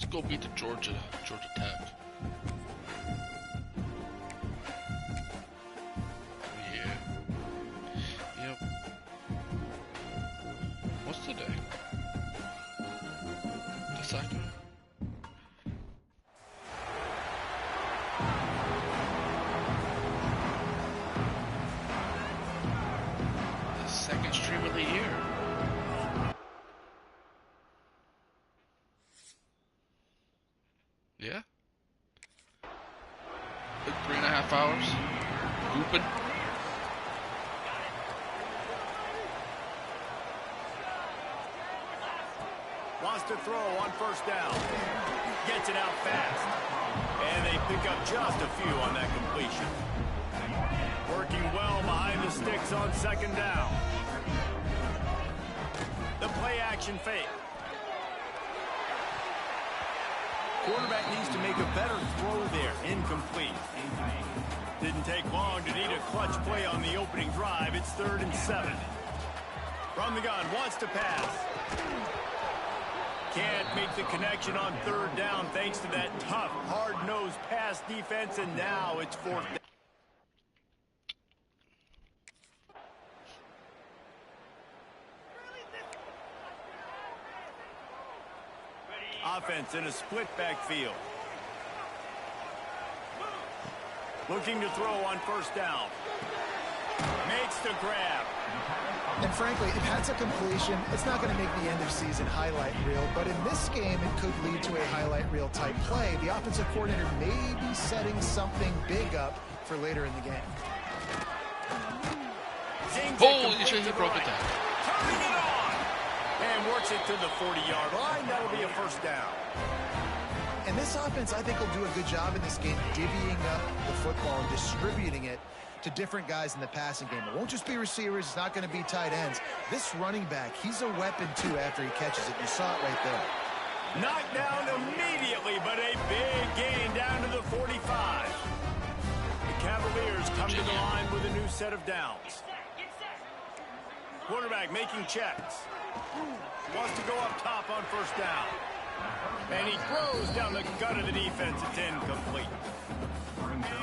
Let's go beat the Georgia Tech. Yeah. Yep. What's today? The second? The second stream of the year. Yeah. Like 3.5 hours. Hooping. Wants to throw on first down. Gets it out fast. And they pick up just a few on that completion. Working well behind the sticks on second down. The play action fake. Quarterback needs to make a better throw there. Incomplete. Didn't take long to need a clutch play on the opening drive. It's 3rd and 7. From the gun, wants to pass. Can't make the connection on 3rd down thanks to that tough, hard-nosed pass defense, and now it's 4th down. Offense in a split backfield. Looking to throw on first down. Makes the grab. And frankly, if that's a completion, it's not going to make the end of season highlight reel. But in this game, it could lead to a highlight reel type play. The offensive coordinator may be setting something big up for later in the game. Holy shit, he broke it down. Turning it on. And works it to the 40-yard line. That'll be a first down. And this offense, I think, will do a good job in this game divvying up the football and distributing it to different guys in the passing game. It won't just be receivers. It's not going to be tight ends. This running back, he's a weapon, too, after he catches it. You saw it right there. Knocked down immediately, but a big gain down to the 45. The Cavaliers come to the line with a new set of downs. Quarterback making checks. Wants to go up top on first down. And he throws down the gut of the defense. It's incomplete.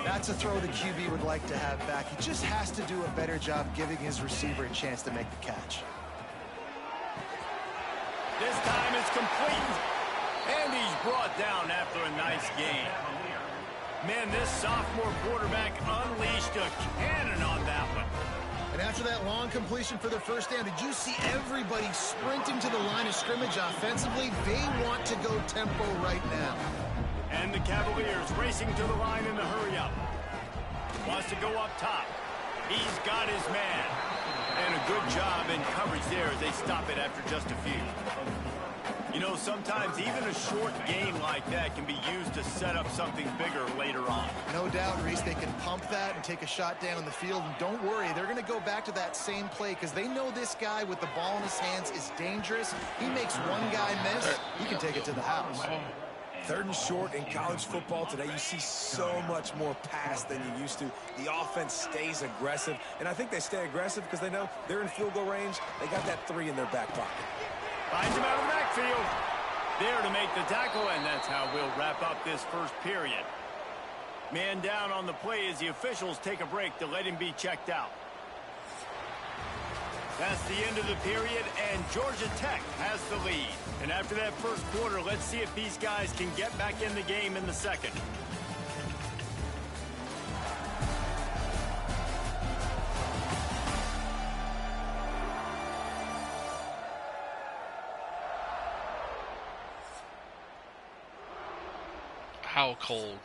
That's a throw the QB would like to have back. He just has to do a better job giving his receiver a chance to make the catch. This time it's complete. And he's brought down after a nice gain. Man, this sophomore quarterback unleashed a cannon on that one. And after that long completion for their first down, did you see everybody sprinting to the line of scrimmage offensively? They want to go tempo right now. And the Cavaliers racing to the line in the hurry-up. Wants to go up top. He's got his man. And a good job in coverage there as they stop it after just a few. You know, sometimes even a short gain like that can be used to set up something bigger later on. No doubt, Reese, they can pump that and take a shot down in the field. And don't worry, they're going to go back to that same play because they know this guy with the ball in his hands is dangerous. He makes one guy miss, he can take it to the house. 3rd and short in college football today, you see so much more pass than you used to. The offense stays aggressive, and I think they stay aggressive because they know they're in field goal range. They got that 3 in their back pocket. Finds him out of the backfield. There to make the tackle, and that's how we'll wrap up this first period. Man down on the play as the officials take a break to let him be checked out. That's the end of the period, and Georgia Tech has the lead. And after that first quarter, let's see if these guys can get back in the game in the second. How cold.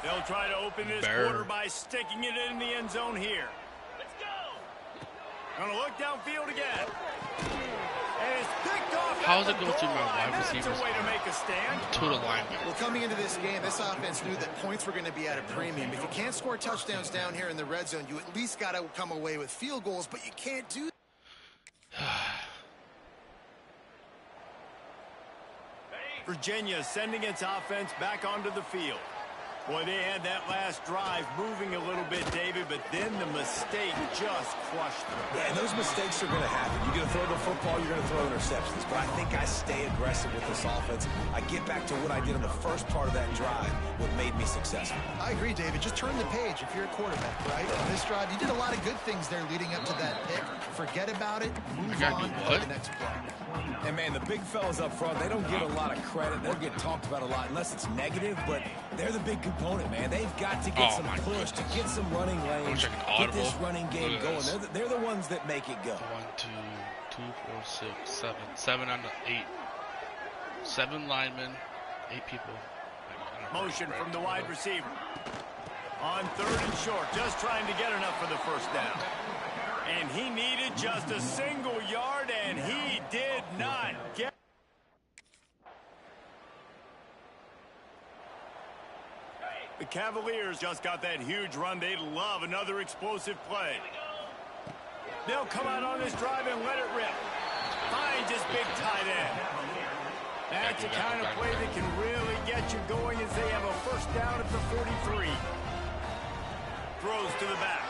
They'll try to open this quarter by sticking it in the end zone here. Let's go. Gonna look downfield again. And it's picked off. How is it going through my wide receivers? That's a way to make a stand. To the lineman. Well, coming into this game, this offense knew that points were going to be at a premium. If you can't score touchdowns down here in the red zone, you at least got to come away with field goals, but you can't do Virginia sending its offense back onto the field. Boy, they had that last drive moving a little bit, David, but then the mistake just crushed them. Yeah, and those mistakes are going to happen. You're going to throw the football, you're going to throw interceptions. But I think I stay aggressive with this offense. I get back to what I did in the first part of that drive, what made me successful. I agree, David. Just turn the page if you're a quarterback, right? On this drive, you did a lot of good things there leading up to that pick. Forget about it. Move on to the next play. And, man, the big fellas up front, they don't get a lot of credit. They don't get talked about a lot unless it's negative, but they're the big component, man. They've got to get some push, to get some running lanes, get this running game going. They're the ones that make it go. 1, 2, 2, 4, 6, 7. 7 on the 8. 7 linemen, 8 people. Motion from the wide receiver. On 3rd and short, just trying to get enough for the first down. And he needed just a single yard, and he did not get. The Cavaliers just got that huge run. They'd love another explosive play. They'll come out on this drive and let it rip. Finds his big tight end. That's the kind of play that can really get you going as they have a first down at the 43. Throws to the back.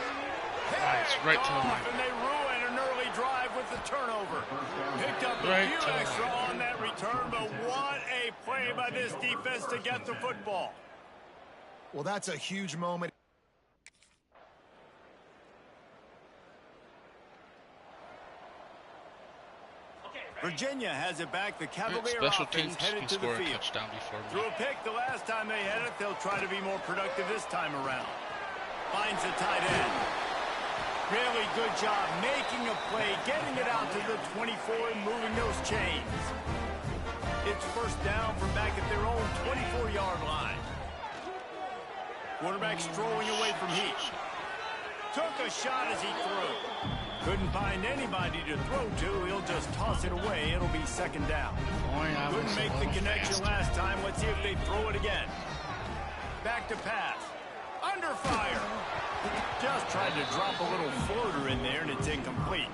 Nice, right to the line. And they ruin an early drive with the turnover. Picked up a few extra on that return, but what a play by this defense to get the football. Well, that's a huge moment. Virginia has it back. The Cavalier Special offense teams headed can to the score a field. touchdown before Threw a pick the last time they had it. They'll try to be more productive this time around. Finds the tight end. Really good job making a play, getting it out to the 24 and moving those chains. It's first down from back at their own 24-yard line. Quarterback strolling away from heat. Took a shot as he threw. Couldn't find anybody to throw to. He'll just toss it away. It'll be second down. Couldn't make the connection last time. Let's see if they throw it again. Back to pass. Under fire. Just tried to drop a little floater in there, and it's incomplete.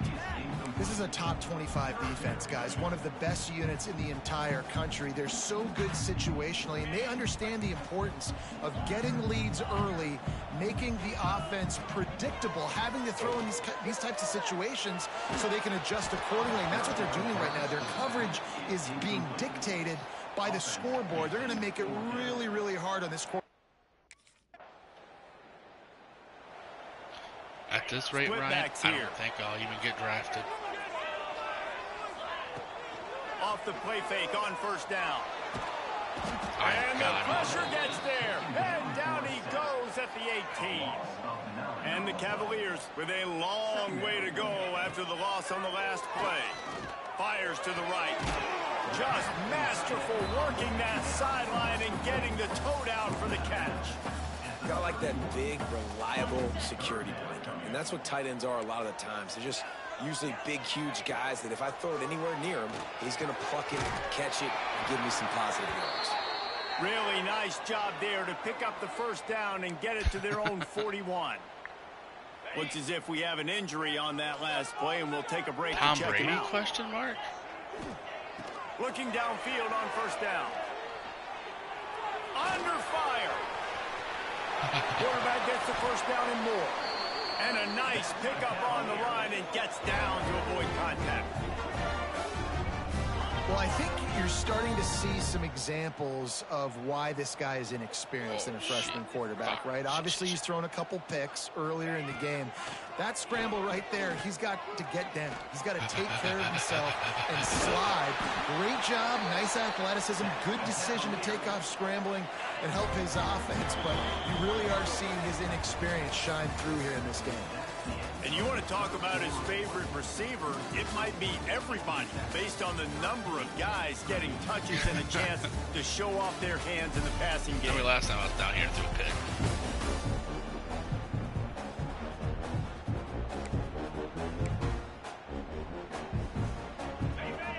This is a top 25 defense, guys. One of the best units in the entire country. They're so good situationally, and they understand the importance of getting leads early, making the offense predictable, having to throw in these types of situations so they can adjust accordingly. And that's what they're doing right now. Their coverage is being dictated by the scoreboard. They're going to make it really, really hard on this quarterback. At this rate, Ryan, I don't think I'll even get drafted. Off the play fake on first down. And the God. pressure gets there. And down he goes at the 18. And the Cavaliers with a long way to go after the loss on the last play. Fires to the right. Just masterful working that sideline and getting the toe down for the catch. Got like that big, reliable security blanket. And that's what tight ends are a lot of the times. They're just usually big, huge guys that if I throw it anywhere near him, he's going to pluck it, catch it, and give me some positive yards. Really nice job there to pick up the first down and get it to their own 41. Looks as if we have an injury on that last play, and we'll take a break Tom to check Brady, him out. question mark? Looking downfield on first down. Under fire. Quarterback gets the first down and more. And a nice pickup on the line and gets down to avoid contact. Well, I think you're starting to see some examples of why this guy is inexperienced in a freshman quarterback, right? Obviously, he's thrown a couple picks earlier in the game. That scramble right there, he's got to get down. He's got to take care of himself and slide. Great job, nice athleticism, good decision to take off scrambling and help his offense, but you really are seeing his inexperience shine through here in this game. And you want to talk about his favorite receiver, it might be everybody based on the number of guys getting touches and a chance to show off their hands in the passing game. Tell me last time I was down here and threw a pick.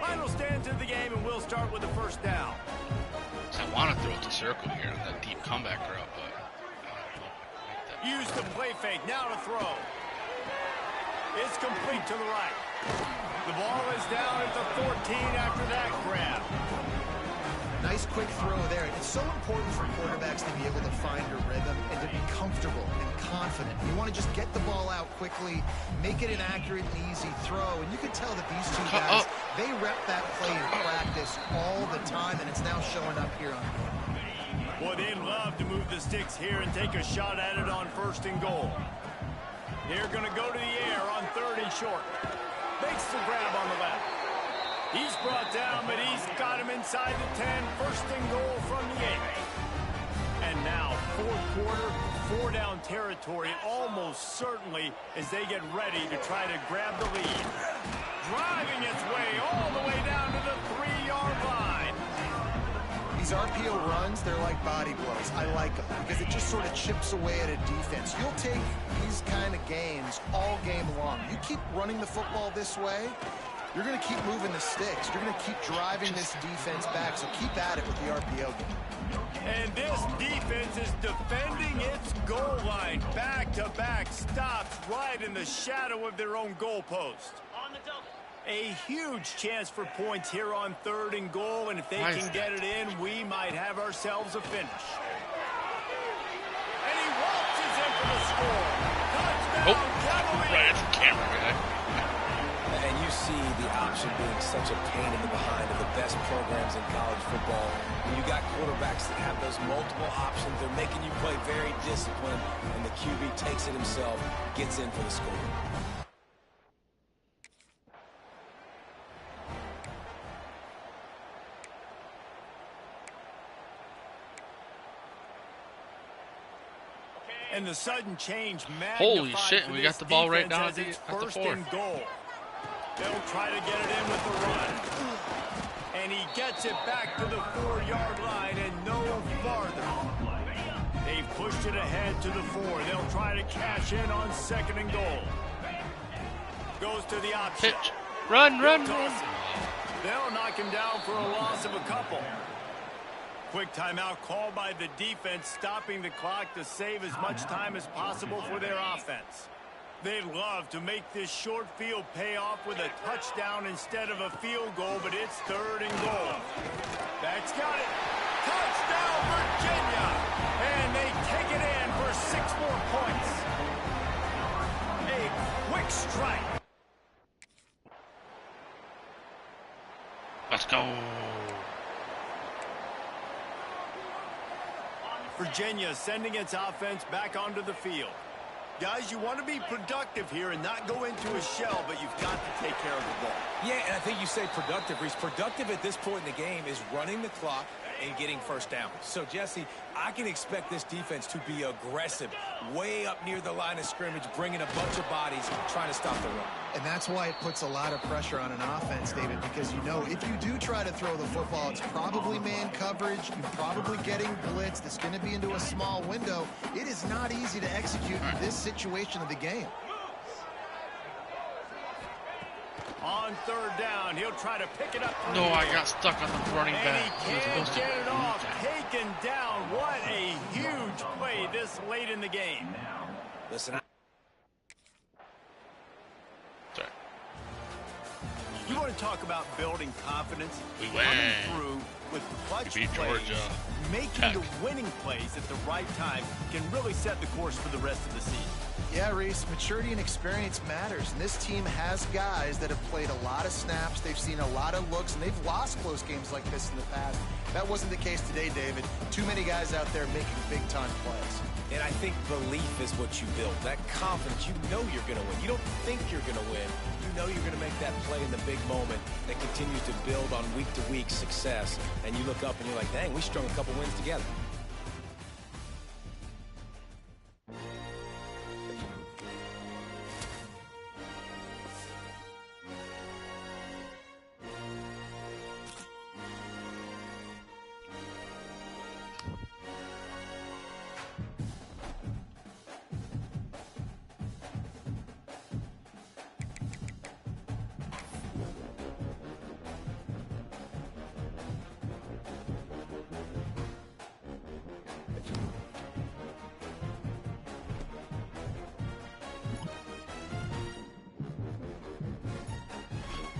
Final stands of the game, and we'll start with the first down. I want to throw it to circle here on that deep comeback route, but I don't know if I can make that. Use the play fake, now to throw. It's complete to the right. The ball is down at the 14 after that grab. Nice quick throw there. It's so important for quarterbacks to be able to find a confident. You want to just get the ball out quickly, make it an accurate and easy throw. And you can tell that these two guys, they rep that play in practice all the time, and it's now showing up here on game. Boy, they'd love to move the sticks here and take a shot at it on 1st and goal. They're going to go to the air on 3rd and short. Makes the grab on the left. He's brought down, but he's got him inside the 10. 1st and goal from the 8. And now, 4th quarter, 4 down territory, almost certainly as they get ready to try to grab the lead. Driving its way all the way down to the 3-yard line. These RPO runs, they're like body blows. I like them because it just sort of chips away at a defense. You'll take these kind of gains all game long. You keep running the football this way, you're going to keep moving the sticks. You're going to keep driving this defense back, so keep at it with the RPO game. And this defense is defending its goal line. Back-to-back stops right in the shadow of their own goalpost. A huge chance for points here on 3rd and goal, and if they can get it in, we might have ourselves a finish. And he waltzes in for the score. Touchdown, Cavaliers! Right at the camera guy. And you see the option being such a pain in the behind of the best programs in college football. When you got quarterbacks that have those multiple options, they're making you play very disciplined, and the QB takes it himself, gets in for the score. And the sudden change magnified. Holy shit, we got the ball right down at the 1st and goal. They'll try to get it in with the run. And he gets it back to the 4-yard line and no farther. They've pushed it ahead to the 4. They'll try to cash in on 2nd and goal. Goes to the option. Pitch. Run. They'll knock him down for a loss of a couple. Quick timeout called by the defense, stopping the clock to save as much time as possible for their offense. They'd love to make this short field pay off with a touchdown instead of a field goal, but it's 3rd and goal. That's got it. Touchdown, Virginia! And they take it in for 6 more points. A quick strike. Let's go. Virginia sending its offense back onto the field. Guys, you want to be productive here and not go into a shell, but you've got to take care of the ball. Yeah, and I think you say productive, Reese. Productive at this point in the game is running the clock and getting 1st down. So, Jesse, I can expect this defense to be aggressive, way up near the line of scrimmage, bringing a bunch of bodies, trying to stop the run. And that's why it puts a lot of pressure on an offense, David, because you know if you do try to throw the football, it's probably man coverage, you're probably getting blitzed, it's going to be into a small window. It is not easy to execute in this situation of the game. On 3rd down, he'll try to pick it up. No, I got stuck on the running And back. he can't get it off. Taken down. What a huge play this late in the game. Listen, Sorry. You want to talk about building confidence? We Coming win. through with clutch We beat plays, Georgia. making Tech. the winning plays at the right time can really set the course for the rest of the season. Yeah, Reese, maturity and experience matters. And this team has guys that have played a lot of snaps. They've seen a lot of looks, and they've lost close games like this in the past. That wasn't the case today, David. Too many guys out there making big-time plays. and I think belief is what you build. That confidence, you know you're going to win. You don't think you're going to win. You know you're going to make that play in the big moment that continues to build on week-to-week success. And you look up and you're like, dang, we strung a couple wins together.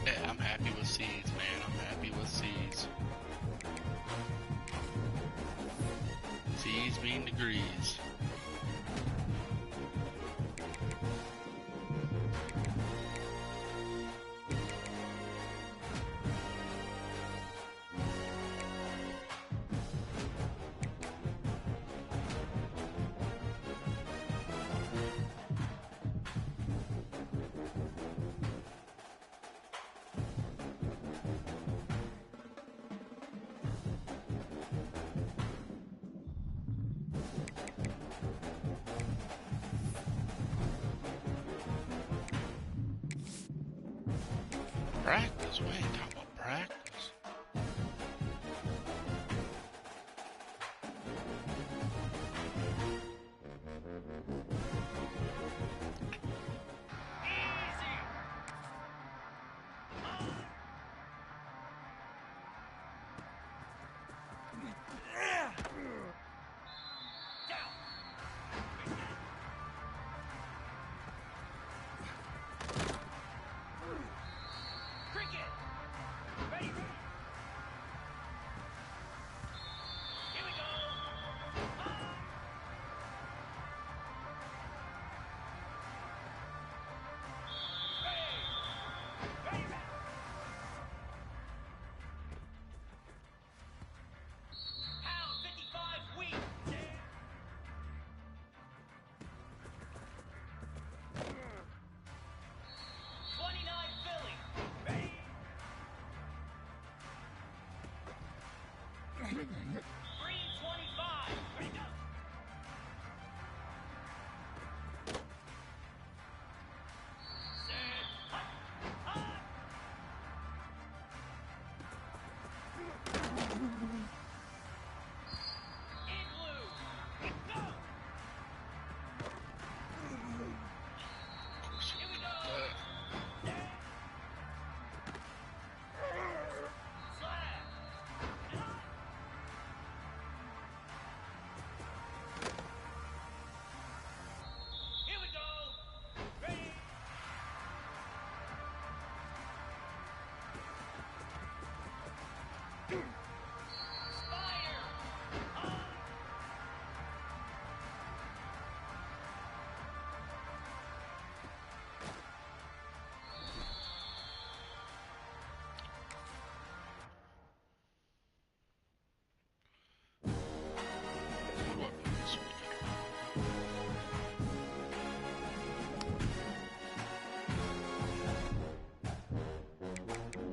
Yeah, I'm happy with seeds, man. I'm happy with seeds. Seeds mean degrees. Practice? We ain't talking about practice.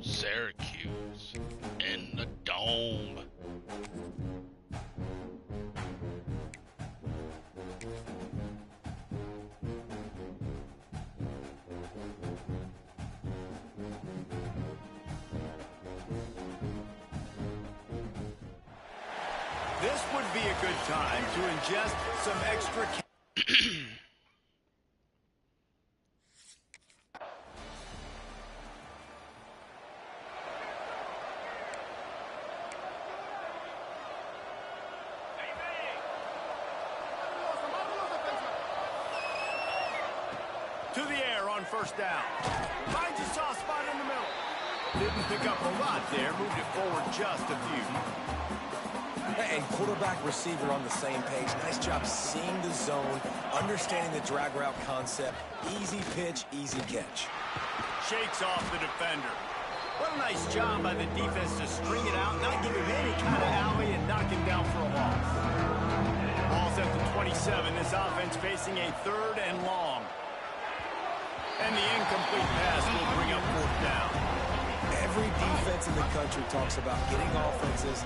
Syracuse in the dome. This would be a good time to ingest some extra. To the air on first down. Finds a soft spot in the middle. Didn't pick up a lot there. Moved it forward just a few. And quarterback, receiver on the same page. Nice job seeing the zone, understanding the drag route concept. Easy pitch, easy catch. Shakes off the defender. What a nice job by the defense to string it out, not give him any kind of alley, and knock him down for a loss. Ball's at the 27. This offense facing a 3rd and long. And the incomplete pass will bring up 4th down. Every defense in the country talks about getting offenses.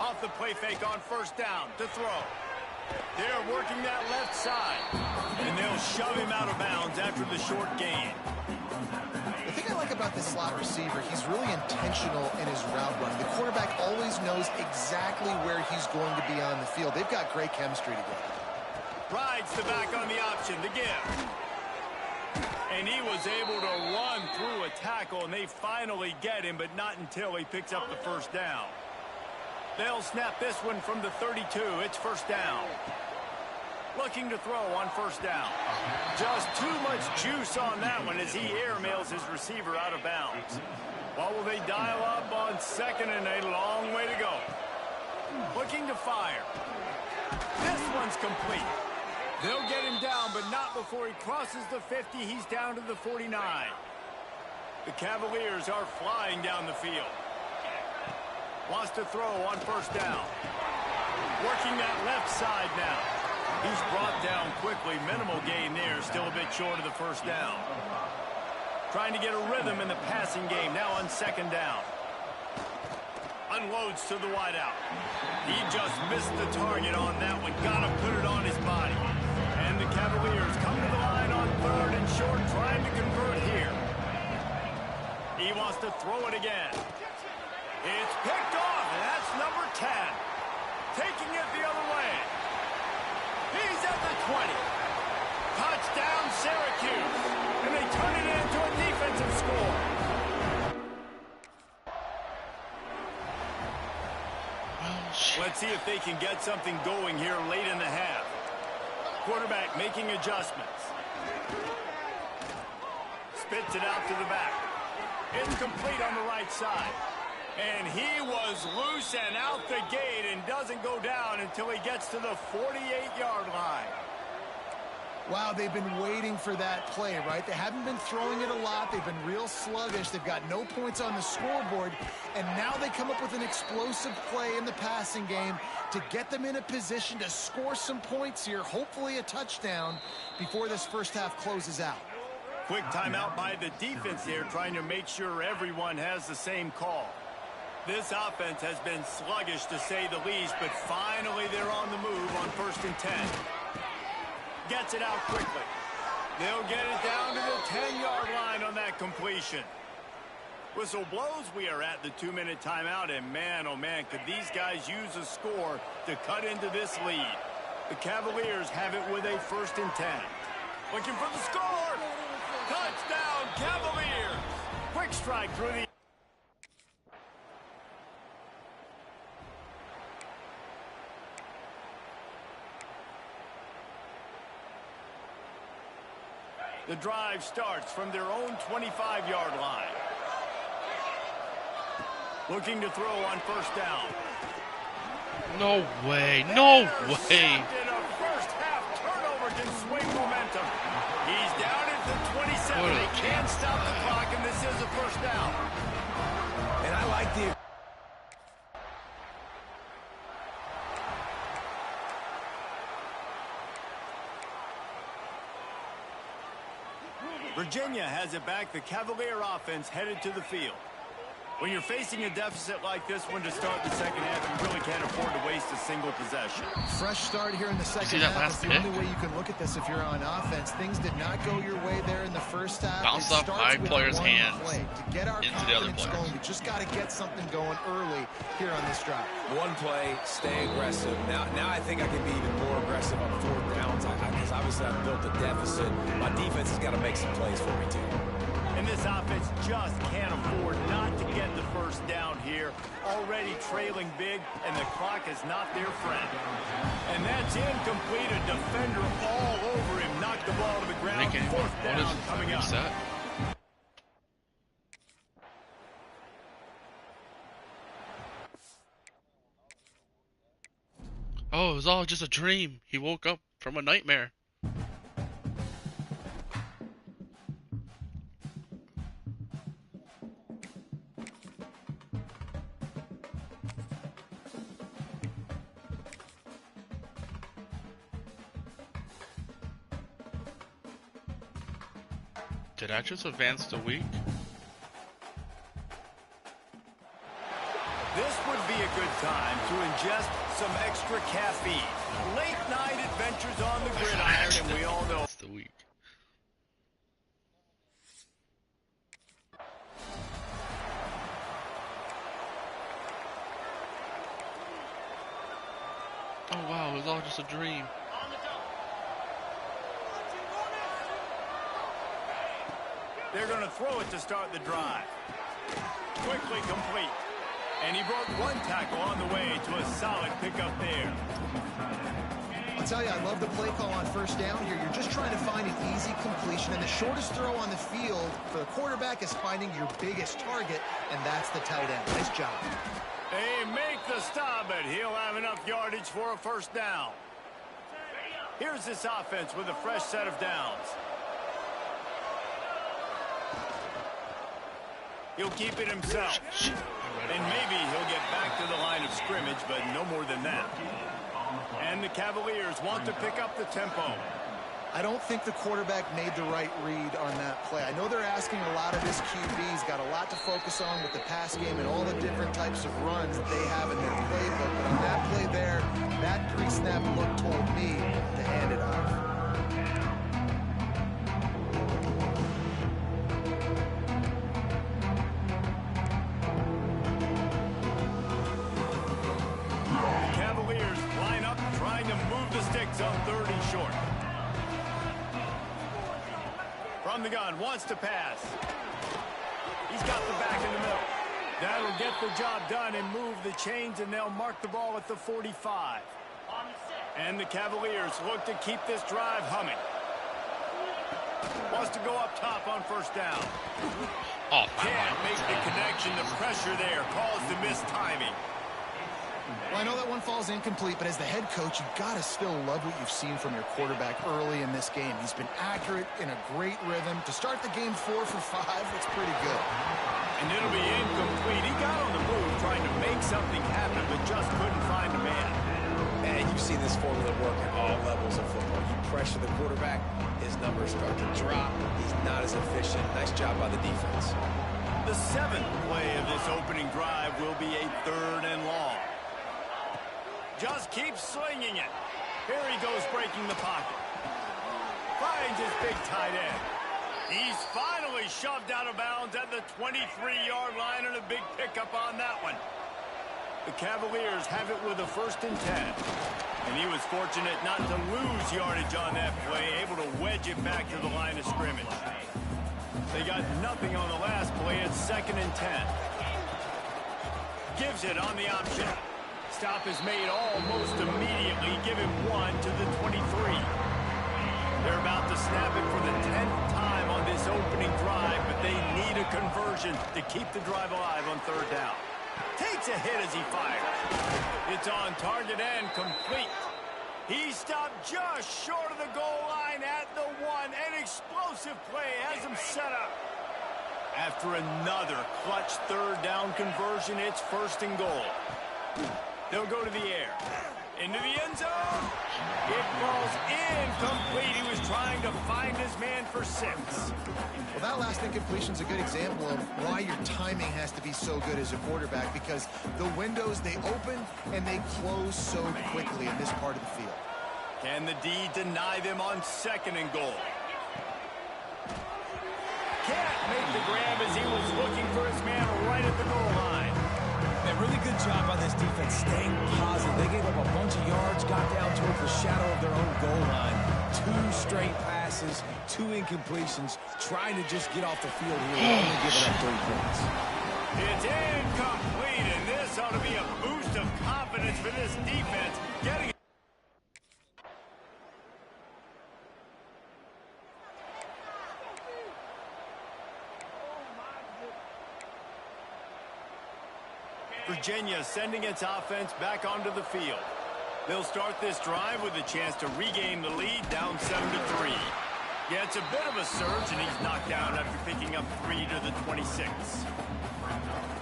Off the play fake on first down to throw. They're working that left side. And they'll shove him out of bounds after the short gain. The thing I like about this slot receiver, he's really intentional in his route run. The quarterback always knows exactly where he's going to be on the field. They've got great chemistry together. Rides the back on the option to give. And he was able to run through a tackle, and they finally get him, but not until he picks up the first down. They'll snap this one from the 32. It's first down. Looking to throw on first down. Just too much juice on that one as he airmails his receiver out of bounds. What will they dial up on second and a long way to go? Looking to fire. This one's complete. They'll get him down, but not before he crosses the 50. He's down to the 49. The Cavaliers are flying down the field. Wants to throw on first down. Working that left side now. He's brought down quickly. Minimal gain there. Still a bit short of the first down. Trying to get a rhythm in the passing game. Now on second down. unloads to the wideout. He just missed the target on that one. Got to put it on his body. And the Cavaliers come to the line on 3rd and short, trying to convert here. He wants to throw it again. It's picked off, and that's number 10. Taking it the other way. He's at the 20. Touchdown, Syracuse. And they turn it into a defensive score. Let's see if they can get something going here late in the half. Quarterback making adjustments. Spits it out to the back. Incomplete on the right side. And he was loose and out the gate and doesn't go down until he gets to the 48-yard line. Wow, they've been waiting for that play, right? They haven't been throwing it a lot. They've been real sluggish. They've got no points on the scoreboard. And now they come up with an explosive play in the passing game to get them in a position to score some points here, hopefully a touchdown, before this first half closes out. Quick timeout by the defense here, trying to make sure everyone has the same call. This offense has been sluggish, to say the least, but finally they're on the move on 1st and 10. Gets it out quickly. They'll get it down to the 10-yard line on that completion. Whistle blows. We are at the 2-minute timeout, and man, oh man, could these guys use a score to cut into this lead. The Cavaliers have it with a 1st and 10. Looking for the score. Touchdown, Cavaliers. Quick strike through the... The drive starts from their own 25-yard line. Looking to throw on 1st down. No way. No way. A first half turnover can swing momentum. He's down at the 27. They can't stop the clock, and this is a 1st down. And I like the... Virginia has it back. The Cavalier offense headed to the field. When you're facing a deficit like this one to start the second half, you really can't afford to waste a single possession. Fresh start here in the second half. That's the only way you can look at this if you're on offense. Things did not go your way there in the first half. Bounced off my player's hands to get our into the other player. Going, we just got to get something going early here on this drive. One play, stay aggressive. Now I think I can be even more aggressive on 4th downs because obviously I've built a deficit. My defense has got to make some plays for me too. And this offense just can't afford not to get the 1st down here. Already trailing big, and the clock is not their friend. And that's incomplete. A defender all over him. Knocked the ball to the ground. 4th down coming up. That? Oh, it was all just a dream. He woke up from a nightmare. Did I just advance the week? This would be a good time to ingest some extra caffeine. Late night adventures on the gridiron, and we all know. It's the week. Oh wow, it was all just a dream. They're going to throw it to start the drive. Quickly complete. And he broke one tackle on the way to a solid pickup there. I'll tell you, I love the play call on 1st down here. You're just trying to find an easy completion, and the shortest throw on the field for the quarterback is finding your biggest target, and that's the tight end. Nice job. They make the stop, but he'll have enough yardage for a 1st down. Here's this offense with a fresh set of downs. He'll keep it himself. And maybe he'll get back to the line of scrimmage, but no more than that. And the Cavaliers want to pick up the tempo. I don't think the quarterback made the right read on that play. I know they're asking a lot of his QBs, got a lot to focus on with the pass game and all the different types of runs that they have in their playbook. But on that play there, that pre-snap look told me to hand it off. Cavaliers line up, trying to move the sticks on 3rd and short. From the gun, wants to pass. He's got the back in the middle. That'll get the job done and move the chains, and they'll mark the ball at the 45. And the Cavaliers look to keep this drive humming. Wants to go up top on 1st down. Oh, Can't make the connection. The pressure there caused the missed timing. Well, I know that one falls incomplete, but as the head coach, you've got to still love what you've seen from your quarterback early in this game. He's been accurate in a great rhythm. To start the game 4 for 5, it's pretty good. And it'll be incomplete. He got on the move trying to make something happen, but just couldn't find a man. And you've seen this formula work at all levels of football. You pressure the quarterback, his numbers start to drop. He's not as efficient. Nice job by the defense. The 7th play of this opening drive will be a 3rd and long. Just keeps slinging it. Here he goes, breaking the pocket. Finds his big tight end. He's finally shoved out of bounds at the 23-yard line, and a big pickup on that one. The Cavaliers have it with a 1st and 10. And he was fortunate not to lose yardage on that play, able to wedge it back to the line of scrimmage. They got nothing on the last play. It's 2nd and 10. Gives it on the option. Stop is made almost immediately. Give him 1 to the 23. They're about to snap it for the 10th time on this opening drive, but they need a conversion to keep the drive alive on 3rd down. Takes a hit as he fires. It's on target and complete. He stopped just short of the goal line at the 1. An explosive play has him set up. After another clutch 3rd down conversion, it's 1st and goal. They'll go to the air. Into the end zone. It falls incomplete. He was trying to find his man for 6. Well, that last incompletion is a good example of why your timing has to be so good as a quarterback, because the windows, they open and they close so quickly in this part of the field. Can the D deny them on 2nd and goal? Can't make the grab as he was looking for his man right at the goal line. A really good job on this defense staying positive. They gave up a bunch of yards, got down towards the shadow of their own goal line. 2 straight passes, 2 incompletions, trying to just get off the field here, only giving up 3 points. It's incomplete, and this ought to be a boost of confidence for this defense. Getting Virginia sending its offense back onto the field. They'll start this drive with a chance to regain the lead, down 7-3. Yeah, it's a bit of a surge, and he's knocked down after picking up 3 to the 26.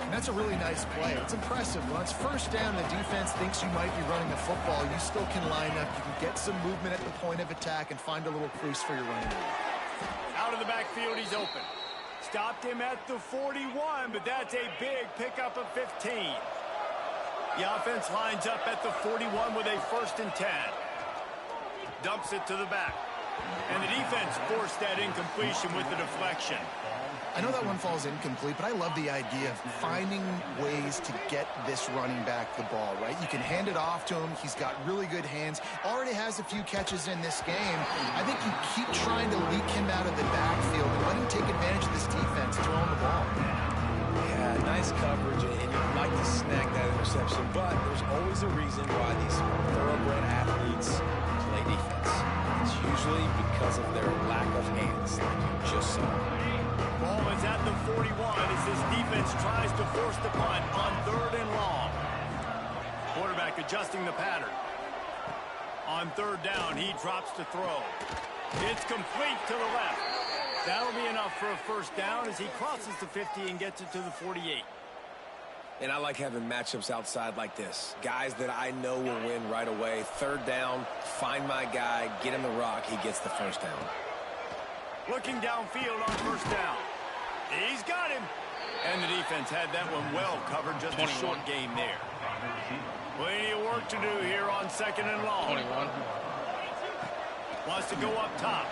And that's a really nice play. It's impressive. When it's 1st down, the defense thinks you might be running the football. You still can line up. You can get some movement at the point of attack and find a little crease for your running back. Out of the backfield, he's open. Stopped him at the 41, but that's a big pickup of 15. The offense lines up at the 41 with a 1st and 10. Dumps it to the back. And the defense forced that incompletion with the deflection. I know that one falls incomplete, but I love the idea of finding ways to get this running back the ball, right? You can hand it off to him. He's got really good hands. Already has a few catches in this game. I think you keep trying to leak him out of the backfield and let him take advantage of this defense throwing the ball. Yeah, nice coverage, and you'd like to snag that interception, but there's always a reason why these thoroughbred athletes play defense. It's usually because of their lack of hands, like you just saw. Ball is at the 41 as this defense tries to force the punt on 3rd and long. Quarterback adjusting the pattern. On 3rd down, he drops to throw. It's complete to the left. That'll be enough for a 1st down as he crosses the 50 and gets it to the 48. And I like having matchups outside like this. Guys that I know will win right away. Third down, find my guy, get him the rock, he gets the first down. Looking downfield on first down. He's got him. And the defense had that one well covered, just 21. a short game there. Plenty of work to do here on second and long. 21. Wants to go up top.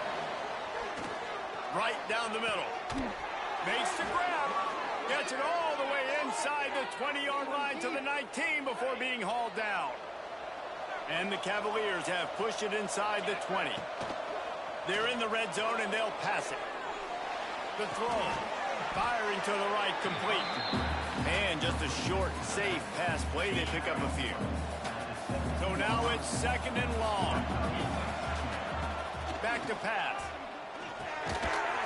Right down the middle. Makes the grab. Gets it all the way inside the 20-yard line to the 19 before being hauled down. And the Cavaliers have pushed it inside the 20. They're in the red zone, and they'll pass it. The throw. Firing to the right, complete. And just a short, safe pass play. They pick up a few. So now it's second and long. Back to pass.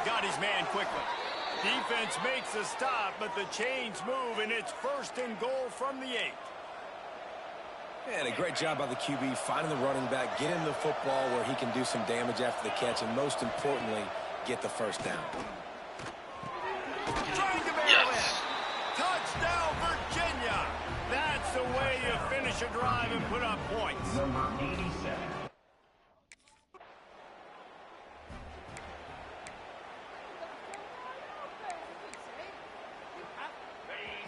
Got his man quickly. Defense makes a stop, but the chains move, and it's first and goal from the 8. And a great job by the QB finding the running back, get him the football where he can do some damage after the catch, and most importantly, get the first down. Trying to bail in. Touchdown, Virginia. That's the way you finish a drive and put up points. Number 87.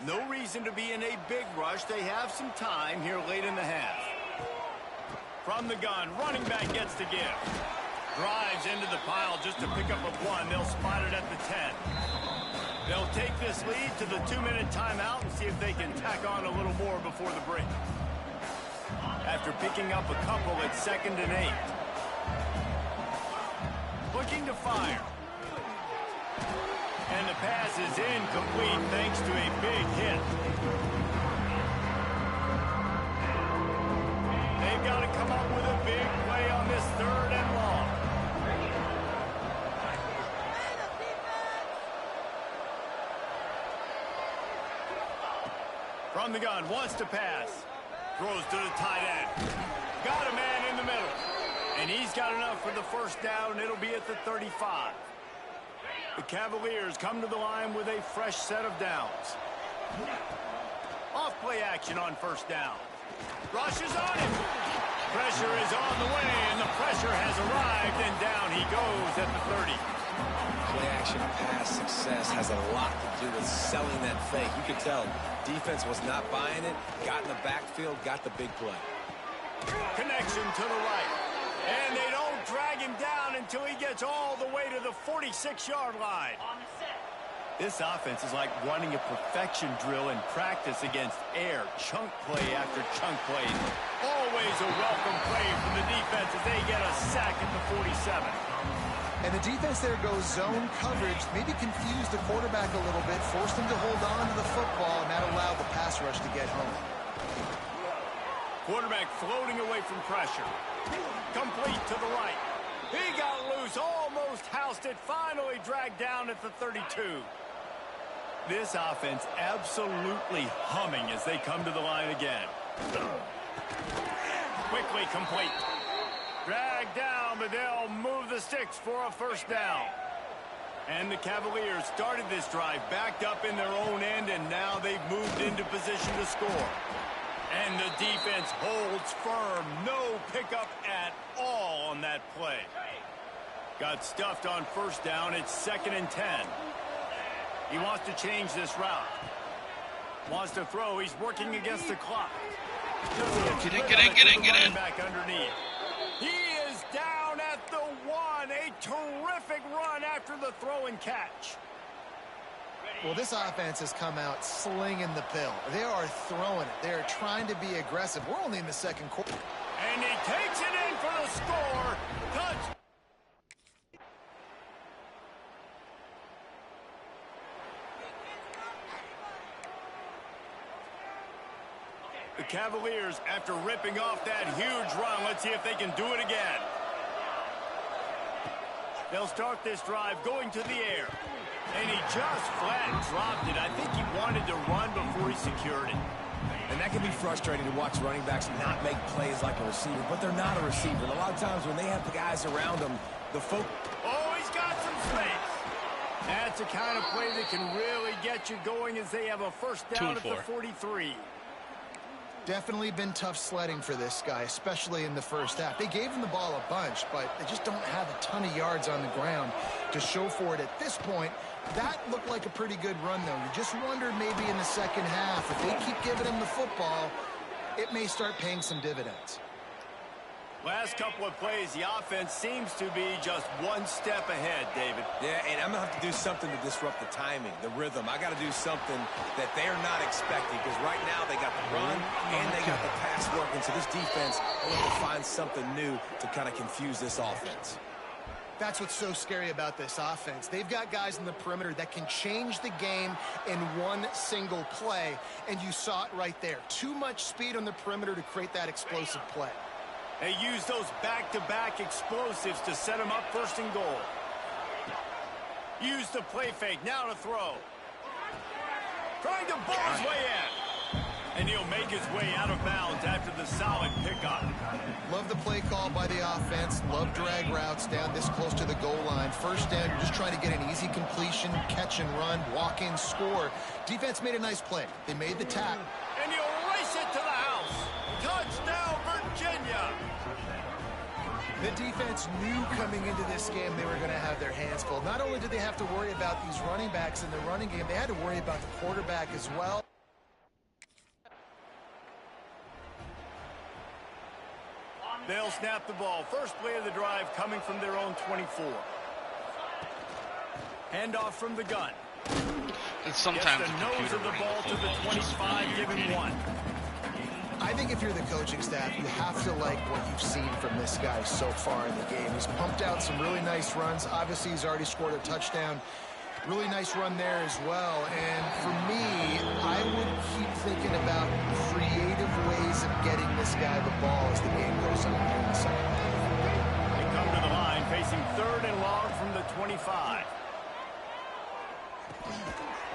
No reason to be in a big rush. They have some time here late in the half. From the gun, running back gets to give. Drives into the pile just to pick up a 1. They'll spot it at the 10. They'll take this lead to the 2-minute timeout and see if they can tack on a little more before the break. After picking up a couple, it's second and 8. Looking to fire. And the pass is incomplete thanks to a big hit. They've got to come up with a big play on this third and long. From the gun, wants to pass. Throws to the tight end. Got a man in the middle. And he's got enough for the first down. It'll be at the 35. The Cavaliers come to the line with a fresh set of downs. Off play action on first down. Rushes on him. Pressure is on the way, and the pressure has arrived, and down he goes at the 30. Play action pass success has a lot to do with selling that fake. You could tell defense was not buying it, got in the backfield, got the big play. Connection to the right. And they don't drag him down until he gets all the way to the 46-yard line. This offense is like running a perfection drill in practice against air. Chunk play after chunk play. Always a welcome play for the defense as they get a sack at the 47. And the defense there goes zone coverage, maybe confused the quarterback a little bit, forced him to hold on to the football, and that allowed the pass rush to get home. Quarterback floating away from pressure. Complete to the right. He got loose, almost housed it, finally dragged down at the 32. This offense absolutely humming as they come to the line again. Quickly complete. Dragged down, but they'll move the sticks for a first down. And the Cavaliers started this drive backed up in their own end, and now they've moved into position to score. And the defense holds firm. No pickup at all on that play. Got stuffed on first down. It's second and 10. He wants to change this route. Wants to throw. He's working against the clock. Get in. Back underneath. He is down at the 1. A terrific run after the throw and catch. Well, this offense has come out slinging the pill. They are throwing it. They are trying to be aggressive. We're only in the second quarter. And he takes it in for the score. Touch. The Cavaliers, after ripping off that huge run, let's see if they can do it again. They'll start this drive going to the air. And he just flat dropped it. I think he wanted to run before he secured it. And that can be frustrating to watch running backs not make plays like a receiver, but they're not a receiver. And a lot of times when they have the guys around them, the folk... Oh, he's got some space. Has That's the kind of play that can really get you going as they have a first down at the 43. Definitely been tough sledding for this guy, especially in the first half. They gave him the ball a bunch, but they just don't have a ton of yards on the ground to show for it at this point. That looked like a pretty good run, though. You just wondered maybe in the second half, if they keep giving him the football, it may start paying some dividends. Last couple of plays, the offense seems to be just one step ahead, David. Yeah, and I'm going to have to do something to disrupt the timing, the rhythm. I got to do something that they're not expecting, because right now they got the run and they got the pass working. So this defense will have to find something new to kind of confuse this offense. That's what's so scary about this offense. They've got guys in the perimeter that can change the game in one single play, and you saw it right there. Too much speed on the perimeter to create that explosive play. They use those back-to-back explosives to set him up first and goal. Use the play fake. Now to throw. Trying to ball his way in. And he'll make his way out of bounds after the solid pickup. Love the play call by the offense. Love drag routes down this close to the goal line. First down, you're just trying to get an easy completion, catch and run, walk in, score. Defense made a nice play. They made the tack. And he'll race it to the house. Touchdown, Virginia. The defense knew coming into this game they were going to have their hands full. Not only did they have to worry about these running backs in the running game, they had to worry about the quarterback as well. They'll snap the ball. First play of the drive coming from their own 24. Handoff from the gun. And sometimes the nose of the ball to the 25, give him one. I think if you're the coaching staff, you have to like what you've seen from this guy so far in the game. He's pumped out some really nice runs. Obviously, he's already scored a touchdown. Really nice run there as well. And for me, I would keep thinking about creative ways of getting this guy the ball as the game goes on in the second half. They come to the line facing third and long from the 25.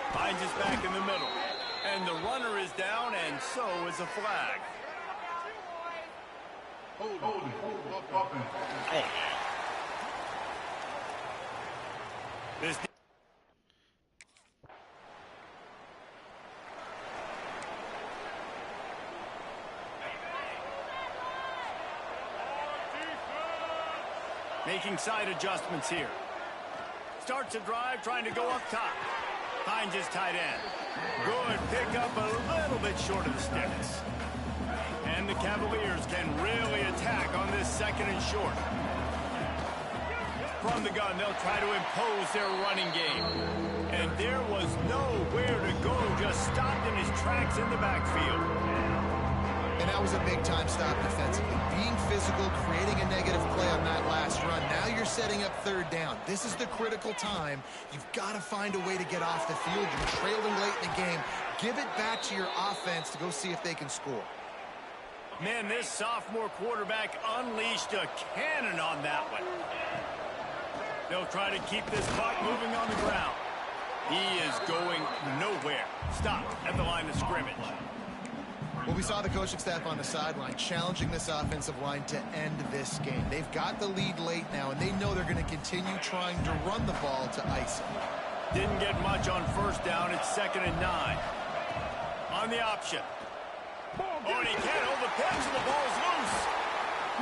Finds his back in the middle. And the runner is down, and so is a flag. This making side adjustments here. Starts a drive, trying to go up top. Finds his tight end. Good pickup, a little bit short of the sticks. And the Cavaliers can really attack on this second and short. From the gun, they'll try to impose their running game. And there was nowhere to go, just stopped in his tracks in the backfield. And that was a big-time stop defensively. Being physical, creating a negative play on that last run. Now you're setting up third down. This is the critical time. You've got to find a way to get off the field. You're trailing late in the game. Give it back to your offense to go see if they can score. Man, this sophomore quarterback unleashed a cannon on that one. They'll try to keep this clock moving on the ground. He is going nowhere. Stop at the line of scrimmage. Well, we saw the coaching staff on the sideline challenging this offensive line to end this game. They've got the lead late now, and they know they're going to continue trying to run the ball to ice it. Didn't get much on first down. It's 2nd and 9. On the option. Oh, and he can't hold the pitch, and the ball's loose.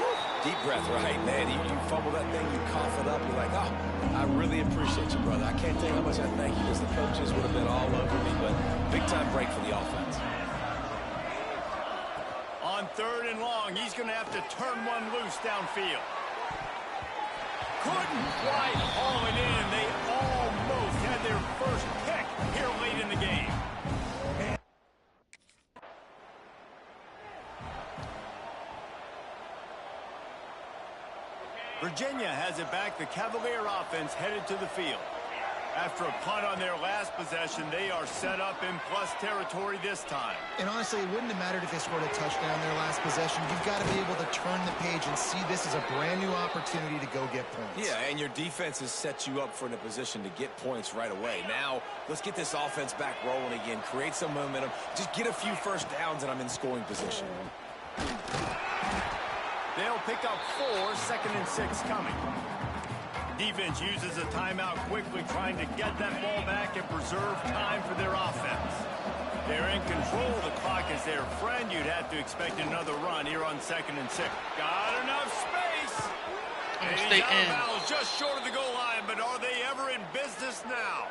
Woo. Deep breath, right, man. You fumble that thing, you cough it up. You're like, oh, I really appreciate you, brother. I can't tell you how much I thank you, because the coaches would have been all over me, but big-time break for the offense. On 3rd and long, he's going to have to turn one loose downfield. Couldn't quite haul it in. They almost had their first pick here late in the game. Virginia has it back. The Cavalier offense headed to the field. After a punt on their last possession, they are set up in plus territory this time. And honestly, it wouldn't have mattered if they scored a touchdown their last possession. You've got to be able to turn the page and see this as a brand new opportunity to go get points. Yeah, and your defense has set you up for in a position to get points right away. Now, let's get this offense back rolling again. Create some momentum. Just get a few first downs, and I'm in scoring position. They'll pick up 4, 2nd and 6 coming. Defense uses a timeout quickly, trying to get that ball back and preserve time for their offense. They're in control. The clock is their friend. You'd have to expect another run here on 2nd and 6. Got enough space. And Stay he's out in. of bounds, just short of the goal line, but are they ever in business now?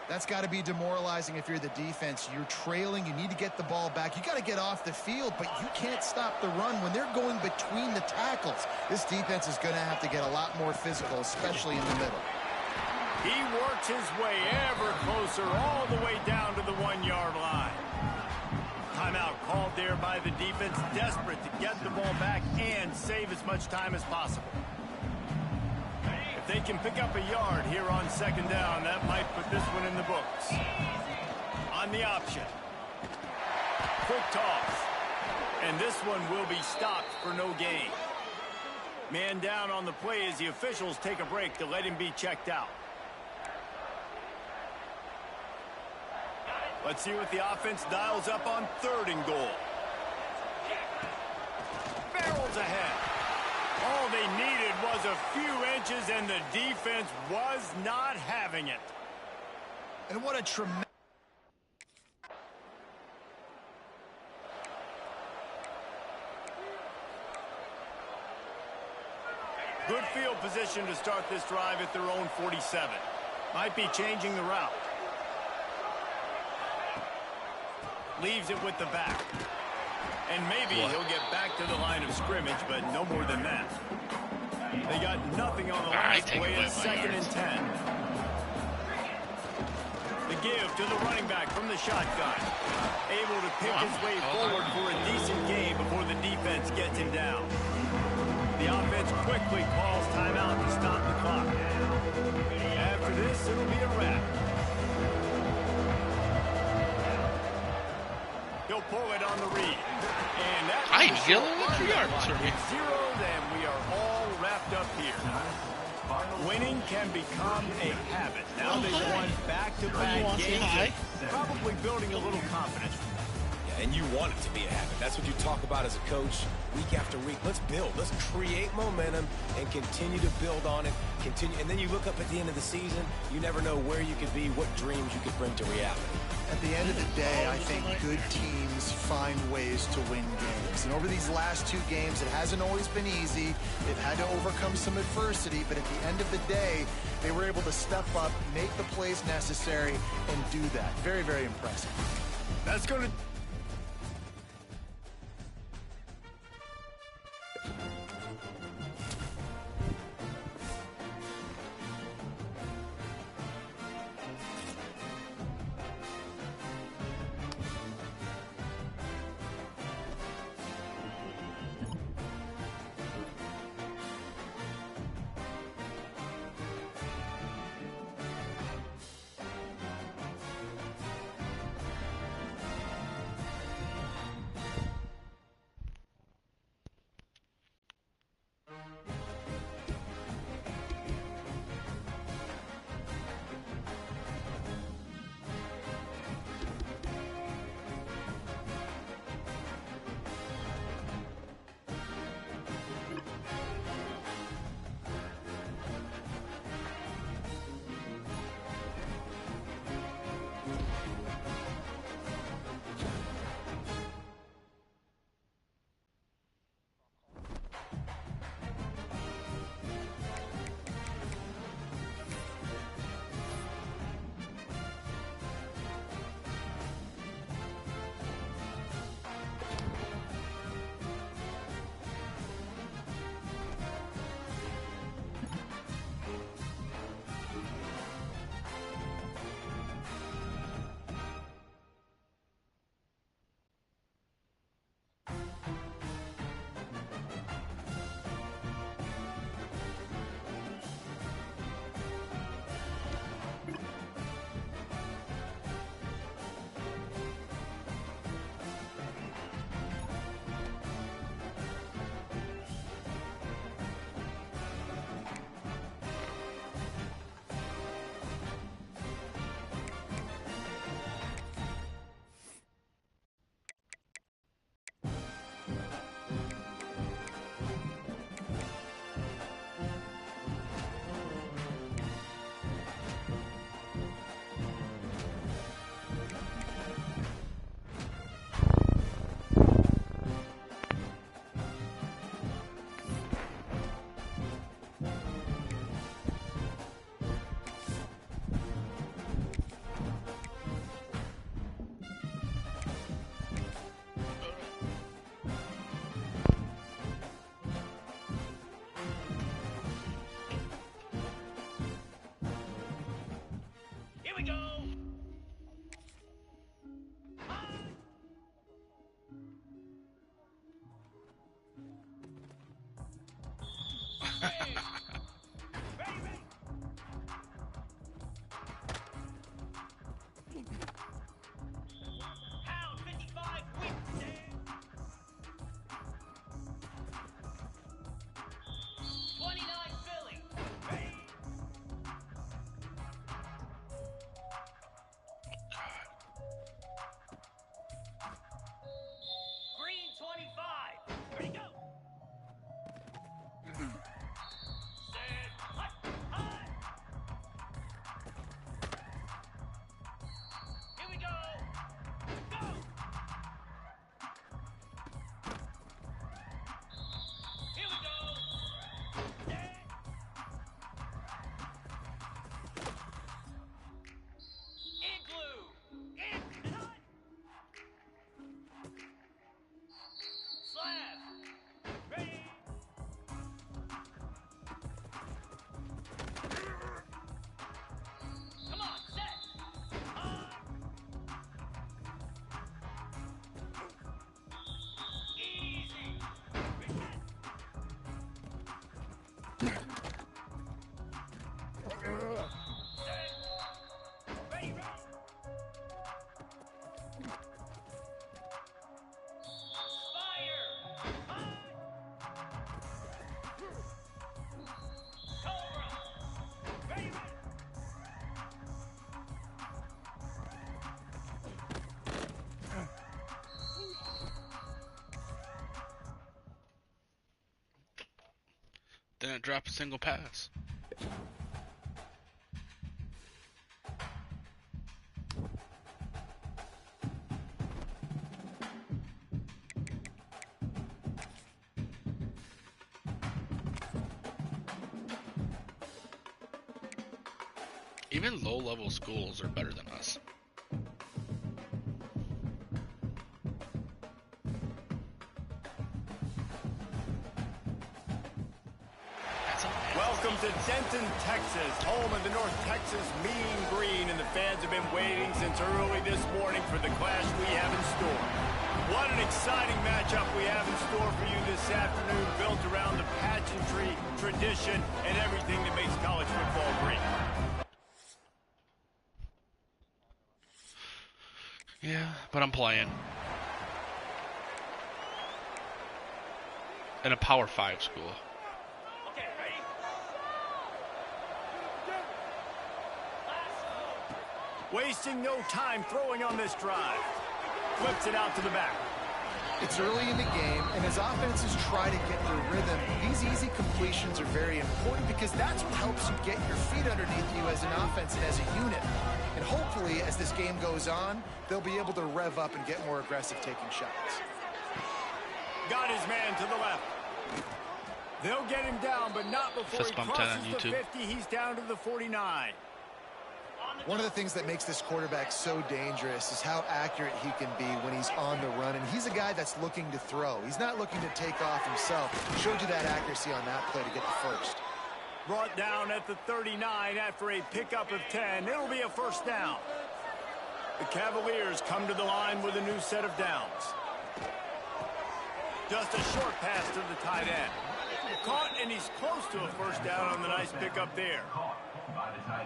That's got to be demoralizing if you're the defense. You're trailing. You need to get the ball back. You got to get off the field, but you can't stop the run when they're going between the tackles. This defense is going to have to get a lot more physical, especially in the middle. He works his way ever closer, all the way down to the 1-yard line. Timeout called there by the defense, desperate to get the ball back and save as much time as possible. If they can pick up a yard here on 2nd down, that might put this one in the books. On the option. Quick toss. And this one will be stopped for no gain. Man down on the play as the officials take a break to let him be checked out. Let's see what the offense dials up on 3rd and goal. Barrels ahead. All they needed was a few inches, and the defense was not having it. And what a tremendous... Good field position to start this drive at their own 47. Might be changing the route. Leaves it with the back. And maybe he'll get back to the line of scrimmage, but no more than that. They got nothing on the last play. It's 2nd and 10. The give to the running back from the shotgun. Able to pick his way forward for a decent gain before the defense gets him down. The offense quickly calls timeout to stop the clock. After this, it'll be a wrap. He'll pull it on the read. And that's yellow at 3 yards. Zeroed, and we are all wrapped up here. Winning can become a habit. Now they've won back-to-back games, probably building a little confidence. Yeah, and you want it to be a habit. That's what you talk about as a coach week after week. Let's build. Let's create momentum and continue to build on it. And then you look up at the end of the season, you never know where you could be, what dreams you could bring to reality. At the end of the day, I think good teams find ways to win games. And over these last 2 games, it hasn't always been easy. They've had to overcome some adversity, but at the end of the day, they were able to step up, make the plays necessary, and do that. Very, very impressive. That's going to... didn't drop a single pass. Even low-level schools are better than us. Welcome to Denton, Texas, home of the North Texas Mean Green, and the fans have been waiting since early this morning for the clash we have in store. What an exciting matchup we have in store for you this afternoon, built around the pageantry, tradition, and everything that makes college football great. Yeah, but I'm playing. In a Power 5 school. Wasting no time throwing on this drive. Flips it out to the back. It's early in the game, and as offenses try to get their rhythm, these easy completions are very important because that's what helps you get your feet underneath you as an offense and as a unit. And hopefully, as this game goes on, they'll be able to rev up and get more aggressive taking shots. Got his man to the left. They'll get him down, but not before he crosses the 50. He's down to the 49. One of the things that makes this quarterback so dangerous is how accurate he can be when he's on the run. And he's a guy that's looking to throw. He's not looking to take off himself. He showed you that accuracy on that play to get the first. Brought down at the 39 after a pickup of 10. It'll be a first down. The Cavaliers come to the line with a new set of downs. Just a short pass to the tight end. Caught, and he's close to a first down on the nice pickup there.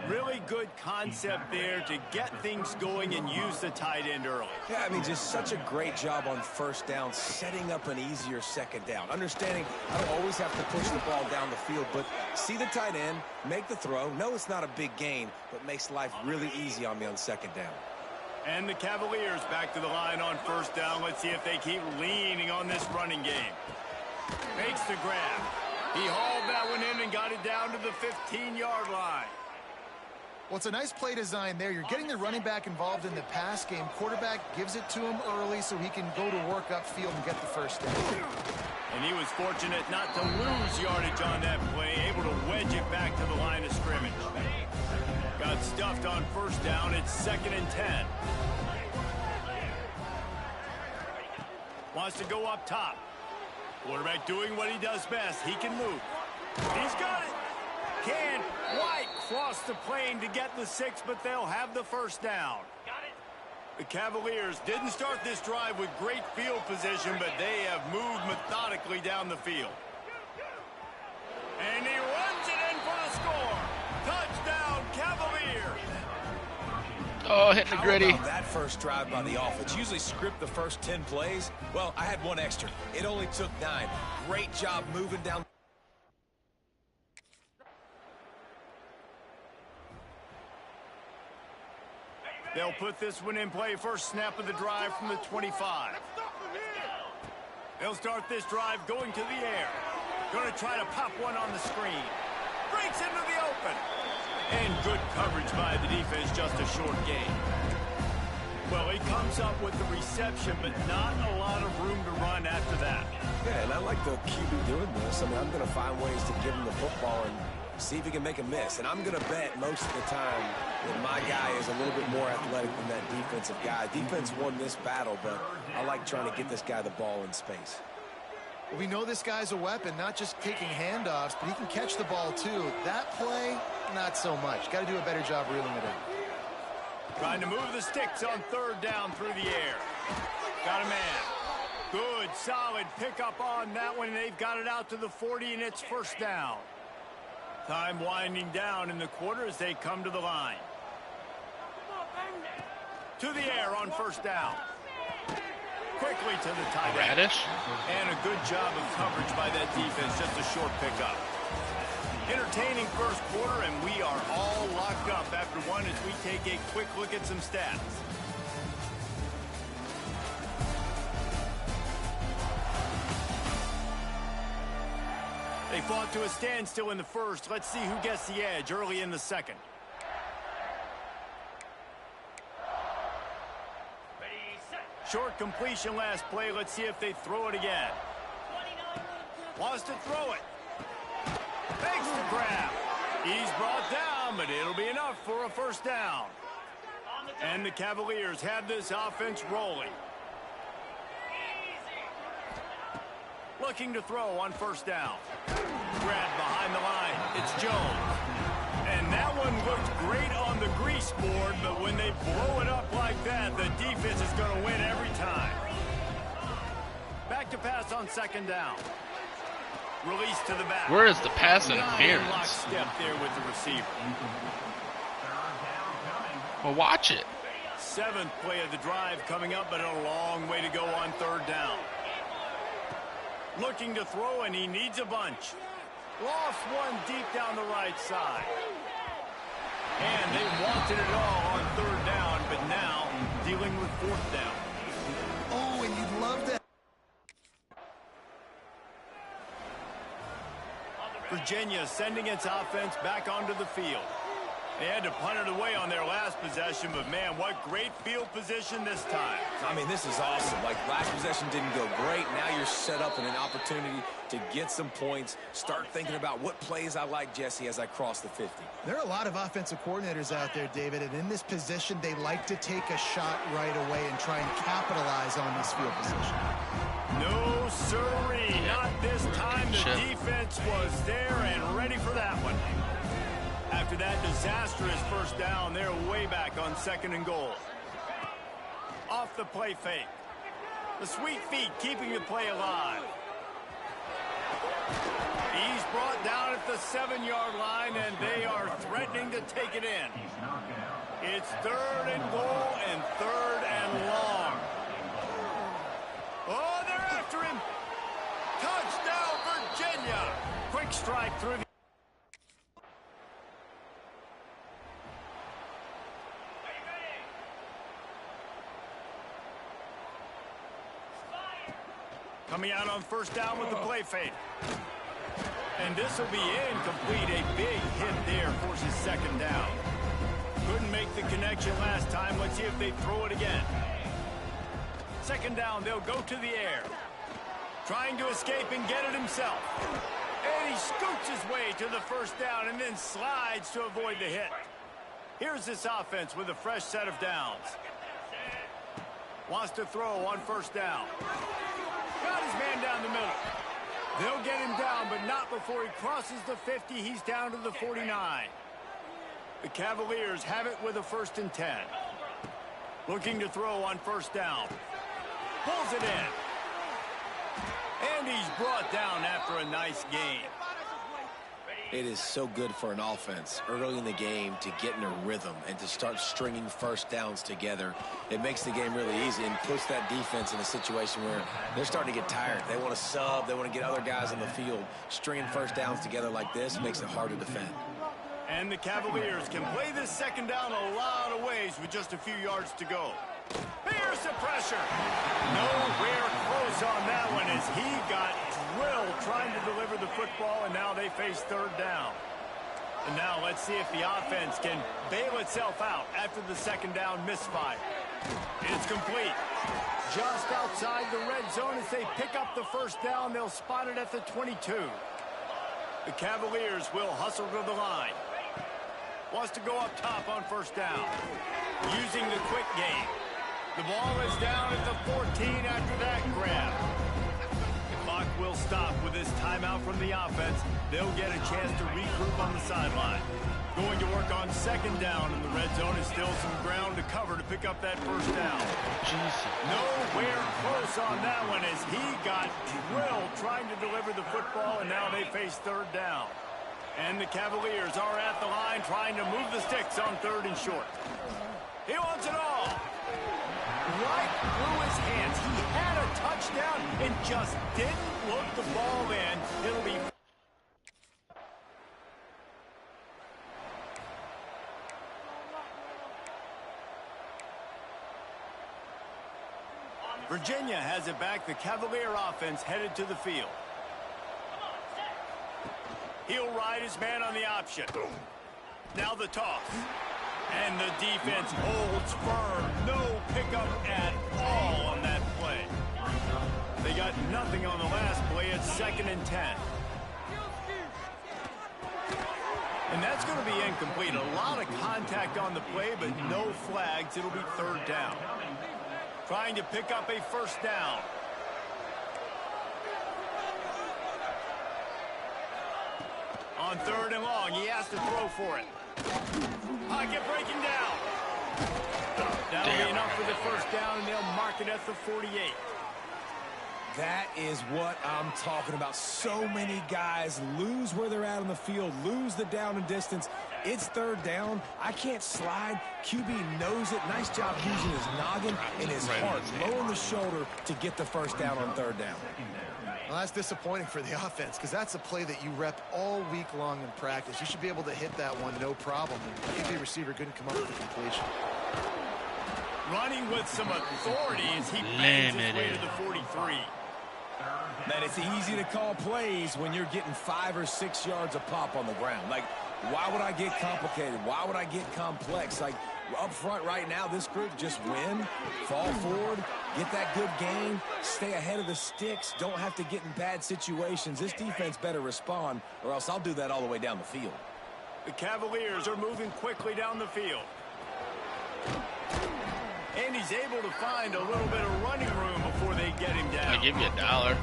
Really good concept there to get things going and use the tight end early. Yeah, I mean, just such a great job on first down, setting up an easier second down. Understanding I don't always have to push the ball down the field, but see the tight end, make the throw. No, it's not a big gain, but makes life really easy on me on second down. And the Cavaliers back to the line on first down. Let's see if they keep leaning on this running game. Makes the grab. He hauled that one in and got it down to the 15-yard line. Well, it's a nice play design there. You're getting the running back involved in the pass game. Quarterback gives it to him early so he can go to work upfield and get the first down. And he was fortunate not to lose yardage on that play, able to wedge it back to the line of scrimmage. Got stuffed on first down. It's 2nd and 10. Wants to go up top. Quarterback doing what he does best. He can move. He's got it. Can White cross the plane to get the 6, but they'll have the first down. The Cavaliers didn't start this drive with great field position, but they have moved methodically down the field. And he runs it in for the score. Touchdown, Cavaliers. Oh, hitting the gritty. How about that first drive by the offense? Usually script the first 10 plays. Well, I had one extra. It only took 9. Great job moving down. They'll put this one in play. First snap of the drive from the 25. They'll start this drive going to the air. Going to try to pop one on the screen. Breaks into the open. And good coverage by the defense, just a short gain. Well, he comes up with the reception, but not a lot of room to run after that. Yeah, and I like the QB doing this. I mean, I'm going to find ways to give him the football and see if he can make a miss. And I'm going to bet most of the time that my guy is a little bit more athletic than that defensive guy. Defense won this battle, but I like trying to get this guy the ball in space. We know this guy's a weapon, not just taking handoffs, but he can catch the ball too. That play, not so much. Got to do a better job reeling it in. Trying to move the sticks on third down through the air. Got a man. Good, solid pickup on that one. They've got it out to the 40, and it's first down. Time winding down in the quarter as they come to the line. To the air on first down. Quickly to the tight end. Radish. And a good job of coverage by that defense. Just a short pickup. Entertaining first quarter, and we are all locked up after one as we take a quick look at some stats. They They fought to a standstill in the first. Let's see who gets the edge early in the second. Short completion last play. Let's see if they throw it again. Wants to throw it. Makes the grab. He's brought down, but it'll be enough for a first down. And the Cavaliers have this offense rolling. Looking to throw on first down. Grab behind the line. It's Jones. And that one looked great on the grease board, but when they blow it up like that, the defense is going to win every time. Back to pass on second down. Release to the back. Where is the pass interference? Step there with the receiver. Well, watch it. Seventh play of the drive coming up, but a long way to go on third down. Looking to throw, and he needs a bunch. Lost one deep down the right side. And they wanted it all on third down, but now dealing with fourth down. Oh, and you'd love that. Virginia sending its offense back onto the field. They had to punt it away on their last possession, but man, what great field position this time. I mean, this is awesome. Like, last possession didn't go great. Now you're set up in an opportunity to get some points. Start thinking about what plays I like, Jesse, as I cross the 50. There are a lot of offensive coordinators out there, David, and in this position, they like to take a shot right away and try and capitalize on this field position. No, sirree. Not this time. The defense was there and ready for that one. After that disastrous first down, they're way back on second and goal. Off the play fake. The sweet feet keeping the play alive. He's brought down at the 7-yard line, and they are threatening to take it in. It's third and goal and third and long. Oh, they're after him. Touchdown, Virginia. Quick strike through the... Coming out on first down with the play fake. And this will be incomplete. A big hit there forces second down. Couldn't make the connection last time. Let's see if they throw it again. Second down, they'll go to the air. Trying to escape and get it himself. And he scoots his way to the first down and then slides to avoid the hit. Here's this offense with a fresh set of downs. Wants to throw on first down. Got his man down the middle. They'll get him down, but not before he crosses the 50. He's down to the 49. The Cavaliers have it with a 1st and 10. Looking to throw on first down. Pulls it in. And he's brought down after a nice game. It is so good for an offense early in the game to get in a rhythm and to start stringing first downs together. It makes the game really easy and puts that defense in a situation where they're starting to get tired. They want to sub. They want to get other guys on the field. Stringing first downs together like this makes it hard to defend. And the Cavaliers can play this second down a lot of ways with just a few yards to go. Here's the pressure. Nowhere close on that one as he got drilled trying to deliver the football, and now they face third down. And now let's see if the offense can bail itself out after the second down misfire. It's complete. Just outside the red zone as they pick up the first down. They'll spot it at the 22. The Cavaliers will hustle to the line. Wants to go up top on first down. Using the quick game. The ball is down at the 14 after that grab. The clock will stop with this timeout from the offense. They'll get a chance to regroup on the sideline. Going to work on second down in the red zone. Is still some ground to cover to pick up that first down. Jesus. Nowhere close on that one as he got drilled trying to deliver the football, and now they face third down. And the Cavaliers are at the line trying to move the sticks on third and short. He wants it all. Right through his hands. He had a touchdown and just didn't look the ball in. It'll be... Virginia has it back. The Cavalier offense headed to the field. He'll ride his man on the option. Now the toss. And the defense holds firm. No pickup at all on that play. They got nothing on the last play. It's 2nd and 10. And that's going to be incomplete. A lot of contact on the play, but no flags. It'll be 3rd down. Trying to pick up a 1st down. On 3rd and long, he has to throw for it. Pocket breaking down. That'll be enough for the 1st down, and they'll mark it at the 48. That is what I'm talking about. So many guys lose where they're at on the field, lose the down and distance. It's 3rd down. I can't slide. QB knows it. Nice job using his noggin and his heart, low on the shoulder to get the 1st down on 3rd down. Well, that's disappointing for the offense because that's a play that you rep all week long in practice. You should be able to hit that one no problem. And the receiver couldn't come up with the completion. Running with some authority as he bangs his way to the 43. Man, it's easy to call plays when you're getting 5 or 6 yards a pop on the ground. Like, why would I get complicated? Why would I get complex? Like, up front right now, this group just win, fall forward, get that good gain, stay ahead of the sticks, don't have to get in bad situations. This defense better respond, or else I'll do that all the way down the field. The Cavaliers are moving quickly down the field. And he's able to find a little bit of running room before they get him down. I'll give you $1.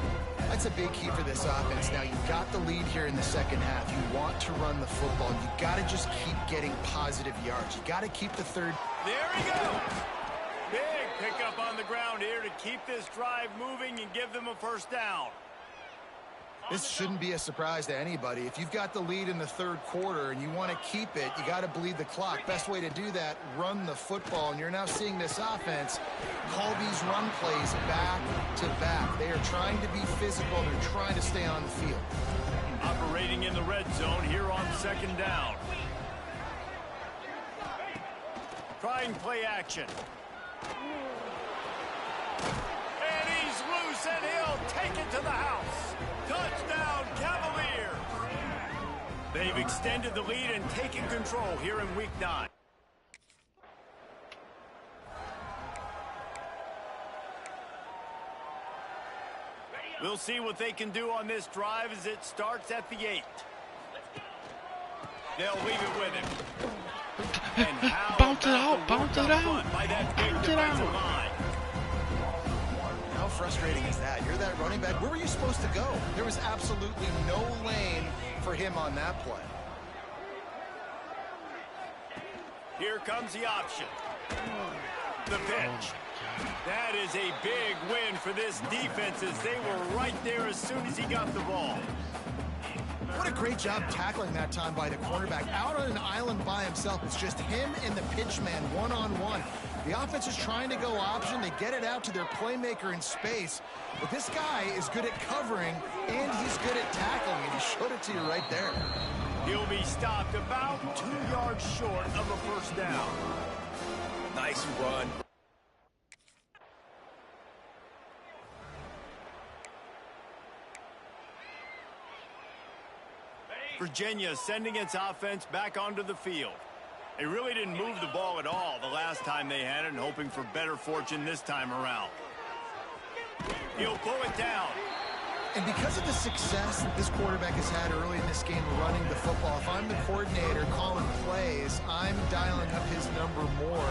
That's a big key for this offense. Now, you've got the lead here in the 2nd half. You want to run the football. You got to just keep getting positive yards. You got to keep the 3rd. There he goes. Big pickup on the ground here to keep this drive moving and give them a 1st down. This shouldn't be a surprise to anybody. If you've got the lead in the 3rd quarter and you want to keep it, you got to bleed the clock. Best way to do that, run the football. And you're now seeing this offense call these run plays back to back. They are trying to be physical. They're trying to stay on the field. Operating in the red zone here on 2nd down. Trying play action. And he's loose, and he'll take it to the house. Touchdown, Cavaliers! They've extended the lead and taken control here in Week 9. We'll see what they can do on this drive as it starts at the 8. They'll leave it with him. And how Bounce it out, bounce it out, by that big bounce it defensive out. line. How frustrating is that? You're that running back. Where were you supposed to go? There was absolutely no lane for him on that play. Here comes the option. The pitch. That is a big win for this defense as they were right there as soon as he got the ball. What a great job tackling that time by the cornerback. Out on an island by himself. It's just him and the pitch man one-on-one. The offense is trying to go option. They get it out to their playmaker in space. But this guy is good at covering, and he's good at tackling, and he showed it to you right there. He'll be stopped about 2 yards short of a 1st down. Nice run. Virginia sending its offense back onto the field. They really didn't move the ball at all the last time they had it, and hoping for better fortune this time around. He'll pull it down. And because of the success that this quarterback has had early in this game running the football, if I'm the coordinator calling plays, I'm dialing up his number more.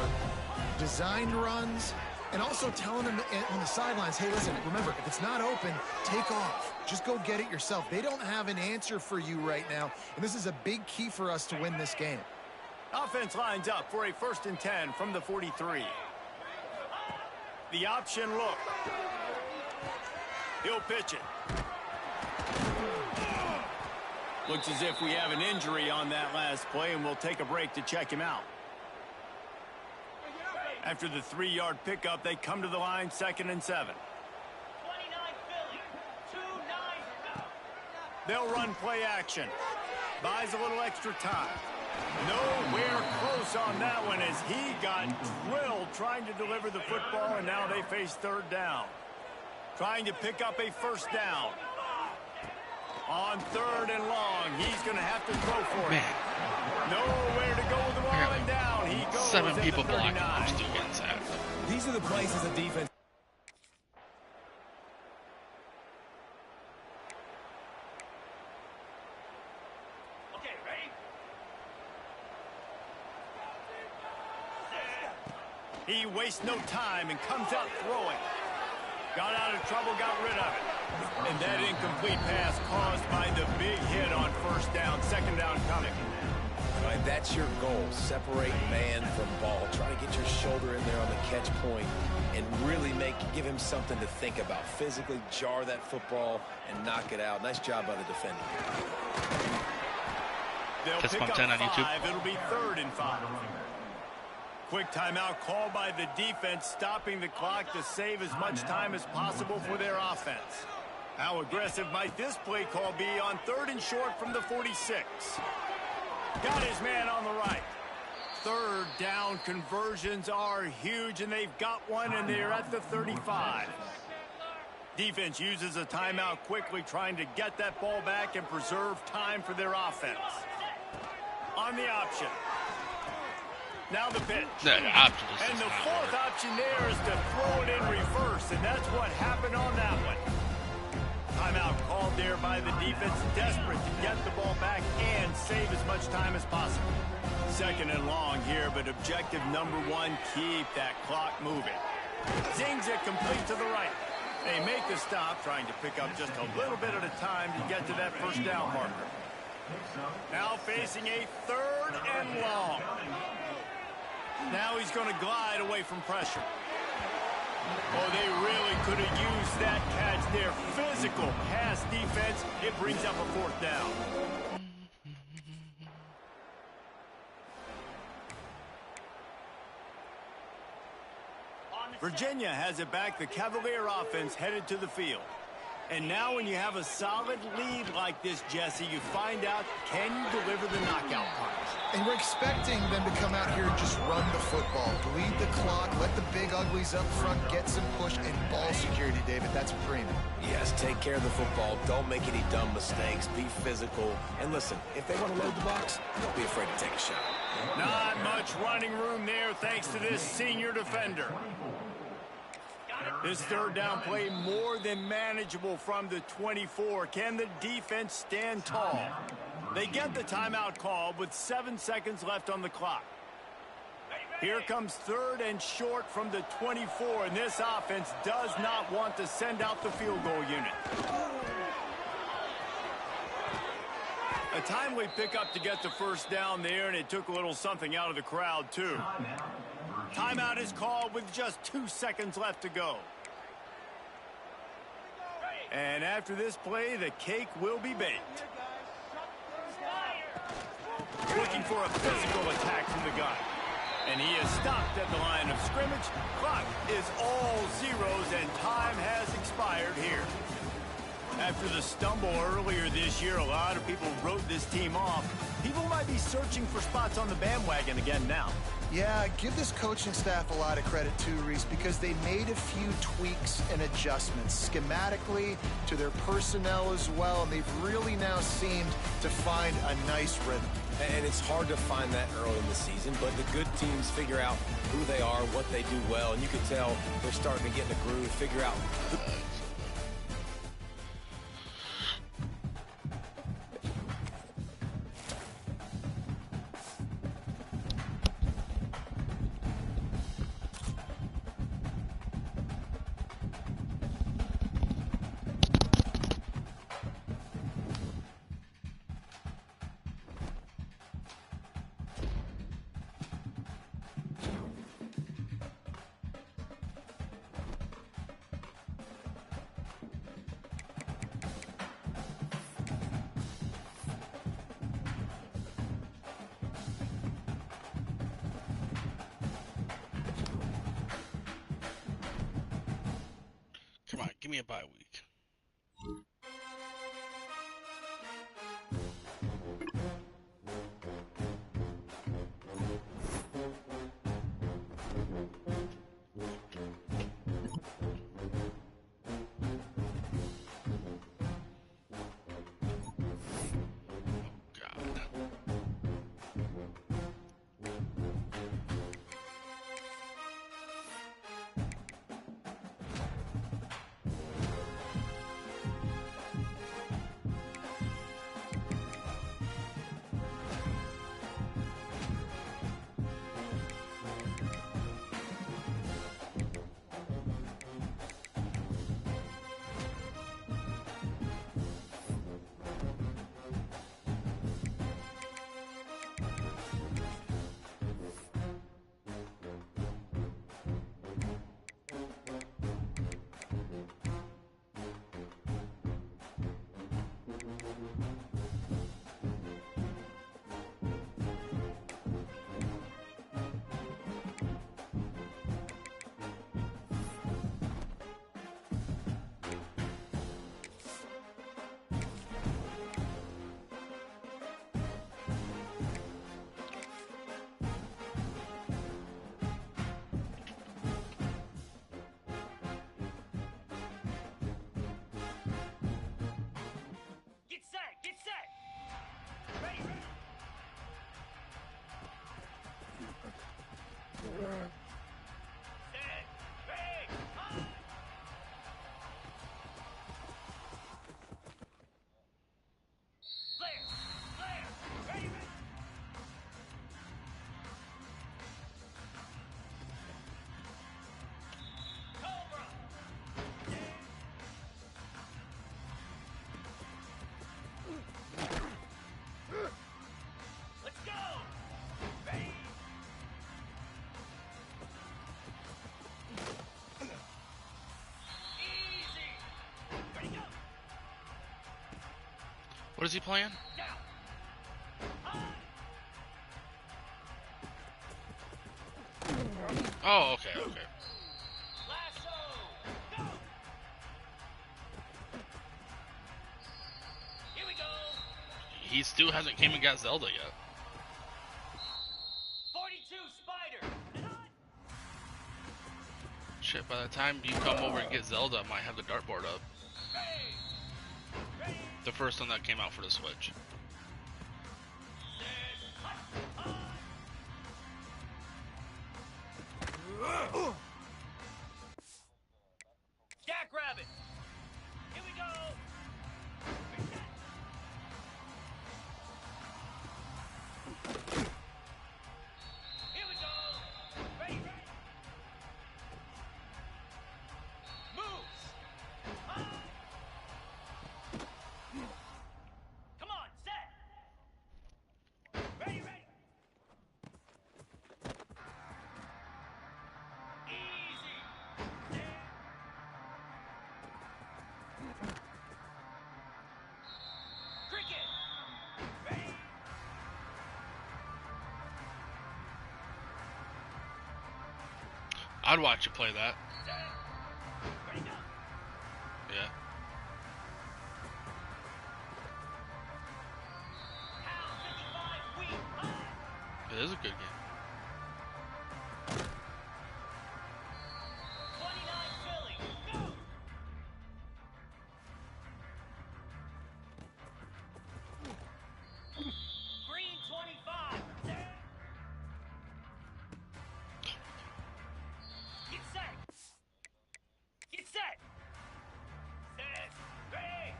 Designed runs, and also telling him on the sidelines, hey, listen, remember, if it's not open, take off. Just go get it yourself. They don't have an answer for you right now, and this is a big key for us to win this game. Offense lines up for a 1st and 10 from the 43. The option look. He'll pitch it. Looks as if we have an injury on that last play, and we'll take a break to check him out. After the 3-yard pickup, they come to the line, 2nd and 7. They'll run play action. Buys a little extra time. Nowhere close on that one as he got drilled trying to deliver the football, and now they face 3rd down. Trying to pick up a 1st down. On 3rd and long, he's going to have to throw for it. Man, Nowhere to go with the ball and down. He goes 7 at people the blocking. 39. I'm still getting sacked. These are the places the defense. He wastes no time and comes out throwing. Got out of trouble, got rid of it. And that incomplete pass caused by the big hit on 1st down, 2nd down coming. All right, that's your goal. Separate man from ball. Try to get your shoulder in there on the catch point and really give him something to think about. Physically jar that football and knock it out. Nice job by the defender. They'll Kiss pick Bump up 10 on 5. YouTube. It'll be 3rd and 5. Quick timeout called by the defense, stopping the clock to save as much time as possible for their offense. How aggressive might this play call be on 3rd and short from the 46? Got his man on the right. 3rd down conversions are huge, and they've got one, and they're at the 35. Defense uses a timeout quickly, trying to get that ball back and preserve time for their offense. On the option. Now the pitch. The option just And does the not 4th work. option there is to throw it in reverse, and that's what happened on that one. Timeout called there by the defense, desperate to get the ball back and save as much time as possible. 2nd and long here, but objective number 1, keep that clock moving. Zings it complete to the right. They make the stop, trying to pick up just a little bit at a time to get to that 1st down marker. Now facing a 3rd and long. Now he's going to glide away from pressure. Oh, they really could have used that catch there. Physical pass defense. It brings up a 4th down. Virginia has it back. The Cavalier offense headed to the field. And now when you have a solid lead like this, Jesse, you find out, can you deliver the knockout punch? And we're expecting them to come out here and just run the football, bleed the clock, let the big uglies up front get some push and ball security, David. That's a premium. Yes, take care of the football. Don't make any dumb mistakes. Be physical. And listen, if they want to load the box, don't be afraid to take a shot. Not much running room there thanks to this senior defender. This 3rd down play more than manageable from the 24. Can the defense stand tall? They get the timeout call with 7 seconds left on the clock. Here comes 3rd and short from the 24, and this offense does not want to send out the field goal unit. A timely pickup to get the 1st down there, and it took a little something out of the crowd, too. Timeout is called with just 2 seconds left to go. And after this play, the cake will be baked. Looking for a physical attack from the gun. And he is stopped at the line of scrimmage. Clock is all zeros, and time has expired here. After the stumble earlier this year, a lot of people wrote this team off. People might be searching for spots on the bandwagon again now. Yeah, give this coaching staff a lot of credit too, Reese, because they made a few tweaks and adjustments schematically to their personnel as well, and they've really now seemed to find a nice rhythm. And it's hard to find that early in the season, but the good teams figure out who they are, what they do well, and you can tell they're starting to get in the groove, figure out who Come on, give me a bye week. What is he playing? Oh, okay, okay. He still hasn't came and got Zelda yet. 42 Spider. Shit, by the time you come over and get Zelda, I might have the dartboard up. The first one that came out for the Switch. Jackrabbit. Here we go. Here we go. Ready. Moves. Come on, set. Ready. Easy. Cricket. Ready. I'd watch you play that. Ready, go. Yeah. Hal 55 wheat. It is a good game. 29 Philly. Go. Green 25. Get set. Get set. Set. Ready.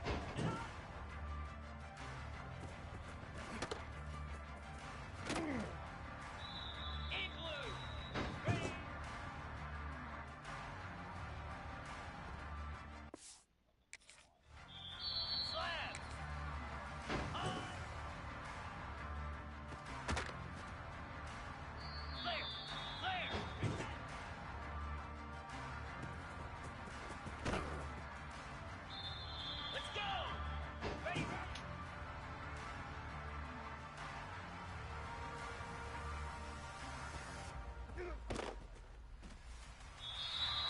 Igloo. Ready. Slab. Flare. Flare. Let's go. Ready.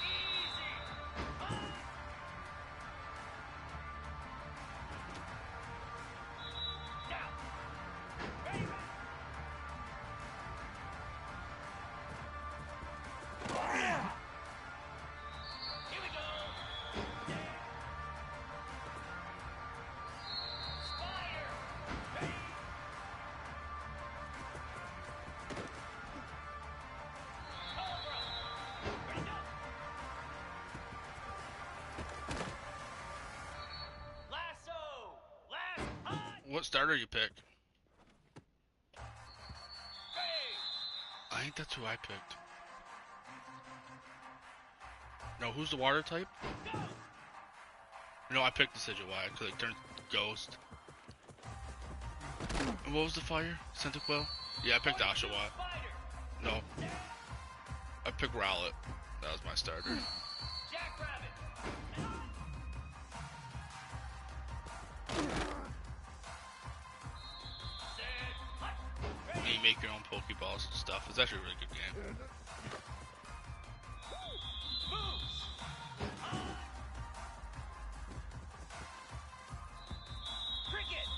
Easy. Now. Ready. Here we go. Spider. Ready. Cobra. Ready, go. Lasso. Last hunt. What starter you pick? Ready. I think that's who I picked. No, who's the water type? Go. No, I picked the Decidueye because it turns ghost. And what was the fire? Centiquil? Yeah, I picked 42 Oshawott. Spider. No. I picked Rowlet. That was my starter. Jackrabbit. Set. Hut. And Ready. you make your own Pokeballs and stuff. It's actually a really good game. Moves. Cricket.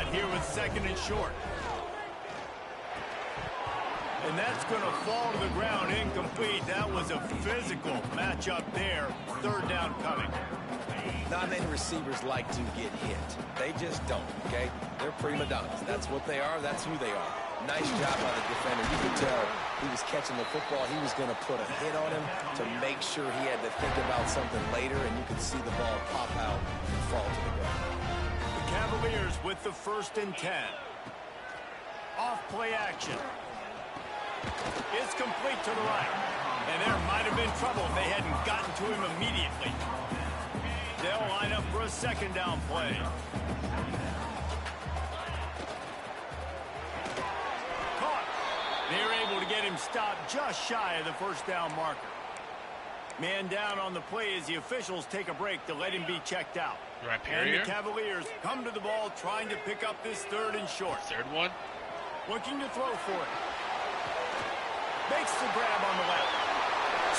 spot here with 2nd and short. And that's going to fall to the ground incomplete. That was a physical matchup there. 3rd down coming. Not many receivers like to get hit. They just don't, okay? They're prima donnas. That's what they are. That's who they are. Nice job by the defender. You could tell he was catching the football. He was going to put a hit on him to make sure he had to think about something later, and you could see the ball pop out and fall to the ground. The Cavaliers with the 1st and 10. Off play action. It's complete to the right. And there might have been trouble if they hadn't gotten to him immediately. They'll line up for a 2nd down play. Caught. They're able to get him stopped just shy of the 1st down marker. Man down on the play as the officials take a break to let him be checked out. Right and here. the Cavaliers come to the ball trying to pick up this 3rd and short. 3rd one. Looking to throw for it. Makes the grab on the left.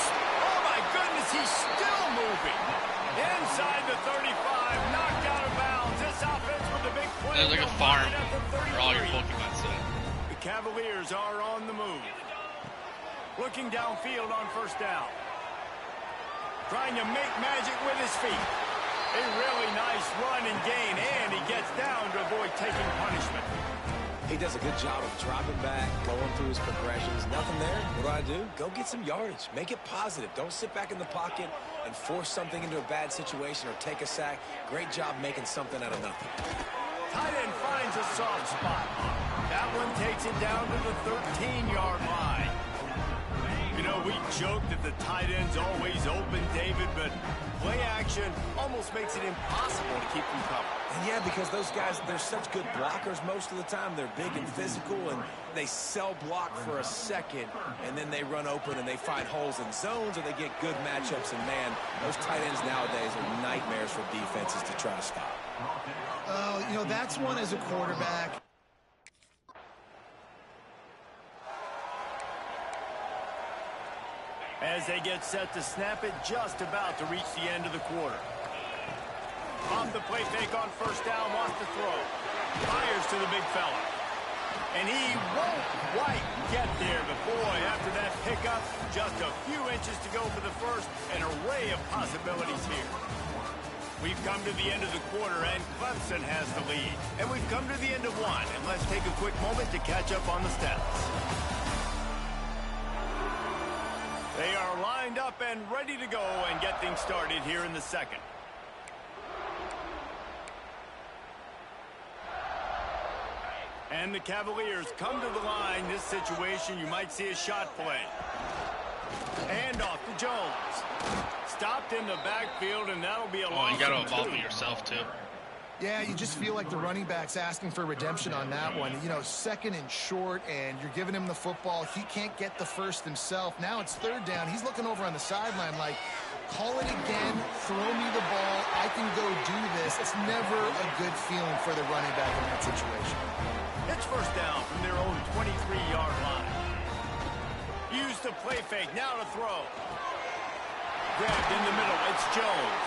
Oh, my goodness, he's still moving. Inside the 35, knocked out of bounds. This offense with the big play. There's like a farm for all your Pokemon set. The Cavaliers are on the move. Looking downfield on 1st down. Trying to make magic with his feet. A really nice run and gain, and he gets down to avoid taking punishment. He does a good job of dropping back, going through his progressions. Nothing there. What do? Go get some yardage. Make it positive. Don't sit back in the pocket and force something into a bad situation or take a sack. Great job making something out of nothing. Tight end finds a soft spot. That one takes it down to the 13-yard line. You know, we joke that the tight end's always open, David, but play action almost makes it impossible to keep them covered. And yeah, because those guys, they're such good blockers most of the time. They're big and physical, and they sell block for a second, and then they run open and they find holes in zones, or they get good matchups. And, man, those tight ends nowadays are nightmares for defenses to try to stop. Oh, you know, that's one as a quarterback. As they get set to snap it, just about to reach the end of the quarter. Off the play fake on 1st down, wants to throw. Fires to the big fella. And he won't quite get there, but boy, after that pickup, just a few inches to go for the 1st, an array of possibilities here. We've come to the end of the quarter, and Clemson has the lead. And we've come to the end of one, and let's take a quick moment to catch up on the stats. They are lined up and ready to go and get things started here in the 2nd. And the Cavaliers come to the line. This situation, you might see a shot play. Hand off to Jones. Stopped in the backfield, and that'll be a loss. Oh, you got to involve it yourself, too. Yeah, you just feel like the running back's asking for redemption on that one. You know, 2nd and short, and you're giving him the football. He can't get the 1st himself. Now it's 3rd down. He's looking over on the sideline like, call it again, throw me the ball, I can go do this. It's never a good feeling for the running back in that situation. It's 1st down from their own 23-yard line. Use the play fake, now to throw. Grabbed in the middle, it's Jones.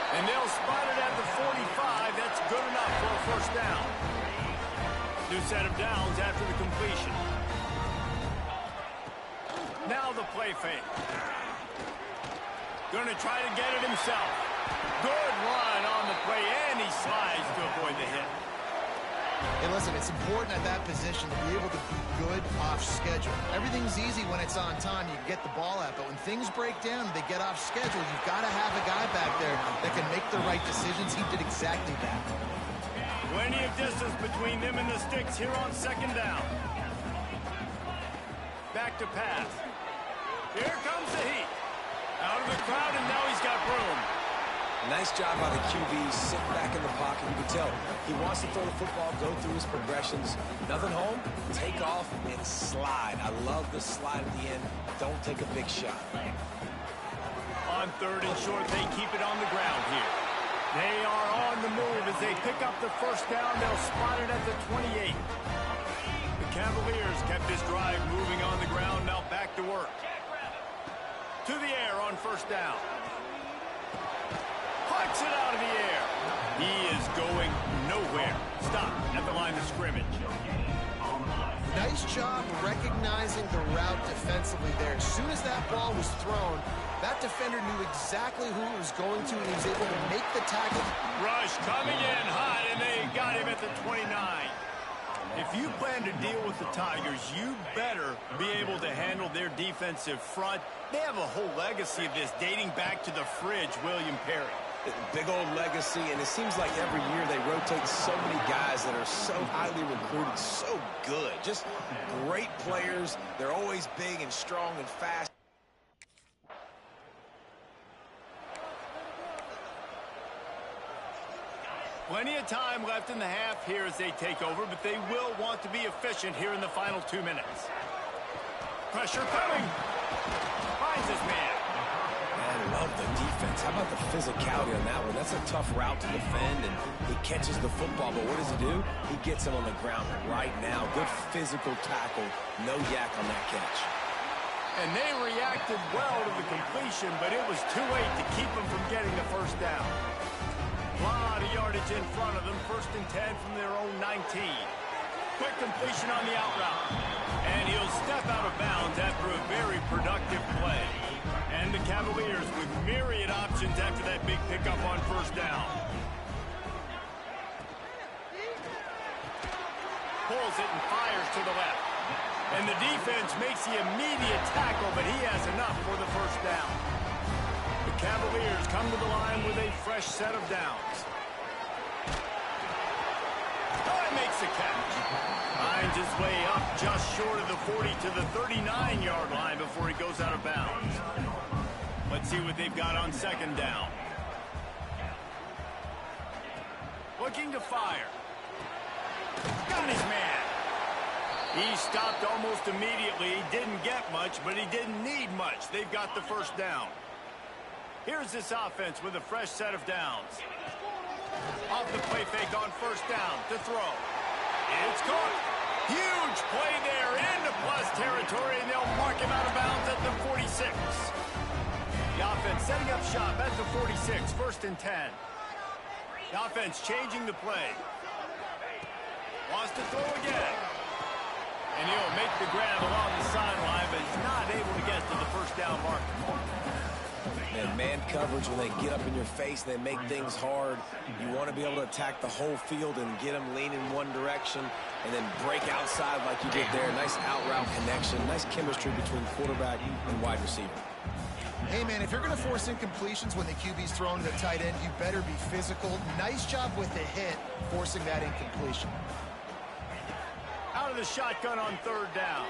And they'll spot it at the 45. That's good enough for a 1st down. New set of downs after the completion. Now the play fake. Going to try to get it himself. Good run on the play, and he slides to avoid the hit. Hey, listen, it's important at that position to be able to be good off schedule. Everything's easy when it's on time. You can get the ball out. But when things break down and they get off schedule, you've got to have a guy back there that can make the right decisions. He did exactly that. Plenty of distance between them and the sticks here on 2nd down. Back to pass. Here comes the heat. Out of the crowd, and now he's got room. Nice job by the QB, sit back in the pocket. You can tell he wants to throw the football, go through his progressions. Nothing home, take off and slide. I love the slide at the end. Don't take a big shot. On 3rd and short, they keep it on the ground here. They are on the move as they pick up the 1st down. They'll spot it at the 28. The Cavaliers kept this drive moving on the ground. Now back to work. To the air on 1st down. Puts it out of the air. He is going nowhere. Stop at the line of scrimmage. Nice job recognizing the route defensively there. As soon as that ball was thrown, that defender knew exactly who it was going to, and he was able to make the tackle. Rush coming in hot, and they got him at the 29. If you plan to deal with the Tigers, you better be able to handle their defensive front. They have a whole legacy of this dating back to the fridge, William Perry. Big old legacy, and it seems like every year they rotate so many guys that are so highly recruited, so good. Just great players. They're always big and strong and fast. Plenty of time left in the half here as they take over, but they will want to be efficient here in the final 2 minutes. Pressure coming. Finds his man. I love the defense. How about the physicality on that one? That's a tough route to defend, and he catches the football, but what does he do? He gets him on the ground right now. Good physical tackle. No yak on that catch. And they reacted well to the completion, but it was too late to keep him from getting the first down. A lot of yardage in front of them. 1st and 10 from their own 19. Quick completion on the out route. And he'll step out of bounds after a very productive play. And the Cavaliers with myriad options after that big pickup on 1st down. Pulls it and fires to the left. And the defense makes the immediate tackle, but he has enough for the 1st down. The Cavaliers come to the line with a fresh set of downs. He makes the catch. Finds his way up just short of the 40 to the 39-yard line before he goes out of bounds. Let's see what they've got on 2nd down. Looking to fire. Got his man. He stopped almost immediately. He didn't get much, but he didn't need much. They've got the 1st down. Here's this offense with a fresh set of downs. Off the play fake on 1st down to throw. It's caught. Huge play there into plus territory, and they'll mark him out of bounds at the 46. The offense setting up shop at the 46, 1st and 10. The offense changing the play. Wants to throw again. And he'll make the grab along the sideline, but he's not able to get to the 1st down marker. And man coverage, when they get up in your face, they make things hard. You want to be able to attack the whole field and get them leaning one direction and then break outside like you did there. Nice out route connection. Nice chemistry between quarterback and wide receiver. Hey, man, if you're going to force incompletions when the QB's throwing to the tight end, you better be physical. Nice job with the hit, forcing that incompletion. Out of the shotgun on 3rd down.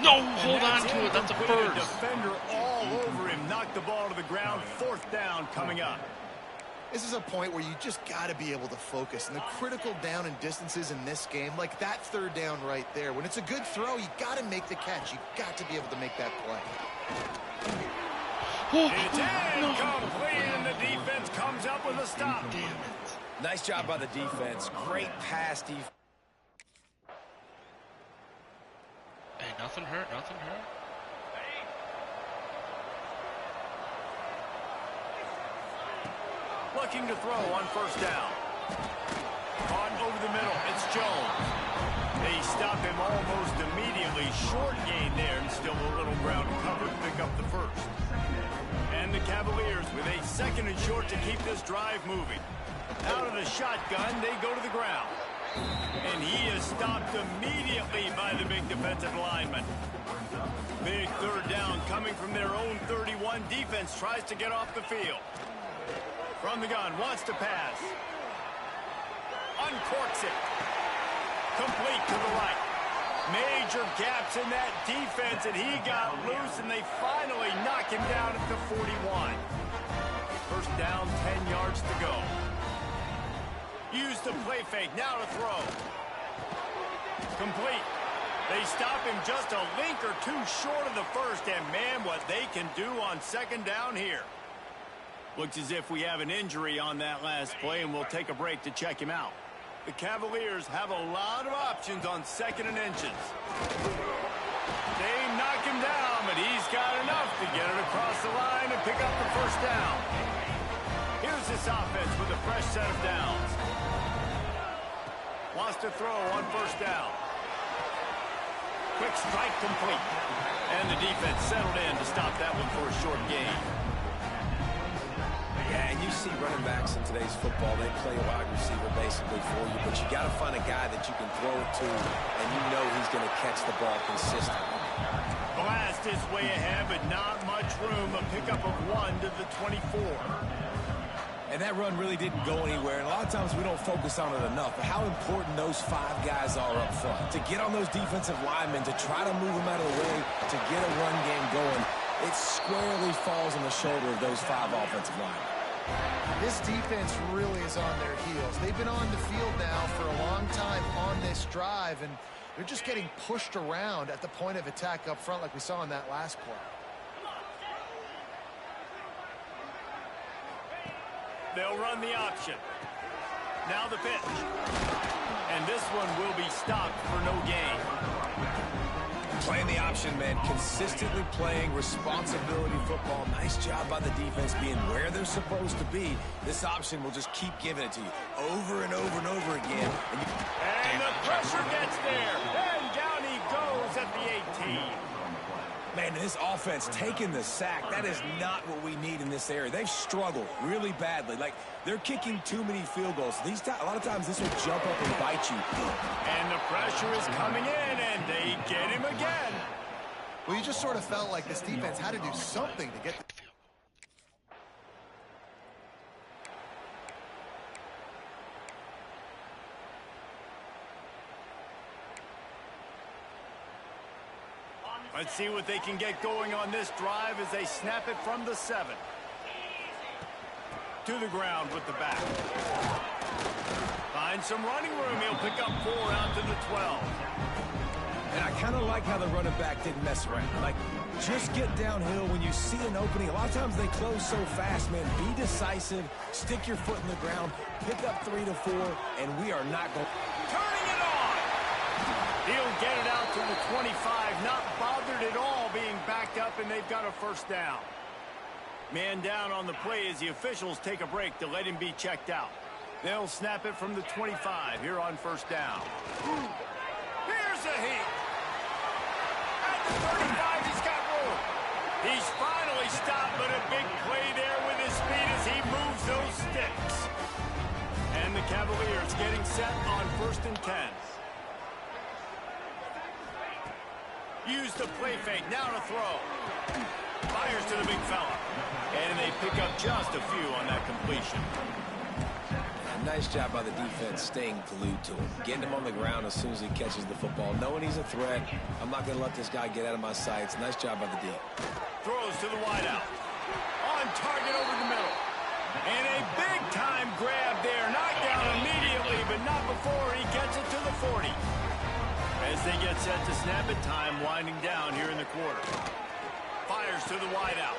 No, hold on to it. That's a first. Defender all over him. Knocked the ball to the ground. 4th down coming up. This is a point where you just got to be able to focus. And the critical down and distances in this game, like that 3rd down right there, when it's a good throw, you got to make the catch. You got to be able to make that play. It's incomplete, and the defense comes up with a stop. Damn it. Nice job by the defense. Great pass defense. Hey, nothing hurt, nothing hurt. Looking to throw on 1st down. Caught over the middle. It's Jones. They stop him almost immediately. Short gain there, and still a little ground cover to pick up the 1st. And the Cavaliers with a 2nd and short to keep this drive moving. Out of the shotgun, they go to the ground. And he is stopped immediately by the big defensive lineman. Big 3rd down coming from their own 31. Defense tries to get off the field. From the gun, wants to pass. Uncorks it. Complete to the right. Major gaps in that defense, and he got loose, and they finally knock him down at the 41. 1st down, 10 yards to go. Use the play fake, now to throw. Complete. They stop him just a link or two short of the 1st, and man, what they can do on 2nd down here. Looks as if we have an injury on that last play, and we'll take a break to check him out. The Cavaliers have a lot of options on 2nd and inches. They knock him down, but he's got enough to get it across the line and pick up the 1st down. Here's this offense with a fresh set of downs. Wants to throw on first down. Quick strike complete. And the defense settled in to stop that one for a short gain. Yeah, and you see running backs in today's football, they play a wide receiver basically for you, but you got to find a guy that you can throw it to, and you know he's going to catch the ball consistently. Blast his way ahead, but not much room. A pickup of 1 to the 24. And that run really didn't go anywhere, and a lot of times we don't focus on it enough, but how important those 5 guys are up front. To get on those defensive linemen, to try to move them out of the way, to get a run game going, it squarely falls on the shoulder of those 5 offensive linemen. This defense really is on their heels. They've been on the field now for a long time on this drive, and they're just getting pushed around at the point of attack up front like we saw in that last play. They'll run the option. Now the pitch. And this one will be stopped for no gain. Playing the option, man. Consistently playing responsibility football. Nice job by the defense being where they're supposed to be. This option will just keep giving it to you over and over and over again. And the pressure gets there. And down he goes at the 18. Man, this offense taking the sack, that is not what we need in this area. They've struggled really badly. Like, they're kicking too many field goals. A lot of times this will jump up and bite you. And the pressure is coming in, and they get him again. Well, you just sort of felt like this defense had to do something to get the Let's see what they can get going on this drive as they snap it from the 7. To the ground with the back. Finds some running room. He'll pick up 4 out to the 12. And I kind of like how the running back didn't mess around. Like, just get downhill when you see an opening. A lot of times they close so fast, man. Be decisive. Stick your foot in the ground. Pick up 3 to 4, and we are not going. Turning it on. He'll get it out to the 25. Not bothered at all being backed up, and they've got a first down. Man down on the play as the officials take a break to let him be checked out. They'll snap it from the 25 here on first down. Here's a heat. At the 35, he's got room. He's finally stopped, but a big play there with his speed as he moves those sticks. And the Cavaliers getting set on 1st and 10. Use the play fake, now to throw. Fires to the big fella. And they pick up just a few on that completion. Nice job by the defense staying glued to him. Getting him on the ground as soon as he catches the football. Knowing he's a threat, I'm not going to let this guy get out of my sights. Nice job by the D. Throws to the wideout. On target over the middle. And a big-time grab there. Knocked down immediately, but not before he gets it to the 40. As they get set to snap it, time winding down here in the quarter. Fires to the wideout.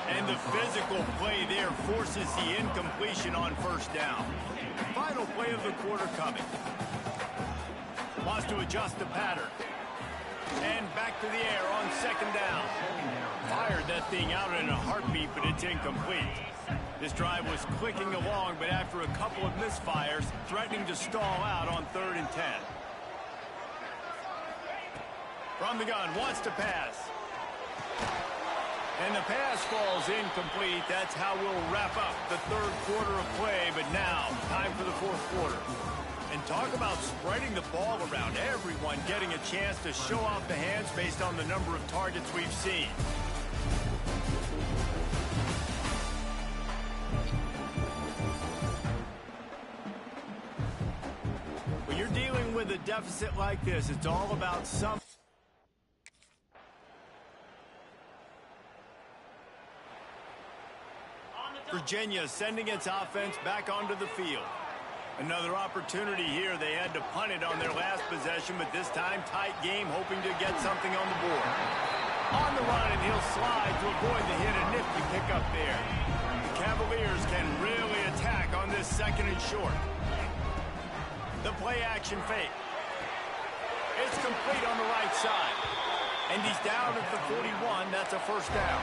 And the physical play there forces the incompletion on first down. Final play of the quarter coming. Wants to adjust the pattern. And back to the air on 2nd down. Fired that thing out in a heartbeat, but it's incomplete. This drive was clicking along, but after a couple of misfires, threatening to stall out on 3rd and 10. From the gun, wants to pass. And the pass falls incomplete. That's how we'll wrap up the 3rd quarter of play. But now, time for the 4th quarter. And talk about spreading the ball around. Everyone getting a chance to show off the hands based on the number of targets we've seen. When you're dealing with a deficit like this, it's all about some. Virginia sending its offense back onto the field. Another opportunity here. They had to punt it on their last possession, but this time tight game, hoping to get something on the board. On the run, and he'll slide to avoid the hit. A nifty pickup there. The Cavaliers can really attack on this 2nd and short. The play action fake. It's complete on the right side. And he's down at the 41. That's a first down.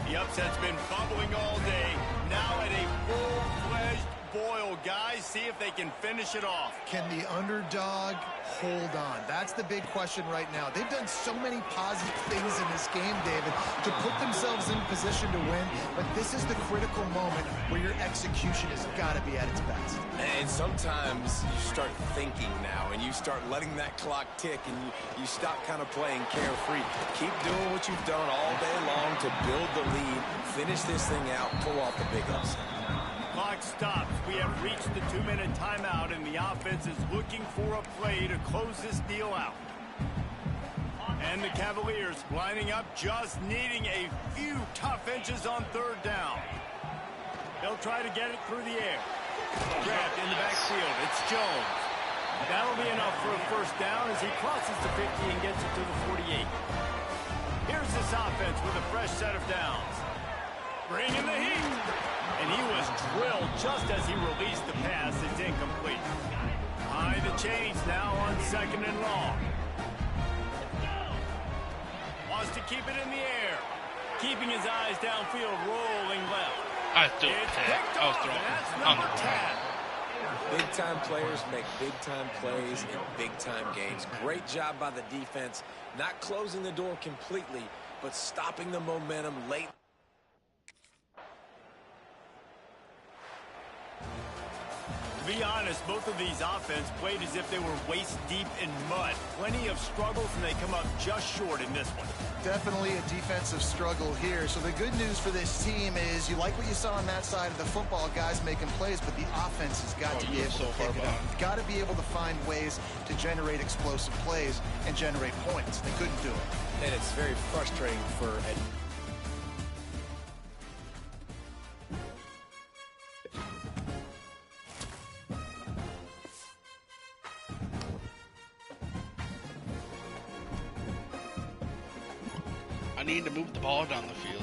The upset's been bubbling all day. Now at a full-fledged boil, guys. See if they can finish it off. Can the underdog hold on? That's the big question right now. They've done so many positive things in this game, David, to put themselves in position to win, but this is the critical moment where your execution has got to be at its best. And sometimes you start thinking now, and you start letting that clock tick, and you stop kind of playing carefree. Keep doing what you've done all day long to build the lead, finish this thing out, pull off the big upset. Clock stops. We have reached the 2-minute timeout, and the offense is looking for a play to close this deal out. And the Cavaliers lining up, just needing a few tough inches on third down. They'll try to get it through the air. Grabbed in the backfield. It's Jones. That'll be enough for a first down as he crosses the 50 and gets it to the 48. Here's this offense with a fresh set of downs. Bringing the heat. And he was drilled just as he released the pass. It's incomplete. High the chains now on 2nd and long. Wants to keep it in the air. Keeping his eyes downfield, rolling left. I threw it. It's picked I was off, throwing. and that's number 10. Big-time players make big-time plays in big-time games. Great job by the defense, not closing the door completely, but stopping the momentum late. To be honest, both of these offenses played as if they were waist-deep in mud. Plenty of struggles, and they come up just short in this one. Definitely a defensive struggle here. So the good news for this team is you like what you saw on that side of the football, guys making plays, but the offense has got to be able to pick it up. Got to be able to find ways to generate explosive plays and generate points. They couldn't do it. And it's very frustrating for Ed. I need to move the ball down the field.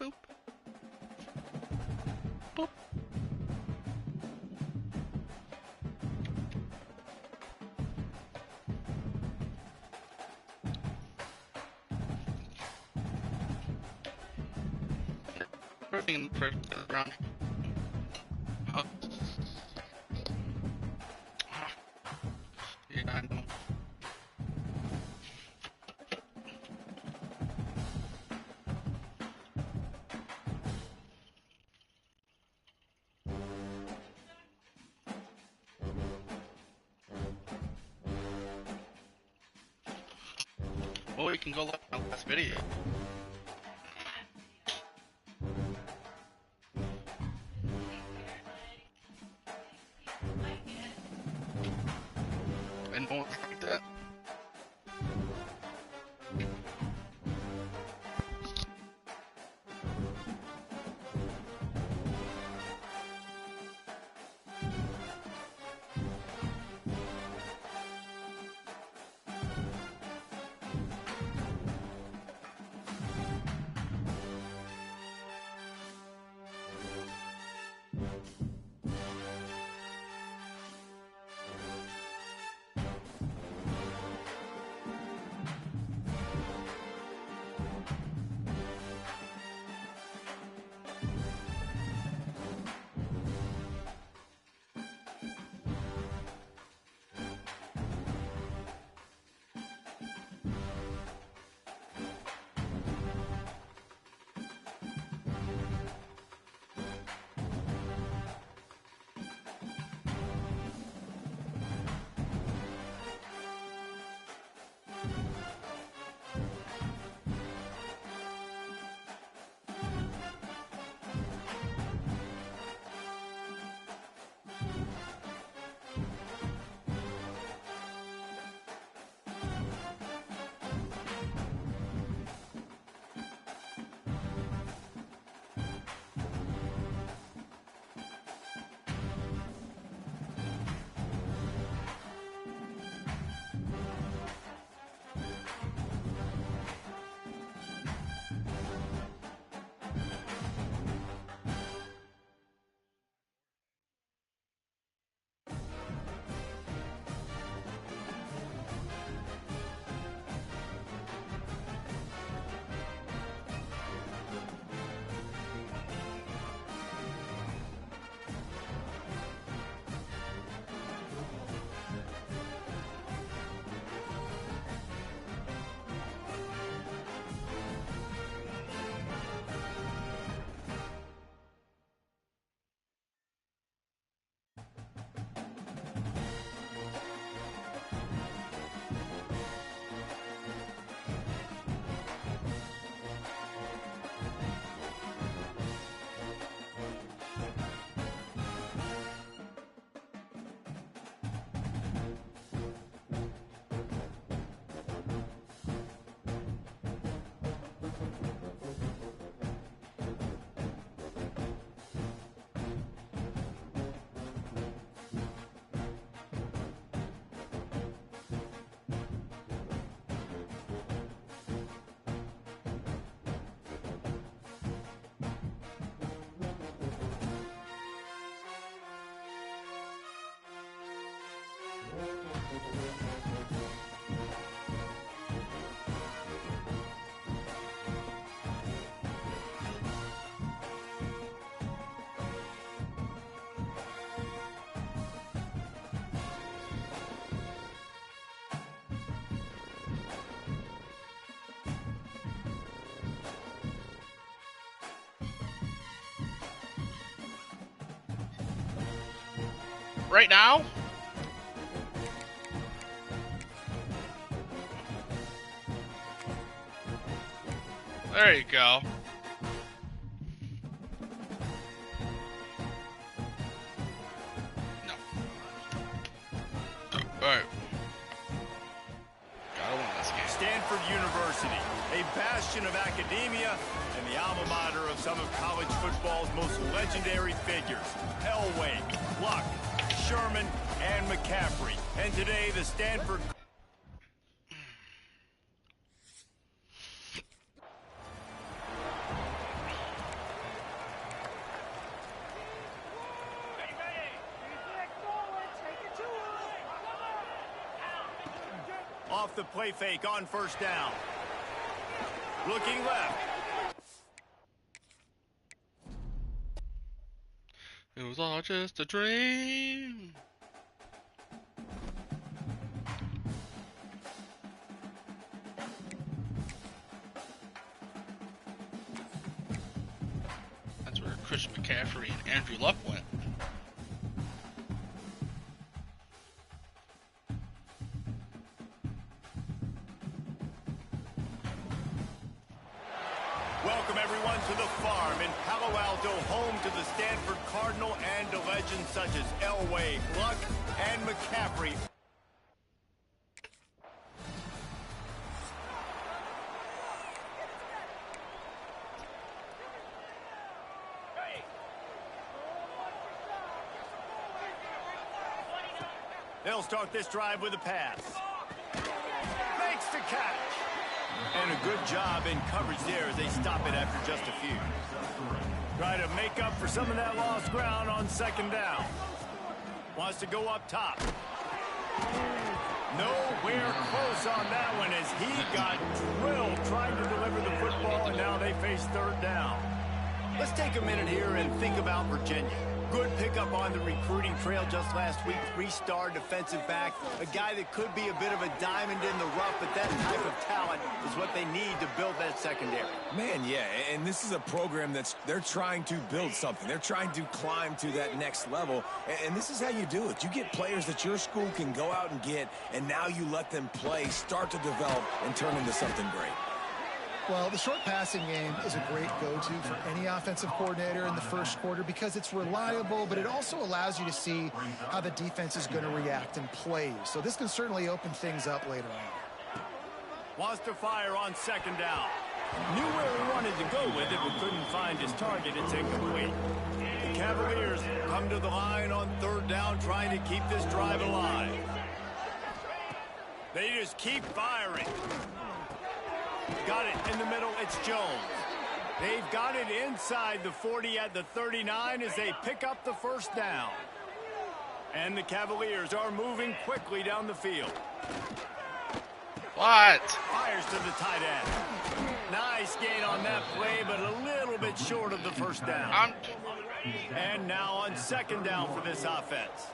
Boop. Boop. Everything in the first round. Oh. Yeah, I know. Well, we can go look at my last video. And no one's like that. Right now? There you go. No. Alright. Gotta win this game. Stanford University, a bastion of academia and the alma mater of some of college football's most legendary figures. Elway, Luck, Sherman, and McCaffrey. And today, the Stanford... the play fake on first down. Looking left. It was all just a dream. That's where Christian McCaffrey and Andrew Luck went. Welcome everyone to the farm in Palo Alto, home to the Stanford Cardinal and to legends such as Elway, Luck, and McCaffrey. They'll start this drive with a pass. Makes the catch. And a good job in coverage there as they stop it after just a few. Try to make up for some of that lost ground on second down. Wants to go up top. Nowhere close on that one as he got drilled trying to deliver the football, and now they face third down. Let's take a minute here and think about Virginia. Good pickup on the recruiting trail just last week. 3-star defensive back. A guy that could be a bit of a diamond in the rough, but that type of talent is what they need to build that secondary. Man, yeah, and this is a program they're trying to build something. They're trying to climb to that next level, and this is how you do it. You get players that your school can go out and get, and now you let them play, start to develop, and turn into something great. Well, the short passing game is a great go-to for any offensive coordinator in the first quarter because it's reliable, but it also allows you to see how the defense is going to react and play. So this can certainly open things up later on. Wants to fire on second down. Knew where he wanted to go with it, but couldn't find his target. It's incomplete. The Cavaliers come to the line on third down, trying to keep this drive alive. They just keep firing. Got it in the middle. It's Jones. They've got it inside the 40 at the 39 as they pick up the first down. And the Cavaliers are moving quickly down the field. What? Fires to the tight end. Nice gain on that play, but a little bit short of the first down. And now on second down for this offense.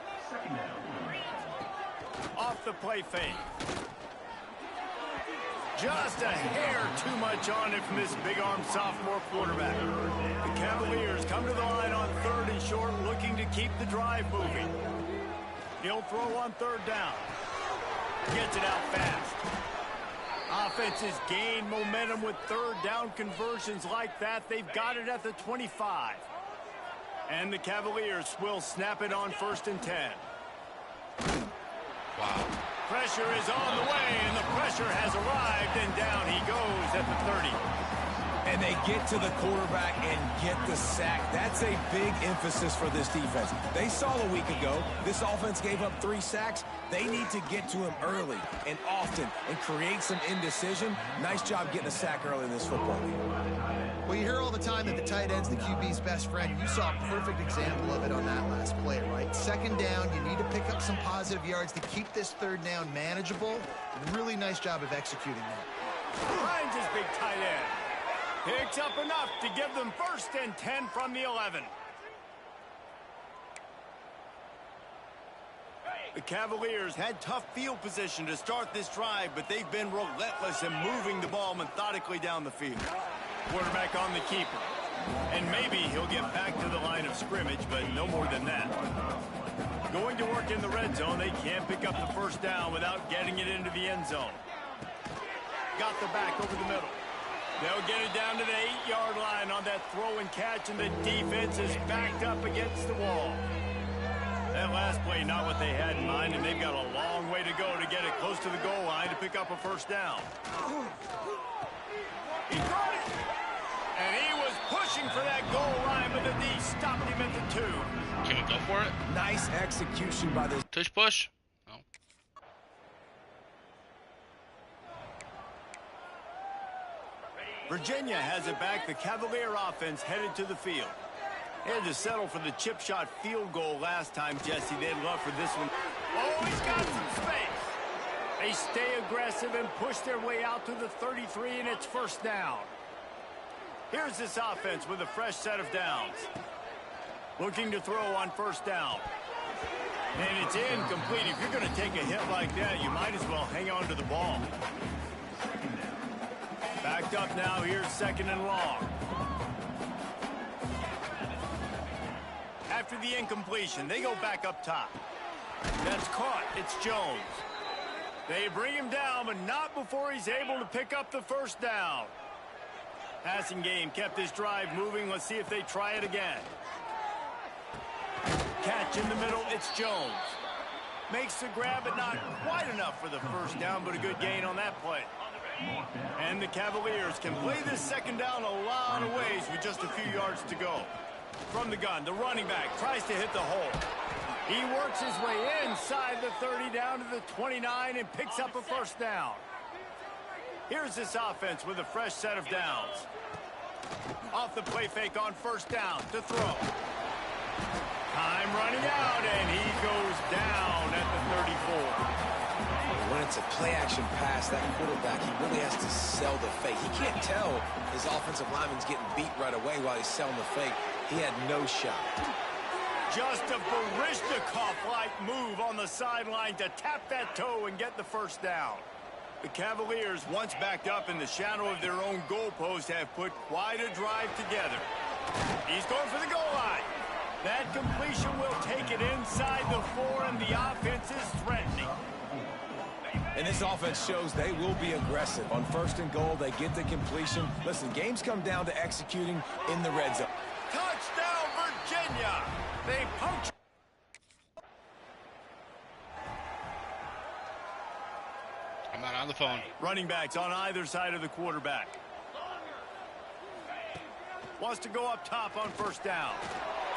Off the play fake. Just a hair too much on it from this big-arm sophomore quarterback. The Cavaliers come to the line on third and short, looking to keep the drive moving. He'll throw on third down. Gets it out fast. Offenses gain momentum with third down conversions like that. They've got it at the 25. And the Cavaliers will snap it on 1st and 10. Wow. Pressure is on the way, and the pressure has arrived, and down he goes at the 30. And they get to the quarterback and get the sack. That's a big emphasis for this defense. They saw a week ago, this offense gave up 3 sacks. They need to get to him early and often and create some indecision. Nice job getting a sack early in this football game. Well, you hear all the time that the tight end's the QB's best friend. You saw a perfect example of it on that last play, right? Second down, you need to pick up some positive yards to keep this third down manageable. Really nice job of executing that. Finds his big tight end. Picks up enough to give them 1st and 10 from the 11. The Cavaliers had tough field position to start this drive, but they've been relentless in moving the ball methodically down the field. Quarterback on the keeper. And maybe he'll get back to the line of scrimmage, but no more than that. Going to work in the red zone, they can't pick up the first down without getting it into the end zone. Got the back over the middle. They'll get it down to the 8-yard line on that throw and catch, and the defense is backed up against the wall. That last play, not what they had in mind, and they've got a long way to go to get it close to the goal line to pick up a first down. He got it! And he was pushing for that goal line, but the D stopped him at the 2. Can we go for it? Nice execution by this. Tush push. No. Virginia has it back. The Cavalier offense headed to the field. They had to settle for the chip shot field goal last time, Jesse. They'd love for this one. Oh, he's got some space. They stay aggressive and push their way out to the 33, and it's first down. Here's this offense with a fresh set of downs. Looking to throw on first down. And it's incomplete. If you're going to take a hit like that, you might as well hang on to the ball. Backed up now. Here's second and long. After the incompletion, they go back up top. That's caught. It's Jones. They bring him down, but not before he's able to pick up the first down. Passing game kept this drive moving. Let's see if they try it again. Catch in the middle. It's Jones. Makes the grab, but not quite enough for the first down, but a good gain on that play. And the Cavaliers can play this second down a lot of ways with just a few yards to go. From the gun, the running back tries to hit the hole. He works his way inside the 30 down to the 29 and picks up a first down. Here's this offense with a fresh set of downs. Off the play fake on first down to throw. Time running out, and he goes down at the 34. When it's a play-action pass, that quarterback, he really has to sell the fake. He can't tell his offensive lineman's getting beat right away while he's selling the fake. He had no shot. Just a Barishnikov-like move on the sideline to tap that toe and get the first down. The Cavaliers, once backed up in the shadow of their own goalpost, have put quite a drive together. He's going for the goal line. That completion will take it inside the 4, and the offense is threatening. And this offense shows they will be aggressive. On first and goal, they get the completion. Listen, games come down to executing in the red zone. Touchdown, Virginia! They puncture. I'm not on the phone. Running backs on either side of the quarterback. Wants to go up top on first down.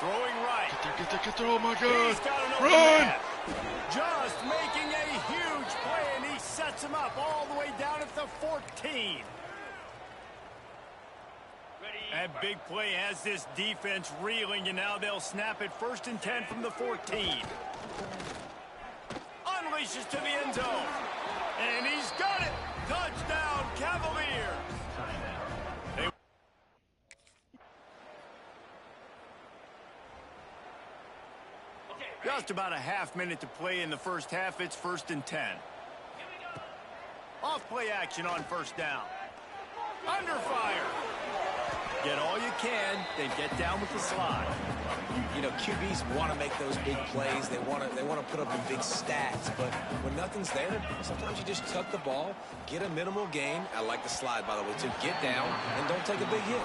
Throwing right. Get there, oh my God. He's got an open Run! man. Just making a huge play, and he sets him up all the way down at the 14. That big play has this defense reeling, and now they'll snap it first and 10 from the 14. Unleashes to the end zone. And he's got it. Touchdown, Cavaliers. Just about a half-minute to play in the first half. It's first and 10. Off play action on first down. Under fire. Get all you can, then get down with the slide. You know, QBs want to make those big plays. They want to put up the big stats. But when nothing's there, sometimes you just tuck the ball, get a minimal gain. I like the slide, by the way, too. Get down and don't take a big hit.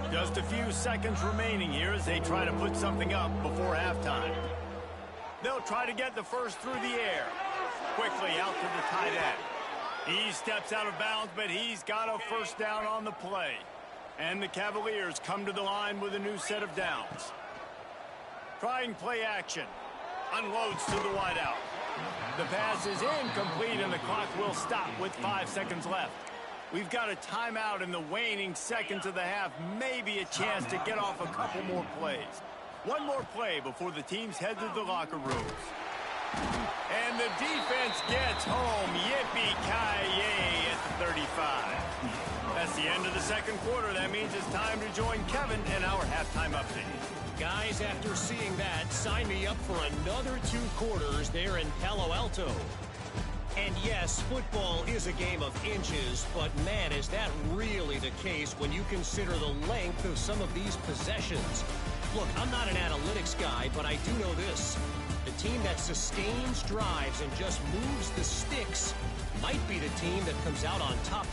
Just a few seconds remaining here as they try to put something up before halftime. They'll try to get the first through the air. Quickly out to the tight end. He steps out of bounds, but he's got a first down on the play. And the Cavaliers come to the line with a new set of downs. Trying play action. Unloads to the wideout. The pass is incomplete, and the clock will stop with 5 seconds left. We've got a timeout in the waning seconds of the half. Maybe a chance to get off a couple more plays. One more play before the teams head to the locker rooms. And the defense gets home. Yippee-ki-yay at the 35. That's the end of the second quarter. That means it's time to join Kevin in our halftime update. Guys, after seeing that, sign me up for another 2 quarters there in Palo Alto. And yes, football is a game of inches, but man, is that really the case when you consider the length of some of these possessions. Look, I'm not an analytics guy, but I do know this. The team that sustains drives and just moves the sticks might be the team that comes out on top.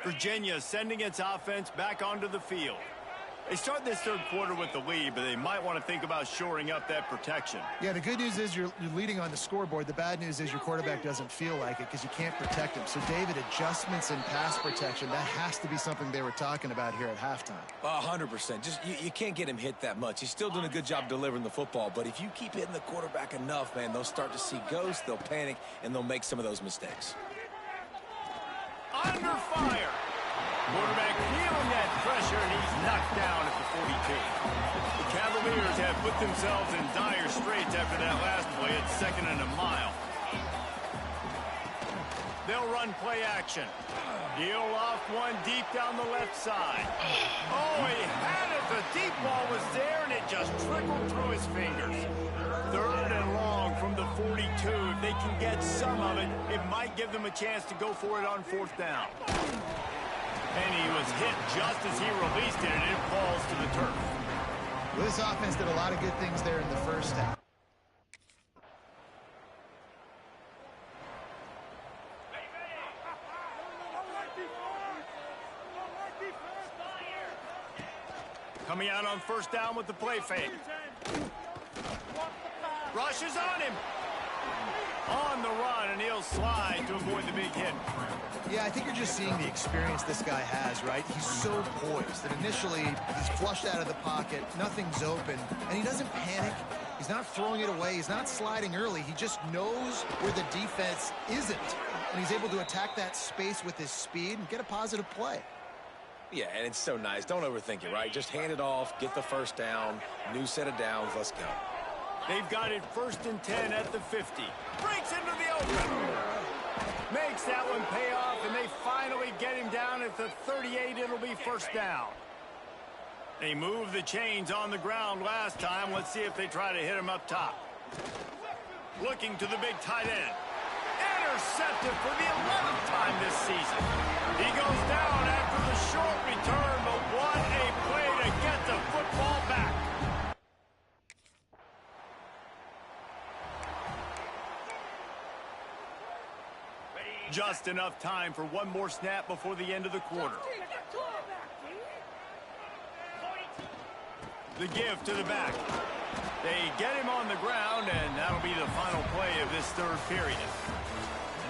Virginia sending its offense back onto the field. They start this third quarter with the lead, but they might want to think about shoring up that protection. Yeah, the good news is you're leading on the scoreboard. The bad news is your quarterback doesn't feel like it because you can't protect him. So, David, adjustments in pass protection, that has to be something they were talking about here at halftime. 100%. Just you can't get him hit that much. He's still doing a good job delivering the football, but if you keep hitting the quarterback enough, man, they'll start to see ghosts, they'll panic, and they'll make some of those mistakes. Under fire. Quarterback feeling that pressure, and he's knocked down at the 42. The Cavaliers have put themselves in dire straits after that last play at 2nd and a mile. They'll run play action. He'll loft one deep down the left side. Oh, he had it. The deep ball was there, and it just trickled through his fingers. 3rd and long from the 42. If they can get some of it, it might give them a chance to go for it on 4th down. And he was hit just as he released it, and it falls to the turf. Well, this offense did a lot of good things there in the first half. Coming out on 1st down with the play fake. Rushes on him. On the run, and he'll slide to avoid the big hit. Yeah, I think you're just seeing the experience this guy has, right? He's so poised that initially he's flushed out of the pocket, nothing's open, and he doesn't panic. He's not throwing it away. He's not sliding early. He just knows where the defense isn't, and he's able to attack that space with his speed and get a positive play. Yeah, and it's so nice. Don't overthink it, right? Just hand it off, get the 1st down, new set of downs, let's go. They've got it 1st and 10 at the 50. Breaks into the open. Makes that one pay off, and they finally get him down at the 38. It'll be 1st down. They moved the chains on the ground last time. Let's see if they try to hit him up top. Looking to the big tight end. Intercepted for the 11th time this season. He goes down after the short return, but what a play to get the football back. Just enough time for one more snap before the end of the quarter. The give to the back. They get him on the ground, and that'll be the final play of this 3rd period.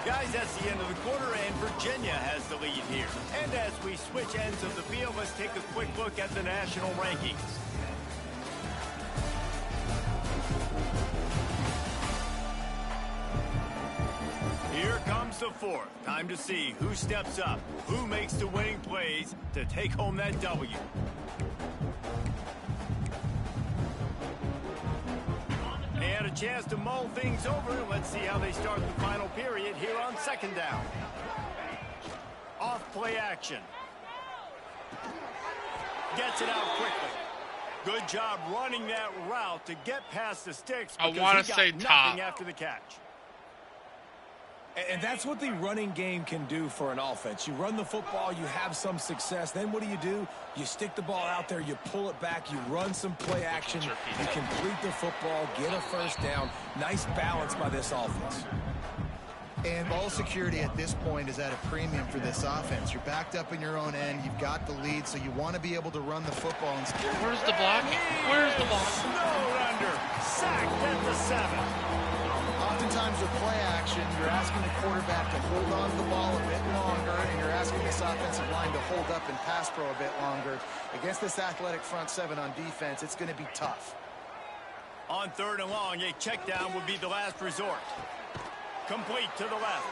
Guys, that's the end of the quarter, and Virginia has the lead here. And as we switch ends of the field, let's take a quick look at the national rankings. Here comes the 4th. Time to see who steps up, who makes the winning plays to take home that W. They had a chance to mull things over. Let's see how they start the final period here on 2nd down. Off play action. Gets it out quickly. Good job running that route to get past the sticks. I want to say top. After the catch. And that's what the running game can do for an offense. You run the football, you have some success. Then what do? You stick the ball out there, you pull it back, you run some play action, you complete the football, get a 1st down. Nice balance by this offense. And ball security at this point is at a premium for this offense. You're backed up in your own end. You've got the lead, so you want to be able to run the football. And where's the block? Where's the block? Snowed under. Sacked at the 7. Oftentimes with play action, you're asking the quarterback to hold on to the ball a bit longer, and you're asking this offensive line to hold up and pass pro a bit longer. Against this athletic front 7 on defense, it's going to be tough. On 3rd and long, a check down would be the last resort. Complete to the left.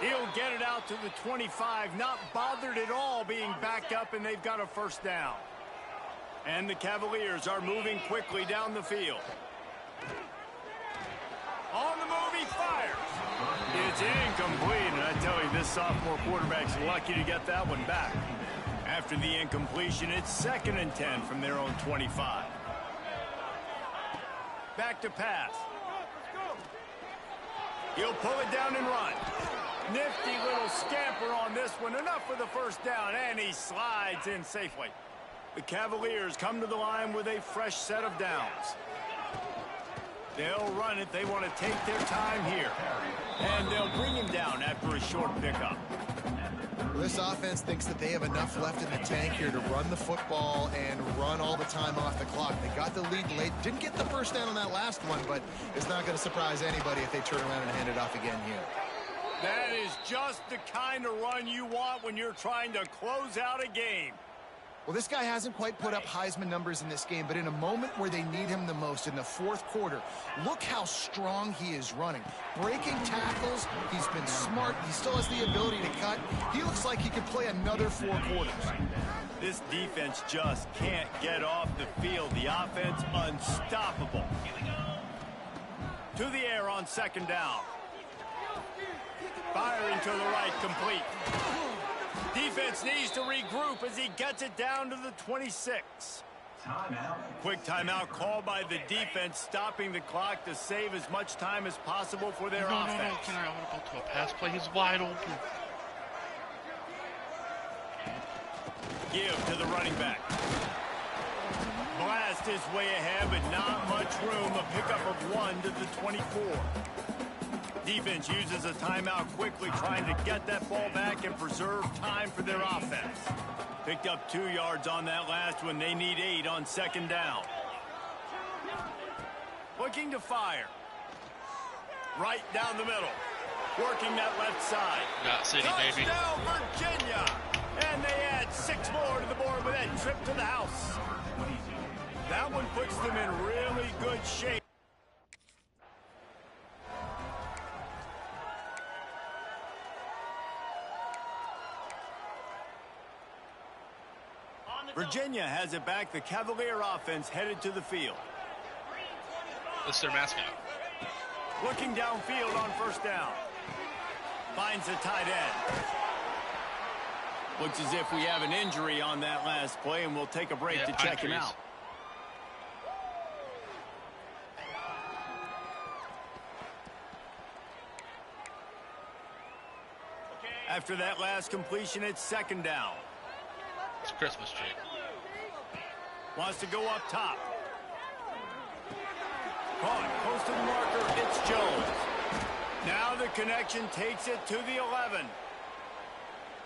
He'll get it out to the 25, not bothered at all being backed up, and they've got a 1st down. And the Cavaliers are moving quickly down the field. On the move, he fires. It's incomplete, and I tell you, this sophomore quarterback's lucky to get that one back. After the incompletion, it's 2nd and 10 from their own 25. Back to pass. He'll pull it down and run. Nifty little scamper on this one. Enough for the 1st down, and he slides in safely. The Cavaliers come to the line with a fresh set of downs. They'll run it. They want to take their time here. And they'll bring him down after a short pickup. Well, this offense thinks that they have enough left in the tank here to run the football and run all the time off the clock. They got the lead late. Didn't get the 1st down on that last one, but it's not going to surprise anybody if they turn around and hand it off again here. That is just the kind of run you want when you're trying to close out a game. Well, this guy hasn't quite put up Heisman numbers in this game, but in a moment where they need him the most, in the fourth quarter, look how strong he is running. Breaking tackles, he's been smart, he still has the ability to cut. He looks like he could play another 4 quarters. This defense just can't get off the field. The offense unstoppable. To the air on second down. Firing to the right, complete. Defense needs to regroup as he gets it down to the 26. Timeout. Quick timeout called by the defense, stopping the clock to save as much time as possible for their offense. No, can I audible to a pass play? He's wide open. Give to the running back. Blast his way ahead, but not much room. A pickup of 1 to the 24. Defense uses a timeout quickly, trying to get that ball back and preserve time for their offense. Picked up 2 yards on that last one. They need 8 on second down. Looking to fire. Right down the middle. Working that left side. Got City, baby. Touchdown, Virginia! And they add 6 more to the board with that trip to the house. That one puts them in really good shape. Virginia has it back. The Cavalier offense headed to the field. That's their mascot. Looking downfield on first down. Finds the tight end. Looks as if we have an injury on that last play, and we'll take a break to check him out. After that last completion, it's second down. It's a Christmas tree. Wants to go up top. Caught close to the marker. It's Jones. Now the connection takes it to the 11.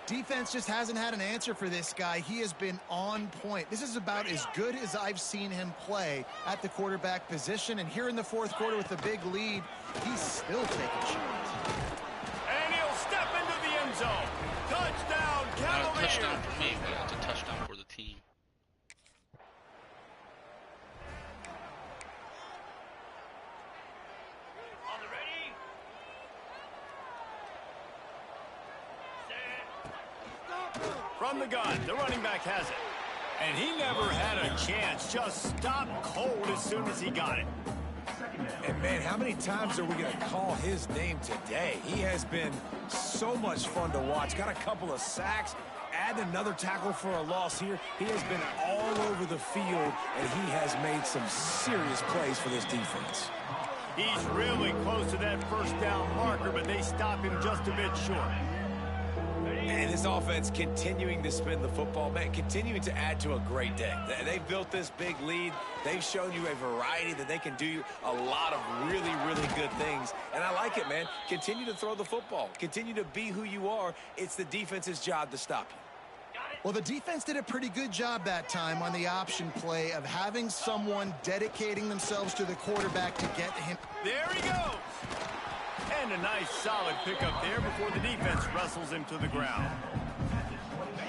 Defense just hasn't had an answer for this guy. He has been on point. This is about as good as I've seen him play at the quarterback position. And here in the fourth quarter with a big lead, he's still taking shots. And he'll step into the end zone. Touchdown, Cavaliers. Not a touchdown for me, but it's a touchdown for the team. From the gun, the running back has it. And he never had a chance. Just stopped cold as soon as he got it. And, man, how many times are we going to call his name today? He has been so much fun to watch. Got a couple of sacks. Add another tackle for a loss here. He has been all over the field, and he has made some serious plays for this defense. He's really close to that first down marker, but they stop him just a bit short. And this offense continuing to spin the football, man, continuing to add to a great day. They've built this big lead. They've shown you a variety that they can do a lot of really, really good things. And I like it, man. Continue to throw the football. Continue to be who you are. It's the defense's job to stop you. Well, the defense did a pretty good job that time on the option play of having someone dedicating themselves to the quarterback to get him. There he goes. And a nice solid pickup there before the defense wrestles him to the ground.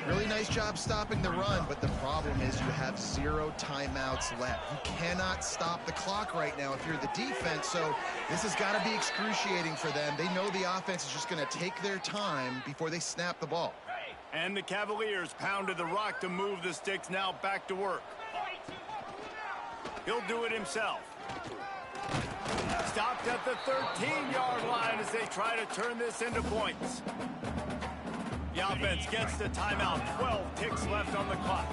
Really nice job stopping the run, but the problem is you have 0 timeouts left. You cannot stop the clock right now if you're the defense, so this has got to be excruciating for them. They know the offense is just going to take their time before they snap the ball. And the Cavaliers pounded the rock to move the sticks, now back to work. He'll do it himself. Stopped at the 13-yard line as they try to turn this into points. The offense gets the timeout. 12 ticks left on the clock.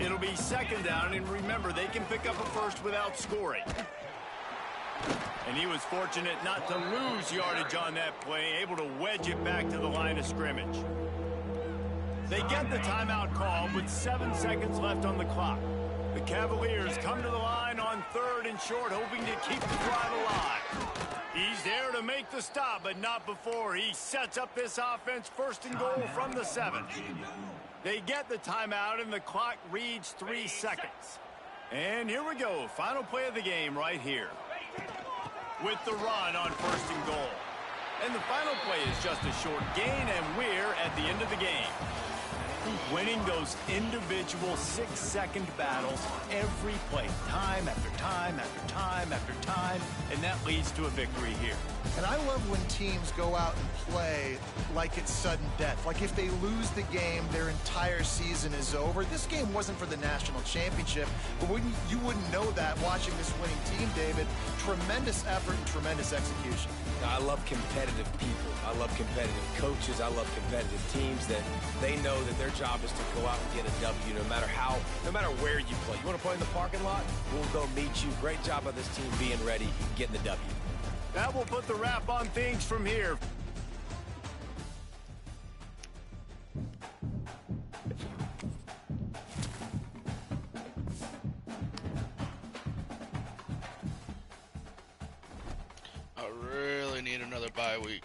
It'll be second down, and remember, they can pick up a first without scoring. And he was fortunate not to lose yardage on that play, able to wedge it back to the line of scrimmage. They get the timeout call with 7 seconds left on the clock. The Cavaliers come to the line on 3rd and short, hoping to keep the drive alive. He's there to make the stop, but not before. He sets up this offense 1st and goal from the 7. They get the timeout, and the clock reads 3 seconds. And here we go. Final play of the game right here. With the run on 1st and goal. And the final play is just a short gain, and we're at the end of the game. Winning those individual 6-second battles every play, time after time after time after time, and that leads to a victory here. And I love when teams go out and play like it's sudden death. Like if they lose the game, their entire season is over. This game wasn't for the national championship, but you wouldn't know that watching this winning team, David. Tremendous effort and tremendous execution. I love competitive people. I love competitive coaches. I love competitive teams that they know that their job is to go out and get a W no matter where you play. You want to play in the parking lot? We'll go meet you. Great job by this team being ready, getting the W. That will put the wrap on things from here. I really need another bye week.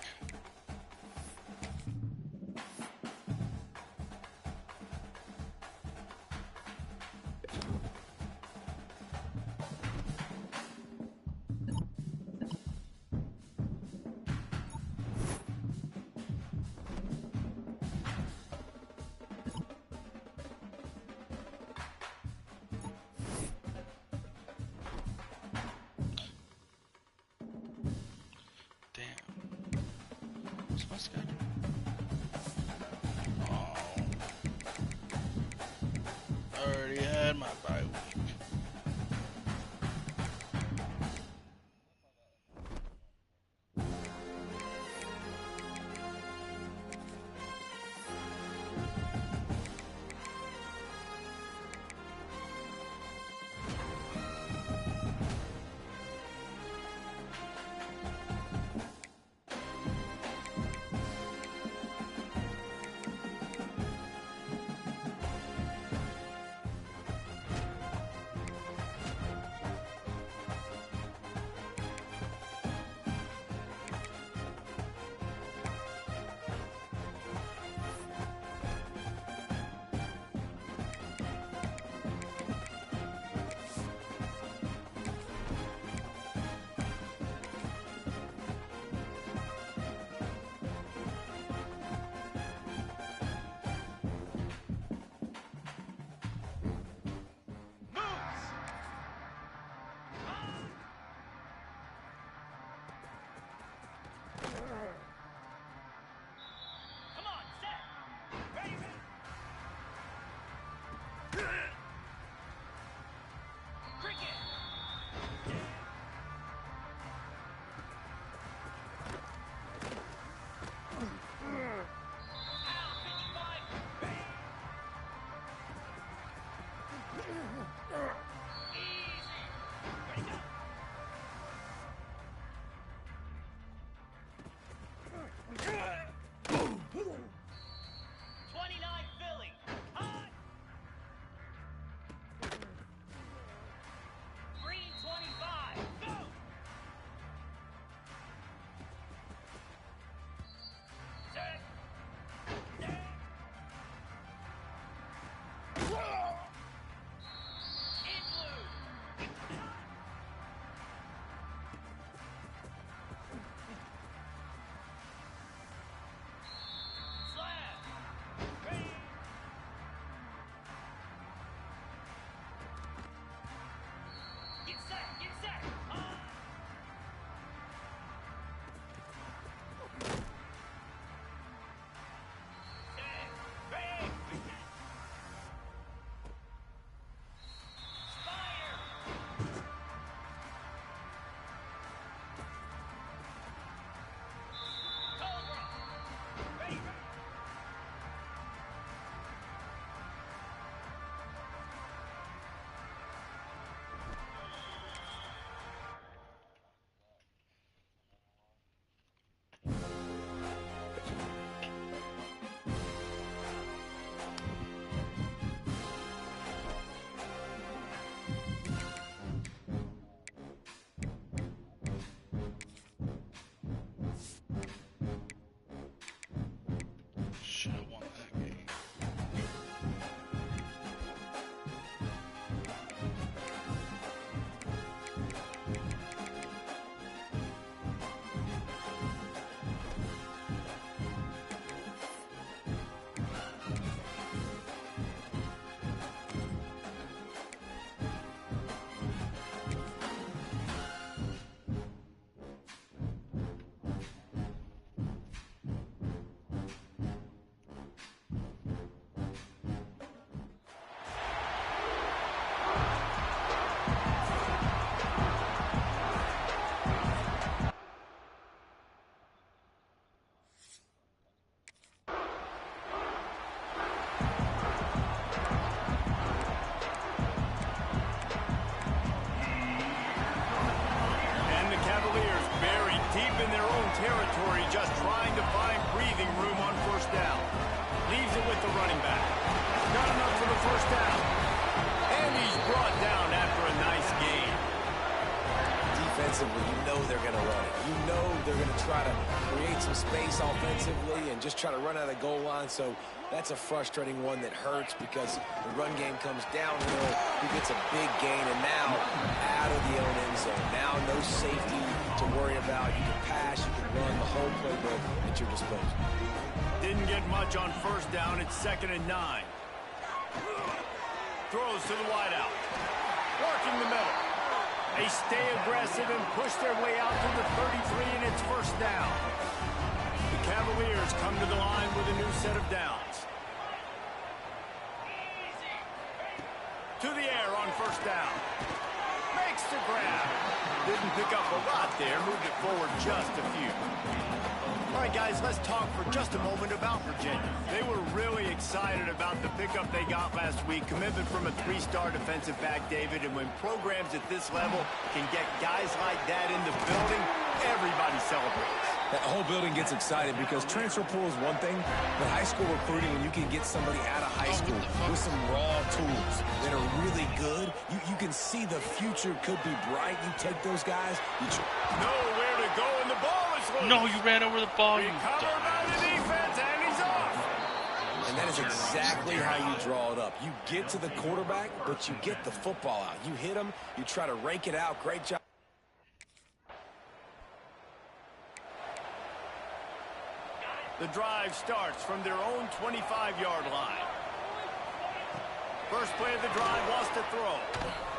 making room on first down. Leaves it with the running back. Got enough for the first down. And he's brought down after a nice gain. Defensively, you know they're going to run it. You know they're going to try to create some space offensively and just try to run out of the goal line. So that's a frustrating one that hurts because the run game comes downhill. He gets a big gain, and now out of the own end zone. Now no safety to worry about. You can pass, you can run the whole playbook at your disposal. Didn't get much on first down. It's 2nd and 9. Throws to the wideout. Working the middle. They stay aggressive and push their way out to the 33, and it's first down. The Cavaliers come to the line with a new set of downs. To the air on first down. Makes the grab. Didn't pick up a lot there. Moved it forward just a few. All right, guys, let's talk for just a moment about Virginia. They were really excited about the pickup they got last week. Commitment from a 3-star defensive back, David. And when programs at this level can get guys like that in the building, everybody celebrates. That whole building gets excited because transfer pool is one thing, but high school recruiting, when you can get somebody out of high school with some raw tools that are really good, you can see the future could be bright. You take those guys. Nowhere to go, and the ball is loose. No, you ran over the ball, you Recovered by the defense, and he's off. And that is exactly how you draw it up. You get to the quarterback, but you get the football out. You hit him, you try to rake it out. Great job. The drive starts from their own 25-yard line. First play of the drive, wants to throw.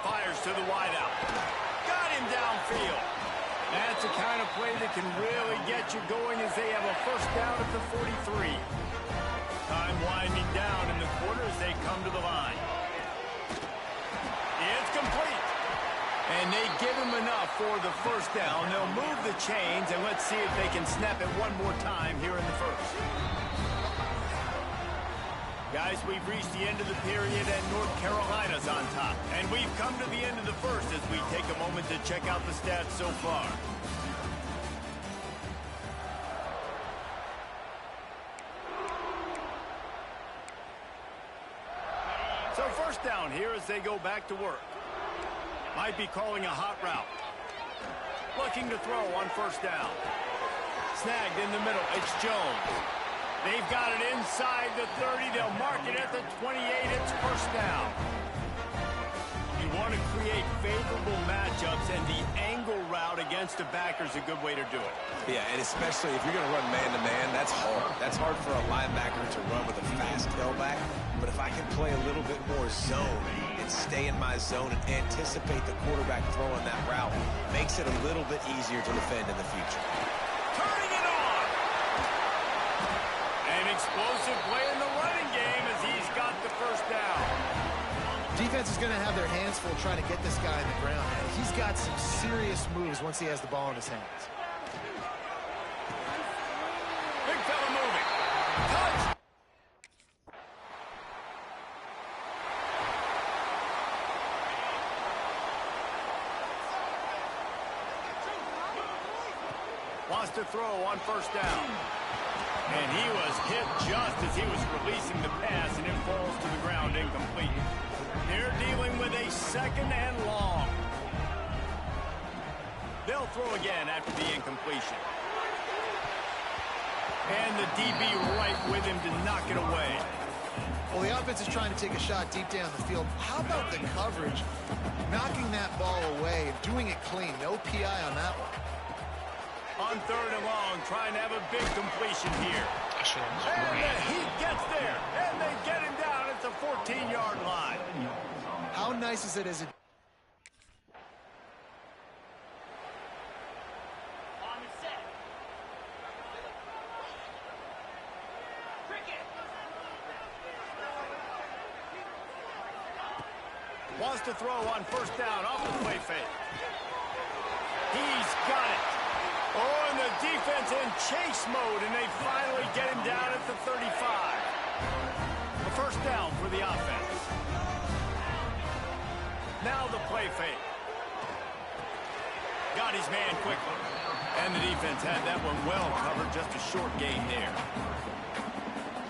Fires to the wideout. Got him downfield. That's the kind of play that can really get you going as they have a first down at the 43. Time winding down in the quarter as they come to the line. It's complete. And they give him enough for the first down. They'll move the chains, and let's see if they can snap it one more time here in the first. Guys, we've reached the end of the period, and North Carolina's on top. And we've come to the end of the first as we take a moment to check out the stats so far. So first down here as they go back to work. Might be calling a hot route. Looking to throw on first down. Snagged in the middle. It's Jones. They've got it inside the 30. They'll mark it at the 28. It's first down. You want to create favorable matchups, and the angle route against a backer is a good way to do it. Yeah, and especially if you're going to run man-to-man, that's hard. That's hard for a linebacker to run with a fast tailback. But if I can play a little bit more zone and stay in my zone and anticipate the quarterback throwing that route, makes it a little bit easier to defend in the future. Turning it on! An explosive play in the running game as he's got the first down. Defense is going to have their hands full trying to get this guy in the ground, man. He's got some serious moves once he has the ball in his hands. Big fella moving. Touch! Wants to throw on first down. And he was hit just as he was releasing the pass, and it falls to the ground incomplete. They're dealing with a 2nd and long. They'll throw again after the incompletion. And the DB right with him to knock it away. Well, the offense is trying to take a shot deep down the field. How about the coverage? Knocking that ball away and doing it clean. No PI on that one. On 3rd and long, trying to have a big completion here. And the Heat gets there, and they get him down at the 14-yard line. How nice is it as a... Wants to throw on first down off the play fake. He's got it. Oh, and the defense in chase mode, and they finally get him down at the 35. A first down for the offense. Now the play fake. Got his man quickly. And the defense had that one well covered, just a short gain there.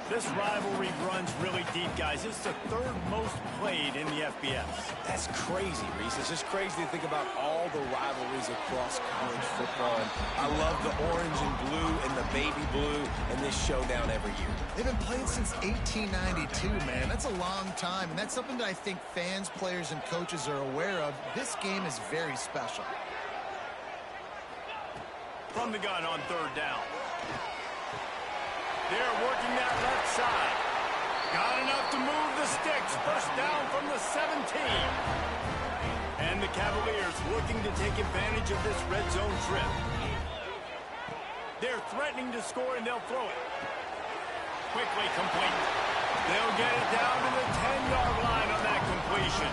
This rivalry runs really deep, guys. It's the third most played in the FBS. That's crazy, Reese. It's just crazy to think about all the rivalries across college football. And I love the orange and blue and the baby blue and this showdown every year. They've been playing since 1892, man. That's a long time, and that's something that I think fans, players, and coaches are aware of. This game is very special. From the gun on third down. They're working that left side. Got enough to move the sticks. First down from the 17. And the Cavaliers looking to take advantage of this red zone trip. They're threatening to score, and they'll throw it. Quickly complete. They'll get it down to the 10-yard line on that completion.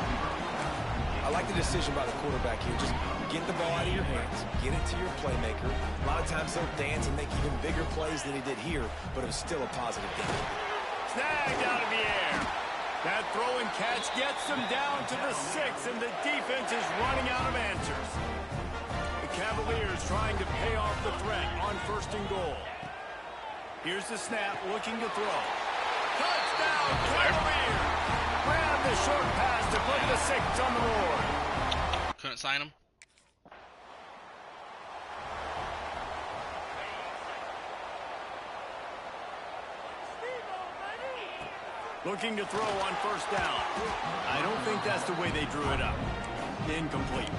I like the decision by the quarterback here. Just get the ball out of your hands. Get it to your playmaker. A lot of times he'll dance and make even bigger plays than he did here, but it was still a positive game. Snagged out of the air. That throw and catch gets them down to the 6, and the defense is running out of answers. The Cavaliers trying to pay off the threat on first and goal. Here's the snap, looking to throw. Touchdown, Cavaliers! Grab the short pass to put the 6 on the board. Couldn't sign him. Looking to throw on first down. I don't think that's the way they drew it up. Incomplete.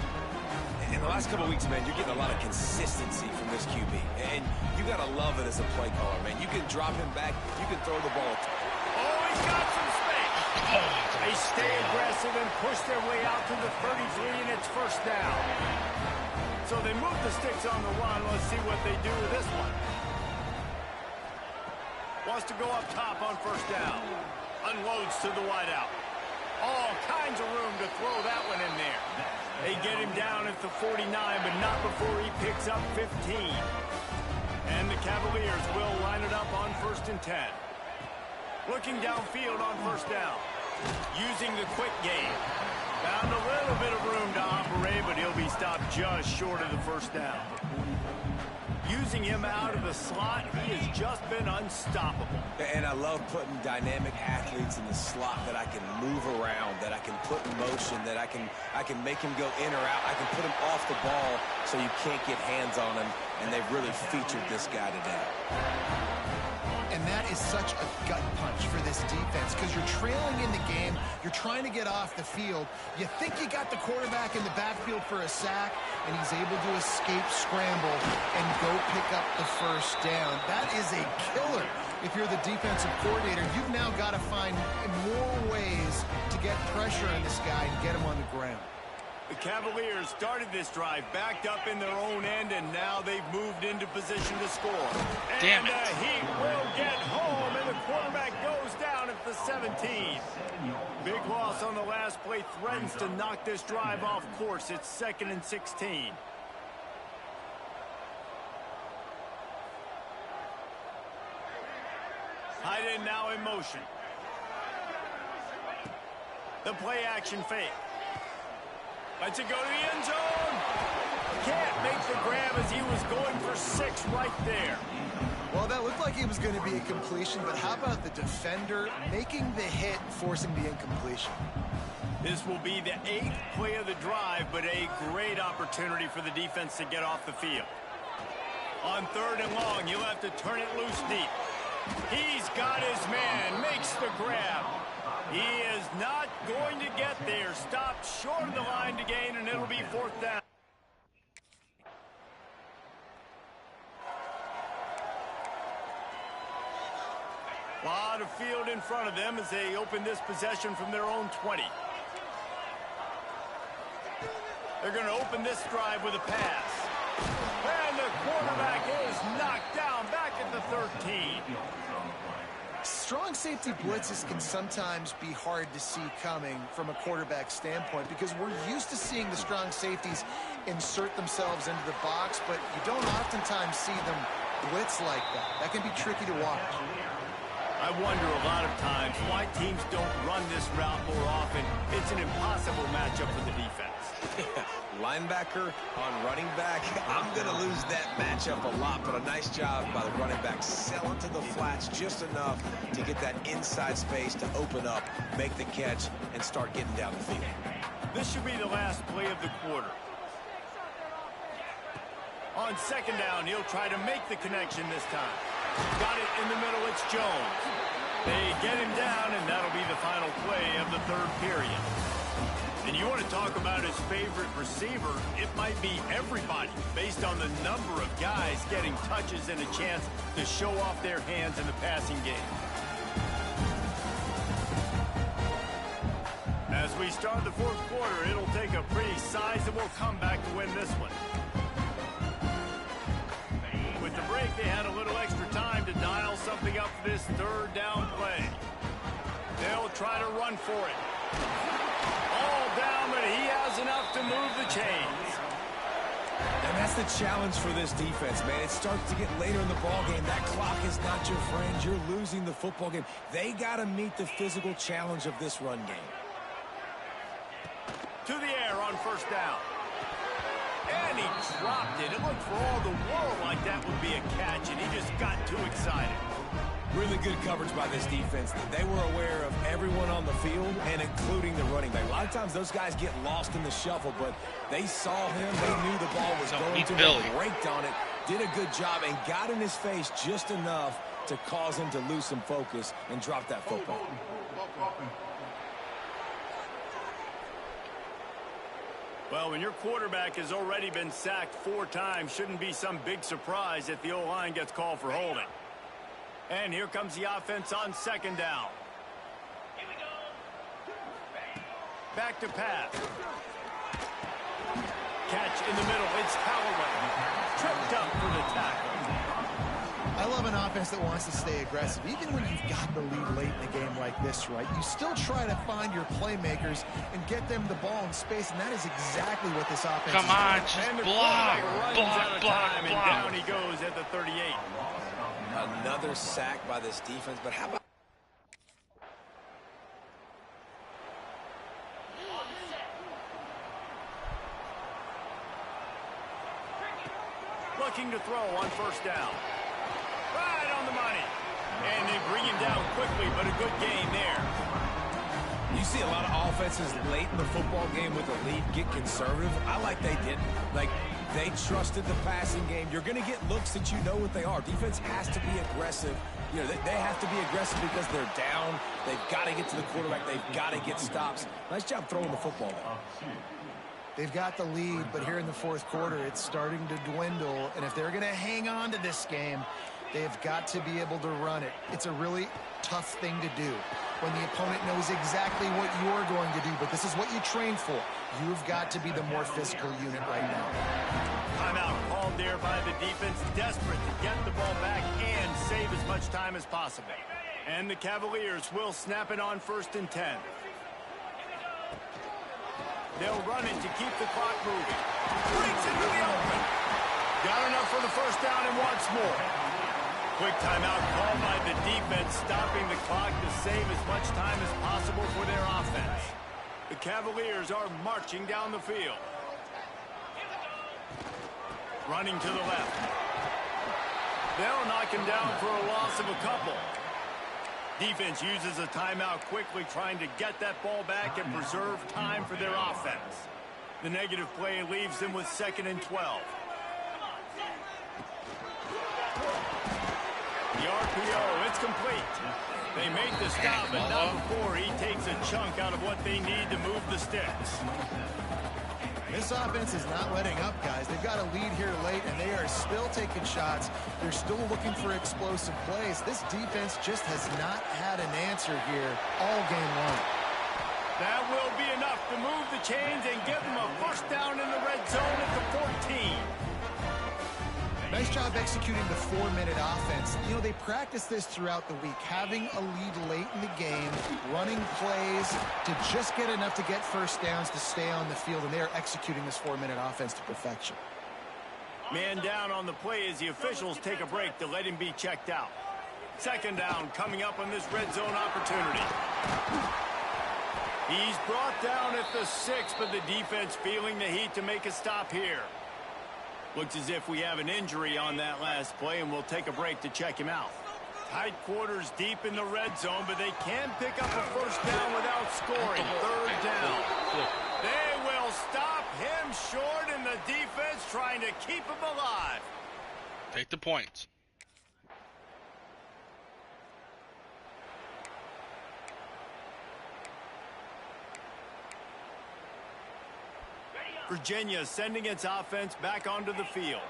In the last couple of weeks, man, you're getting a lot of consistency from this QB. And you got to love it as a play caller, man. You can drop him back. You can throw the ball. Oh, he's got some space. They stay aggressive and push their way out to the 33, and it's first down. So they move the sticks on the run. Let's see what they do with this one. Wants to go up top on first down. Unloads to the wideout. All kinds of room to throw that one in there. They get him down at the 49, but not before he picks up 15. And the Cavaliers will line it up on first and 10. Looking downfield on first down. Using the quick game. Found a little bit of room to operate, but he'll be stopped just short of the first down. Using him out of the slot, he has just been unstoppable. And I love putting dynamic athletes in the slot that I can move around, that I can put in motion, that I can make him go in or out. I can put him off the ball so you can't get hands on him, and they've really featured this guy today. And that is such a gut punch for this defense because you're trailing in the game. You're trying to get off the field. You think you got the quarterback in the backfield for a sack, and he's able to escape scramble and go pick up the first down. That is a killer. If you're the defensive coordinator, you've now got to find more ways to get pressure on this guy and get him on the ground. The Cavaliers started this drive backed up in their own end, and now they've moved into position to score. Damn it. And the Heat will get home, and the quarterback goes down at the 17. Big loss on the last play threatens to knock this drive off course. It's 2nd and 16. Tight end now in motion. The play action fake. Lets it go to the end zone. Can't make the grab as he was going for 6 right there. Well, that looked like it was going to be a completion, but how about the defender making the hit, forcing the incompletion? This will be the 8th play of the drive, but a great opportunity for the defense to get off the field. On 3rd and long, you'll have to turn it loose deep. He's got his man, makes the grab. He is not going to get there. Stopped short of the line to gain, and it'll be 4th down. Lot of field in front of them as they open this possession from their own 20. They're going to open this drive with a pass. And the quarterback is knocked down back at the 13. Strong safety blitzes can sometimes be hard to see coming from a quarterback standpoint because we're used to seeing the strong safeties insert themselves into the box, but you don't oftentimes see them blitz like that. That can be tricky to watch. I wonder a lot of times why teams don't run this route more often. It's an impossible matchup for the defense. Linebacker on running back. I'm going to lose that matchup a lot, but a nice job by the running back selling to the flats just enough to get that inside space to open up, make the catch, and start getting down the field. This should be the last play of the quarter. On second down, he'll try to make the connection this time. Got it in the middle, it's Jones. They get him down, and that'll be the final play of the third period. And you want to talk about his favorite receiver, it might be everybody, based on the number of guys getting touches and a chance to show off their hands in the passing game. As we start the fourth quarter, it'll take a pretty sizable comeback to win this one. With the break, they had a little extra time to dial something up for this third down play. They'll try to run for it. All down, but he has enough to move the chains. And that's the challenge for this defense, man. It starts to get later in the ball game. That clock is not your friend. You're losing the football game. They got to meet the physical challenge of this run game. To the air on first down. And he dropped it. It looked for all the world like that would be a catch, and he just got too excited. Really good coverage by this defense. They were aware of everyone on the field, and including the running back. A lot of times those guys get lost in the shuffle, but they saw him. They knew the ball was going to be raked on it. Did a good job and got in his face just enough to cause him to lose some focus and drop that football. Well, when your quarterback has already been sacked 4 times, shouldn't be some big surprise if the O-line gets called for holding. And here comes the offense on second down. Back to pass. Catch in the middle. It's Callaway. Tripped up for the tackle. I love an offense that wants to stay aggressive. Even when you've got the lead late in the game like this, right, you still try to find your playmakers and get them the ball in space, and that is exactly what this offense Come is on, doing. just And the block, quarterback runs block, out of block, time, and block. down he goes at the 38. Another sack by this defense, but how about Looking to throw on first down. Right on the money. And they bring him down quickly, but a good gain there. you see a lot of offenses late in the football game with a lead get conservative? I like they didn't. Like, they trusted the passing game. You're going to get looks that you know what they are. Defense has to be aggressive. You know, they have to be aggressive because they're down. They've got to get to the quarterback. They've got to get stops. Nice job throwing the football there. They've got the lead, but here in the fourth quarter, it's starting to dwindle. And if they're going to hang on to this game, they've got to be able to run it. It's a really tough thing to do when the opponent knows exactly what you're going to do, but this is what you train for. You've got to be the more physical unit right now. Timeout called there by the defense, desperate to get the ball back and save as much time as possible. And the Cavaliers will snap it on 1st and 10. They'll run it to keep the clock moving. Breaks into the open. Got enough for the first down and wants more. Quick timeout called by the defense, stopping the clock to save as much time as possible for their offense. The Cavaliers are marching down the field. Running to the left. They'll knock him down for a loss of a couple. Defense uses a timeout quickly, trying to get that ball back and preserve time for their offense. The negative play leaves them with 2nd and 12. The RPO, it's complete. They make the stop, but not before he takes a chunk out of what they need to move the sticks. This offense is not letting up, guys. They've got a lead here late, and they are still taking shots. They're still looking for explosive plays. This defense just has not had an answer here all game long. That will be enough to move the chains and give them a first down in the red zone at the 14. Nice job executing the 4-minute offense. You know, they practice this throughout the week, having a lead late in the game, running plays to just get enough to get first downs to stay on the field, and they are executing this 4-minute offense to perfection. Man down on the play as the officials take a break to let him be checked out. Second down coming up on this red zone opportunity. He's brought down at the 6, but the defense feeling the heat to make a stop here. Looks as if we have an injury on that last play, and we'll take a break to check him out. Tight quarters deep in the red zone, but they can pick up a first down without scoring. Third down. They will stop him short, and the defense trying to keep him alive. Take the points. Virginia sending its offense back onto the field.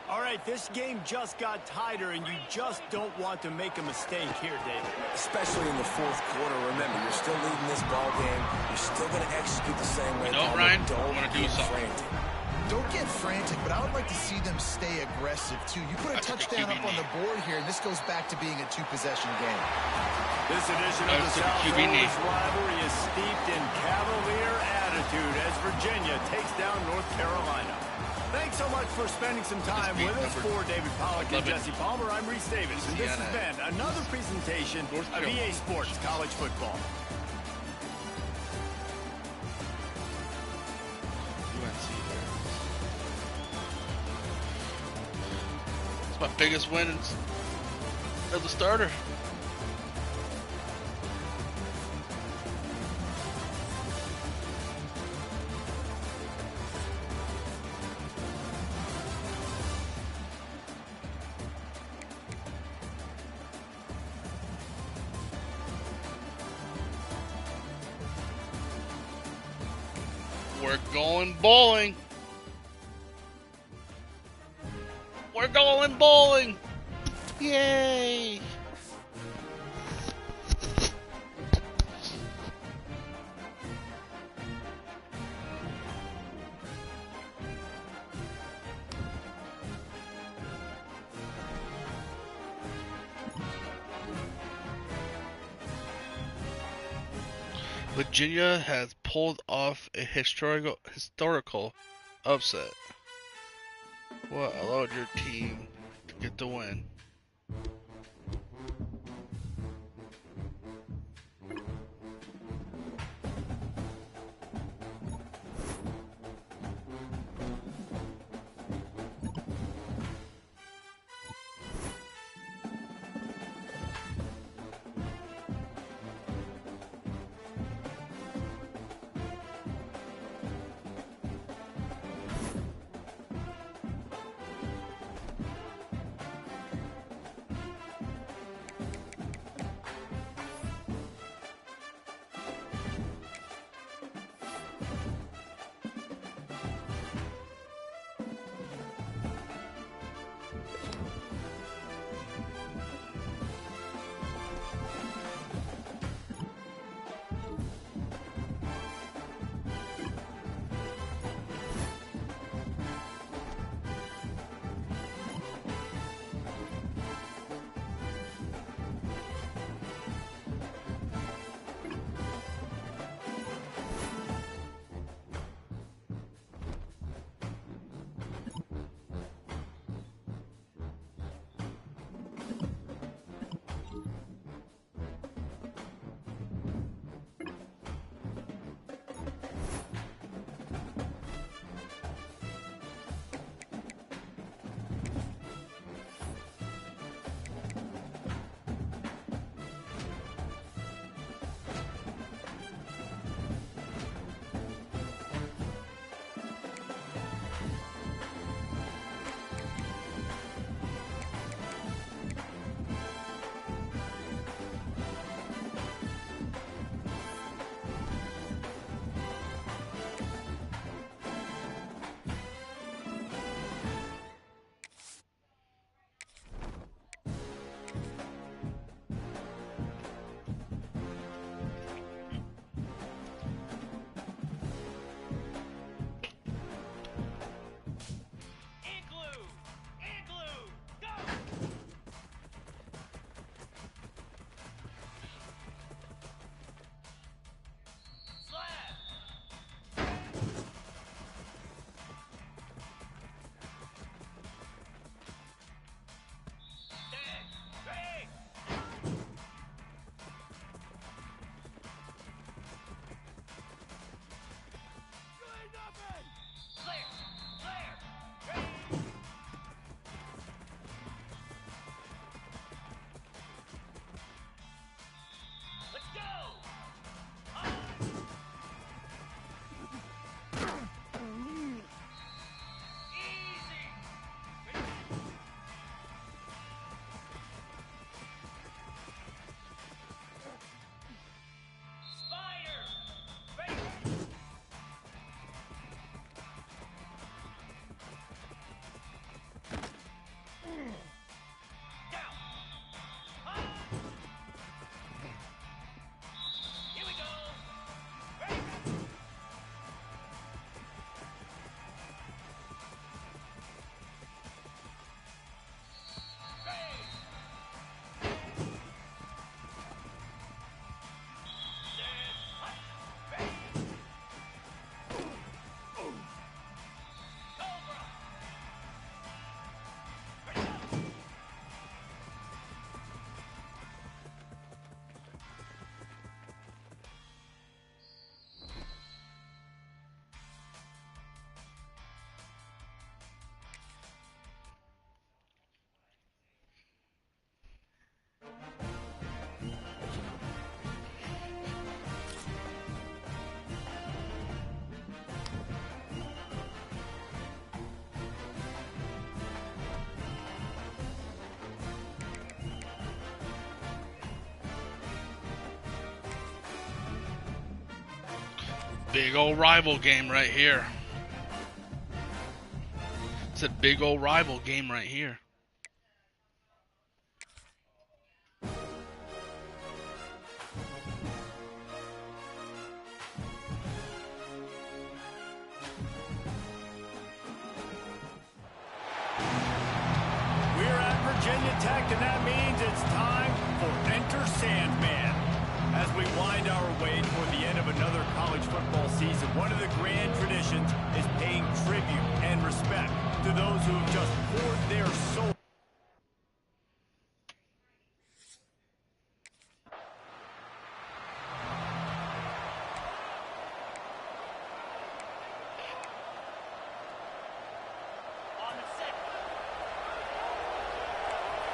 All right, this game just got tighter, and you just don't want to make a mistake here, David. Especially in the fourth quarter. Remember, you're still leading this ball game. You're still going to execute the same way. You know, Ryan, don't I want to do something. frantic. Don't get frantic, but I would like to see them stay aggressive, too. You put a touchdown up on the board here, and this goes back to being a two-possession game. This edition of the South Florida's rivalry is steeped in cavalier attitude as Virginia takes down North Carolina. Thanks so much for spending some time with us. For David Pollack and Jesse Palmer, I'm Reese Davis, and this has been another presentation of EA Sports College Football. It's my biggest win as a starter. We're going bowling. We're going bowling. Yay. Virginia has pulled off a historical upset. What allowed your team to get the win? Big old rival game right here. It's a big old rival game right here. We're at Virginia Tech, and that means it's time for Enter Sandman. As we wind our way toward the end of another college football season, one of the grand traditions is paying tribute and respect to those who have just poured their soul.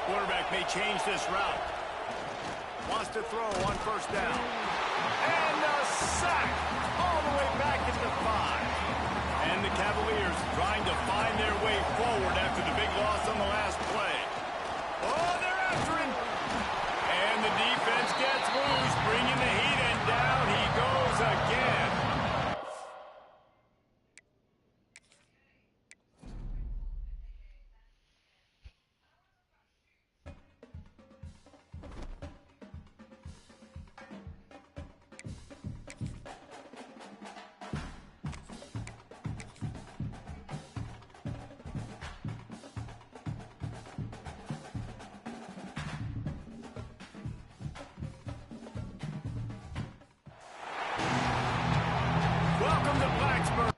Quarterback may change this route. Wants to throw on first down. And a sack all the way back at the 5. And the Cavaliers trying to find their way forward after the big loss on the last play. Oh, they're after him. And the defense gets loose, bringing the heat, and down he goes again. Welcome to Blacksburg.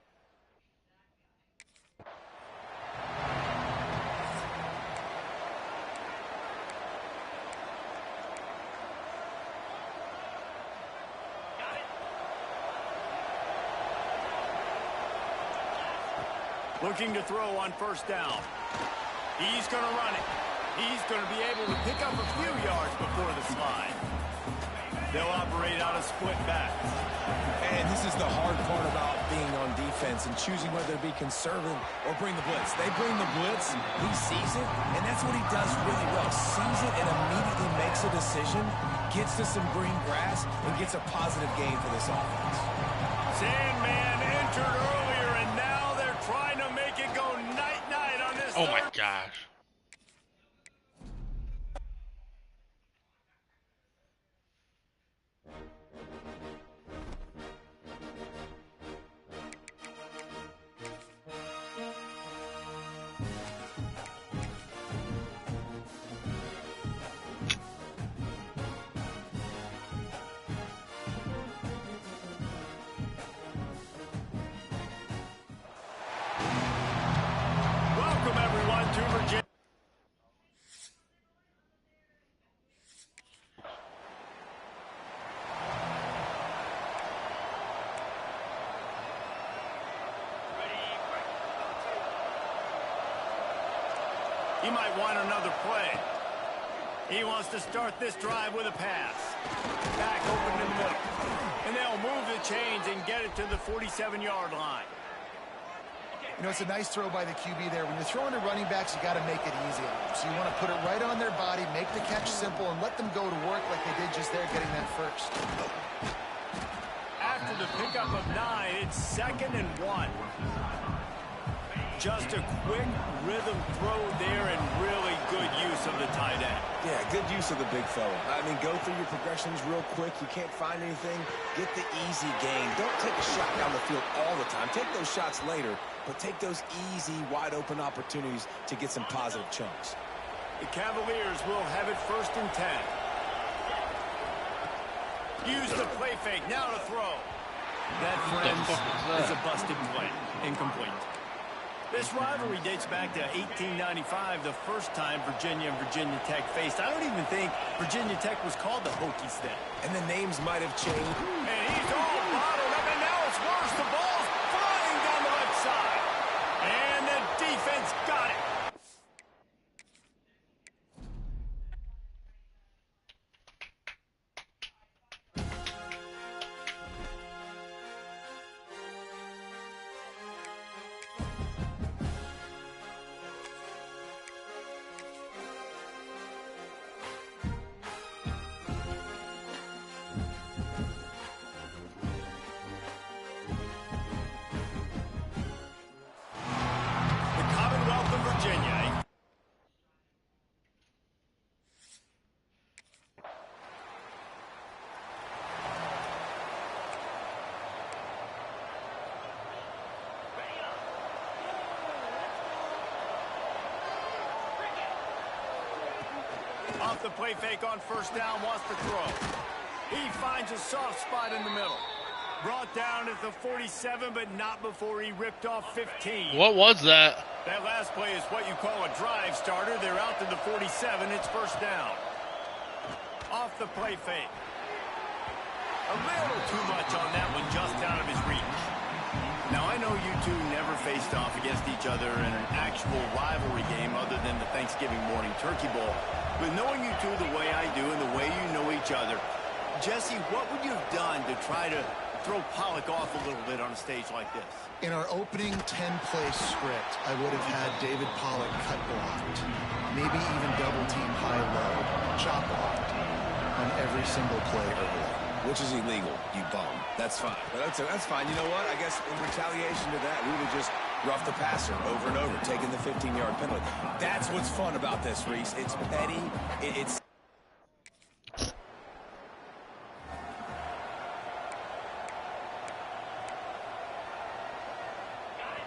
Looking to throw on first down. He's going to run it. He's going to be able to pick up a few yards before the slide. They'll operate out of split backs. And this is the hard part about being on defense and choosing whether to be conservative or bring the blitz. They bring the blitz, he sees it, and that's what he does really well. Sees it and immediately makes a decision, gets to some green grass, and gets a positive gain for this offense. Sandman entered earlier, and now they're trying to make it go night-night on this. Oh my gosh. Welcome, everyone, to Virginia. He might want another play. He wants to start this drive with a pass. Back open in the middle. And they'll move the chains and get it to the 47-yard line. You know, it's a nice throw by the QB there. When you're throwing to running backs, you got to make it easy on them. So you want to put it right on their body, make the catch simple, and let them go to work like they did just there, getting that first. After the pickup of 9, it's 2nd and 1. Just a quick rhythm throw there and really good use of the tight end. Yeah, good use of the big fella. I mean, go through your progressions real quick. You can't find anything. Get the easy gain. Don't take a shot down the field all the time. Take those shots later, but take those easy, wide-open opportunities to get some positive chunks. The Cavaliers will have it 1st and 10. Use the play fake. Now to throw. That, friends, is a busted play. Incomplete. This rivalry dates back to 1895, the first time Virginia and Virginia Tech faced. I don't even think Virginia Tech was called the Hokies then. And the names might have changed. And he's all bottled up, and now it's worse. The ball's flying down the left side. And the defense got it. Off the play fake on first down, wants to throw. He finds a soft spot in the middle. Brought down at the 47, but not before he ripped off 15. What was that? That last play is what you call a drive starter. They're out to the 47. It's first down. Off the play fake. A little too much on that one, just out of his reach. Now, I know you two never faced off against each other in an actual rivalry game other than the Thanksgiving morning turkey bowl. But knowing you two the way I do and the way you know each other, Jesse, what would you have done to try to throw Pollock off a little bit on a stage like this? In our opening 10-play script, I would have had David Pollock cut blocked, maybe even double team high-low, chop blocked on every single play early. Which is illegal, you bum. That's fine. But that's fine. You know what? I guess in retaliation to that, we would just rough the passer over and over, taking the 15-yard penalty. That's what's fun about this, Reese. It's petty. It's...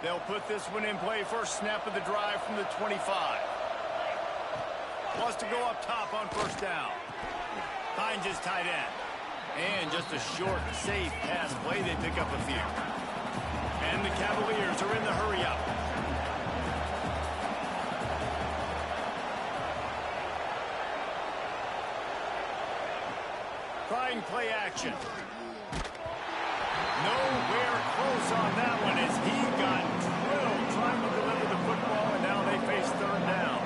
They'll put this one in play. First snap of the drive from the 25. Wants to go up top on first down. Finds his tight end. And just a short, safe pass play. They pick up a few. And the Cavaliers are in the hurry-up. Trying play action. Nowhere close on that one as he got drilled trying to deliver the football, and now they face third down.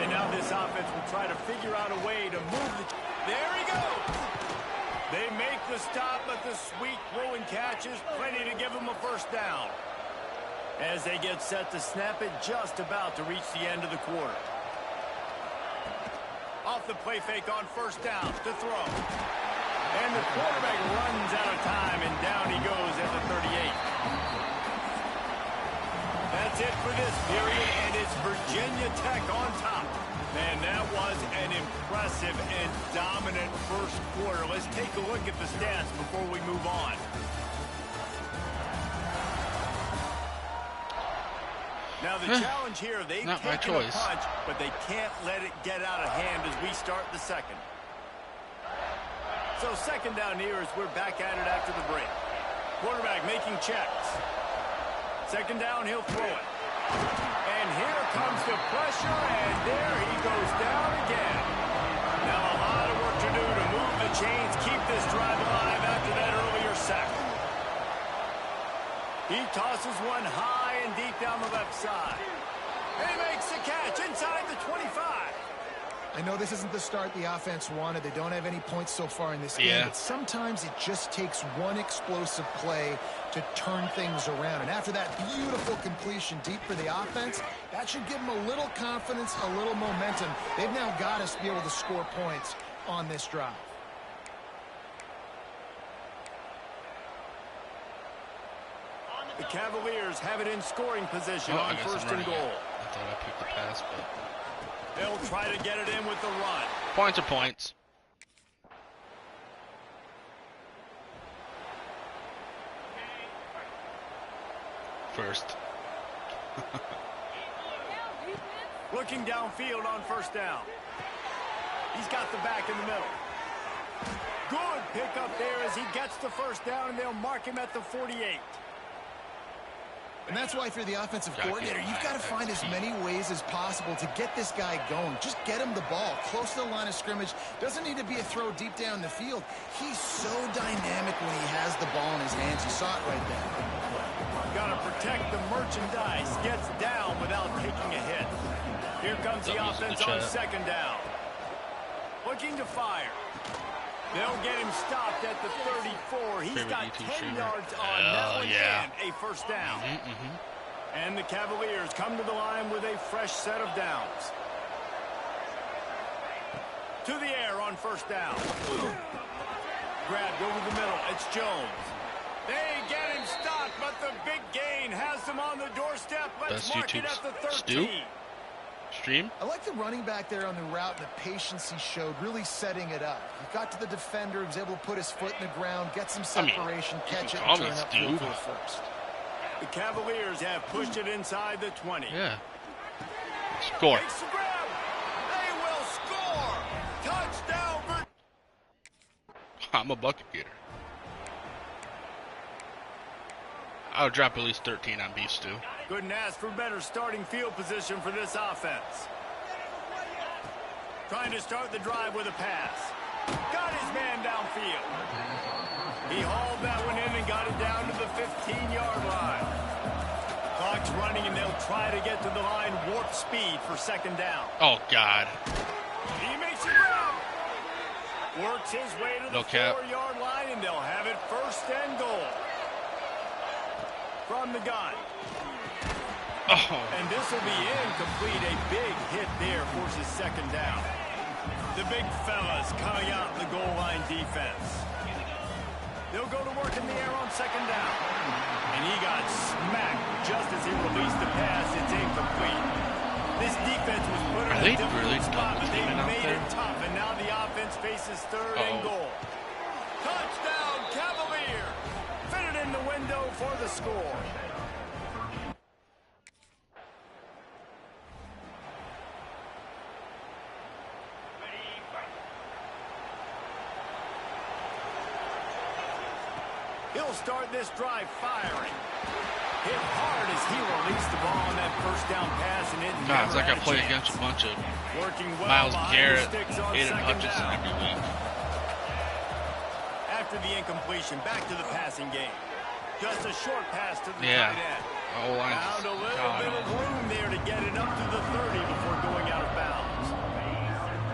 And now this offense will try to figure out a way to move the... There he goes! They make the stop, but the sweet throw and catch is plenty to give them a first down. As they get set to snap it, just about to reach the end of the quarter. Off the play fake on first down to throw. And the quarterback runs out of time, and down he goes at the 38. That's it for this period, and it's Virginia Tech on top. Man, that was an impressive and dominant first quarter. Let's take a look at the stats before we move on. Now the challenge here, they've taken a punch, but they can't let it get out of hand as we start the second. So second down here as we're back at it after the break. Quarterback making checks. Second down, he'll throw it. And here comes the pressure, and there he goes down again. Now a lot of work to do to move the chains, keep this drive alive after that earlier sack. He tosses one high and deep down the left side. And he makes the catch inside the 25. I know this isn't the start the offense wanted. They don't have any points so far in this game. But sometimes it just takes one explosive play to turn things around. And after that beautiful completion deep for the offense, that should give them a little confidence, a little momentum. They've now got to be able to score points on this drive. The Cavaliers have it in scoring position on first and goal. I thought I picked the pass, but... They'll try to get it in with the run. Points are points. First. Looking downfield on first down. He's got the back in the middle. Good pickup there as he gets the first down, and they'll mark him at the 48. And that's why, if you're the offensive coordinator, you've got to find as many ways as possible to get this guy going. Just get him the ball close to the line of scrimmage. Doesn't need to be a throw deep down the field. He's so dynamic when he has the ball in his hands. You saw it right there. Got to protect the merchandise. Gets down without taking a hit. Here comes the offense on second down. Looking to fire. They'll get him stopped at the 34. He's got 10 yards on that one and a first down. And the Cavaliers come to the line with a fresh set of downs. To the air on first down. Grabbed over the middle. It's Jones. They get him stopped, but the big gain has them on the doorstep. Let's mark it at the 13. Stream. I like the running back there on the route and the patience he showed, really setting it up. He got to the defender, he was able to put his foot in the ground, get some separation, catch it, and turn up field for the first. The Cavaliers have pushed it inside the 20. Yeah. Score. Makes the grab. They will score. I'm a bucket getter. I would drop at least 13 on beef stew. Couldn't ask for better starting field position for this offense. Trying to start the drive with a pass. Got his man downfield. He hauled that one in and got it down to the 15-yard line. Clock's running, and they'll try to get to the line warp speed for second down. Oh, God. He makes it grab. Works his way to the 4-yard line, and they'll have it first and goal. From the gun. Oh. And this will be incomplete. A big hit there forces second down. The big fellas coming out in the goal line defense. They'll go to work in the air on second down. And he got smacked just as he released the pass. It's incomplete. This defense was put in a difficult spot, but they made it tough. And now the offense faces third and goal. Touchdown, Cavalier! Fitted in the window for the score. He'll start this drive firing. Hit hard as he released the ball on that first down pass, and it God, it's like I never play had a against a chance. bunch of Working well Miles behind Garrett, the sticks on Aiden second Hutchinson down. every week. After the incompletion, back to the passing game. Just a short pass to the Yeah. tight end. Oh, Found a little bit of room there to get it up to the 30 before going out of bounds.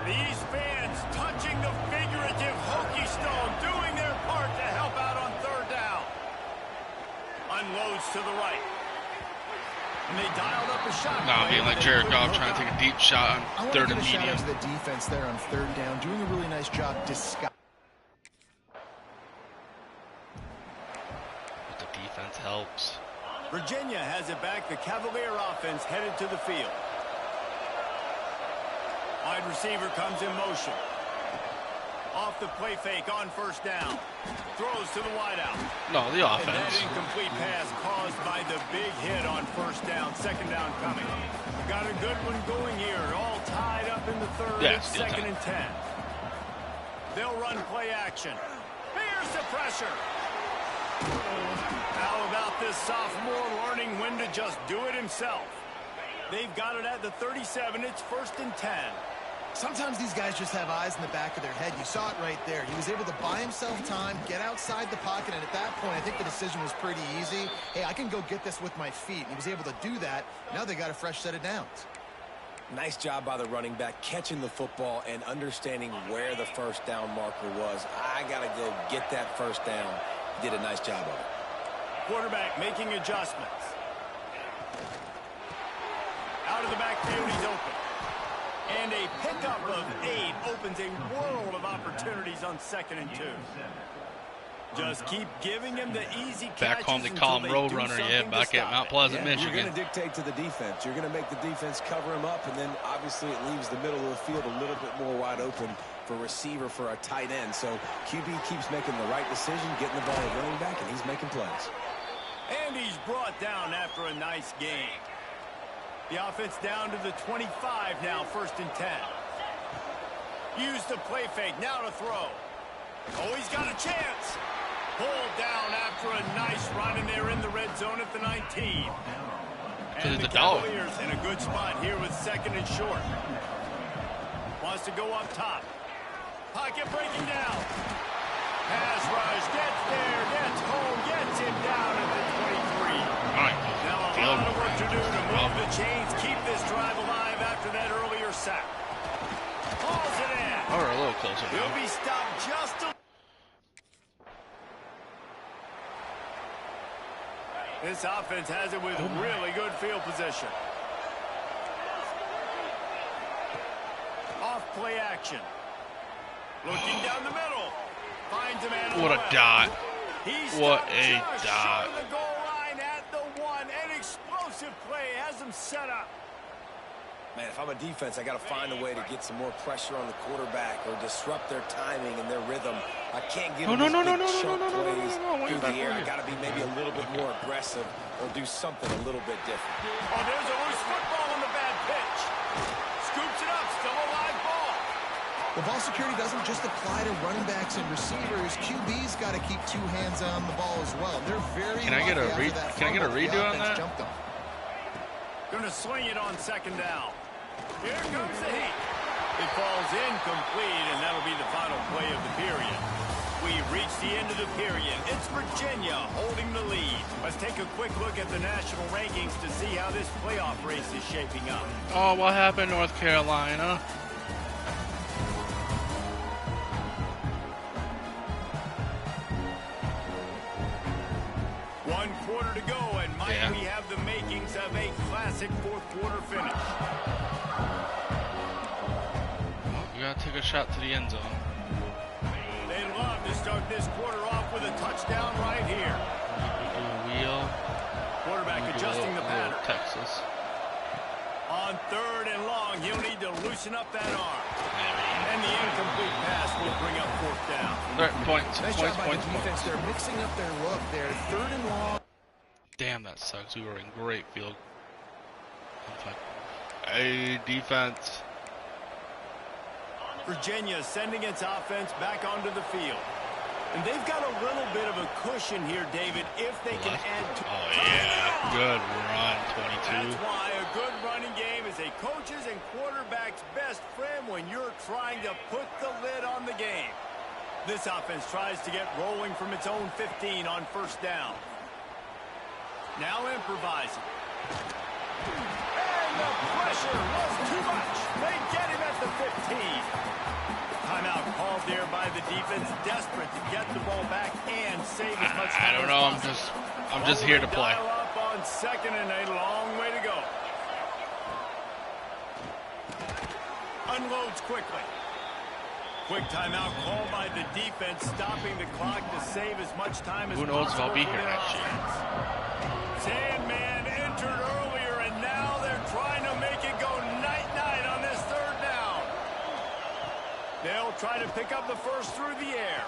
These fans touching the figurative hokey stone, doing their part to help out on third down. Unloads to the right. And they dialed up a shot. No, being like Jared Goff trying to take a deep shot I on want third to and give a shout medium. out to the defense there on third down, doing a really nice job disguising. But the defense helps. Virginia has it back. The Cavalier offense headed to the field. Wide receiver comes in motion. Off the play fake on first down. Throws to the wideout. No, the And that offense. incomplete pass caused by the big hit on first down. Second down coming. Got a good one going here. All tied up in the third. Yeah, It's still second tied. and 10. They'll run play action. Here's the pressure. How about this sophomore learning when to just do it himself? They've got it at the 37. It's first and 10. Sometimes these guys just have eyes in the back of their head. You saw it right there. He was able to buy himself time, get outside the pocket, and at that point, I think the decision was pretty easy. Hey, I can go get this with my feet. He was able to do that. Now they got a fresh set of downs. Nice job by the running back, catching the football and understanding where the first down marker was. I got to go get that first down. He did a nice job of it. Quarterback making adjustments. Out of the backfield, he's open. And a pickup of 8 opens a world of opportunities on second and 2. Just keep giving him the easy catches. Back home, they call him Roadrunner, yeah, back at Mount Pleasant, You're Michigan. going to dictate to the defense. You're going to make the defense cover him up, and then obviously it leaves the middle of the field a little bit more wide open for receiver, for a tight end. So QB keeps making the right decision, getting the ball to running back, and he's making plays. And he's brought down after a nice game. The offense down to the 25 now, first and 10. Use the play fake, now to throw. Oh, he's got a chance. Pulled down after a nice run, and they're in the red zone at the 19. And the Cavaliers in a good spot here with second and short. Wants to go up top. Pocket breaking down. Pass rush, gets there, gets home, gets him down at the 23. All right. Now a lot of work to do to move the chains, keep this drive alive after that earlier sack. Hauls it in. Or a little closer He'll now. be stopped just a... This offense has it with really good field position. Off play action. Looking down the middle. Finds a man on What the a left. dot. He's What stopped a just dot. short of the goal line at the 1. An explosive play has him set up. Man, if I'm a defense, I got to find a way to get some more pressure on the quarterback or disrupt their timing and their rhythm. I can't give them these big chunk plays through the air. I got to be maybe a little bit more aggressive or do something a little bit different. Oh, there's a loose football on the bad pitch. Scoops it up, still a live ball. Well, ball security doesn't just apply to running backs and receivers. QB's got to keep 2 hands on the ball as well. They're very Can I get a redo on that? Gonna swing it on 2nd down. Here comes the heat. It falls incomplete, and that'll be the final play of the period. We've reached the end of the period. It's Virginia holding the lead. Let's take a quick look at the national rankings to see how this playoff race is shaping up. Oh, what happened, North Carolina? One quarter to go, and might we have the makings of a classic 4th quarter finish. Oh, we gotta take a shot to the end zone. They'd love to start this quarter off with a touchdown right here. We do a wheel. Quarterback adjusting the pattern. Texas. On 3rd and long, he'll need to loosen up that arm. And the incomplete pass will bring up 4th down. Points. Nice job by the defense. They're mixing up their look there. 3rd and long. Damn, that sucks. We were in great field. Hey, defense. Virginia sending its offense back onto the field. And they've got a little bit of a cushion here, David, if they can add to... Oh, yeah. Good run, 22. That's why a good running game is a coach's and quarterback's best friend when you're trying to put the lid on the game. This offense tries to get rolling from its own 15 on 1st down. Now improvising. And the pressure was too much. They get him at the 15. Timeout called there by the defense, desperate to get the ball back and save as much time. I don't know. I'm just here to play. Dial up on 2nd and a long way to go. Unloads quickly. Quick timeout called by the defense, stopping the clock to save as much time as possible. Who knows if I'll be here next year. Sandman entered earlier, and now they're trying to make it go night-night on this 3rd down. They'll try to pick up the first through the air.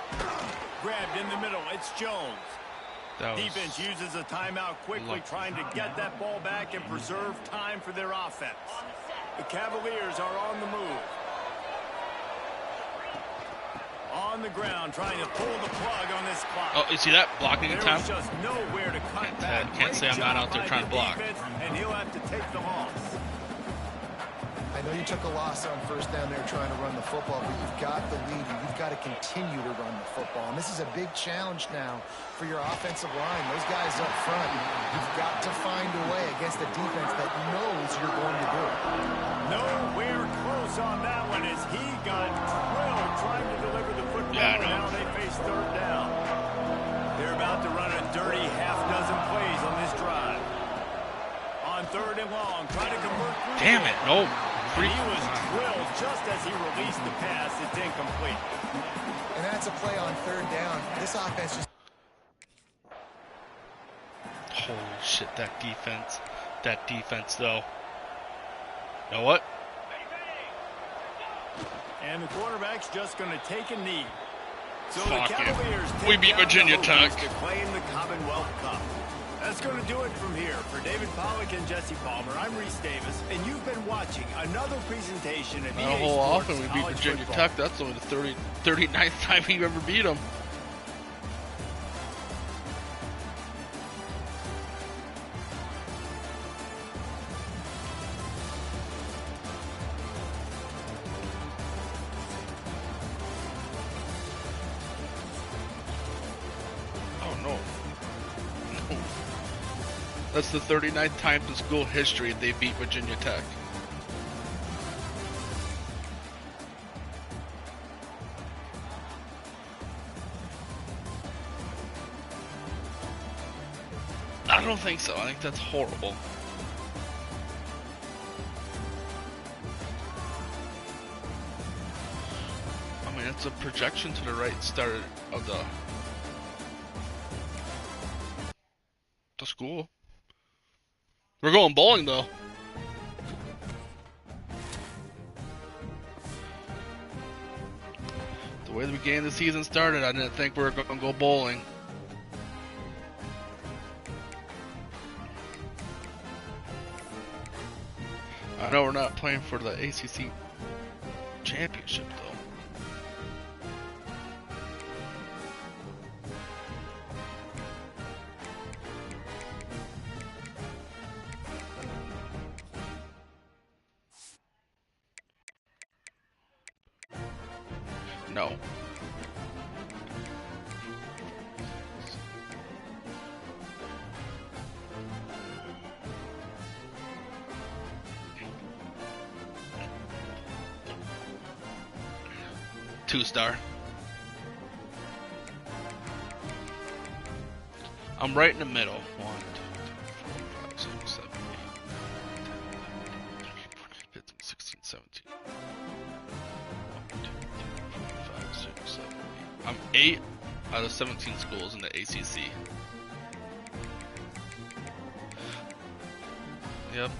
Grabbed in the middle. It's Jones. Defense uses a timeout quickly, trying to get that ball back and preserve time for their offense. The Cavaliers are on the move. On the ground, trying to pull the plug on this clock. Oh, you see that? Blocking attempt? There was just nowhere to cut back. Can't say I'm not out there trying to block. And he'll have to take the loss. I know you took a loss on 1st down there trying to run the football, but you've got the lead and you've got to continue to run the football. And this is a big challenge now for your offensive line. Those guys up front, you've got to find a way against a defense that knows you're going to do it. Nowhere close on that one as he got drilled trying to deliver the football. And now they face 3rd down. They're about to run a dirty half-dozen plays on this drive. On 3rd and long, trying to convert through. Damn it, no. He was drilled just as he released the pass. It's incomplete. And that's a play on 3rd down. This offense just... Holy shit, that defense. That defense, though. You know what? And the quarterback's just going to take a knee. So Fuck the Cavaliers it. We beat Virginia Tech to claim the Commonwealth Cup. That's going to do it from here. For David Pollack and Jesse Palmer, I'm Reese Davis, and you've been watching another presentation of EA Not a whole Sports often we beat College Virginia Football. Tech. That's only the 39th time we've ever beat them. Oh, no. No. That's the 39th time in school history they beat Virginia Tech. I don't think so. I think that's horrible. I mean, it's a projection to the right start of the school. We're going bowling though. The way the beginning of the season started, I didn't think we were going to go bowling. I know we're not playing for the ACC championship though. No. Two-star. I'm right in the middle. 1, 2, 3, 4, 5, 6, 7, 8, 9, 10, 11, 12, 13, 14, 15, 16, 17. 1, 2, 3, 4, 5, 6, 7, 8. I'm 8 out of 17 schools in the ACC. Yep.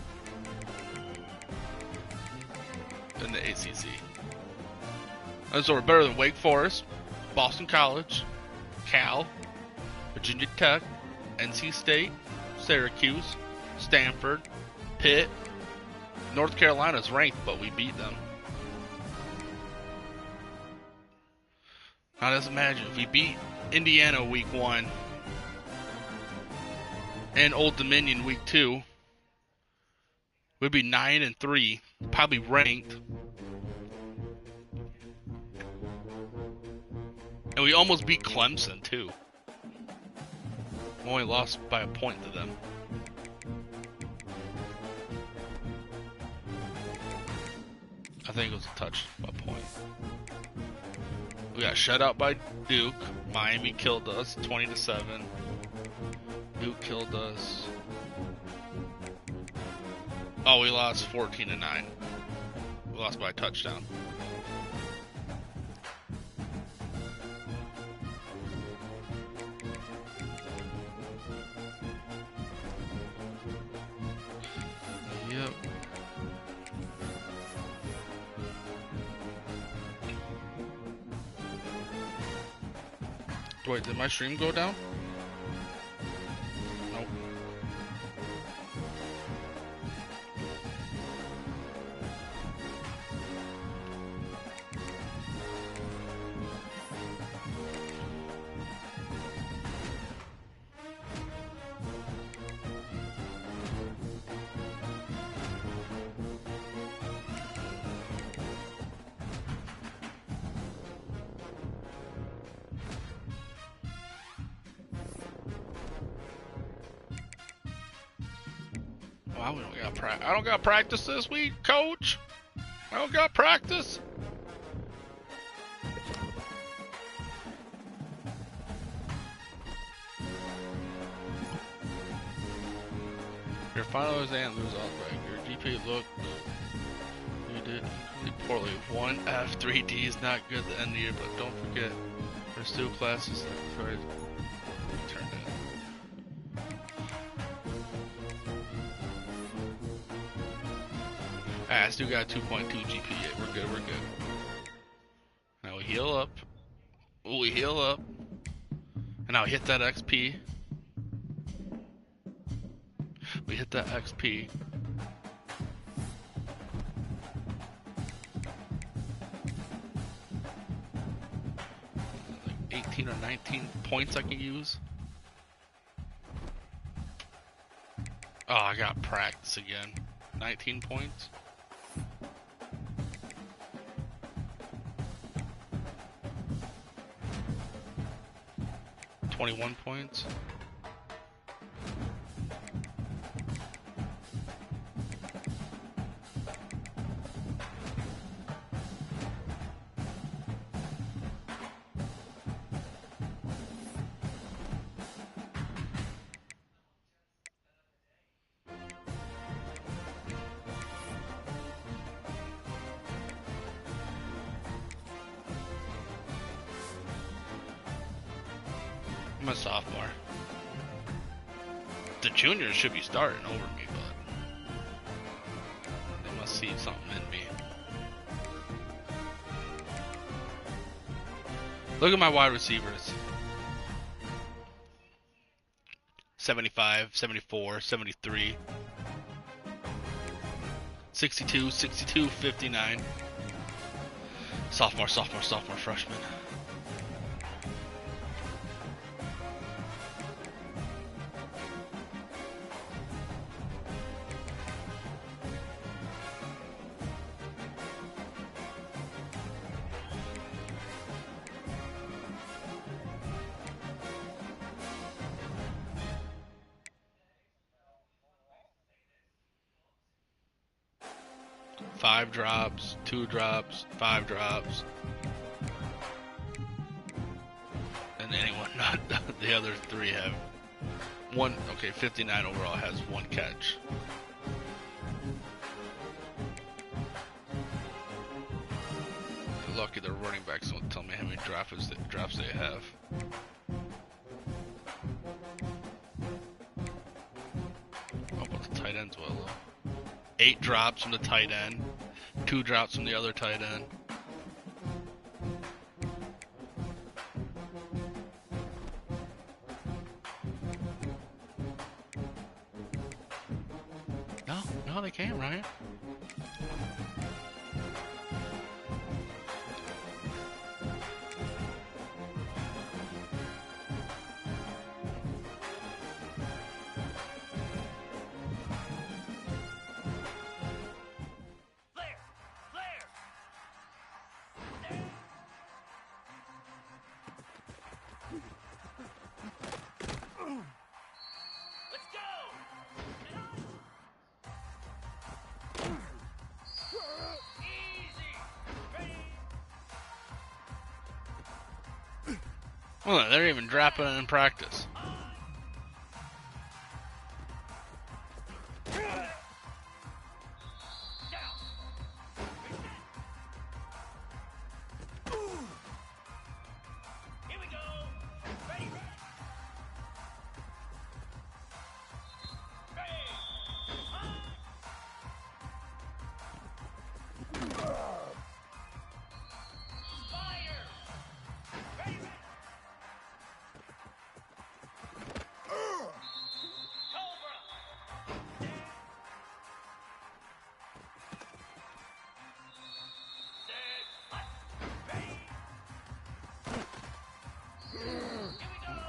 In the ACC. And so we're better than Wake Forest, Boston College, Cal, Virginia Tech, NC State, Syracuse, Stanford, Pitt. North Carolina's ranked, but we beat them. Now just imagine if we beat Indiana week 1 and Old Dominion week 2, we'd be 9-3, probably ranked. And we almost beat Clemson too. We only lost by a point to them. I think it was a touch, a point. We got shut out by Duke. Miami killed us 20-7. Duke killed us. Oh, we lost 14-9. We lost by a touchdown. Yep. Wait, did my stream go down? Nope. Wow, we don't got practice. I don't got practice this week, coach. I don't got practice. Your final exam lose all right. Your GP look. You did poorly. 1F, 3D is not good at the end of the year, but don't forget there's 2 classes that turned in. I still got 2.2 GPA. We're good, we're good. Now we heal up. Ooh, we heal up. And now we hit that XP. We hit that XP. Like 18 or 19 points I can use. Oh, I got practice again. 19 points. $21 points. I'm a sophomore. The juniors should be starting over me, but they must see something in me. Look at my wide receivers. 75, 74, 73, 62, 62, 59. Sophomore, freshman. 5 drops, 2 drops, 5 drops. And anyone not the other 3 have one. Okay, 59 overall has 1 catch. They're lucky their running backs don't tell me how many drops they have. How about the tight ends, well? 8 drops from the tight end, 2 drops from the other tight end. No, they can't, Ryan. Well, they're even dropping it in practice.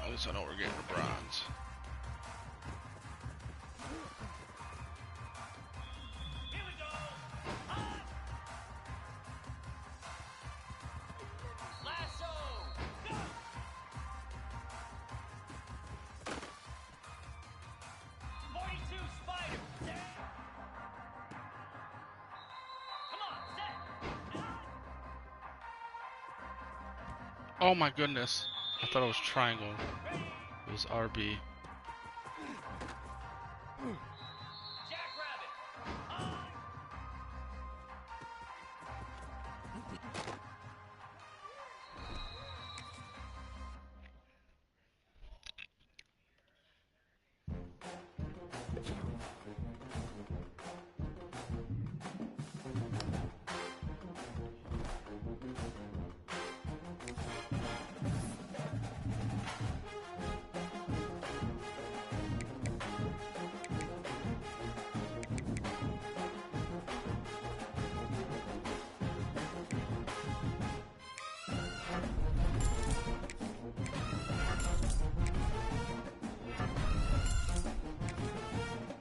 At least I know we're getting a bronze. Oh my goodness. I thought it was triangle. It was RB.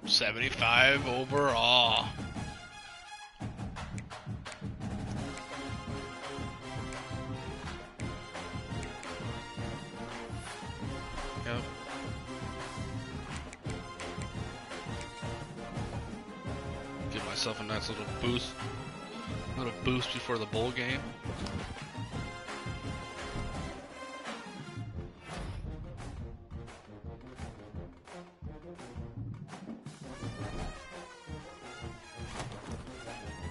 $75 overall. Yep. Give myself a nice little boost before the bowl game.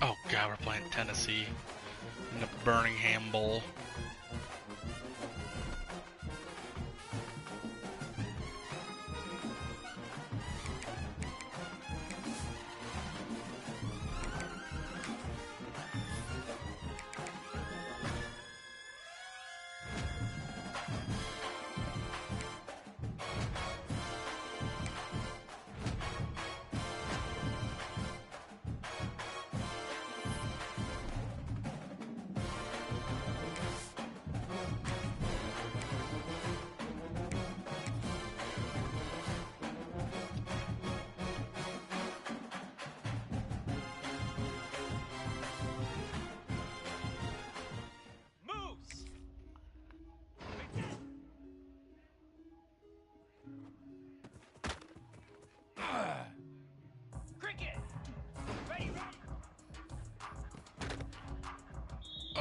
Oh God, we're playing Tennessee in the Birmingham Bowl.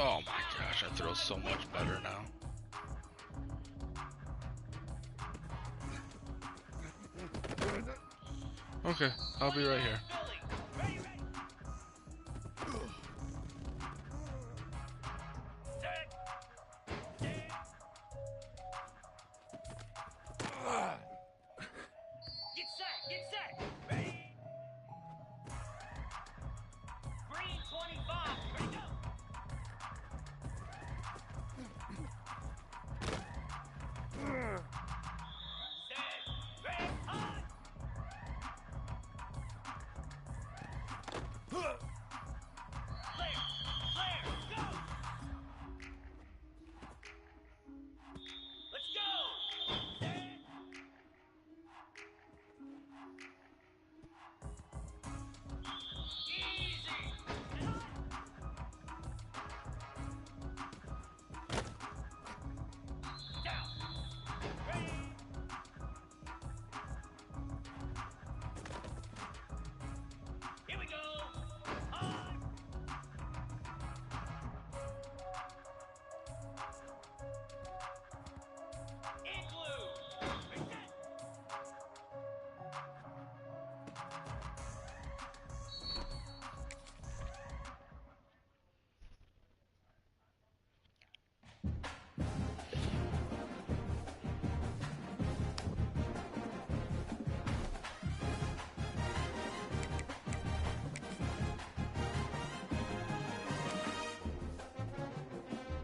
Oh my gosh, I throw so much better now. Okay, I'll be right here.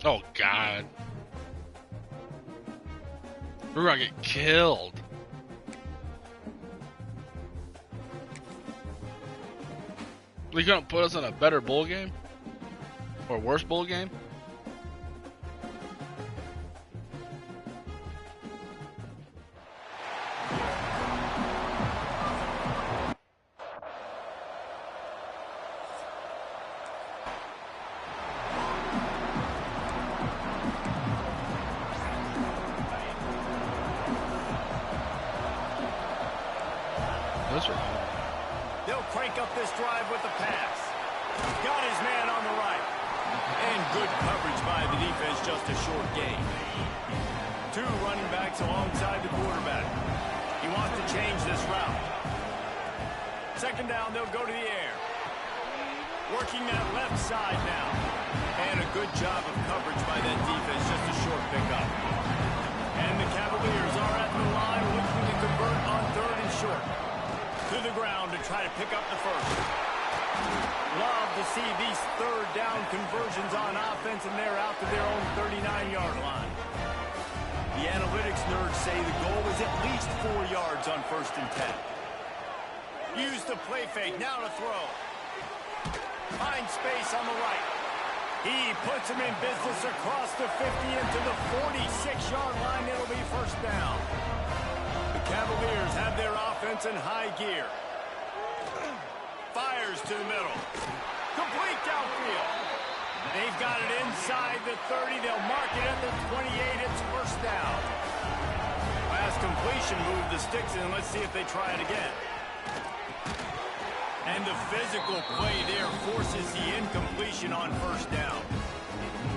Oh God. We're gonna get killed. You gonna put us in a better bowl game? Or worse bowl game? They'll crank up this drive with the pass. Got his man on the right. And good coverage by the defense, just a short gain. Two running backs alongside the quarterback. He wants to change this route. Second down, they'll go to the air. Working that left side now. And a good job of coverage by that defense, just a short pickup. And the Cavaliers are at the line looking to convert on 3rd and short. To the ground to try to pick up the first. Love to see these 3rd down conversions on offense, and they're out to their own 39-yard line. The analytics nerds say the goal is at least 4 yards on 1st and 10. Use the play fake, now to throw. Finds space on the right. He puts him in business across the 50 into the 46-yard line. It'll be 1st down. Cavaliers have their offense in high gear. Fires to the middle. Complete downfield. They've got it inside the 30. They'll mark it at the 28. It's 1st down. Last completion moved the sticks in. Let's see if they try it again. And the physical play there forces the incompletion on 1st down.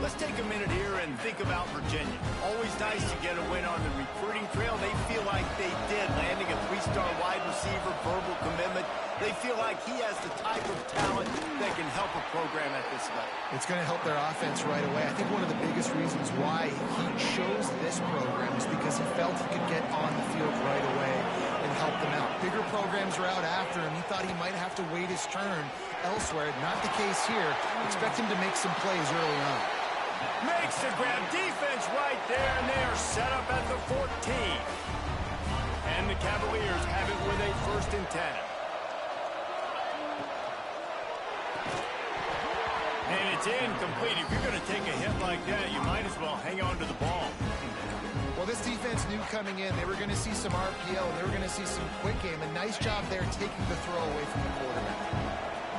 Let's take a minute here and think about Virginia. Always nice to get a win on the recruiting trail. They feel like they did, landing a 3-star wide receiver, verbal commitment. They feel like he has the type of talent that can help a program at this level. It's going to help their offense right away. I think one of the biggest reasons why he chose this program is because he felt he could get on the field right away and help them out. Bigger programs are out after him. He thought he might have to wait his turn elsewhere. Not the case here. Expect him to make some plays early on. Makes the grab. Defense right there, and they are set up at the 14. And the Cavaliers have it with a 1st and 10. And it's incomplete. If you're going to take a hit like that, you might as well hang on to the ball. Well, this defense knew coming in they were going to see some RPO. They were going to see some quick game. A nice job there taking the throw away from the quarterback.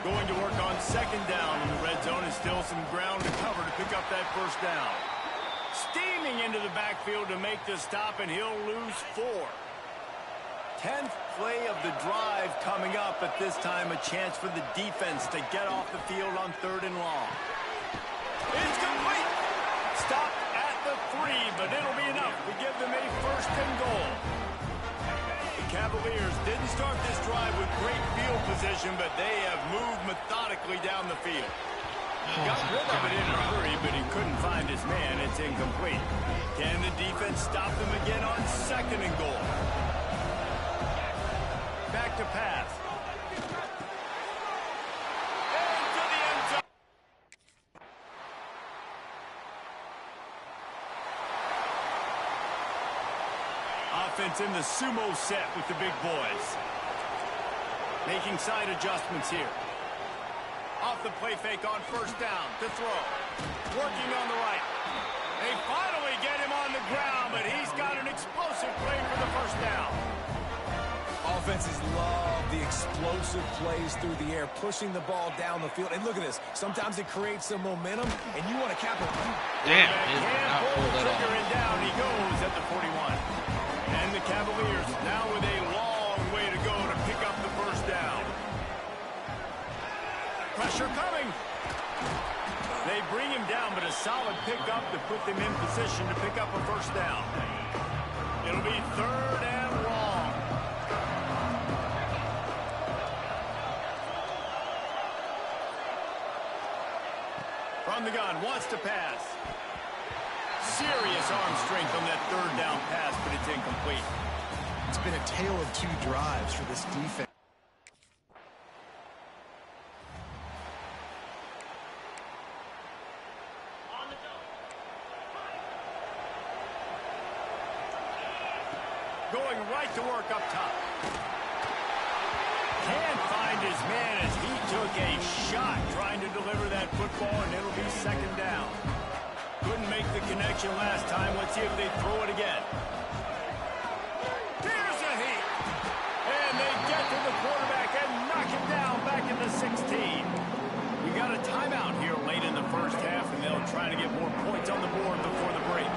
Going to work on 2nd down in the red zone. Is still some ground to cover to pick up that 1st down. Steaming into the backfield to make the stop, and he'll lose 4. 10th play of the drive coming up. At this time, a chance for the defense to get off the field on 3rd and long. It's complete. Stopped at the 3, but it'll be enough to give them a first and goal. The Cavaliers didn't start this drive with great field position, but they have moved methodically down the field. Got rid of it in a hurry, but he couldn't find his man. It's incomplete. Can the defense stop them again on second and goal? Back to pass. Into the end zone. Offense in the sumo set with the big boys. Making side adjustments here. Off the play fake on first down to throw. Working on the right. They finally get him on the ground, but he's got an explosive play for the first down. Offenses love the explosive plays through the air, pushing the ball down the field. And look at this. Sometimes it creates some momentum, and you want to capitalize. Damn, he did not pull that off. And down he goes at the 41. And the Cavaliers now with a long way to go to pick up the first down. Pressure coming. They bring him down, but a solid pickup to put them in position to pick up a first down. It'll be third and long. From the gun, wants to pass. Serious arm strength on that third down pass, but it's incomplete. It's been a tale of two drives for this defense. Going right to work up top. Can't find his man as he took a shot trying to deliver that football, and it'll be second down. Couldn't make the connection last time. Let's see if they throw it again. Here's a heat. And they get to the quarterback and knock him down back in the 16. We got a timeout here late in the first half, and they'll try to get more points on the board before the break.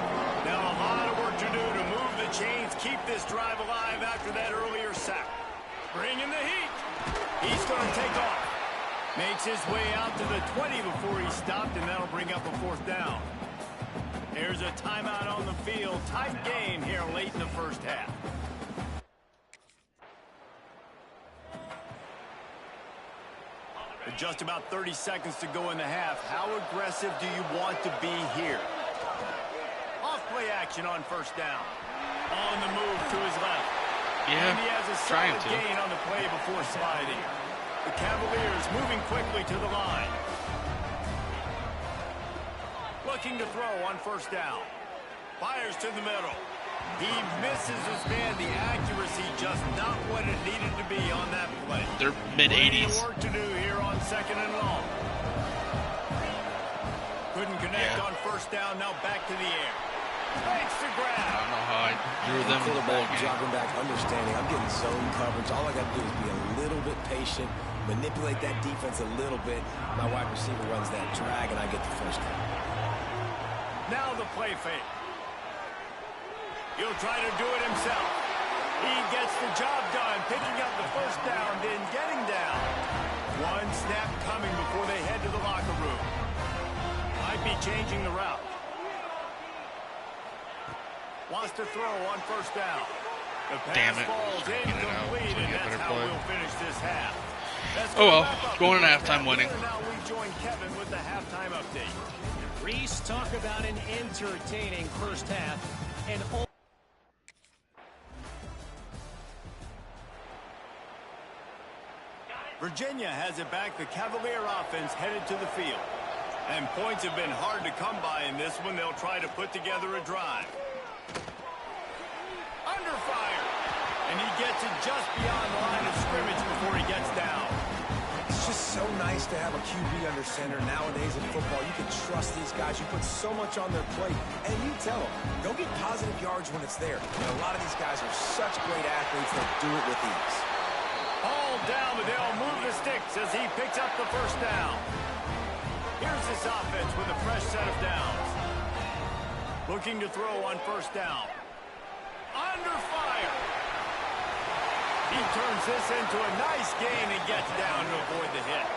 Now a lot of work to do to move the chains, keep this drive alive after that earlier sack. Bring in the heat. He's going to take off. Makes his way out to the 20 before he stopped, and that'll bring up a fourth down. There's a timeout on the field. Tight game here late in the first half. With just about 30 seconds to go in the half, how aggressive do you want to be here? Off-play action on first down. On the move to his left. Yeah, and he has a solid gain on the play before sliding. The Cavaliers moving quickly to the line. Looking to throw on first down. Fires to the middle. He misses his man. The accuracy just not what it needed to be on that play. They're mid-80s. Work to do here on second and long. Couldn't connect on first down. Now back to the air. Makes the grab. I don't know how I drew them to the ball game. Jogging back, understanding. I'm getting zone coverage. All I got to do is be a little bit patient, manipulate that defense a little bit. My wide receiver runs that drag, and I get the first down. Now the play fake. He'll try to do it himself. He gets the job done, picking up the first down, then getting down. One snap coming before they head to the locker room. Might be changing the route. Wants to throw on first down. The pass falls incomplete, and that's how we'll finish this half. Oh well, going in halftime winning. Now we join Kevin with the halftime update. Reese, talk about an entertaining first half. And Virginia has it back. The Cavalier offense headed to the field. And points have been hard to come by in this one. They'll try to put together a drive. Under fire. And he gets it just beyond the line of scrimmage before he gets down. It's just so nice to have a QB under center. Nowadays in football, you can trust these guys. You put so much on their plate. And you tell them, go get positive yards when it's there. And a lot of these guys are such great athletes that do it with ease. All down, but they'll move the sticks as he picks up the first down. Here's this offense with a fresh set of downs. Looking to throw on first down. Under fire. He turns this into a nice gain and gets down to avoid the hit.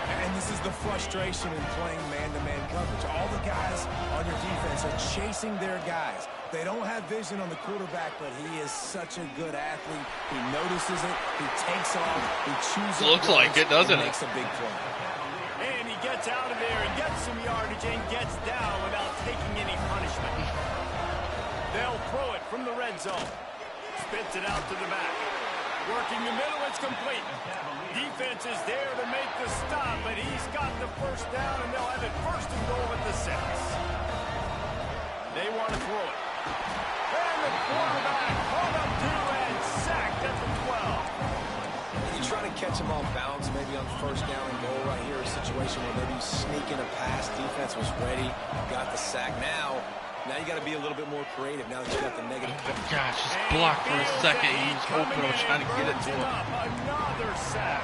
And this is the frustration in playing man-to-man coverage. All the guys on your defense are chasing their guys. They don't have vision on the quarterback, but he is such a good athlete. He notices it, he takes off, he chooses. Looks like it, doesn't it? Makes a big play. And he gets out of there and gets some yardage and gets down without taking any punishment. They'll throw it from the red zone. Spits it out to the back. Working the middle, it's complete. Defense is there to make the stop, but he's got the first down, and they'll have it first and goal at the 6. They want to throw it. And the quarterback caught up to and sacked at the 12. You try to catch him off balance, maybe on first down and goal right here, a situation where maybe you sneak in a pass. Defense was ready, got the sack. Now you got to be a little bit more creative now that you got the negative. Oh my gosh, just blocked for a second. He was open. I was trying to get it to him. Another sack.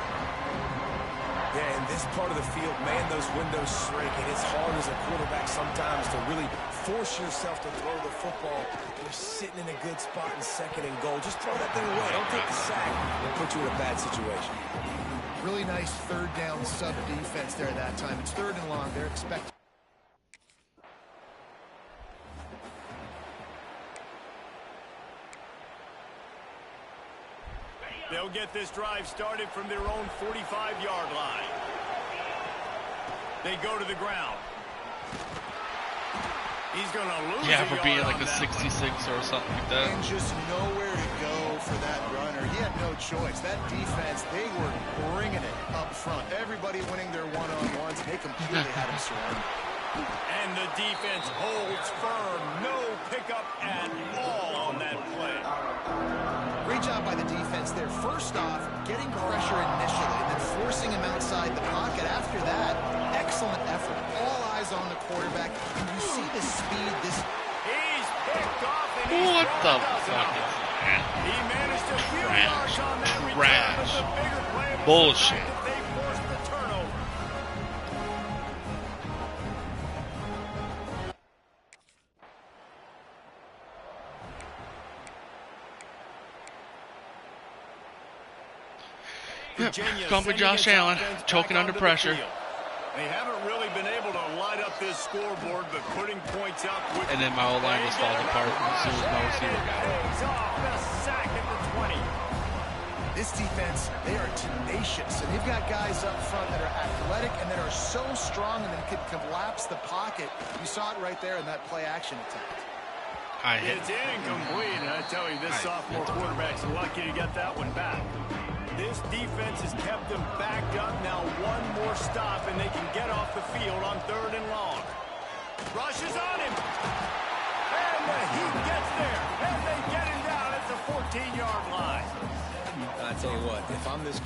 Yeah, in this part of the field, man, those windows shrink, and it's hard as a quarterback sometimes to really force yourself to throw the football. You're sitting in a good spot in second and goal. Just throw that thing away. Don't take the sack and put you in a bad situation. Really nice third down sub defense there that time. It's third and long. They're expecting. They'll get this drive started from their own 45-yard line. They go to the ground. He's going to lose. Yeah, for being like a 66 or something like that. And just nowhere to go for that runner. He had no choice. That defense, they were bringing it up front. Everybody winning their one-on-ones. They completely had him surrounded. And the defense holds firm. No pickup at all on that play. Great job by the defense there. First off, getting pressure initially, and then forcing him outside the pocket. After that, excellent effort. All eyes on the quarterback. And you see the speed. He's picked off, and he's What the thrown fuck out. is that? He managed to few Trash. yards on that return, Trash. but the bigger play was the Bullshit. fact that they forced the turnover. Virginia Call me sending Josh its Allen, offense choking back under onto the pressure. field. They haven't really been able to light up this scoreboard, but putting points up with And then my whole line just falls apart as soon as my receiver got it. Takes off the sack at the 20. This defense, they are tenacious, and they've got guys up front that are athletic and that are so strong and that can collapse the pocket. You saw it right there in that play action attempt. I hit. It's incomplete, and I tell you, this sophomore quarterback's lucky to get that one back. This defense has kept them backed up. Now one more stop, and they can get off the field on third and long. Rushes on him. And the Heat gets there. And they get him down at the 14-yard line. I tell you what, if I'm this...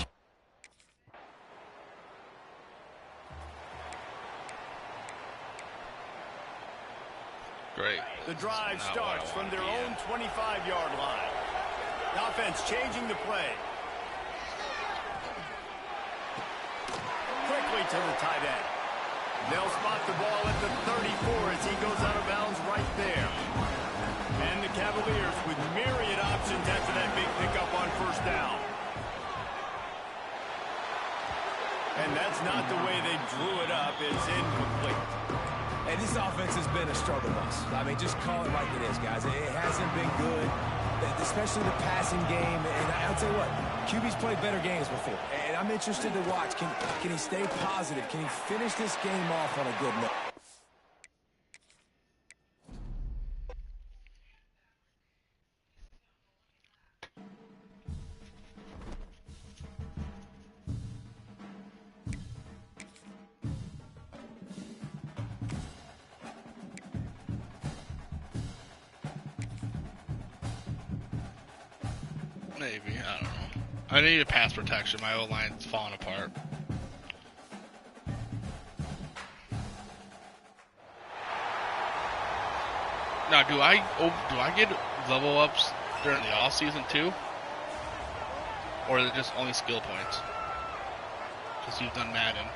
Great. The drive That's not what I starts from wanna their be own 25-yard line. The offense changing the play. Quickly to the tight end. They'll spot the ball at the 34 as he goes out of bounds right there. And the Cavaliers with myriad options after that big pickup on first down. And that's not the way they drew it up. It's incomplete. And this offense has been a struggle bus. I mean, just call it like it is, guys. It hasn't been good, especially the passing game. And I'll tell you what, QB's played better games before. And I'm interested to watch. Can he stay positive? Can he finish this game off on a good note? Maybe, I don't know. I need a pass protection. My O-line's falling apart. Now, do I get level ups during the off season too, or is it just only skill points? Because you've done Madden.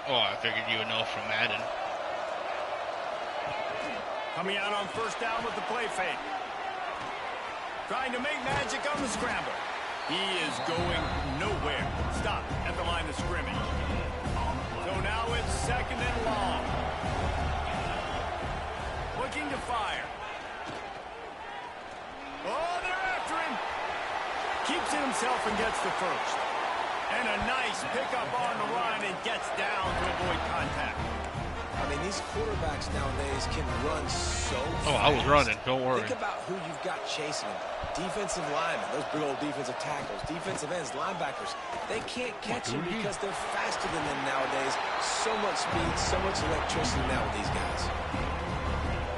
Oh, I figured you would know from Madden. Coming out on first down with the play fake. Trying to make magic on the scramble. He is going nowhere. Stop at the line of scrimmage. So now it's second and long. Looking to fire. Oh, they're after him. Keeps it himself and gets the first. And a nice pickup on the run and gets down to avoid contact. I mean, these quarterbacks nowadays can run so fast. Oh, I was running. Don't worry. Think about who you've got chasing them. Defensive linemen, those big old defensive tackles, defensive ends, linebackers. They can't catch them because they're faster than them nowadays. So much speed, so much electricity now with these guys.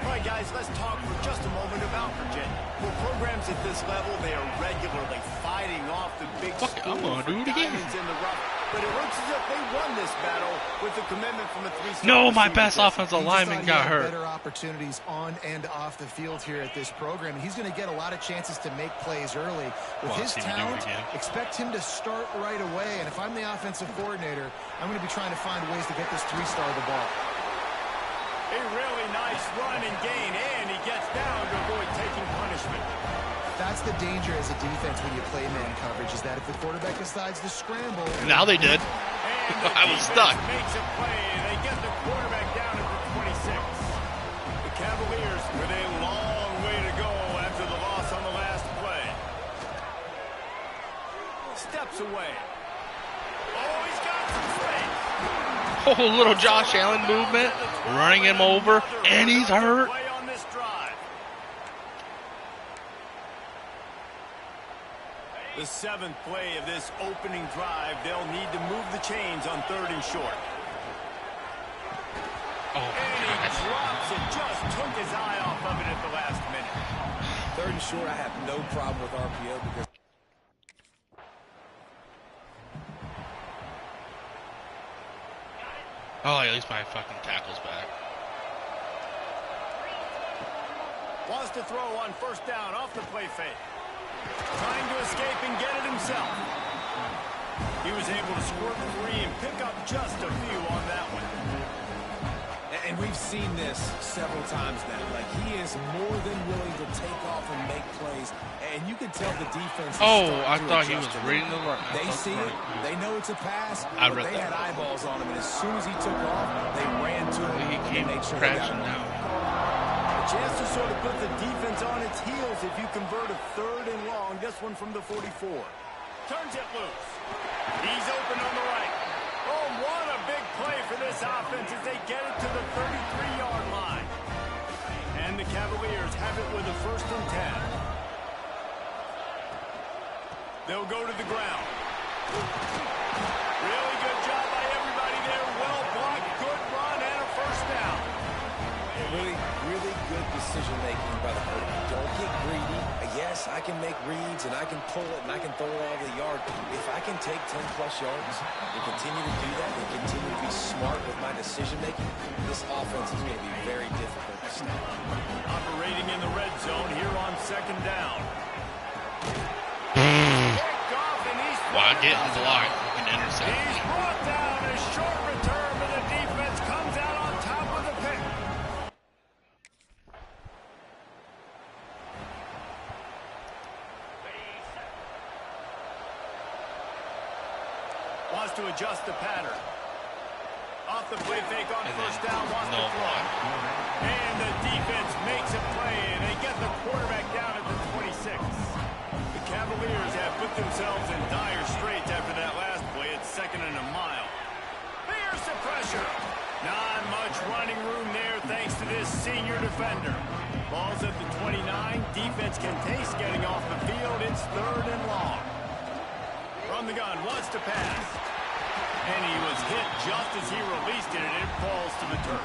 All right, guys, let's talk for just a moment about Virginia. For programs at this level, they are regularly fighting off the big Fuck it, I'm gonna do it again. in the rough. But it looks as if they won this battle with the commitment from a three-star. No, my receiver. best offensive lineman got hurt. Better opportunities on and off the field here at this program. He's going to get a lot of chances to make plays early. With his talent, expect him to start right away. And if I'm the offensive coordinator, I'm going to be trying to find ways to get this three-star the ball. A really nice run and gain, and he gets down to avoid taking punishment. That's the danger as a defense when you play man coverage, is that if the quarterback decides to scramble... Now they did. I was stuck. Makes a play. They get the quarterback down at the 26. The Cavaliers with a long way to go after the loss on the last play. Steps away. Oh, he's got some space. Oh, little Josh Allen movement, running him over, and he's hurt. Play on this drive. The seventh play of this opening drive, they'll need to move the chains on third and short. Oh, And he drops it, just took his eye off of it at the last minute. Third and short, I have no problem with RPO because oh, at least my fucking tackle's back. Wants to throw on first down off the play fake. Trying to escape and get it himself. He was able to squirt free and pick up just a few on that one. and we've seen this several times now. Like, he is more than willing to take off and make plays, and you can tell the defense. Oh, I thought he was reading the run. They see it. They know it's a pass. I but read they that. had eyeballs on him, and as soon as he took off, they ran to him. He came and made sure crashing they got him. down. A chance to sort of put the defense on its heels if you convert a third and long. This one from the 44. Turns it loose. He's open on the right. Oh, what a big play for this offense as they get it to the 33-yard line. And the Cavaliers have it with a 1st and 10. They'll go to the ground. Really good job by everybody there. Well blocked, good run, and a 1st down. Really good decision-making by the quarterback. Don't get greedy. Yes, I can make reads, and I can pull it, and I can throw it all over the yard. If I can take 10-plus yards and continue to do that and continue to be smart with my decision-making, this offense is going to be very difficult to stop. Operating in the red zone here on 2nd down. While getting blocked, you can intercept. He's brought down a short return, but the defense comes out on top of the pick. Wants to adjust the pattern. Off the play fake on And 1st then down, wants no to throw. And the defense makes a play, and they get the quarterback down at the 26. The Cavaliers have put themselves in dire straits after that last play. It's 2nd and a mile. There's the pressure. Not much running room there thanks to this senior defender. Ball's at the 29. Defense can taste getting off the field. It's 3rd and long. From the gun, wants to pass. And he was hit just as he released it, and it falls to the turf.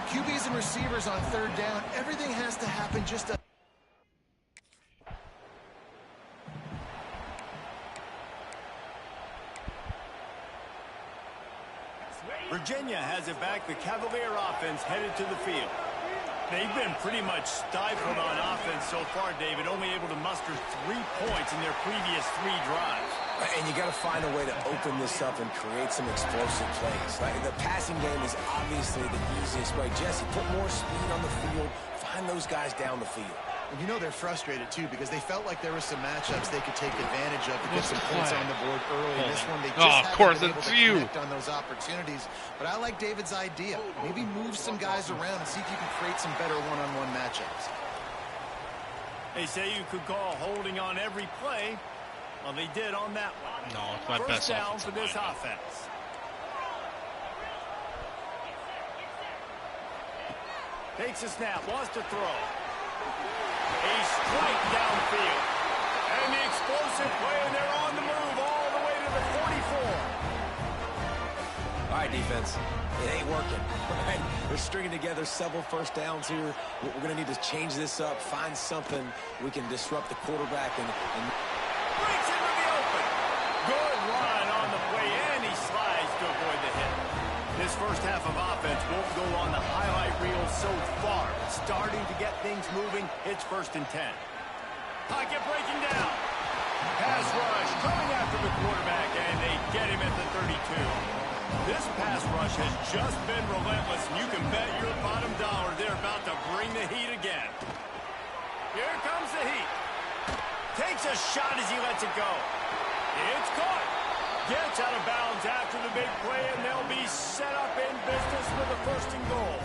QBs and receivers on 3rd down, everything has to happen just a... Virginia has it back. The Cavalier offense headed to the field. They've been pretty much stifled on offense so far, David, only able to muster 3 points in their previous 3 drives. And you got to find a way to open this up and create some explosive plays. Like the passing game is obviously the easiest way. Jesse, put more speed on the field. Find those guys down the field. And you know they're frustrated, too, because they felt like there were some matchups they could take advantage of to get some points on the board early. In this one, they just haven't been able to connect on those opportunities. But I like David's idea. Maybe move some guys around and see if you can create some better one-on-one matchups. They say you could call holding on every play. Well, they did on that one. No, it's my First best down for this line. offense. Takes a snap, wants to throw. A strike downfield. And the explosive play, and they're on the move all the way to the 44. All right, defense. It ain't working. Right? We're stringing together several first downs here. We're going to need to change this up, find something we can disrupt the quarterback and Breaks into the open. Good run on the play, and he slides to avoid the hit. This first half of offense won't go on the highlight reel so far. Starting to get things moving. It's 1st and 10. Pocket breaking down. Pass rush coming after the quarterback, and they get him at the 32. This pass rush has just been relentless, and you can bet your bottom dollar they're about to bring the heat again. Here comes the heat. Takes a shot as he lets it go. It's caught. Gets out of bounds after the big play, and they'll be set up in business with a 1st and goal.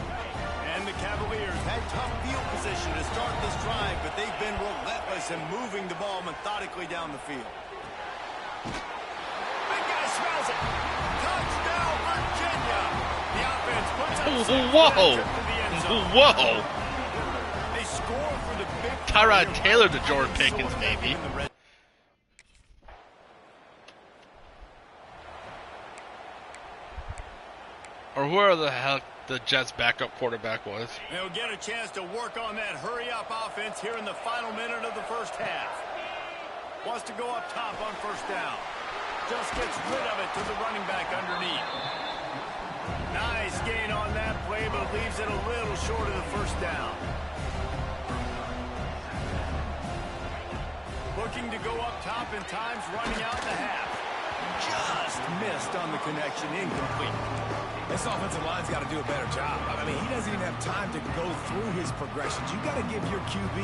And the Cavaliers had tough field position to start this drive, but they've been relentless in moving the ball methodically down the field. Big guy smells it. Touchdown, Virginia. The offense puts up Whoa. the end zone. Whoa. They score for the big Tyrod Taylor to Jordan Pickens, maybe. Or whoever the heck the Jets' backup quarterback was. They'll get a chance to work on that hurry-up offense here in the final minute of the first half. Wants to go up top on 1st down. Just gets rid of it to the running back underneath. Nice gain on that play, but leaves it a little short of the 1st down. Looking to go up top in times, running out the half. Just missed on the connection, incomplete. this offensive line's got to do a better job. I mean, he doesn't even have time to go through his progressions. You got to give your QB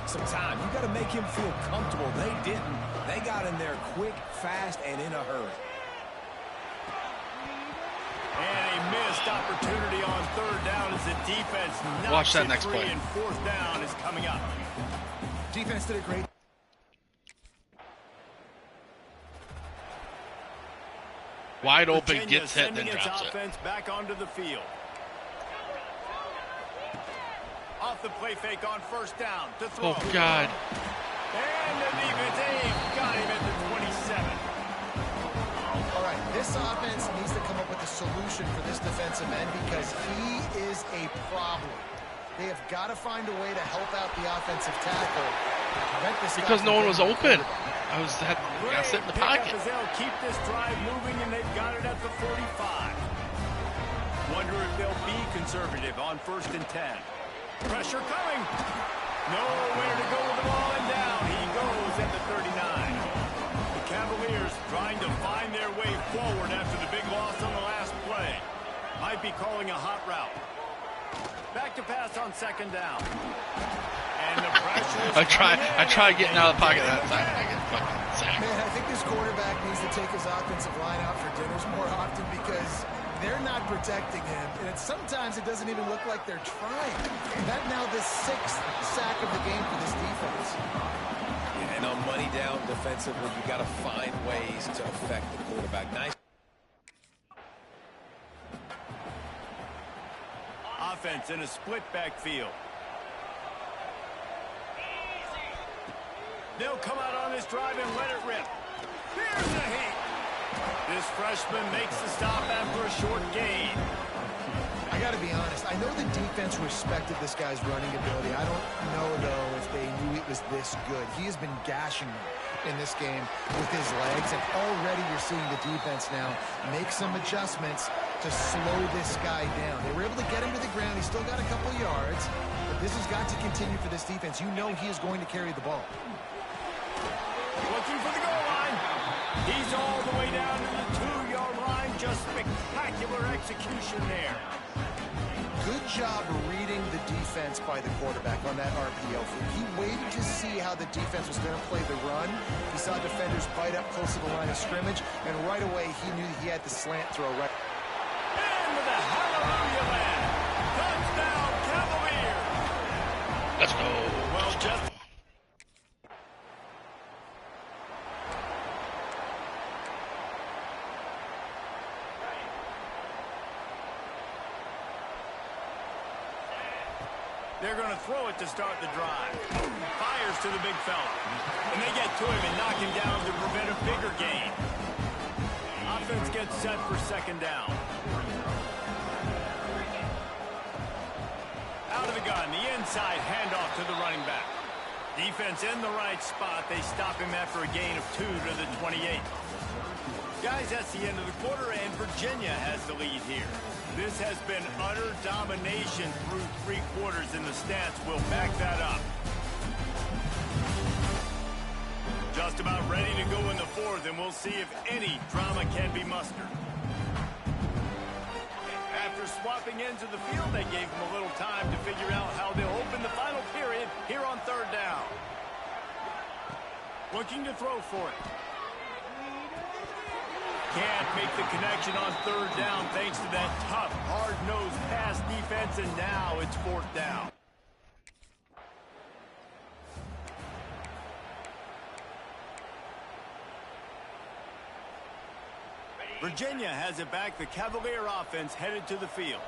some time. You got to make him feel comfortable. They didn't. They got in there quick, fast, and in a hurry. And a missed opportunity on 3rd down as the defense knocks Watch that it next free, play. and 4th down is coming up. Defense did a great. Wide open, Virginia gets hit, then sending its drops it. offense back onto the field. Off the play fake on 1st down to throw. Oh, God. And the defense got him at the 27. All right, this offense needs to come up with a solution for this defensive end because he is a problem. They have got to find a way to help out the offensive tackle. Because no one was open. I got sit in the pocket. As they'll keep this drive moving, and they've got it at the 45. Wonder if they'll be conservative on 1st and 10. Pressure coming. Nowhere to go with the ball, and down he goes at the 39. The Cavaliers trying to find their way forward after the big loss on the last play. Might be calling a hot route. Back to pass on 2nd down. And the pressure is I try getting out of the pocket that time, and I get fucking sacked. Man, I think this quarterback needs to take his offensive line out for dinners more often because they're not protecting him. And sometimes it doesn't even look like they're trying. That now the 6th sack of the game for this defense. And on money down defensively, you got to find ways to affect the quarterback. Nice. Offense in a split backfield. They'll come out on this drive and let it rip. Here's the heat. This freshman makes the stop after a short gain. I got to be honest. I know the defense respected this guy's running ability. I don't know, though, if they knew it was this good. He has been gashing them in this game with his legs, and already you're seeing the defense now make some adjustments to slow this guy down. They were able to get him to the ground. He still got a couple yards, but This has got to continue for this defense. You know he is going to carry the ball. Looking for the goal line. He's all the way down to the 2-yard line. Just spectacular execution there. Good job reading the defense by the quarterback on that RPO. He waited to see how the defense was going to play the run. He saw defenders bite up close to the line of scrimmage, and right away he knew he had the slant throw right. Into the hallelujah land. Touchdown, Cavaliers. Let's go. Well, just... They're going to throw it to start the drive. Fires to the big fella. And they get to him and knock him down to prevent a bigger gain. Offense gets set for second down. Out of the gun, the inside handoff to the running back. Defense in the right spot. They stop him after a gain of 2 to the 28. Guys, that's the end of the quarter, and Virginia has the lead here. This has been utter domination through 3 quarters, and the stats will back that up. Just about ready to go in the 4th, and we'll see if any drama can be mustered. After swapping ends of the field, they gave them a little time to figure out how they'll open the final period here on 3rd down. Looking to throw for it. Can't make the connection on 3rd down thanks to that tough, hard-nosed pass defense, and now it's 4th down. Virginia has it back. The Cavalier offense headed to the field.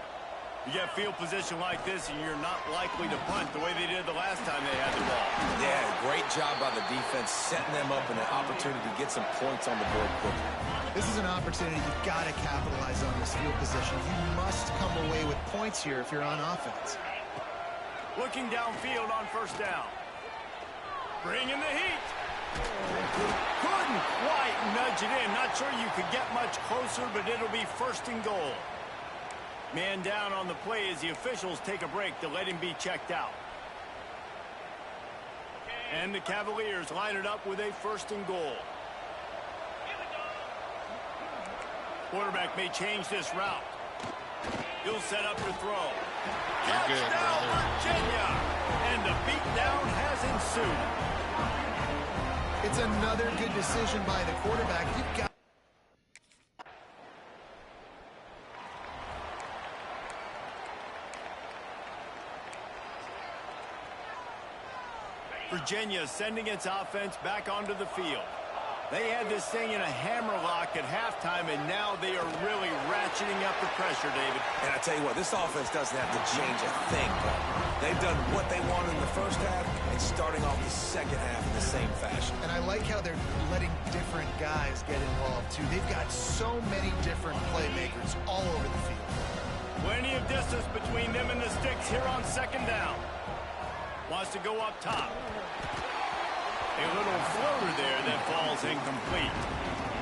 You get field position like this, and you're not likely to punt the way they did the last time they had the ball. Yeah, great job by the defense, setting them up in an opportunity to get some points on the board quickly. This is an opportunity you've got to capitalize on this field position. You must come away with points here if you're on offense. Looking downfield on 1st down. Bringing the heat. Couldn't quite nudge it in. Not sure you could get much closer, but it'll be 1st and goal. Man down on the play as the officials take a break to let him be checked out. And the Cavaliers line it up with a 1st and goal. Quarterback may change this route. He'll set up to throw. Touchdown, Virginia! And the beatdown has ensued. It's another good decision by the quarterback. You've got... Virginia sending its offense back onto the field. They had this thing in a hammerlock at halftime, and now they are really ratcheting up the pressure, David. And I tell you what, this offense doesn't have to change a thing, but they've done what they wanted in the 1st half and starting off the 2nd half in the same fashion. And I like how they're letting different guys get involved, too. They've got so many different playmakers all over the field. Plenty of distance between them and the sticks here on 2nd down. Wants to go up top. A little floater there that falls incomplete.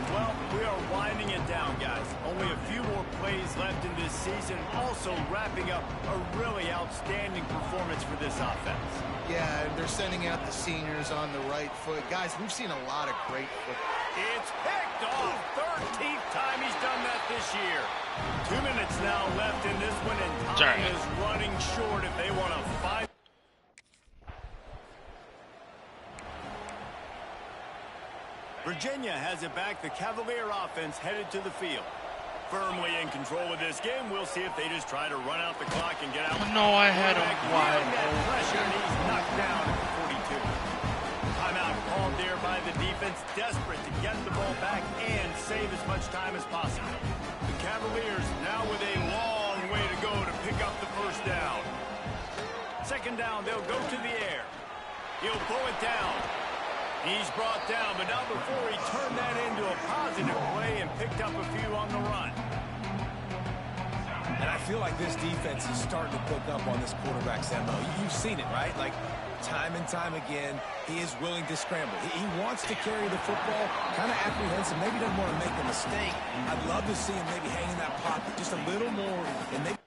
Well, we are winding it down, guys. Only a few more plays left in this season. Also wrapping up a really outstanding performance for this offense. Yeah, they're sending out the seniors on the right foot. Guys, we've seen a lot of great football. It's picked off. 13th time he's done that this year. 2 minutes now left in this one, and time is running short if they want to fight. Virginia has it back. The Cavalier offense headed to the field. Firmly in control of this game. We'll see if they just try to run out the clock and get out. No, I had him wide open. Pressure, and he's knocked down at the 42. Timeout called there by the defense, desperate to get the ball back and save as much time as possible. The Cavaliers now with a long way to go to pick up the 1st down. 2nd down, they'll go to the air. He'll pull it down. He's brought down, but not before he turned that into a positive play and picked up a few on the run. And I feel like this defense is starting to pick up on this quarterback's MO. You've seen it, right? Like, time and time again, he is willing to scramble. He wants to carry the football, kind of apprehensive, maybe doesn't want to make a mistake. I'd love to see him maybe hang in that pocket just a little more and maybe...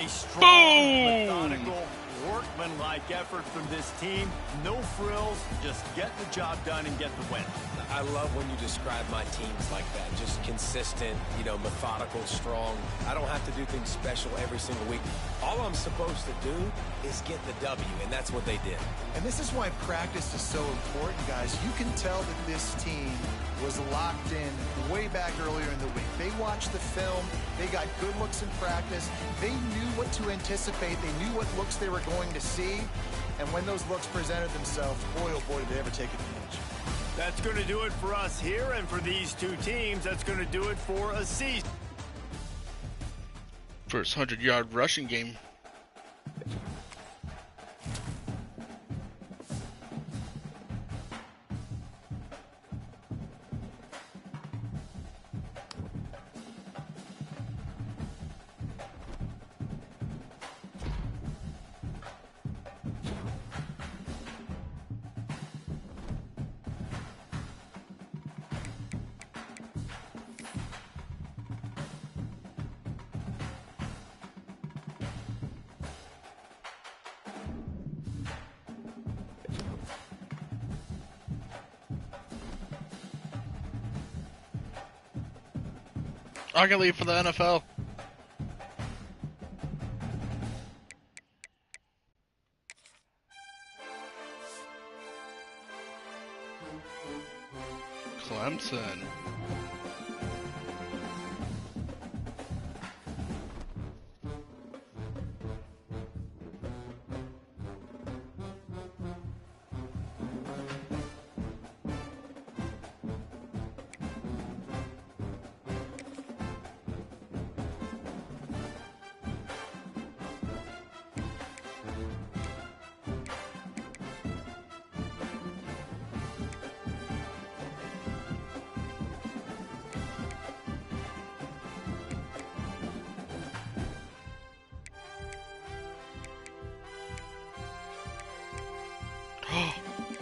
A strong, Boom! methodical, workmanlike effort from this team. No frills, just get the job done and get the win. I love when you describe my teams like that. Just consistent, you know, methodical, strong. I don't have to do things special every single week. All I'm supposed to do is get the W, and that's what they did. And this is why practice is so important, guys. You can tell that this team was locked in way back earlier in the week. They watched the film. They got good looks in practice. They knew what to anticipate. They knew what looks they were going to see. And when those looks presented themselves, boy, oh boy, did they ever take advantage. That's going to do it for us here, and for these two teams, that's going to do it for a season. First 100-yard rushing game. I can leave for the NFL. Clemson.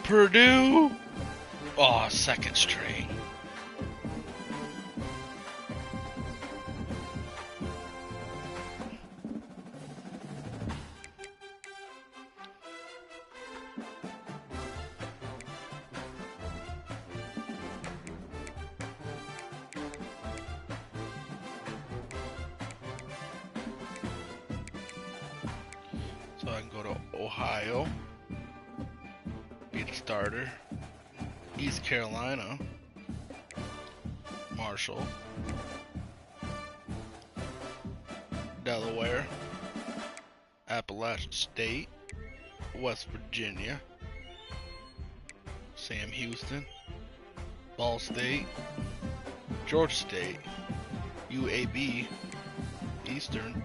Purdue. Oh, second string. So I can go to Ohio. Be the starter. East Carolina, Marshall, Delaware, Appalachian State, West Virginia, Sam Houston, Ball State, Georgia State, UAB, Eastern.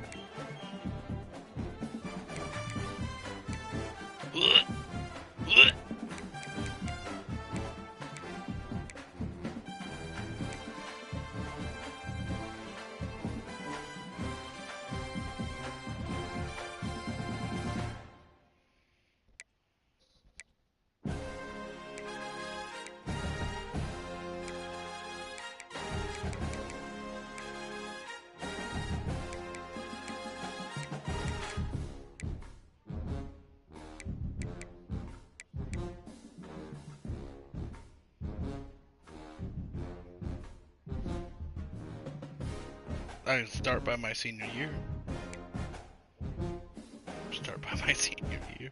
I can start by my senior year. Start by my senior year.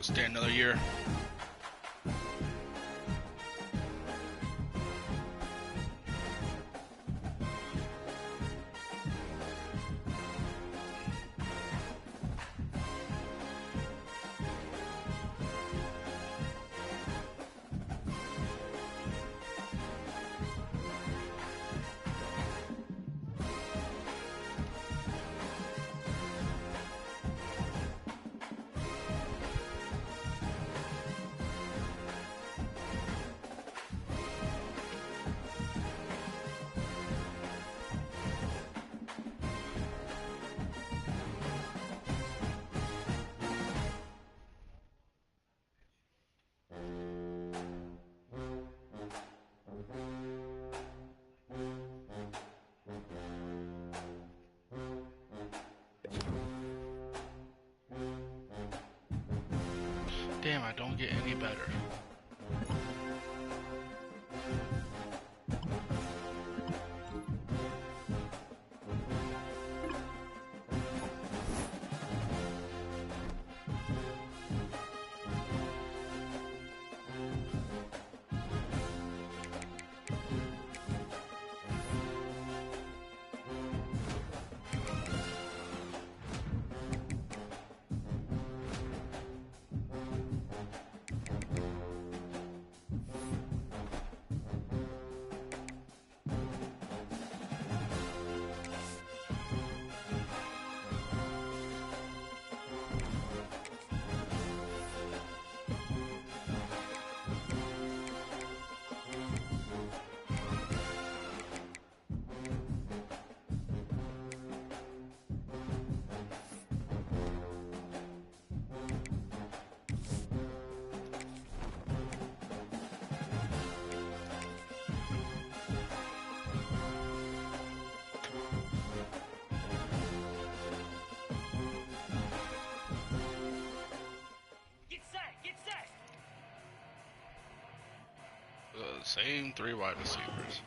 Stay another year. Damn, I don't get any better. Same 3 wide receivers.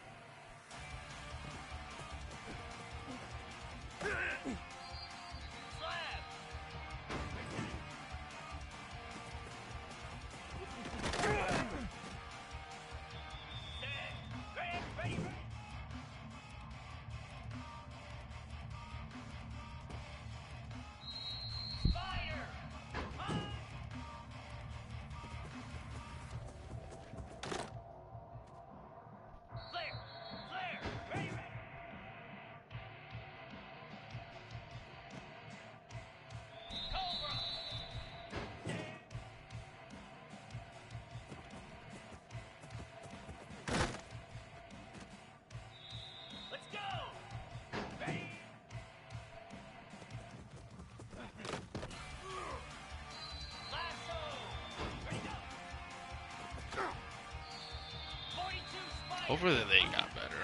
Hopefully they got better.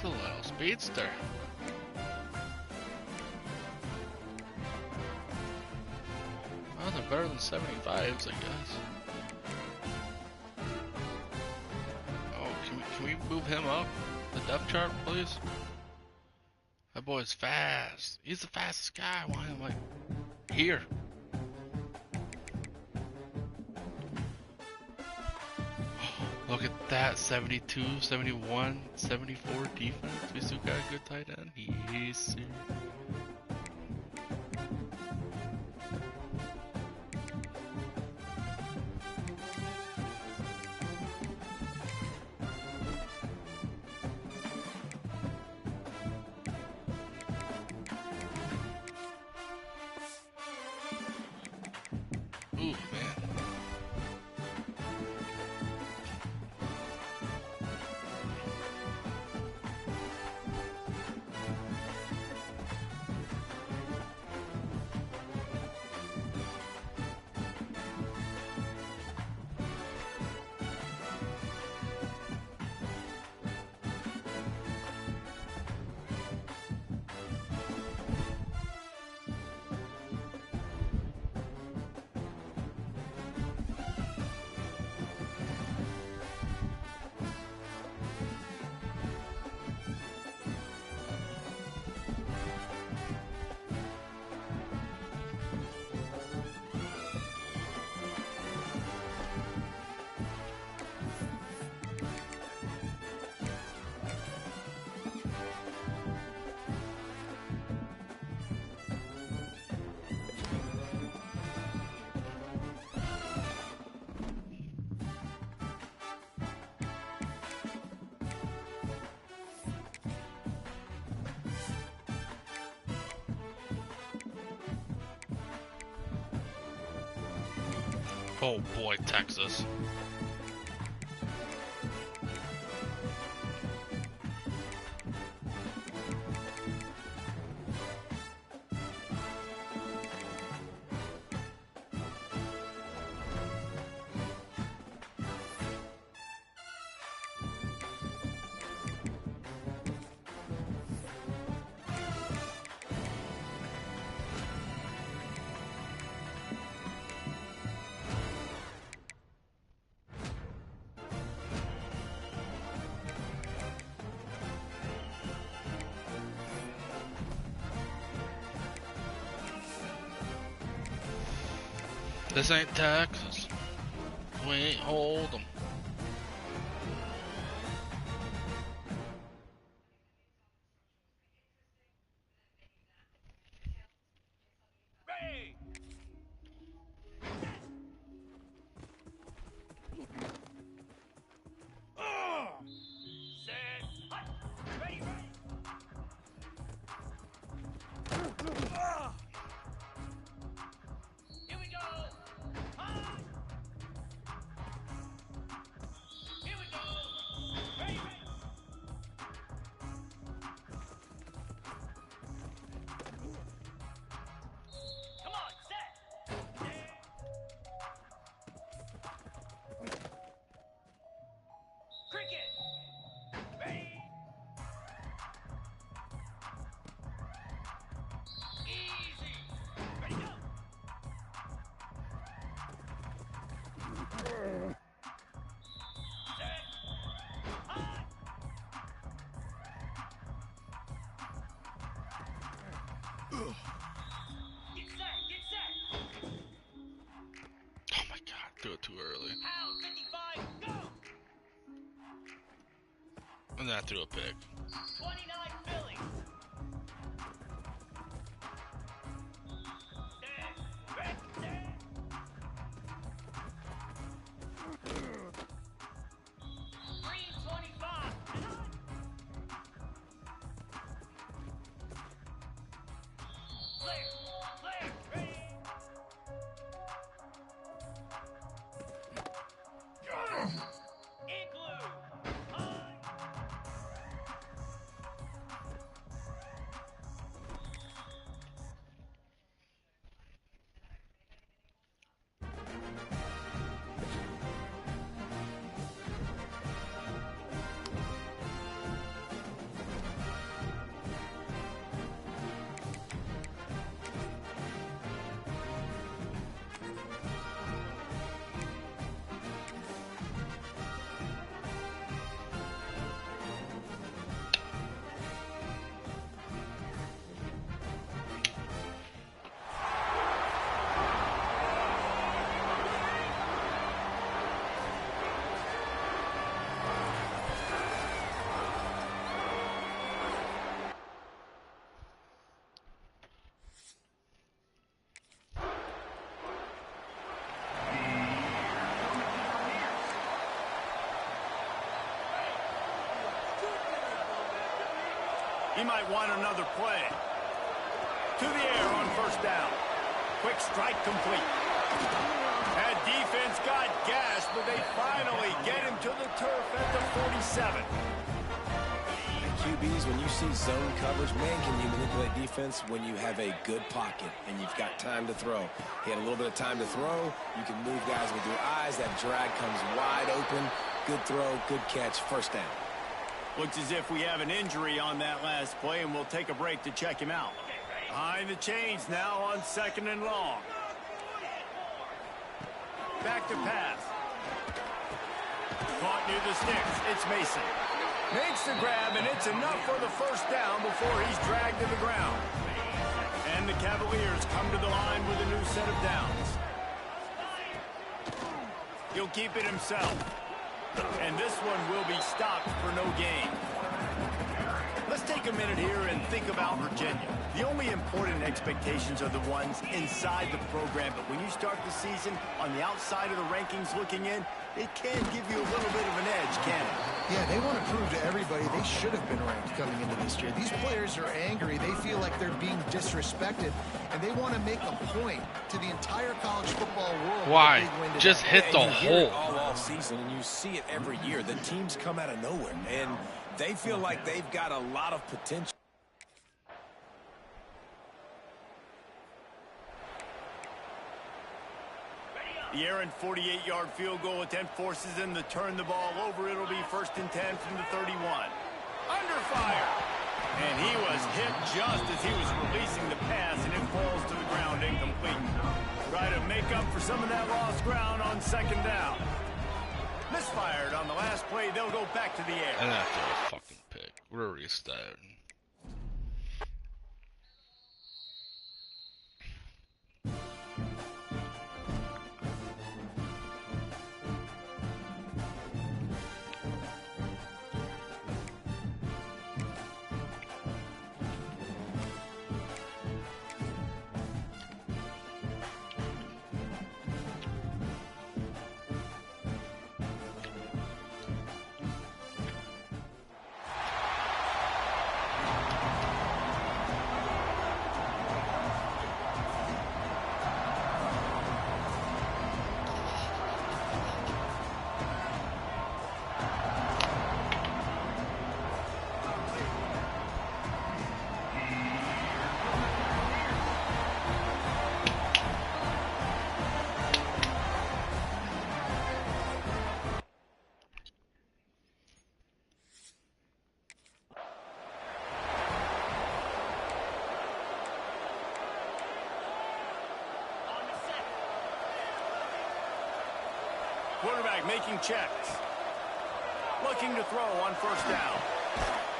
The little speedster. Well, they're better than 75s, I guess. Oh, can we move him up the depth chart, please? That boy's fast. He's the fastest guy. Why am I here? Look at that. 72, 71, 74 defense. We still got a good tight end. Yes, sir. Ooh, man. Oh boy, Texas. This ain't Texas. We ain't hold 'em. Oh my god, threw it too early. And then I threw a pick. 29 Phillies. He might want another play. To the air on first down. Quick strike complete. That defense got gashed, but they finally get him to the turf at the 47. QBs, when you see zone coverage, man, can you manipulate defense when you have a good pocket and you've got time to throw. He had a little bit of time to throw. You can move guys with your eyes. That drag comes wide open. Good throw, good catch, first down. Looks as if we have an injury on that last play, and we'll take a break to check him out. Behind the chains now on 2nd and long. Back to pass. Caught near the sticks. It's Mason. Makes the grab, and it's enough for the first down before he's dragged to the ground. And the Cavaliers come to the line with a new set of downs. He'll keep it himself. And this one will be stopped for no gain. Let's take a minute here and think about Virginia. The only important expectations are the ones inside the program, but when you start the season on the outside of the rankings looking in, it can give you a little bit of an edge, can it? Yeah, they want to prove to everybody they should have been ranked coming into this year. These players are angry. They feel like they're being disrespected, and they want to make a point to the entire college football world. Why? Just hit the hole. All season, and you see it every year. The teams come out of nowhere, and they feel like they've got a lot of potential. The errant 48-yard field goal attempt forces them to turn the ball over. It'll be 1st and 10 from the 31. Under fire. And he was hit just as he was releasing the pass, and it falls to the ground incomplete. Try to make up for some of that lost ground on 2nd down. Misfired on the last play. They'll go back to the air. And after a fucking pick. We're restarting. Quarterback making checks. Looking to throw on first down.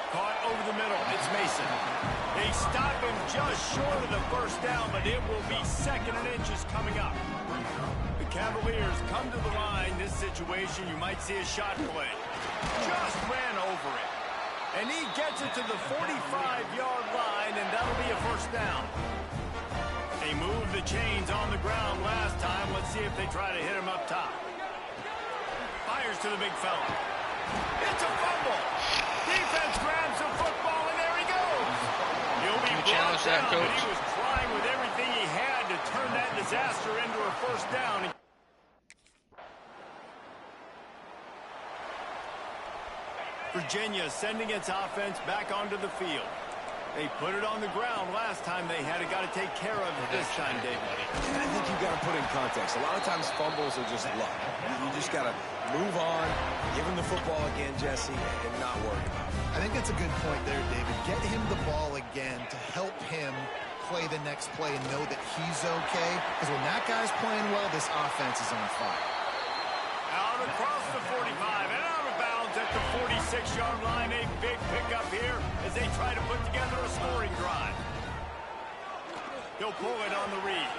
Caught over the middle. It's Mason. They stop him just short of the first down, but it will be 2nd and inches coming up. The Cavaliers come to the line. This situation, you might see a shot play. Just ran over it. And he gets it to the 45-yard line, and that'll be a first down. They moved the chains on the ground last time. Let's see if they try to hit him up top. Fires to the big fella. It's a fumble. Defense grabs the football, and there he goes. He'll be brought down, but he was trying with everything he had to turn that disaster into a first down. Virginia sending its offense back onto the field. They put it on the ground last time they had it. Got to take care of it this time, David. And I think you've got to put in context. A lot of times fumbles are just luck. You just got to move on, give him the football again, Jesse, and not worry about it. I think that's a good point there, David. Get him the ball again to help him play the next play and know that he's okay. Because when that guy's playing well, this offense is on fire. Out across the 45 and out of bounds at the 46-yard line. A big pickup here as they try to put together a scoring drive. He'll pull it on the read.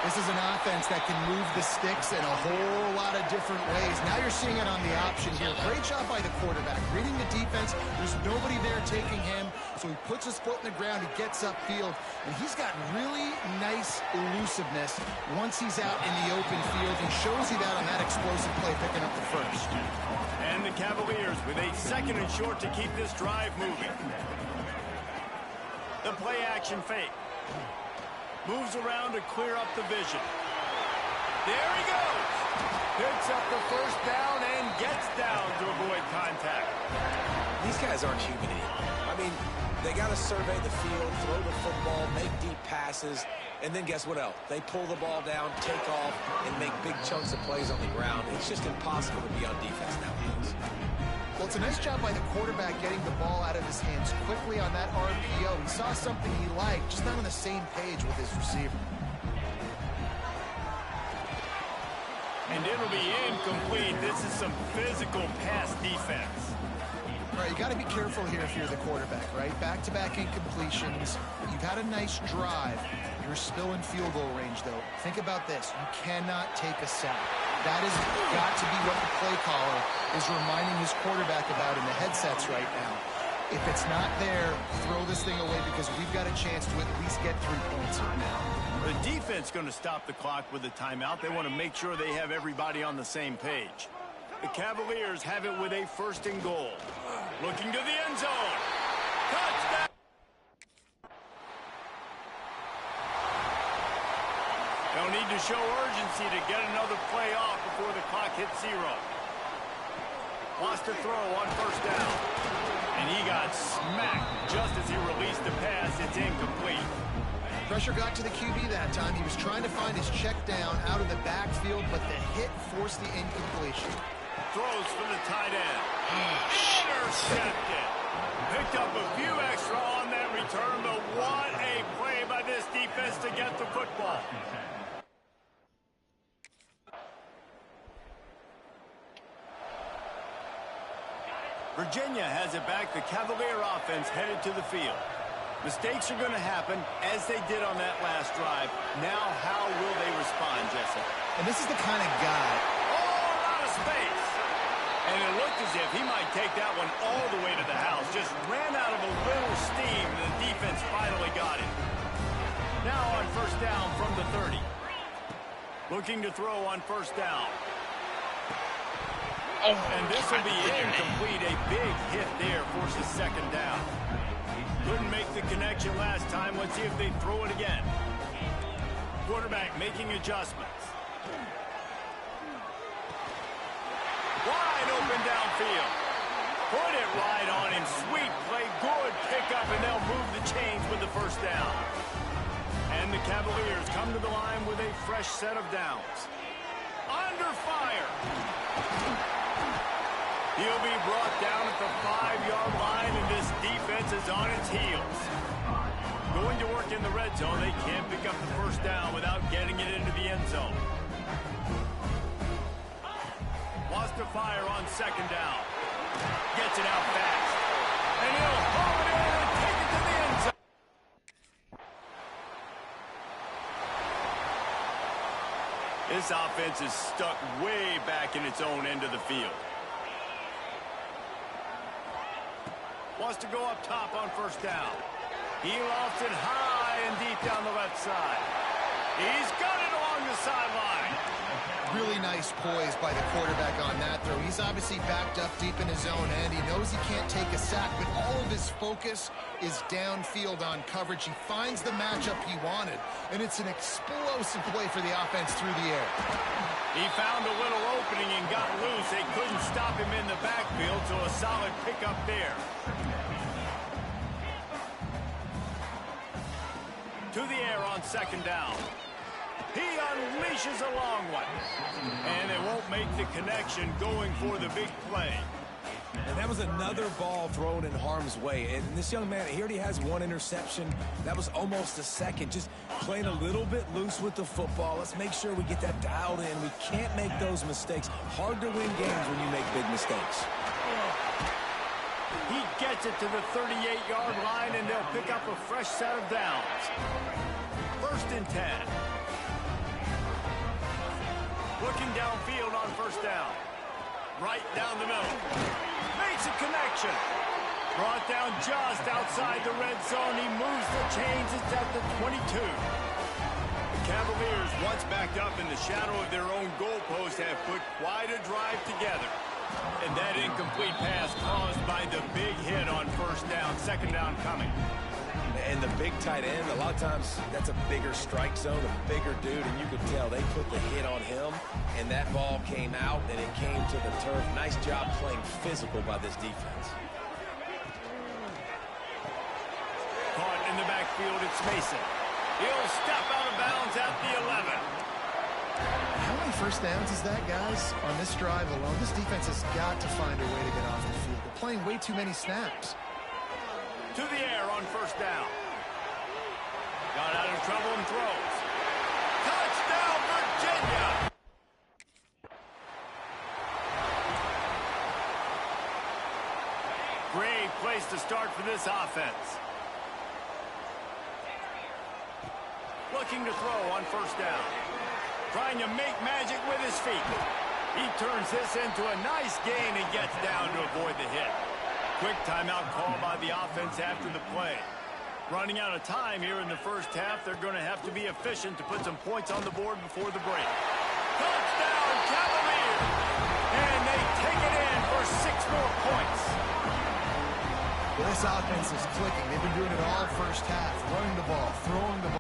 This is an offense that can move the sticks in a whole lot of different ways. Now you're seeing it on the option here. Great job by the quarterback. Reading the defense, there's nobody there taking him, so he puts his foot in the ground, he gets upfield, and he's got really nice elusiveness once he's out in the open field. He shows you that on that explosive play picking up the first. And the Cavaliers Cavaliers with a 2nd and short to keep this drive moving. The play action fake. Moves around to clear up the vision. There he goes. Picks up the first down and gets down to avoid contact. These guys aren't human anymore. I mean, they got to survey the field, throw the football, make deep passes, and then guess what else? They pull the ball down, take off, and make big chunks of plays on the ground. It's just impossible to be on defense nowadays. Well, it's a nice job by the quarterback getting the ball out of his hands quickly on that RPO. He saw something he liked, just not on the same page with his receiver. And it'll be incomplete. This is some physical pass defense. All right, you got to be careful here if you're the quarterback, right? Back-to-back incompletions. You've had a nice drive. You're still in field goal range, though. Think about this. You cannot take a sack. That has got to be what the play caller is reminding his quarterback about in the headsets right now. If it's not there, throw this thing away because we've got a chance to at least get 3 points here now. The defense going to stop the clock with a timeout. They want to make sure they have everybody on the same page. The Cavaliers have it with a 1st and goal. Looking to the end zone. Touchdown! They'll need to show urgency to get another play off before the clock hits 0. Wants to throw on 1st down. And he got smacked just as he released the pass. It's incomplete. Pressure got to the QB that time. He was trying to find his check down out of the backfield, but the hit forced the incompletion. Throws for the tight end. Intercepted. Picked up a few extra on that return, but what a play by this defense to get the football. Virginia has it back. The Cavalier offense headed to the field. Mistakes are going to happen, as they did on that last drive. Now, how will they respond, Jesse? And this is the kind of guy. Oh, out of space. And it looked as if he might take that one all the way to the house. Just ran out of a little steam, and the defense finally got it. Now on 1st down from the 30. Looking to throw on 1st down. Oh, and this will be incomplete. A big hit there forces 2nd down. Couldn't make the connection last time. Let's see if they throw it again. Quarterback making adjustments. Wide open downfield. Put it right on him. Sweet play. Good pickup, and they'll move the chains with the 1st down. And the Cavaliers come to the line with a fresh set of downs. Under fire. He'll be brought down at the 5-yard line, and this defense is on its heels. Going to work in the red zone. They can't pick up the 1st down without getting it into the end zone. Wants to fire on 2nd down. Gets it out fast. And he'll haul it in and take it to the end zone. This offense is stuck way back in its own end of the field. Wants to go up top on 1st down. He lofts it high and deep down the left side. He's got it along the sideline. Really nice poise by the quarterback on that throw. He's obviously backed up deep in his own end. He knows he can't take a sack, but all of his focus is downfield on coverage. He finds the matchup he wanted, and it's an explosive play for the offense through the air. He found a little opening and got loose. They couldn't stop him in the backfield, so a solid pickup there. To the air on 2nd down. He unleashes a long one. And it won't make the connection going for the big play. And that was another ball thrown in harm's way. And this young man, he already has 1 interception. That was almost a 2nd. Just playing a little bit loose with the football. Let's make sure we get that dialed in. We can't make those mistakes. Hard to win games when you make big mistakes. He gets it to the 38-yard line, and they'll pick up a fresh set of downs. 1st and 10. Looking downfield on 1st down. Right down the middle. Makes a connection. Brought down just outside the red zone. He moves the chains. It's at the 22. The Cavaliers, once backed up in the shadow of their own goalpost, have put quite a drive together. And that incomplete incomplete pass caused by the big hit on first down. Second down coming. And the big tight end, a lot of times that's a bigger strike zone, a bigger dude, and you could tell they put the hit on him, and that ball came out, and it came to the turf. Nice job playing physical by this defense. Caught in the backfield, it's Mason. He'll step out of bounds at the 11. How many first downs is that, guys? On this drive alone, this defense has got to find a way to get off the field. They're playing way too many snaps. To the air on first down. Got out of trouble and throws. Touchdown, Virginia! Great place to start for this offense. Looking to throw on first down. Trying to make magic with his feet. He turns this into a nice gain and gets down to avoid the hit. Quick timeout call by the offense after the play. Running out of time here in the first half. They're going to have to be efficient to put some points on the board before the break. Touchdown, Cavaliers! And they take it in for 6 more points. Well, this offense is clicking. They've been doing it all first half. Running the ball, throwing the ball.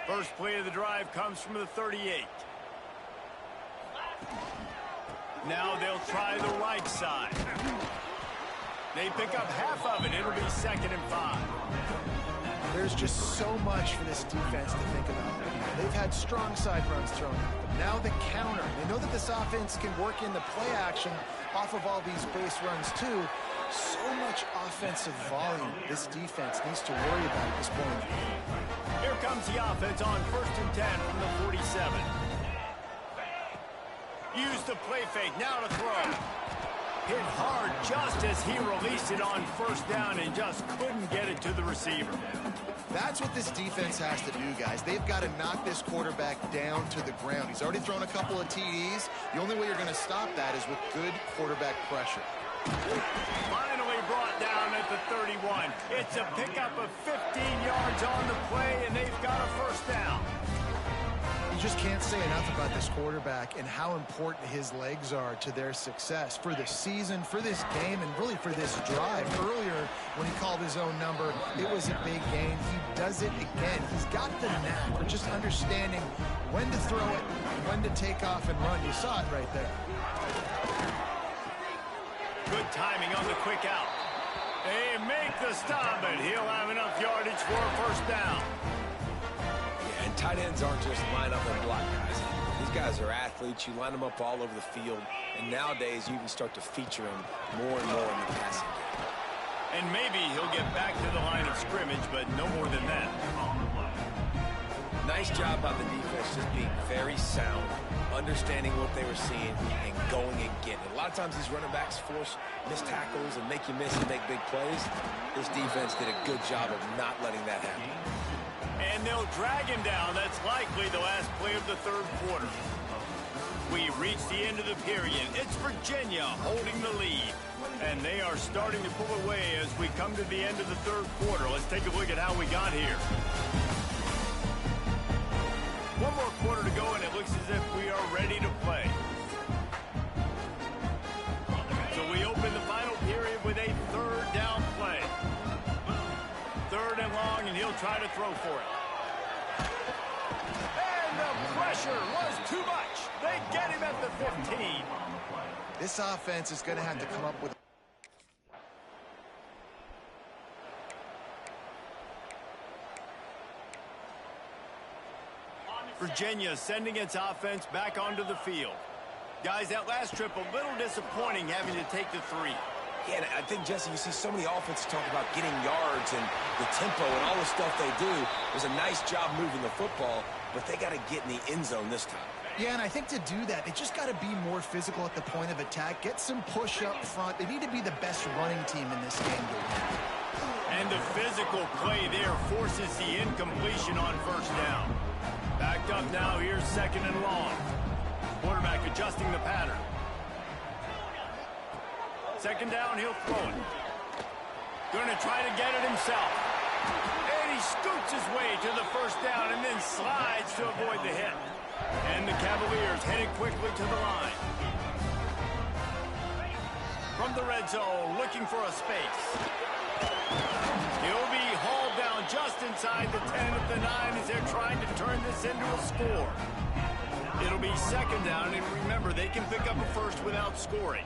First play of the drive comes from the 38. Now they'll try the right side. They pick up half of it. It'll be 2nd and 5. There's just so much for this defense to think about. They've had strong side runs thrown at them. Now the counter. They know that this offense can work in the play action off of all these base runs too. So much offensive volume this defense needs to worry about at this point. Here comes the offense on 1st and 10 from the 47. Use the play fake, now to throw. Hit hard just as he released it on first down and just couldn't get it to the receiver. That's what this defense has to do, guys. They've got to knock this quarterback down to the ground. He's already thrown a couple of TDs. The only way you're going to stop that is with good quarterback pressure. Finally brought down at the 31. It's a pickup of 15 yards on the play, and they've got a first down. You just can't say enough about this quarterback and how important his legs are to their success for the season, for this game, and really for this drive. Earlier, when he called his own number, it was a big gain. He does it again. He's got the knack for just understanding when to throw it, when to take off and run. You saw it right there. Good timing on the quick out. They make the stop, and he'll have enough yardage for a first down. Yeah, and tight ends aren't just line up and block guys. These guys are athletes. You line them up all over the field, and nowadays you can start to feature them more and more in the passing game. And maybe he'll get back to the line of scrimmage, but no more than that. Nice job by the defense, just being very sound, understanding what they were seeing, and going and getting it. A lot of times these running backs force missed tackles and make you miss and make big plays. This defense did a good job of not letting that happen. And they'll drag him down. That's likely the last play of the third quarter. We reach the end of the period. It's Virginia holding the lead. And they are starting to pull away as we come to the end of the third quarter. Let's take a look at how we got here. One more quarter to go, and it looks as if we are ready to play. So we open the final period with a third down play. 3rd and long, and he'll try to throw for it. And the pressure was too much. They get him at the 15. This offense is going to have to come up with Virginia sending its offense back onto the field. Guys, that last trip a little disappointing having to take the 3. Yeah, and I think, Jesse, you see so many offenses talk about getting yards and the tempo and all the stuff they do. It was a nice job moving the football, but they got to get in the end zone this time. Yeah, and I think to do that, they just got to be more physical at the point of attack, get some push up front. They need to be the best running team in this game to win. And the physical play there forces the incompletion on first down. Backed up now, here's 2nd and long. Quarterback adjusting the pattern. 2nd down, he'll throw it. Going to try to get it himself. And he scoots makes his way to the first down and then slides to avoid the hit. And the Cavaliers heading quickly to the line. From the red zone, looking for a space. He'll be hauled down just inside the 10 at the 9 as they're trying to turn this into a score. It'll be second down, and remember, they can pick up a first without scoring.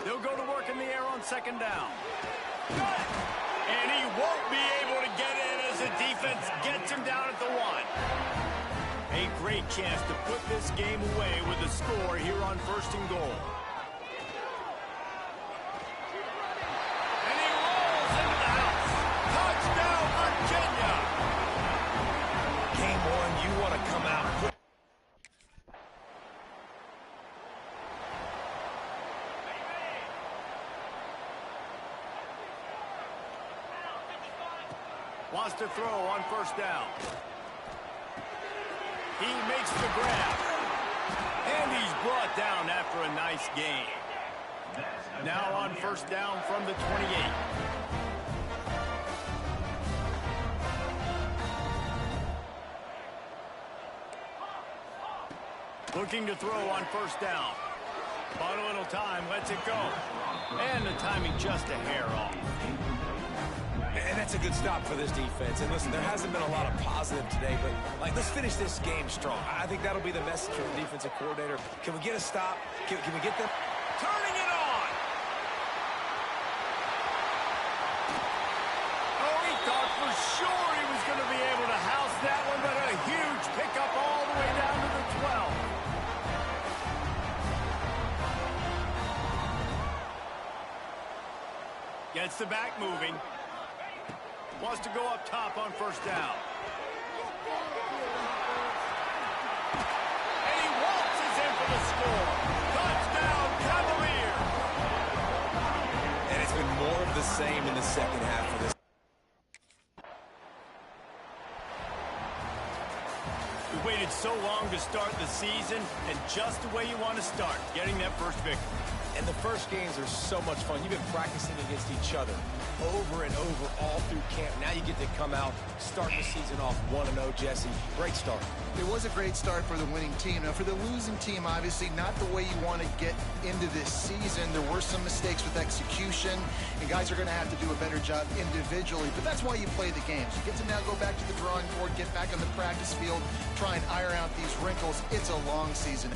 They'll go to work in the air on second down. And he won't be able to get in as the defense gets him down at the 1. A great chance to put this game away with a score here on first and goal. And he rolls into the house. Touchdown, Virginia! Game one, you want to come out. Wants to throw on first down. He makes the grab. And he's brought down after a nice gain. Now on first down from the 28. Looking to throw on first down. Bought a little time, lets it go. And the timing just a hair off. And that's a good stop for this defense. And listen, there hasn't been a lot of positive today, but let's finish this game strong. I think that'll be the message from the defensive coordinator. Can we get a stop? Can we get them? Turning it on. Oh, he thought for sure he was going to be able to house that one, but a huge pickup all the way down to the 12. Gets the back moving. Wants to go up top on first down. And he waltzes in for the score. Touchdown, Cavaliers! And it's been more of the same in the second half for this. We waited so long to start the season, and just the way you want to start, getting that first victory. And the first games are so much fun. You've been practicing against each other over and over all through camp. Now you get to come out, start the season off 1-0, Jesse. Great start. It was a great start for the winning team. Now, for the losing team, obviously not the way you want to get into this season. There were some mistakes with execution, and guys are going to have to do a better job individually. But that's why you play the games. You get to now go back to the drawing board, get back on the practice field, try and iron out these wrinkles. It's a long season.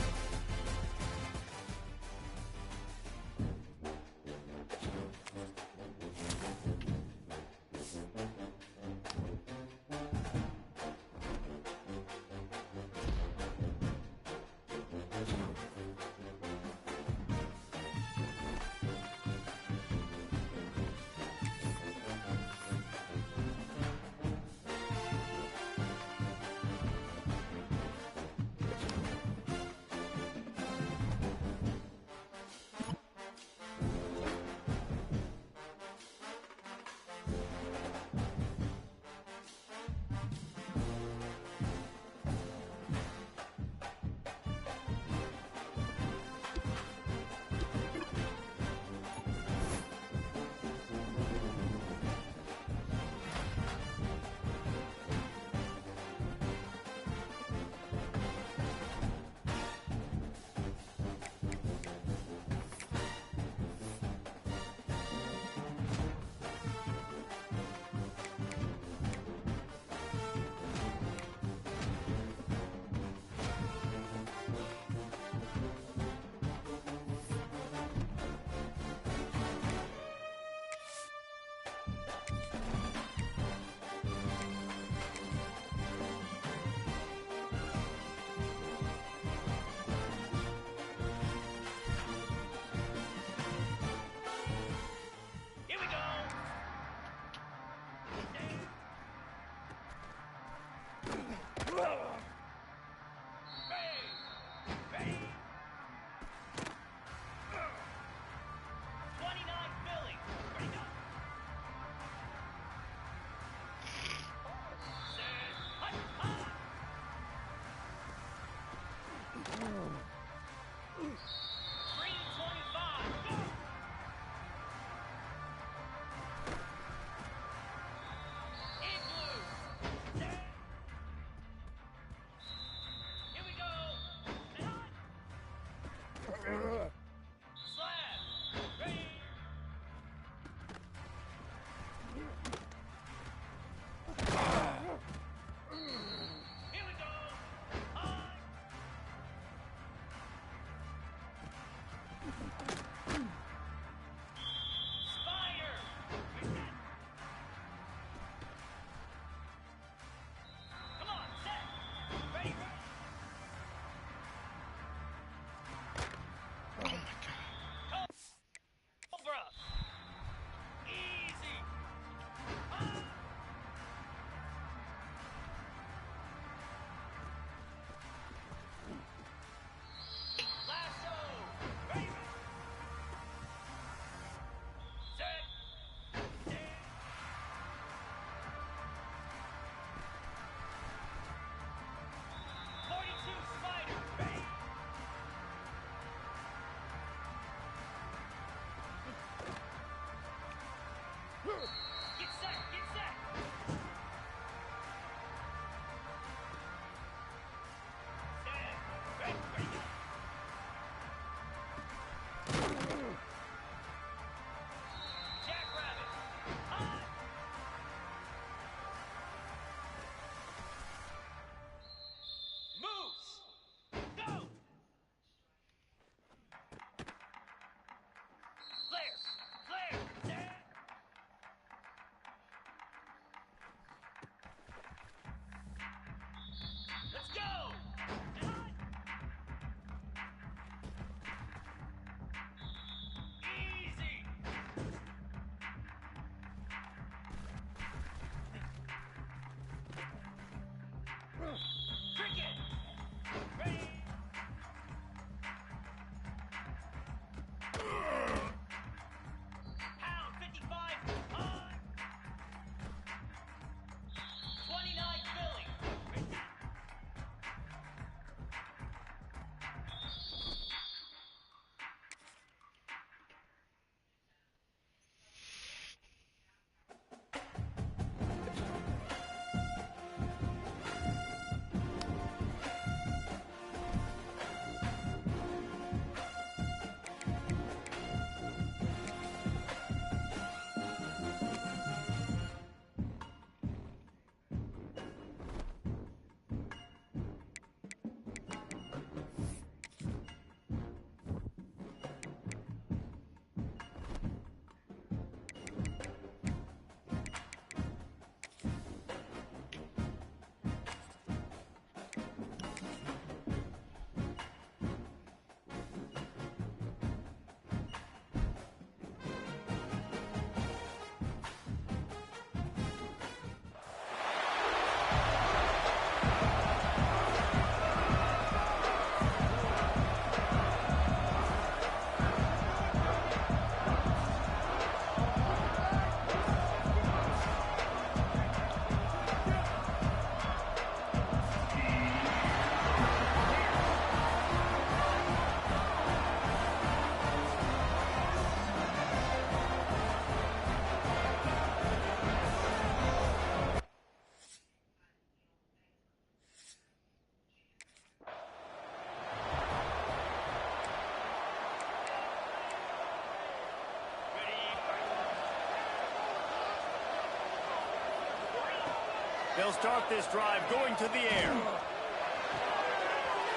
They'll start this drive going to the air.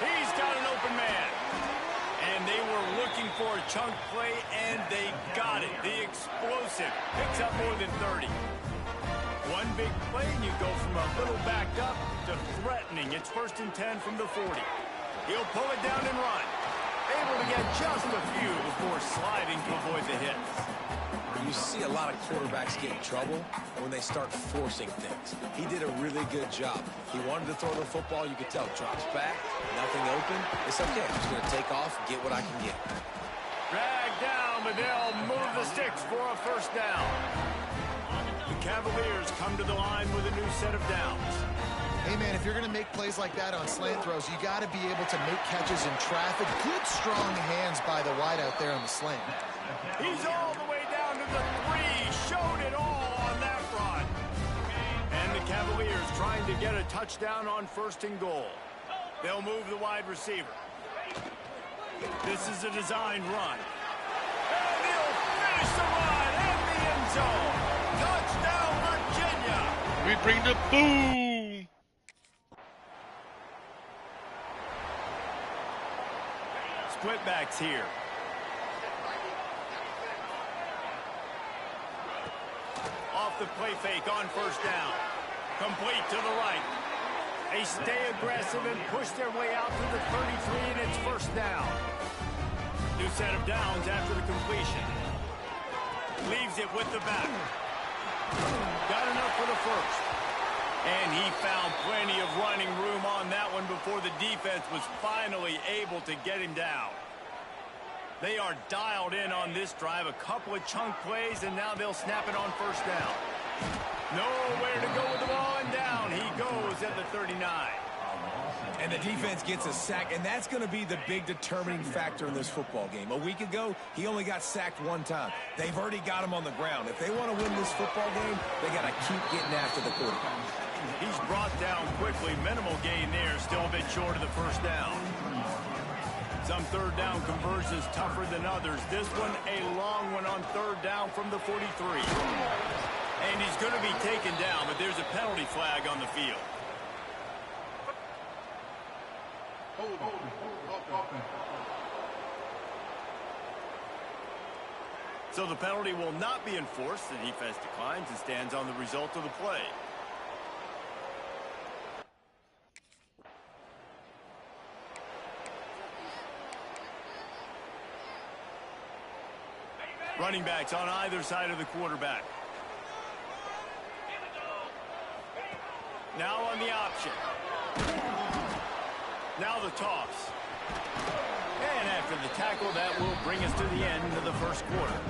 He's got an open man. And they were looking for a chunk play, and they got it. The explosive picks up more than 30. One big play, and you go from a little backed up to threatening. It's 1st and 10 from the 40. He'll pull it down and run. Able to get just a few before sliding to avoid the hits. You see a lot of quarterbacks get in trouble when they start forcing things. He did a really good job. He wanted to throw the football. You could tell. Drops back, nothing open. It's okay. I'm just going to take off, get what I can get. Dragged down, but they'll move the sticks for a 1st down. The Cavaliers come to the line with a new set of downs. Hey, man, if you're going to make plays like that on slant throws, you got to be able to make catches in traffic. Good, strong hands by the wideout there on the slant. He's all the way down to the 3. Showed it all on that run. And the Cavaliers trying to get a touchdown on 1st and goal. They'll move the wide receiver. This is a designed run. And he'll finish the run in the end zone. Touchdown, Virginia. We bring the boom. Split backs here. Off the play fake on 1st down. Complete to the right. They stay aggressive and push their way out to the 33, and it's 1st down. New set of downs after the completion. Leaves it with the back. Got enough for the 1st. And he found plenty of running room on that one before the defense was finally able to get him down. They are dialed in on this drive. A couple of chunk plays, and now they'll snap it on 1st down. Nowhere to go with the ball, and down he goes at the 39. And the defense gets a sack, and that's going to be the big determining factor in this football game. A week ago, he only got sacked 1 time. They've already got him on the ground. If they want to win this football game, they got to keep getting after the quarterback. He's brought down quickly. Minimal gain there. Still a bit short of the 1st down. Some 3rd down conversions tougher than others. This one a long one on 3rd down from the 43. And he's going to be taken down, but there's a penalty flag on the field. So the penalty will not be enforced. The defense declines and stands on the result of the play. Running backs on either side of the quarterback. Now on the option. Now the toss. And after the tackle, that will bring us to the end of the 1st quarter.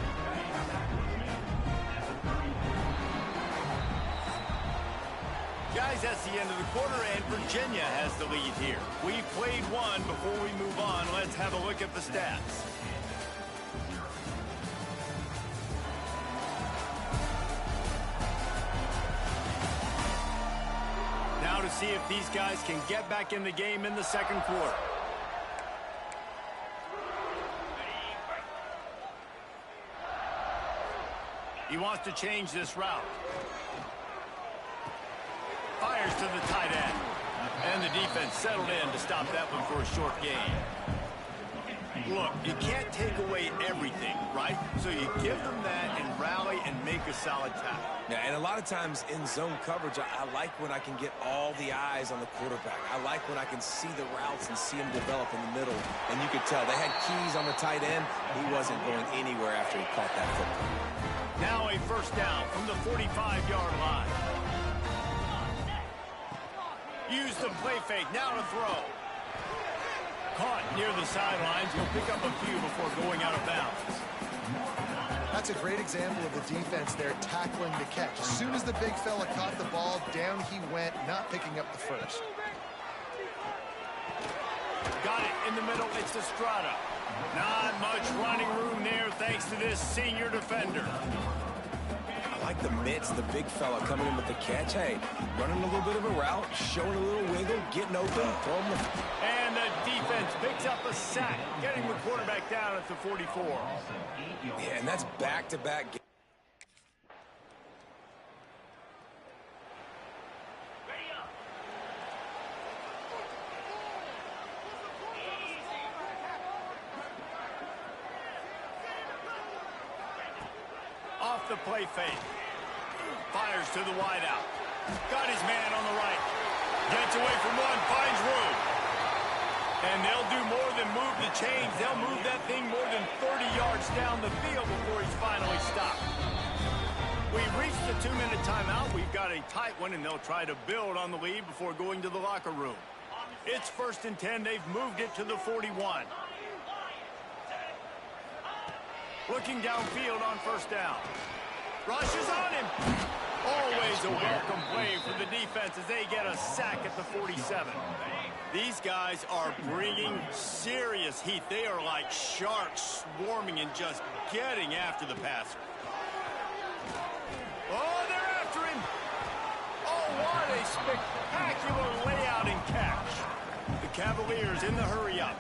Guys, that's the end of the quarter, and Virginia has the lead here. We've played one. Before we move on, let's have a look at the stats. Now to see if these guys can get back in the game in the 2nd quarter. He wants to change this route. Fires to the tight end. And the defense settled in to stop that one for a short gain. Look, you can't take away everything, right? So you give them that and rally and make a solid tackle. Yeah, and a lot of times in zone coverage, I like when I can get all the eyes on the quarterback. I like when I can see the routes and see them develop in the middle. And you could tell they had keys on the tight end. He wasn't going anywhere after he caught that football. Now a 1st down from the 45-yard line. Use the play fake. Now to throw. Caught near the sidelines. He'll pick up a few before going out of bounds. That's a great example of the defense there tackling the catch. As soon as the big fella caught the ball, down he went, not picking up the 1st. Got it in the middle. It's Estrada. Not much running room there thanks to this senior defender. I like the mitts, the big fella coming in with the catch. Hey, running a little bit of a route, showing a little wiggle, getting open, throwing the... And the defense picks up a sack, getting the quarterback down at the 44. Yeah, and that's back-to-back. play fake. Fires to the wideout. Got his man on the right. Gets away from one, finds room. And they'll do more than move the chains. They'll move that thing more than 30 yards down the field before he's finally stopped. We've reached the 2-minute timeout. We've got a tight one, and they'll try to build on the lead before going to the locker room. It's 1st and 10. They've moved it to the 41. Looking downfield on 1st down. Rushes on him. Always a welcome play for the defense as they get a sack at the 47. These guys are bringing serious heat. They are like sharks swarming and just getting after the passer. Oh, they're after him. Oh, what a spectacular layout and catch. The Cavaliers in the hurry-up.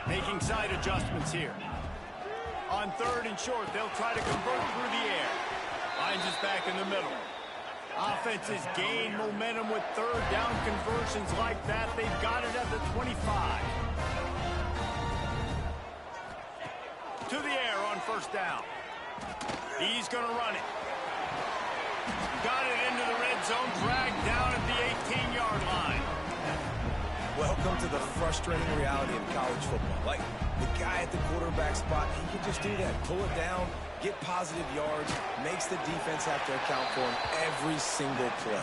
Making side adjustments here. On 3rd and short, they'll try to convert through the air. Finds us back in the middle. Offenses gain momentum with 3rd down conversions like that. They've got it at the 25. To the air on 1st down. He's going to run it. Got it into the red zone, dragged down at the 18-yard line. Welcome to the frustrating reality of college football. Like, the guy at the quarterback spot, he can just do that. Pull it down, get positive yards, makes the defense have to account for him every single play.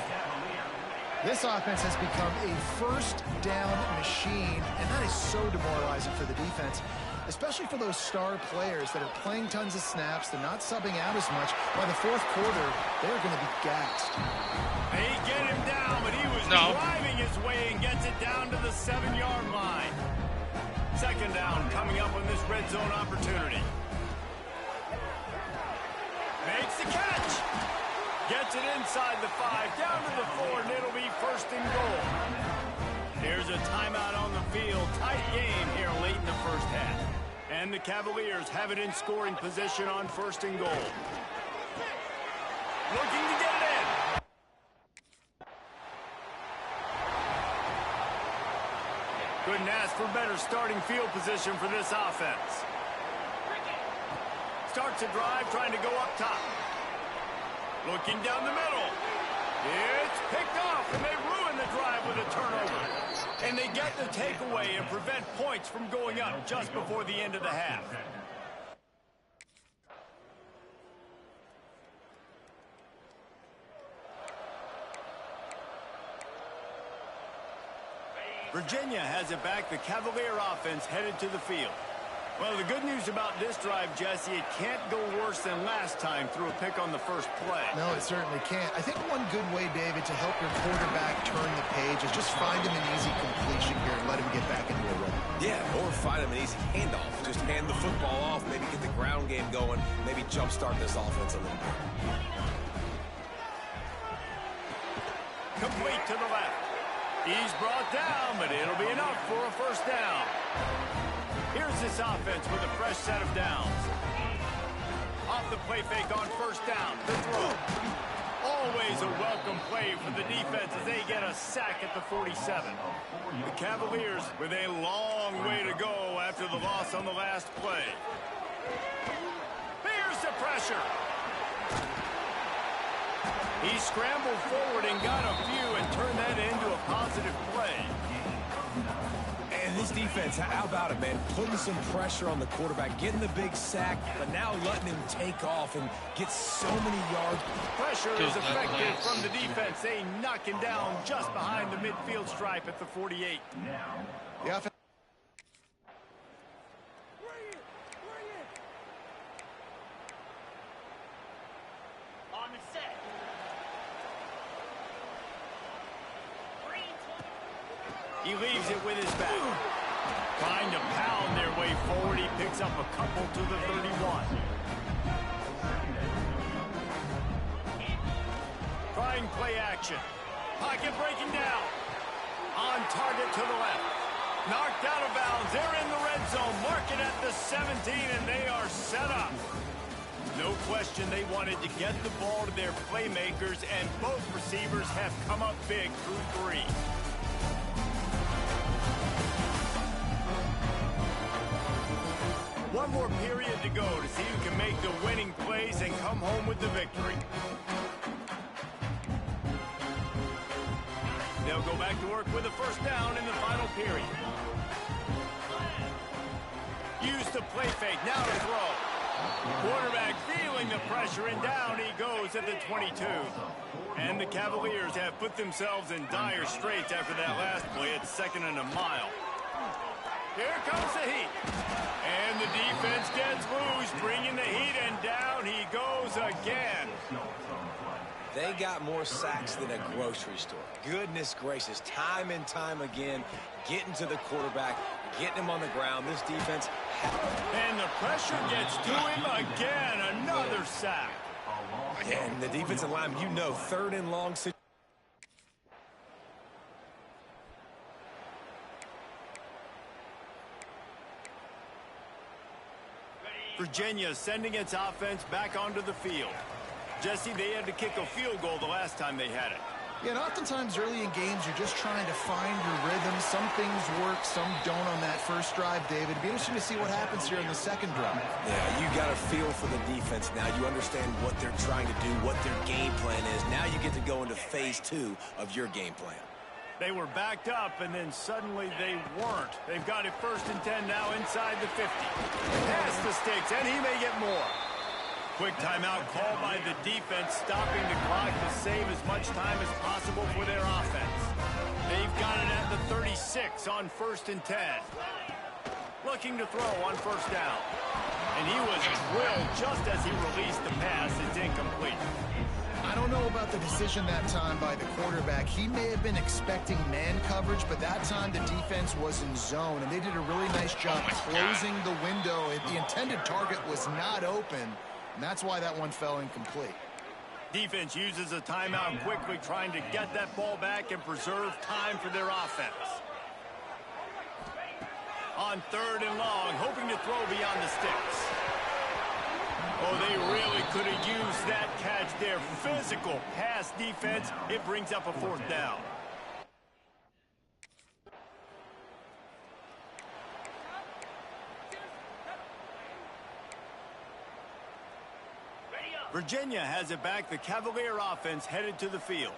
This offense has become a 1st down machine, and that is so demoralizing for the defense, especially for those star players that are playing tons of snaps. They're not subbing out as much. By the 4th quarter, they're going to be gassed. They get him down, but he was driving his way and gets it down to the 7-yard line. 2nd down coming up on this red zone opportunity. Makes the catch. Gets it inside the 5, down to the 4, and it'll be 1st and goal. Here's a timeout on the field. Tight game here late in the 1st half. And the Cavaliers have it in scoring position on 1st and goal. Looking to get it in. Couldn't ask for better starting field position for this offense. Starts a drive trying to go up top. Looking down the middle. It's picked off, and they ruin the drive with a turnover. And they get the takeaway and prevent points from going up just before the end of the half. Virginia has it back. The Cavalier offense headed to the field. Well, the good news about this drive, Jesse, it can't go worse than last time through a pick on the 1st play. No, it certainly can't. I think one good way, David, to help your quarterback turn the page is just find him an easy completion here and let him get back into a rhythm. Yeah, or find him an easy handoff. Just hand the football off, maybe get the ground game going, maybe jumpstart this offense a little bit. Complete to the left. He's brought down, but it'll be enough for a 1st down. Here's this offense with a fresh set of downs. Off the play fake on 1st down. The throw. Always a welcome play for the defense as they get a sack at the 47. The Cavaliers with a long way to go after the loss on the last play. Here's the pressure. He scrambled forward and got a few and turned that into a positive play. And this defense, how about it, man? Putting some pressure on the quarterback, getting the big sack, but now letting him take off and get so many yards. Pressure is effective from the defense. They knock him down just behind the midfield stripe at the 48. The offense. He leaves it with his back. Trying to pound their way forward. He picks up a couple to the 31. Trying play action. Pocket breaking down. On target to the left. Knocked out of bounds. They're in the red zone. Mark it at the 17, and they are set up. No question they wanted to get the ball to their playmakers, and both receivers have come up big through 3. One more period to go to see who can make the winning plays and come home with the victory. They'll go back to work with a first down in the final period. Use the play fake, now to throw. Quarterback feeling the pressure, and down he goes at the 22. And the Cavaliers have put themselves in dire straits after that last play at 2nd and a mile. Here comes the heat. And the defense gets loose, bringing the heat, and down he goes again. They got more sacks than a grocery store. Goodness gracious, time and time again, getting to the quarterback, getting him on the ground. This defense... And the pressure gets to him again. Another sack. And the defensive line, you know, 3rd and long situation. Virginia sending its offense back onto the field. Jesse, they had to kick a field goal the last time they had it. Yeah, and oftentimes early in games, you're just trying to find your rhythm. Some things work, some don't on that first drive, David. It'd be interesting to see what happens here in the second drive. Yeah, you got a feel for the defense now. You understand what they're trying to do, what their game plan is. Now you get to go into phase 2 of your game plan. They were backed up, and then suddenly they weren't. They've got it 1st and 10 now inside the 50. Past the sticks, and he may get more. Quick timeout called by the defense, stopping the clock to save as much time as possible for their offense. They've got it at the 36 on 1st and 10. Looking to throw on 1st down. And he was drilled just as he released the pass. It's incomplete. I don't know about the decision that time by the quarterback. He may have been expecting man coverage, but that time the defense was in zone, and they did a really nice job closing the window. The intended target was not open, and that's why that one fell incomplete. Defense uses a timeout quickly, trying to get that ball back and preserve time for their offense. On 3rd and long, hoping to throw beyond the sticks. Oh, they really could have used that catch there. Physical pass defense. It brings up a 4th down. Virginia has it back. The Cavalier offense headed to the field.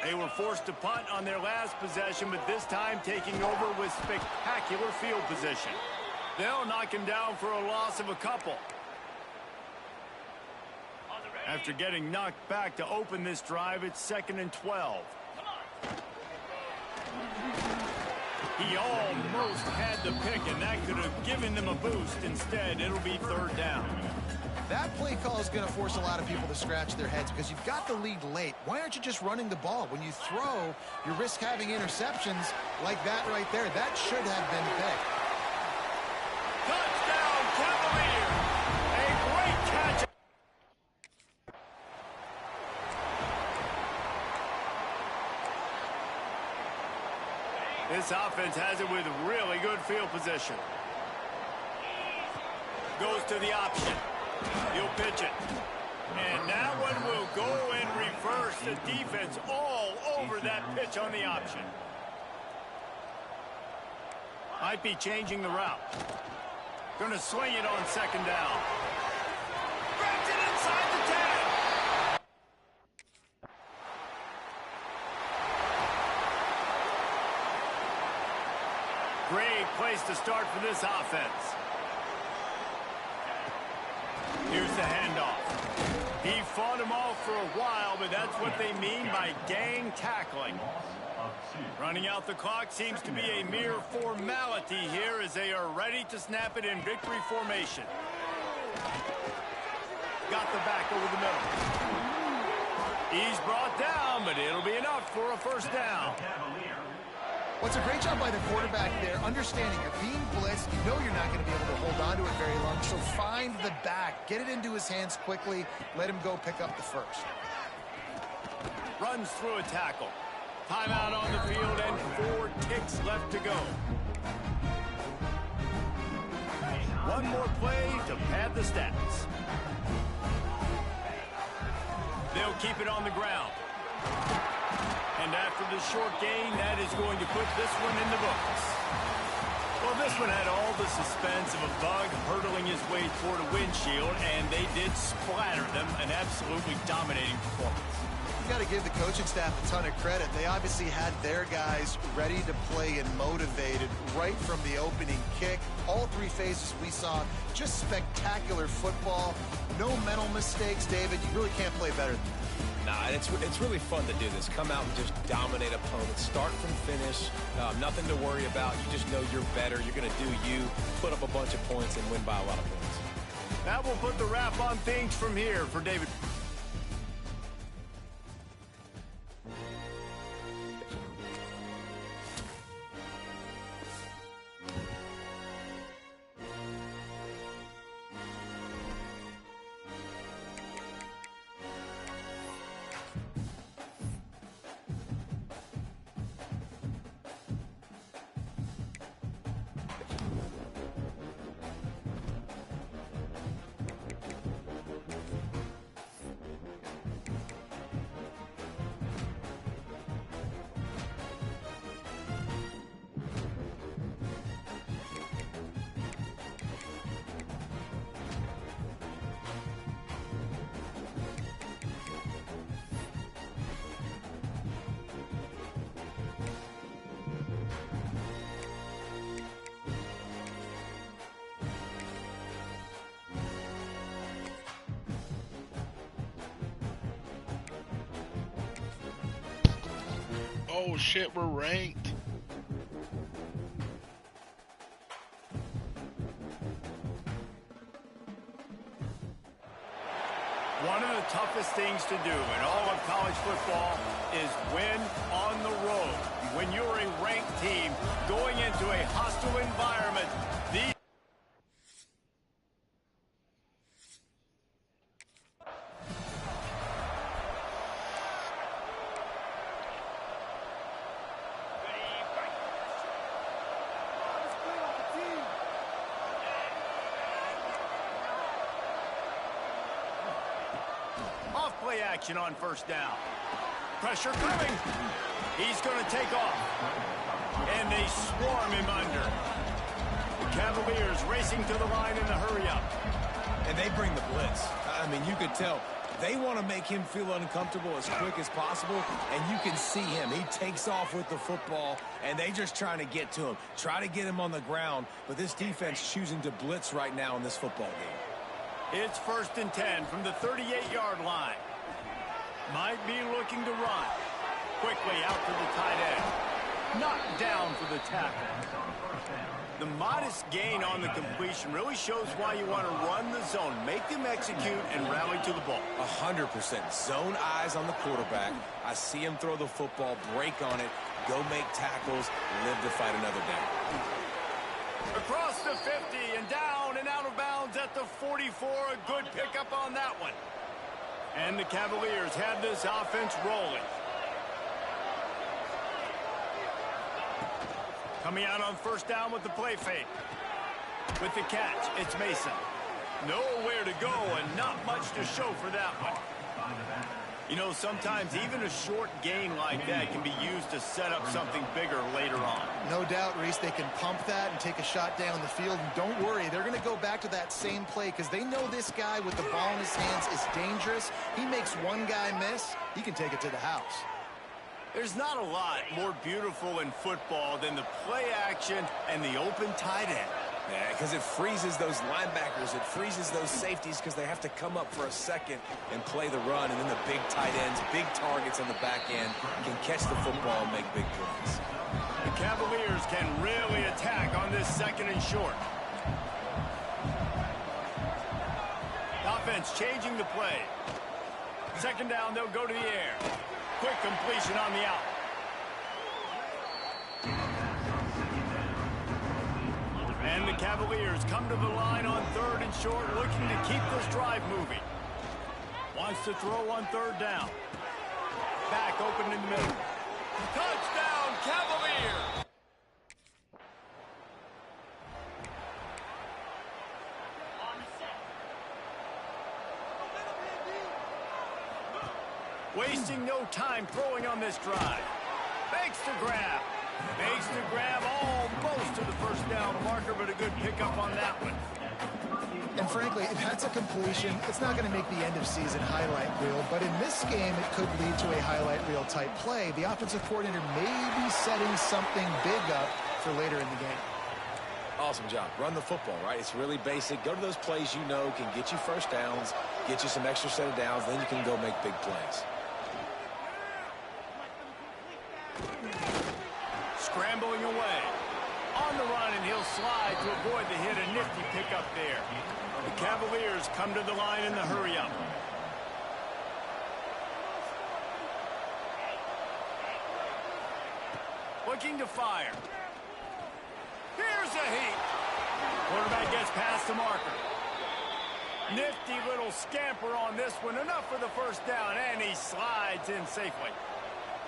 They were forced to punt on their last possession, but this time taking over with spectacular field position. They'll knock him down for a loss of a couple. After getting knocked back to open this drive, it's 2nd and 12. He almost had the pick, and that could have given them a boost. Instead, it'll be 3rd down. That play call is going to force a lot of people to scratch their heads because you've got the lead late. Why aren't you just running the ball? When you throw, you risk having interceptions like that right there. That should have been picked. Touchdown, Cavaliers! A great catch. This offense has it with really good field position. Goes to the option. He'll pitch it. And that one will go in reverse. The defense all over that pitch on the option. Might be changing the route. Going to swing it on 2nd down. Grabs it inside the 10. Great place to start for this offense. Here's the handoff. He fought him off for a while, but that's what they mean by gang tackling. Running out the clock seems to be a mere formality here as they are ready to snap it in victory formation. Got the back over the middle. He's brought down, but it'll be enough for a 1st down. What's a great job by the quarterback there, understanding you're being blitzed, you know you're not going to be able to hold on to it very long, so find the back, get it into his hands quickly, let him go pick up the 1st. Runs through a tackle. Timeout on the field and 4 ticks left to go. One more play to pad the stats. They'll keep it on the ground. And after the short gain, that is going to put this one in the books. Well, this one had all the suspense of a bug hurtling his way toward a windshield, and they did splatter them. An absolutely dominating performance. You got to give the coaching staff a ton of credit. They obviously had their guys ready to play and motivated right from the opening kick. All three phases we saw, just spectacular football. No mental mistakes, David. You really can't play better than that. Nah, it's really fun to do this. Come out and just dominate opponents. Start from finish. Nothing to worry about. You just know you're better. You're going to do you, put up a bunch of points, and win by a lot of points. That will put the wrap on things from here for David. Oh shit, we're ranked. One of the toughest things to do in all of college football is win on the road. When you're a ranked team going into a hostile environment, these off-play action on first down. Pressure coming. He's going to take off. And they swarm him under. The Cavaliers racing to the line in the hurry-up. And they bring the blitz. I mean, you could tell they want to make him feel uncomfortable as quick as possible, and you can see him. He takes off with the football, and they just trying to get to him, try to get him on the ground, but this defense choosing to blitz right now in this football game. It's 1st and 10 from the 38-yard line. Might be looking to run. Quickly out to the tight end. Knocked down for the tackle. The modest gain on the completion really shows why you want to run the zone. Make them execute and rally to the ball. 100%. Zone eyes on the quarterback. I see him throw the football, break on it, go make tackles, live to fight another day. Across the 50 and down and out of bounds at the 44. A good pickup on that one. And the Cavaliers have this offense rolling. Coming out on first down with the play fake. With the catch, it's Mason. Nowhere to go and not much to show for that one. You know, sometimes even a short gain like that can be used to set up something bigger later on. No doubt, Reese, they can pump that and take a shot down the field. And don't worry, they're going to go back to that same play because they know this guy with the ball in his hands is dangerous. He makes one guy miss, he can take it to the house. There's not a lot more beautiful in football than the play action and the open tight end. Yeah, because it freezes those linebackers. It freezes those safeties because they have to come up for a second and play the run. And then the big tight ends, big targets on the back end can catch the football and make big plays. The Cavaliers can really attack on this 2nd and short. Offense changing the play. 2nd down, they'll go to the air. Quick completion on the out. And the Cavaliers come to the line on 3rd and short, looking to keep this drive moving. Wants to throw on 3rd down. Back open in the middle. Touchdown, Cavaliers! Wasting no time throwing on this drive. Makes the grab. Makes the grab almost to the first down marker, but a good pickup on that one. And frankly, if that's a completion, it's not going to make the end of season highlight reel, but in this game, it could lead to a highlight reel type play. The offensive coordinator may be setting something big up for later in the game. Awesome job. Run the football, right? It's really basic. Go to those plays you know can get you first downs, get you some extra set of downs, then you can go make big plays. Scrambling away. On the run, and he'll slide to avoid the hit. A nifty pickup there. The Cavaliers come to the line in the hurry-up. Looking to fire. Here's a heat. Quarterback gets past the marker. Nifty little scamper on this one. Enough for the first down, and he slides in safely.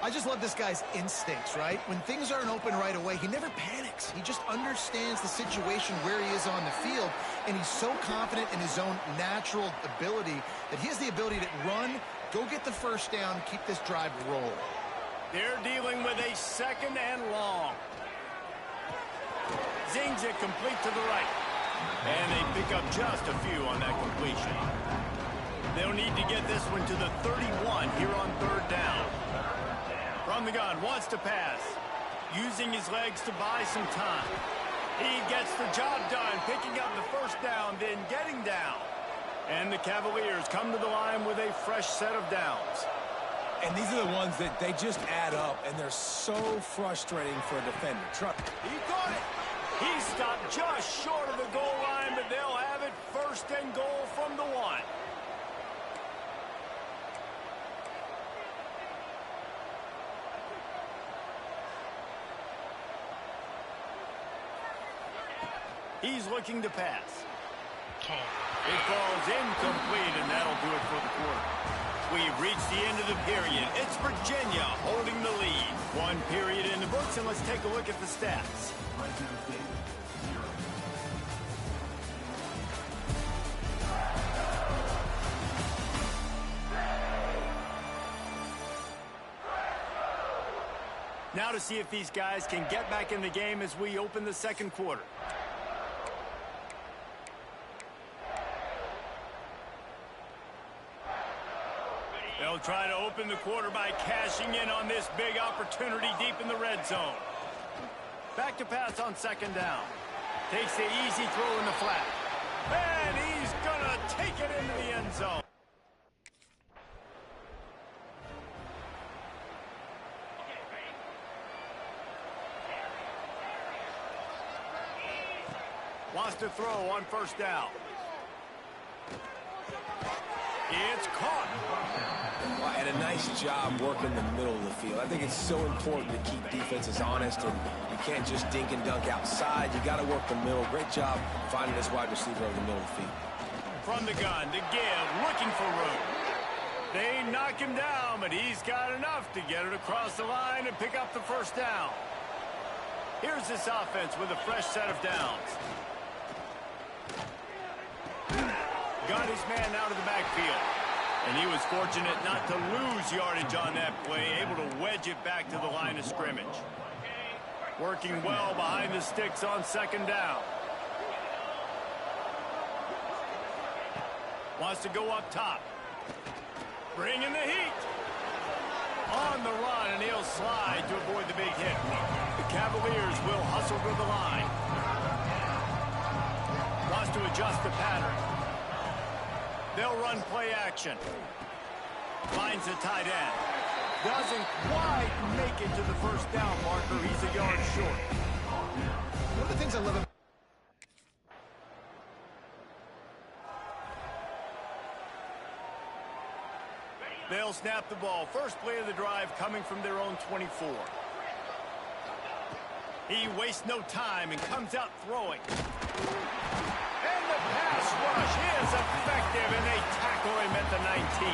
I just love this guy's instincts, right? When things aren't open right away, he never panics. He just understands the situation where he is on the field, and he's so confident in his own natural ability that he has the ability to run, go get the first down, keep this drive rolling. They're dealing with a second and long. Zings it complete to the right. And they pick up just a few on that completion. They'll need to get this one to the 31 here on third down. From the gun, wants to pass. Using his legs to buy some time. He gets the job done, picking up the first down, then getting down. And the Cavaliers come to the line with a fresh set of downs. And these are the ones that they just add up, and they're so frustrating for a defender. He caught it. He stopped just short of the goal line, but they'll have it first and goal from the one. He's looking to pass. It falls incomplete, and that'll do it for the quarter. We've reached the end of the period. It's Virginia holding the lead. One period in the books, and let's take a look at the stats. Now to see if these guys can get back in the game as we open the second quarter. They'll try to open the quarter by cashing in on this big opportunity deep in the red zone. Back to pass on second down. Takes the easy throw in the flat. And he's going to take it into the end zone. Wants to throw on first down. It's caught. And a nice job working the middle of the field. I think it's so important to keep defenses honest, and you can't just dink and dunk outside. You got to work the middle. Great job finding this wide receiver over the middle of the field. From the gun to give, looking for room. They knock him down, but he's got enough to get it across the line and pick up the first down. Here's this offense with a fresh set of downs. Got his man out of the backfield. And he was fortunate not to lose yardage on that play, able to wedge it back to the line of scrimmage. Working well behind the sticks on second down. Wants to go up top. Bringing the heat. On the run, and he'll slide to avoid the big hit. The Cavaliers will hustle to the line. Wants to adjust the pattern. They'll run play action. Finds the tight end. Doesn't quite make it to the first down marker. He's a yard short. One of the things I love about They'll snap the ball. First play of the drive coming from their own 24. He wastes no time and comes out throwing. And the pass rush is effective, and they tackle him at the 19.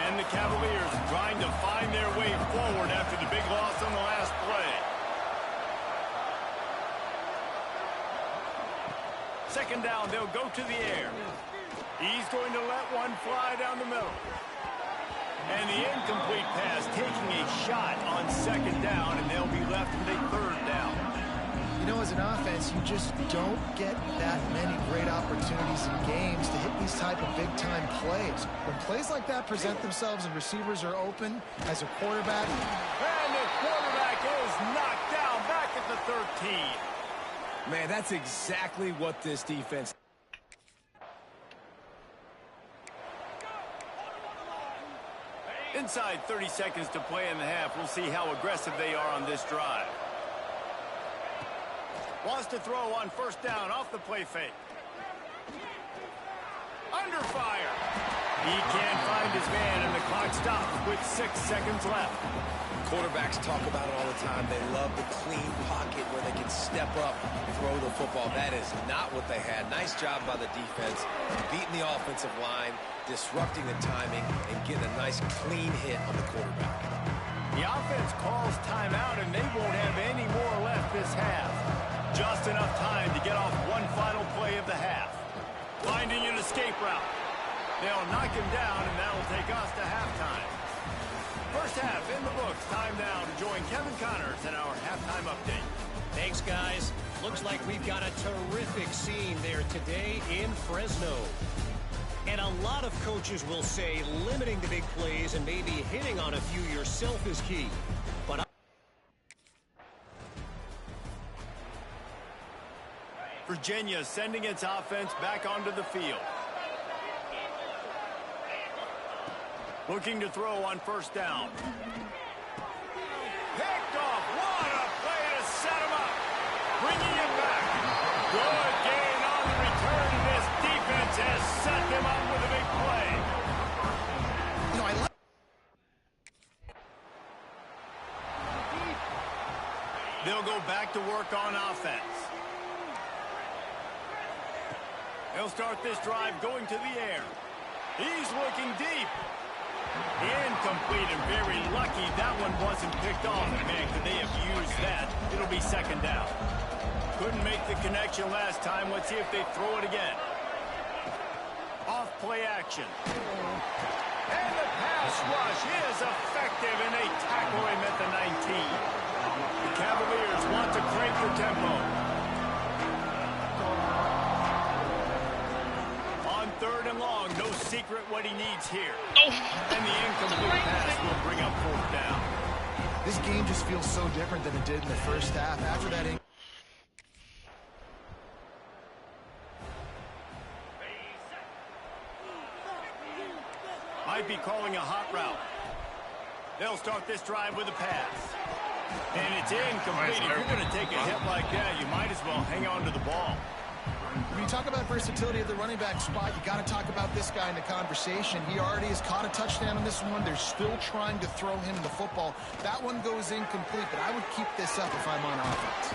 And the Cavaliers trying to find their way forward after the big loss on the last play. Second down, they'll go to the air. He's going to let one fly down the middle. And the incomplete pass taking a shot on second down, and they'll be left with a third down. You know, as an offense, you just don't get that many great opportunities in games to hit these type of big-time plays. When plays like that present themselves and receivers are open as a quarterback. And the quarterback is knocked down back at the 13. Man, that's exactly what this defense... Inside 30 seconds to play in the half. We'll see how aggressive they are on this drive. Wants to throw on first down off the play fake. Under fire. He can't find his man, and the clock stops with 6 seconds left. Quarterbacks talk about it all the time. They love the clean pocket where they can step up, throw the football. That is not what they had. Nice job by the defense, beating the offensive line, disrupting the timing, and getting a nice clean hit on the quarterback. The offense calls timeout, and they won't have any more left this half. Just enough time to get off one final play of the half. Finding an escape route. They'll knock him down, and that'll take us to halftime. First half in the books. Time now to join Kevin Connors in our halftime update. Thanks, guys. Looks like we've got a terrific scene there today in Fresno. And a lot of coaches will say limiting the big plays and maybe hitting on a few yourself is key. But Virginia sending its offense back onto the field. Looking to throw on first down. Picked off. What a play to set him up. Bringing it back. Good gain on the return. This defense has set them up with a big play. You know, I like... They'll go back to work on offense. They'll start this drive going to the air. He's looking deep. Incomplete, and very lucky that one wasn't picked off. And man, could they have used that? It'll be second down. Couldn't make the connection last time. Let's see if they throw it again. Off play action. And the pass rush is effective, and they tackle him at the 19. The Cavaliers want to crank the tempo. Third and long, no secret what he needs here. And the incomplete pass will bring up fourth down. This game just feels so different than it did in the first half. After that... Might be calling a hot route. They'll start this drive with a pass. And it's incomplete. If you're going to take a hit like that, you might as well hang on to the ball. When you talk about versatility at the running back spot, you got to talk about this guy in the conversation. He already has caught a touchdown on this one. They're still trying to throw him the football. That one goes incomplete, but I would keep this up if I'm on offense.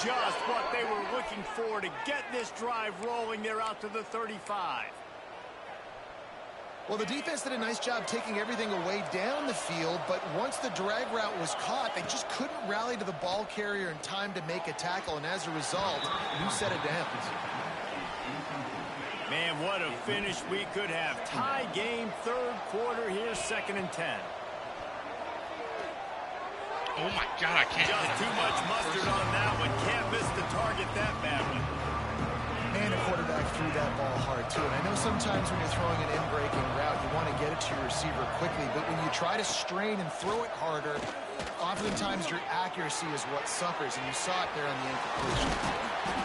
Just what they were looking for to get this drive rolling. They're out to the 35. Well, the defense did a nice job taking everything away down the field, but once the drag route was caught, they just couldn't rally to the ball carrier in time to make a tackle, and as a result, you set it down. Man, what a finish we could have. Tie game, third quarter here, 2nd and 10. Oh my God, I can't. Just too much mustard on that one. Can't miss the target that badly. And a quarterback threw that ball hard, too. And I know sometimes when you're throwing an in-breaking route, you want to get it to your receiver quickly. But when you try to strain and throw it harder, oftentimes your accuracy is what suffers. And you saw it there on the incompletion.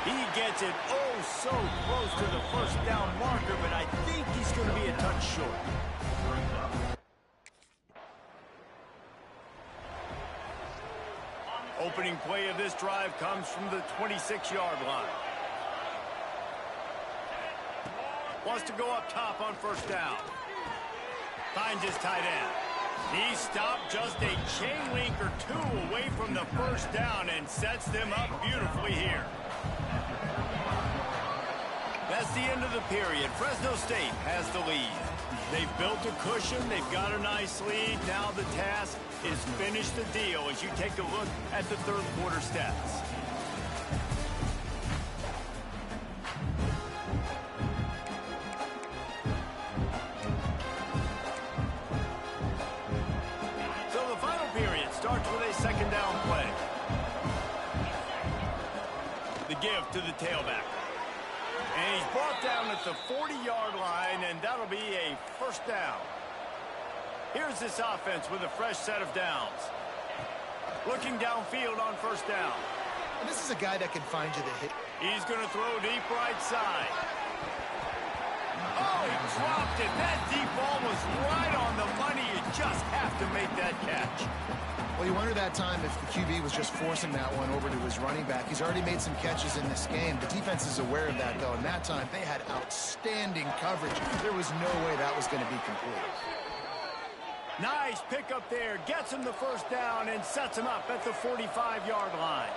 He gets it oh so close to the first down marker, but I think he's going to be a touch short. Opening play of this drive comes from the 26-yard line. Wants to go up top on first down. Finds his tight end. He stopped just a chain link or two away from the first down and sets them up beautifully here. That's the end of the period. Fresno State has the lead. They've built a cushion. They've got a nice lead. Now the task is finish the deal as you take a look at the third quarter stats. starts with a second down play. The give to the tailback. And he's brought down at the 40-yard line, and that'll be a first down. Here's this offense with a fresh set of downs. Looking downfield on first down. And this is a guy that can find you the hit. He's going to throw deep right side. Oh, he dropped it. That deep ball was right on the money. You just have to make that catch. Well, you wonder that time if the QB was just forcing that one over to his running back. He's already made some catches in this game. The defense is aware of that, though, and that time they had outstanding coverage. There was no way that was going to be complete. Nice pickup there. Gets him the first down and sets him up at the 45-yard line.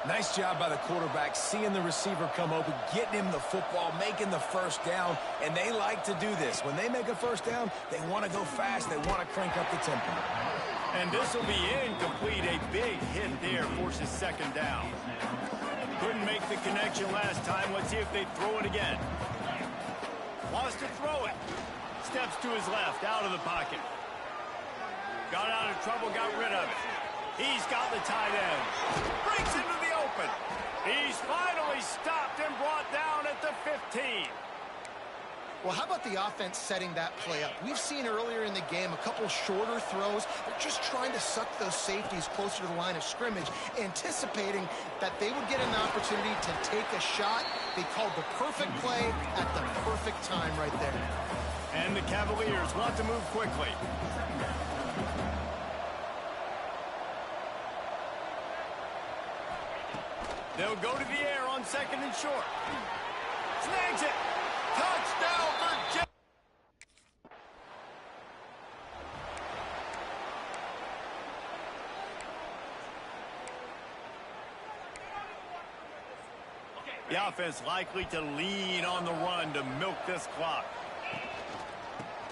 Nice job by the quarterback, seeing the receiver come open, getting him the football, making the first down, and they like to do this. When they make a first down, they want to go fast. They want to crank up the tempo. And this will be incomplete. A big hit there forces second down. Couldn't make the connection last time. Let's see if they throw it again. Wants to throw it. Steps to his left, out of the pocket. Got out of trouble, got rid of it. He's got the tight end. Breaks into the open. He's finally stopped and brought down at the 15. Well, how about the offense setting that play up? We've seen earlier in the game a couple shorter throws. They're just trying to suck those safeties closer to the line of scrimmage, anticipating that they would get an opportunity to take a shot. They called the perfect play at the perfect time right there. And the Cavaliers want to move quickly. They'll go to the air on second and short. Snags it. Touchdown, Virginia. The offense likely to lean on the run to milk this clock.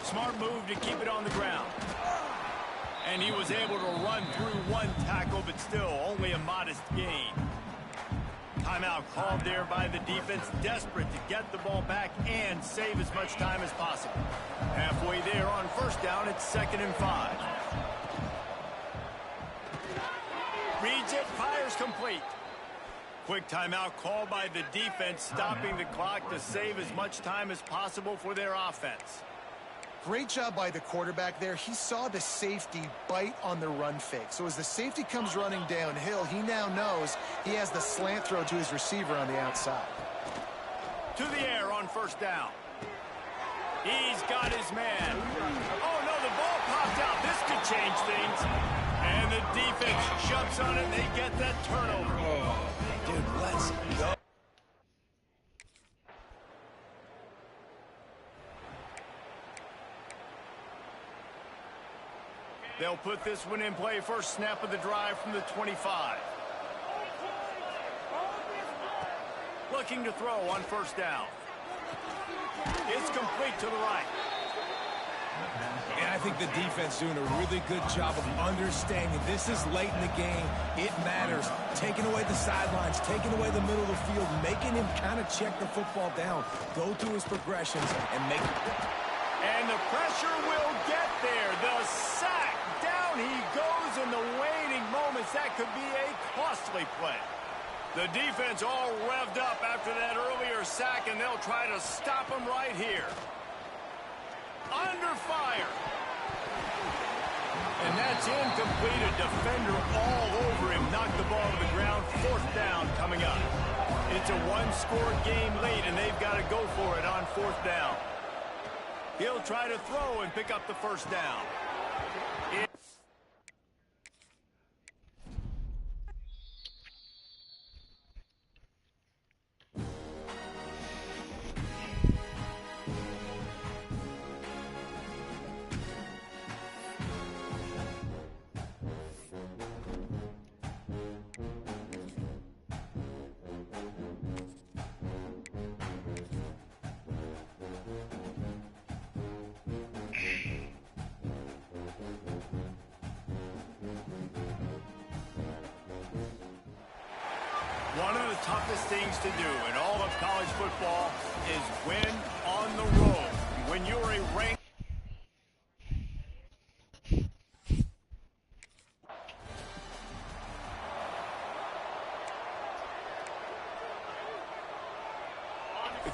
Smart move to keep it on the ground. And he was able to run through one tackle, but still only a modest gain. Timeout called there by the defense, desperate to get the ball back and save as much time as possible. Halfway there on first down, it's 2nd and 5. Reads it, fires complete. Quick timeout called by the defense, stopping the clock to save as much time as possible for their offense. Great job by the quarterback there. He saw the safety bite on the run fake. So as the safety comes running downhill, he now knows he has the slant throw to his receiver on the outside. To the air on first down. He's got his man. Oh, no, the ball popped out. This could change things. And the defense jumps on it, and they get that turnover. Dude, let's go. They'll put this one in play. First snap of the drive from the 25. Looking to throw on first down. It's complete to the right. And I think the defense doing a really good job of understanding this is late in the game. It matters. Taking away the sidelines, taking away the middle of the field, making him kind of check the football down, go through his progressions, and make it. And the pressure will get there. The sack. Down he goes in the waning moments. That could be a costly play. The defense all revved up after that earlier sack, and they'll try to stop him right here. Under fire. And that's incomplete. A defender all over him. Knocked the ball to the ground. Fourth down coming up. It's a one-score game late, and they've got to go for it on fourth down. He'll try to throw and pick up the first down. One of the toughest things to do in all of college football is win on the road. When you're a ranked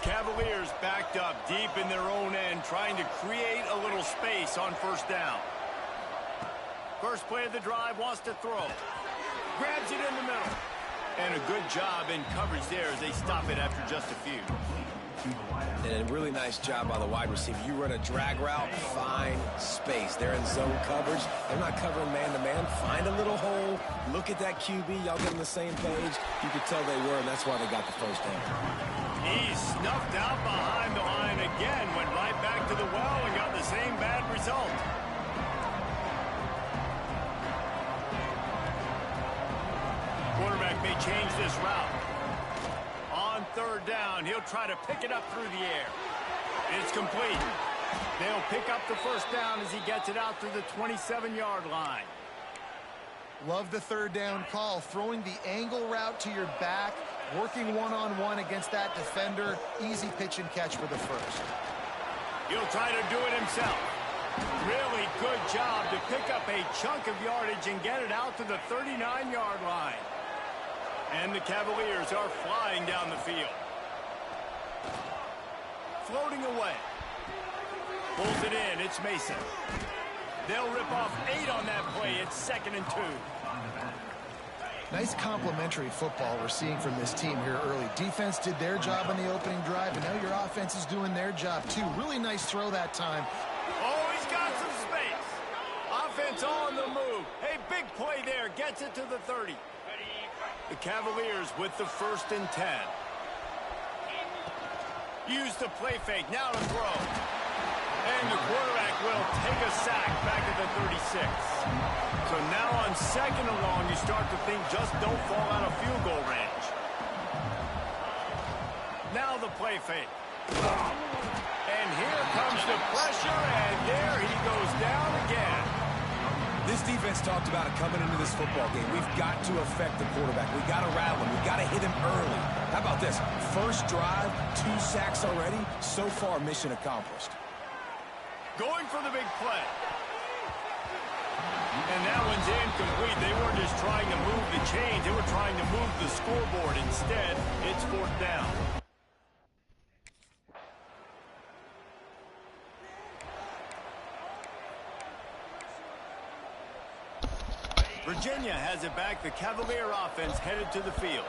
Cavaliers backed up deep in their own end, trying to create a little space on first down. First play of the drive, wants to throw. Grabs it in the middle. And a good job in coverage there as they stop it after just a few. And a really nice job by the wide receiver. You run a drag route, find space. They're in zone coverage. They're not covering man-to-man. Find a little hole. Look at that QB. Y'all get on the same page. You could tell they were, and that's why they got the first down. He's snuffed out behind the line again. Went right back to the well and got the same bad result. Quarterback may change this route. On third down, he'll try to pick it up through the air. It's complete. They'll pick up the first down as he gets it out to the 27-yard line. Love the third down call. Throwing the angle route to your back, working one-on-one against that defender. Easy pitch and catch for the first. He'll try to do it himself. Really good job to pick up a chunk of yardage and get it out to the 39-yard line. And the Cavaliers are flying down the field. Floating away. Pulls it in. It's Mason. They'll rip off 8 on that play. It's 2nd and 2. Nice complementary football we're seeing from this team here early. Defense did their job on the opening drive, and now your offense is doing their job too. Really nice throw that time. Oh, he's got some space. Offense on the move. Hey, big play there. Gets it to the 30. The Cavaliers with the 1st and 10. Use the play fake. Now to throw. And the quarterback will take a sack back at the 36. So now on 2nd and long, you start to think just don't fall out of field goal range. Now the play fake. And here comes the pressure, and there he goes down again. This defense talked about it coming into this football game. We've got to affect the quarterback. We've got to rattle him. We've got to hit him early. How about this? First drive, 2 sacks already. So far, mission accomplished. Going for the big play. And that one's incomplete. They weren't just trying to move the chains. They were trying to move the scoreboard. Instead, it's 4th down. Virginia has it back. The Cavalier offense headed to the field.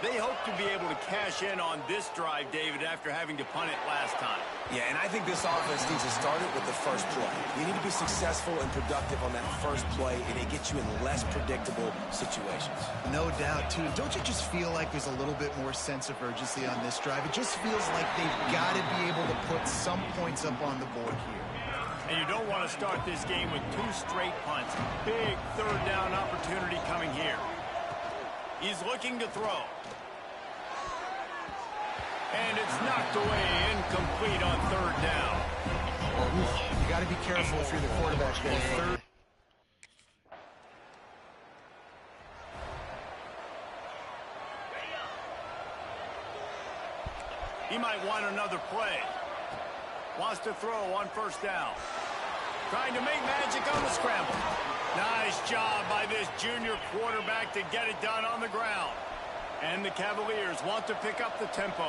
They hope to be able to cash in on this drive, David, after having to punt it last time. Yeah, and I think this offense needs to start it with the first play. You need to be successful and productive on that first play, and it gets you in less predictable situations. No doubt, too. Don't you just feel like there's a little bit more sense of urgency on this drive? It just feels like they've got to be able to put some points up on the board here. And you don't want to start this game with 2 straight punts. Big 3rd down opportunity coming here. He's looking to throw. And it's knocked away, incomplete on 3rd down. You got to be careful if you're the quarterback there. Third. He might want another play. Wants to throw on 1st down. Trying to make magic on the scramble. Nice job by this junior quarterback to get it done on the ground. And the Cavaliers want to pick up the tempo.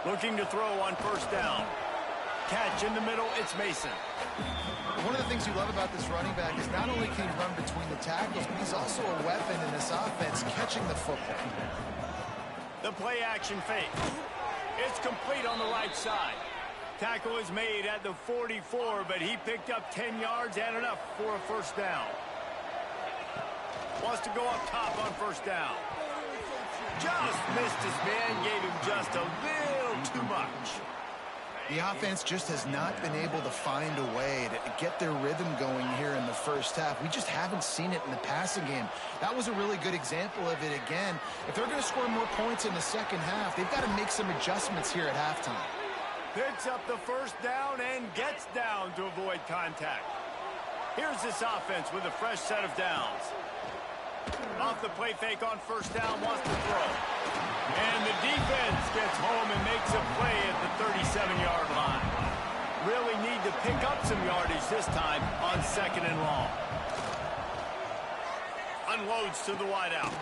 Looking to throw on 1st down. Catch in the middle, it's Mason. One of the things you love about this running back is not only can he run between the tackles, but he's also a weapon in this offense, catching the football. The play action fake. It's complete on the right side. Tackle is made at the 44, but he picked up 10 yards and enough for a 1st down. Wants to go up top on 1st down. Just missed his man, gave him just a little too much. The offense just has not been able to find a way to get their rhythm going here in the first half. We just haven't seen it in the passing game. That was a really good example of it again. If they're going to score more points in the second half, they've got to make some adjustments here at halftime. Picks up the 1st down and gets down to avoid contact. Here's this offense with a fresh set of downs. Off the play fake on 1st down, wants to throw. And the defense gets home and makes a play at the 37-yard line. Really need to pick up some yardage this time on 2nd and long. Unloads to the wideout.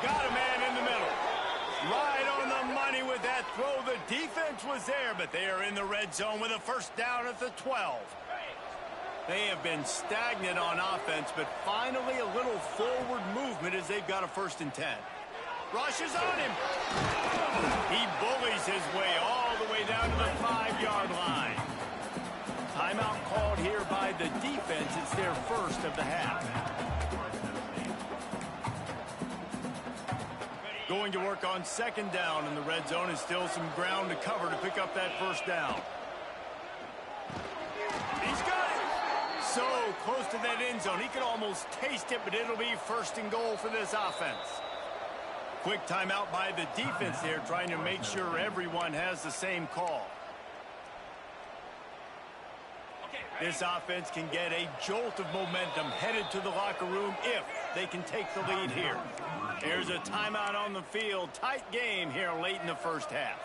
Got a man in the middle. Right on the money with that throw. The defense was there, but they are in the red zone with a first down at the 12. They have been stagnant on offense, but finally a little forward movement as they've got a 1st and 10. Rushes on him. He bullies his way all the way down to the 5-yard line. Timeout called here by the defense. It's their first of the half. Going to work on 2nd down in the red zone, and still some ground to cover to pick up that 1st down. He's got it. So close to that end zone. He could almost taste it, but it'll be 1st and goal for this offense. Quick timeout by the defense there, trying to make sure everyone has the same call. This offense can get a jolt of momentum headed to the locker room if they can take the lead here. Here's a timeout on the field. Tight game here late in the 1st half.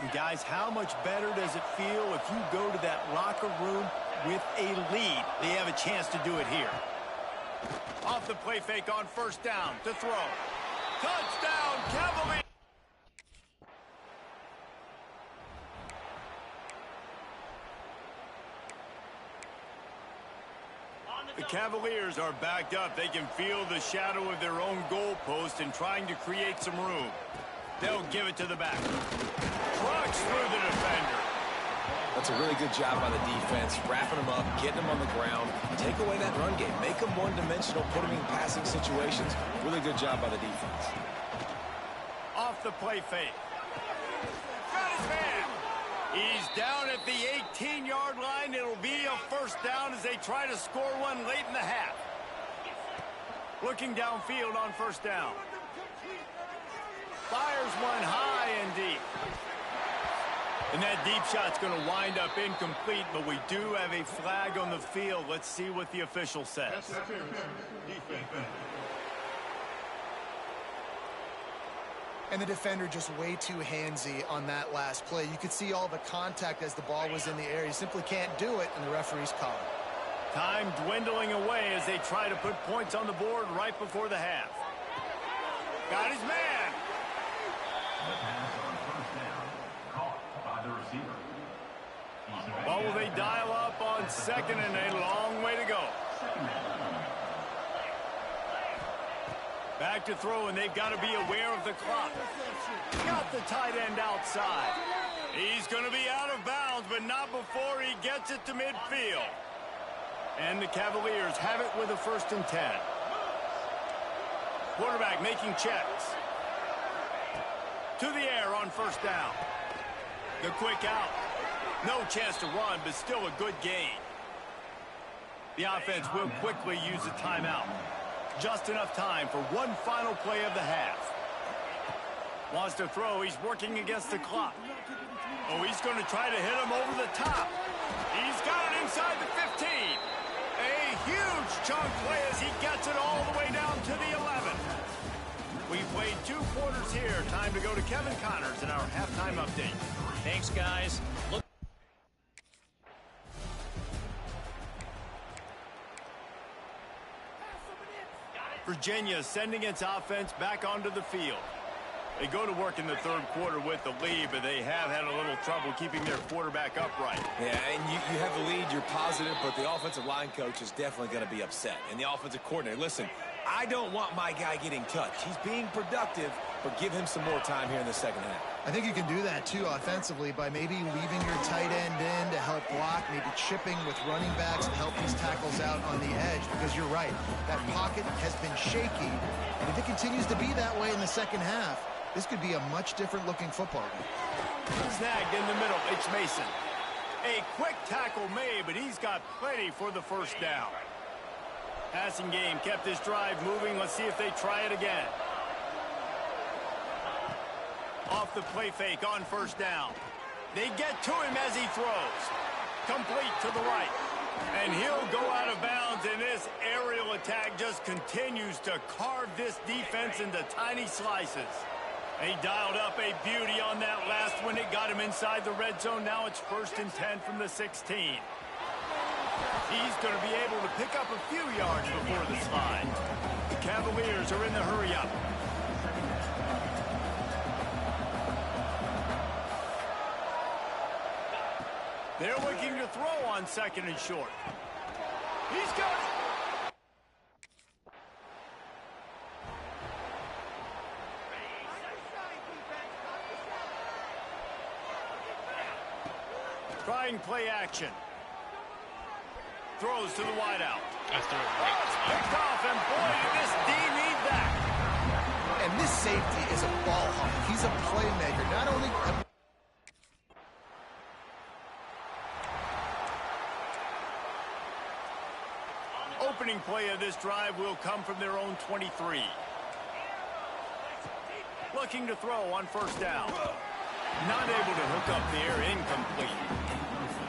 And guys, how much better does it feel if you go to that locker room with a lead? They have a chance to do it here. Off the play fake on 1st down to throw. Touchdown, Cavaliers! The Cavaliers are backed up. They can feel the shadow of their own goalpost and trying to create some room. They'll give it to the back. Trucks through the defender. That's a really good job by the defense, wrapping them up, getting them on the ground. Take away that run game. Make them one-dimensional, put them in passing situations. Really good job by the defense. Off the play fake. Got his man. He's down at the 18-yard line. It'll be a 1st down as they try to score one late in the half. Looking downfield on 1st down. Fires one high and deep. And that deep shot's going to wind up incomplete, but we do have a flag on the field. Let's see what the official says. And the defender just way too handsy on that last play. You could see all the contact as the ball was in the air. He simply can't do it, and the referee's calling. Time dwindling away as they try to put points on the board right before the half. Got his man. Well, will they dial up on 2nd and a long way to go? Back to throw, and they've got to be aware of the clock. Got the tight end outside. He's going to be out of bounds, but not before he gets it to midfield. And the Cavaliers have it with a 1st and 10. Quarterback making checks. To the air on 1st down. The quick out. No chance to run, but still a good gain. The offense will quickly use a timeout. Just enough time for one final play of the half. Wants to throw. He's working against the clock. Oh, he's going to try to hit him over the top. He's got it inside the 15. A huge chunk play as he gets it all the way down to the 11. We played 2 quarters here. Time to go to Kevin Connors in our halftime update. Thanks, guys. Look. Virginia sending its offense back onto the field. They go to work in the 3rd quarter with the lead, but they have had a little trouble keeping their quarterback upright. Yeah, and you have the lead, you're positive, but the offensive line coach is definitely going to be upset. And the offensive coordinator, listen, I don't want my guy getting touched. He's being productive, but give him some more time here in the 2nd half. I think you can do that, too, offensively, by maybe leaving your tight end in to help block, maybe chipping with running backs to help these tackles out on the edge, because you're right. That pocket has been shaky, and if it continues to be that way in the 2nd half, this could be a much different-looking football game. Snagged in the middle. It's Mason. A quick tackle made, but he's got plenty for the 1st down. Passing game kept this drive moving. Let's see if they try it again. Off the play fake on 1st down. They get to him as he throws. Complete to the right. And he'll go out of bounds, and this aerial attack just continues to carve this defense into tiny slices. He dialed up a beauty on that last one. It got him inside the red zone. Now it's 1st and 10 from the 16. He's going to be able to pick up a few yards before the slide. The Cavaliers are in the hurry-up. They're looking to throw on 2nd and short. He's got it. Trying play action. Throws to the wideout. That's the It's picked off, and boy, did this D need that. And this safety is a ball hawk. He's a playmaker. Not only... Opening play of this drive will come from their own 23. Looking to throw on 1st down. Not able to hook up there, incomplete.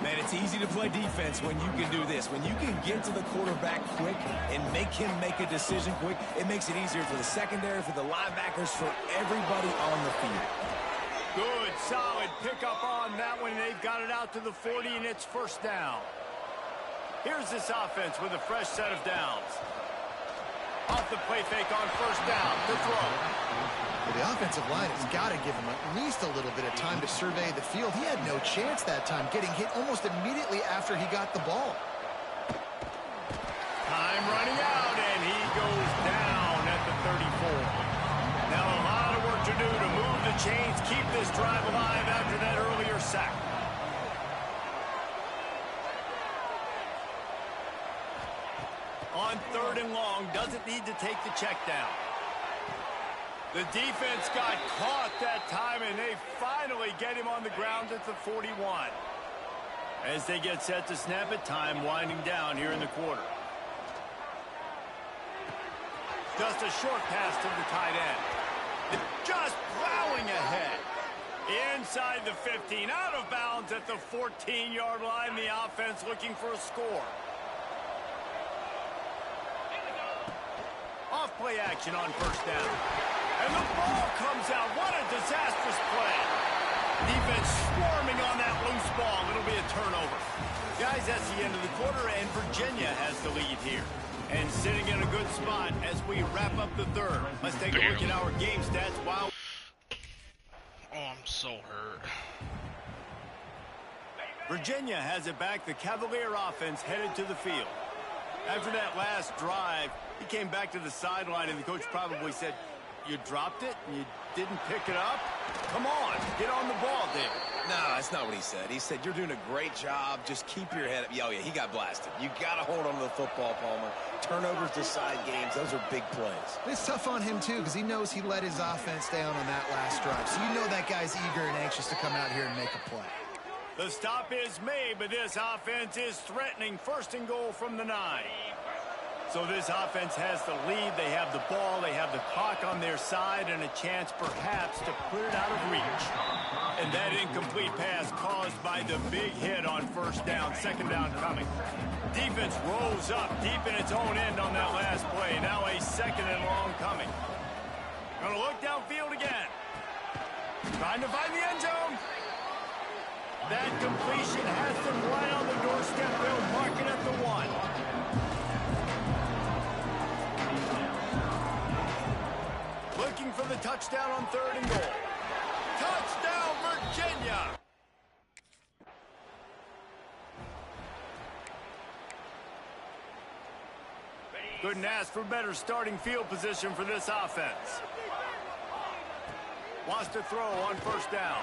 Man, it's easy to play defense when you can do this. When you can get to the quarterback quick and make him make a decision quick, it makes it easier for the secondary, for the linebackers, for everybody on the field. Good, solid pickup on that one. They've got it out to the 40, and it's 1st down. Here's this offense with a fresh set of downs. Off the play fake on 1st down to throw. Well, the offensive line has got to give him at least a little bit of time to survey the field. He had no chance that time, getting hit almost immediately after he got the ball. Time running out, and he goes down at the 34. Now a lot of work to do to move the chains, keep this drive alive after that earlier sack. On 3rd and long, doesn't need to take the check down. The defense got caught that time, and they finally get him on the ground at the 41. As they get set to snap it, time winding down here in the quarter. Just a short pass to the tight end. Just plowing ahead. Inside the 15, out of bounds at the 14-yard line. The offense looking for a score. Off play action on 1st down. And the ball comes out. What a disastrous play. Defense swarming on that loose ball. It'll be a turnover. Guys, that's the end of the quarter, and Virginia has the lead here. And sitting in a good spot as we wrap up the 3rd. Let's take a look at our game stats while... Oh, I'm so hurt. Virginia has it back. The Cavalier offense headed to the field. After that last drive, he came back to the sideline, and the coach probably said, you dropped it and you didn't pick it up? Come on, get on the ball, David. No, that's not what he said. He said, you're doing a great job. Just keep your head up. Oh, yeah, he got blasted. You got to hold on to the football, Palmer. Turnovers decide games. Those are big plays. It's tough on him, too, because he knows he let his offense down on that last drive. So you know that guy's eager and anxious to come out here and make a play. The stop is made, but this offense is threatening. 1st and goal from the 9. So this offense has the lead. They have the ball. They have the clock on their side and a chance perhaps to put it out of reach. And that incomplete pass caused by the big hit on 1st down. 2nd down coming. Defense rolls up deep in its own end on that last play. Now a 2nd and long coming. Gonna look downfield again. Trying to find the end zone. That completion has them right on the doorstep. They'll mark it at the 1. Looking for the touchdown on 3rd and goal. Touchdown, Virginia! Couldn't ask for better starting field position for this offense. Wants to throw on 1st down.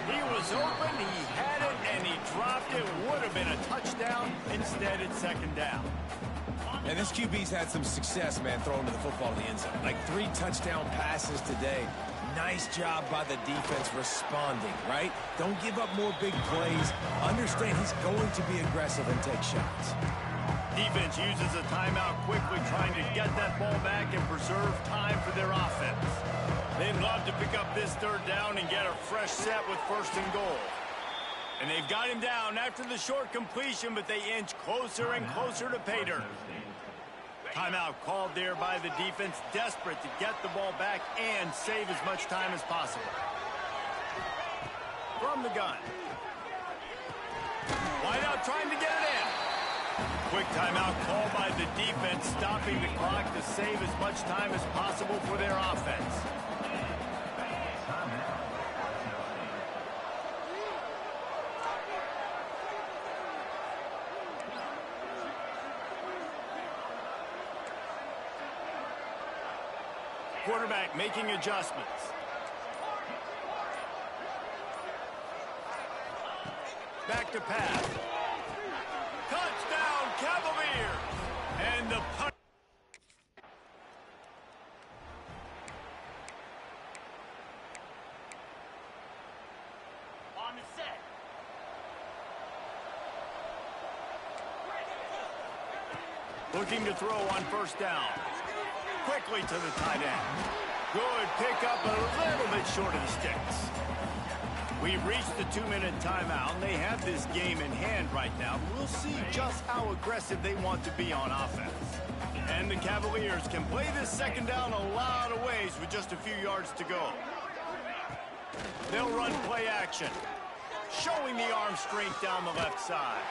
He was open, he had it, and he dropped it. Would have been a touchdown. Instead, it's 2nd down. And this QB's had some success, man, throwing to the football in the end zone. Like 3 touchdown passes today. Nice job by the defense responding, right? Don't give up more big plays. Understand he's going to be aggressive and take shots. Defense uses a timeout quickly, trying to get that ball back and preserve time for their offense. They'd love to pick up this 3rd down and get a fresh set with 1st and goal. And they've got him down after the short completion, but they inch closer and closer to pay dirt. Timeout called there by the defense, desperate to get the ball back and save as much time as possible. From the gun. Wideout trying to get it in. Quick timeout called by the defense, stopping the clock to save as much time as possible for their offense. Quarterback making adjustments. Back to pass. Touchdown, Cavaliers! And the punt. On the set. Looking to throw on first down. Quickly to the tight end. Good pickup, but a little bit short of the sticks. We've reached the 2-minute timeout, and they have this game in hand right now. We'll see just how aggressive they want to be on offense. And the Cavaliers can play this second down a lot of ways with just a few yards to go. They'll run play action, showing the arm strength down the left side.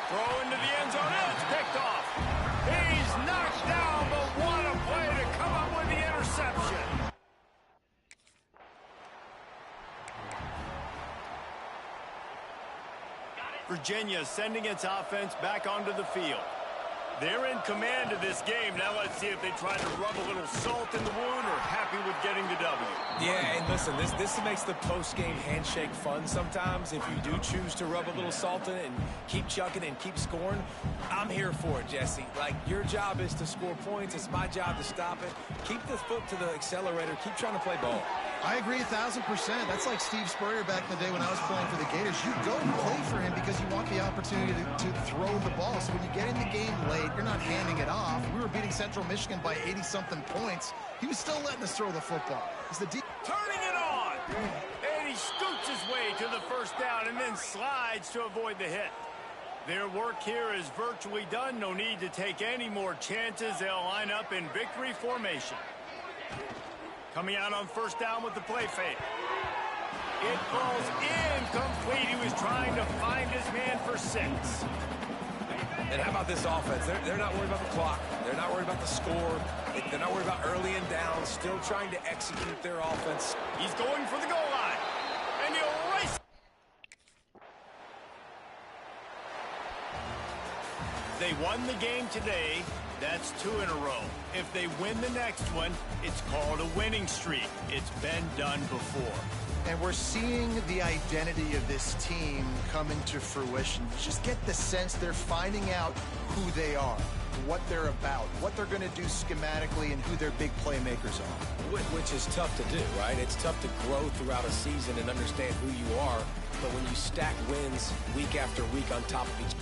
Throw into the end zone, and it's picked off. He's knocked down, but what a play to come up with the interception. Virginia sending its offense back onto the field. They're in command of this game. Now let's see if they try to rub a little salt in the wound or happy with getting the W. Yeah, and listen, this makes the post-game handshake fun sometimes. If you do choose to rub a little salt in it and keep chucking and keep scoring, I'm here for it, Jesse. Like, your job is to score points. It's my job to stop it. Keep the foot to the accelerator. Keep trying to play ball. I agree 1,000%. That's like Steve Spurrier back in the day when I was playing for the Gators. You go and play for him because you want the opportunity to throw the ball. So when you get in the game late, you're not handing it off. We were beating Central Michigan by 80-something points. He was still letting us throw the football. It's the Turning it on! And he scoots his way to the first down and then slides to avoid the hit. Their work here is virtually done. No need to take any more chances. They'll line up in victory formation. Coming out on first down with the play fake. It falls incomplete. He was trying to find his man for 6. And how about this offense? They're not worried about the clock. They're not worried about the score. They're not worried about early and down. Still trying to execute their offense. He's going for the goal line. And he'll race. They won the game today. That's 2 in a row. If they win the next one, it's called a winning streak. It's been done before. And we're seeing the identity of this team come into fruition. You just get the sense they're finding out who they are, what they're about, what they're going to do schematically, and who their big playmakers are. Which is tough to do, right? It's tough to grow throughout a season and understand who you are. But when you stack wins week after week on top of each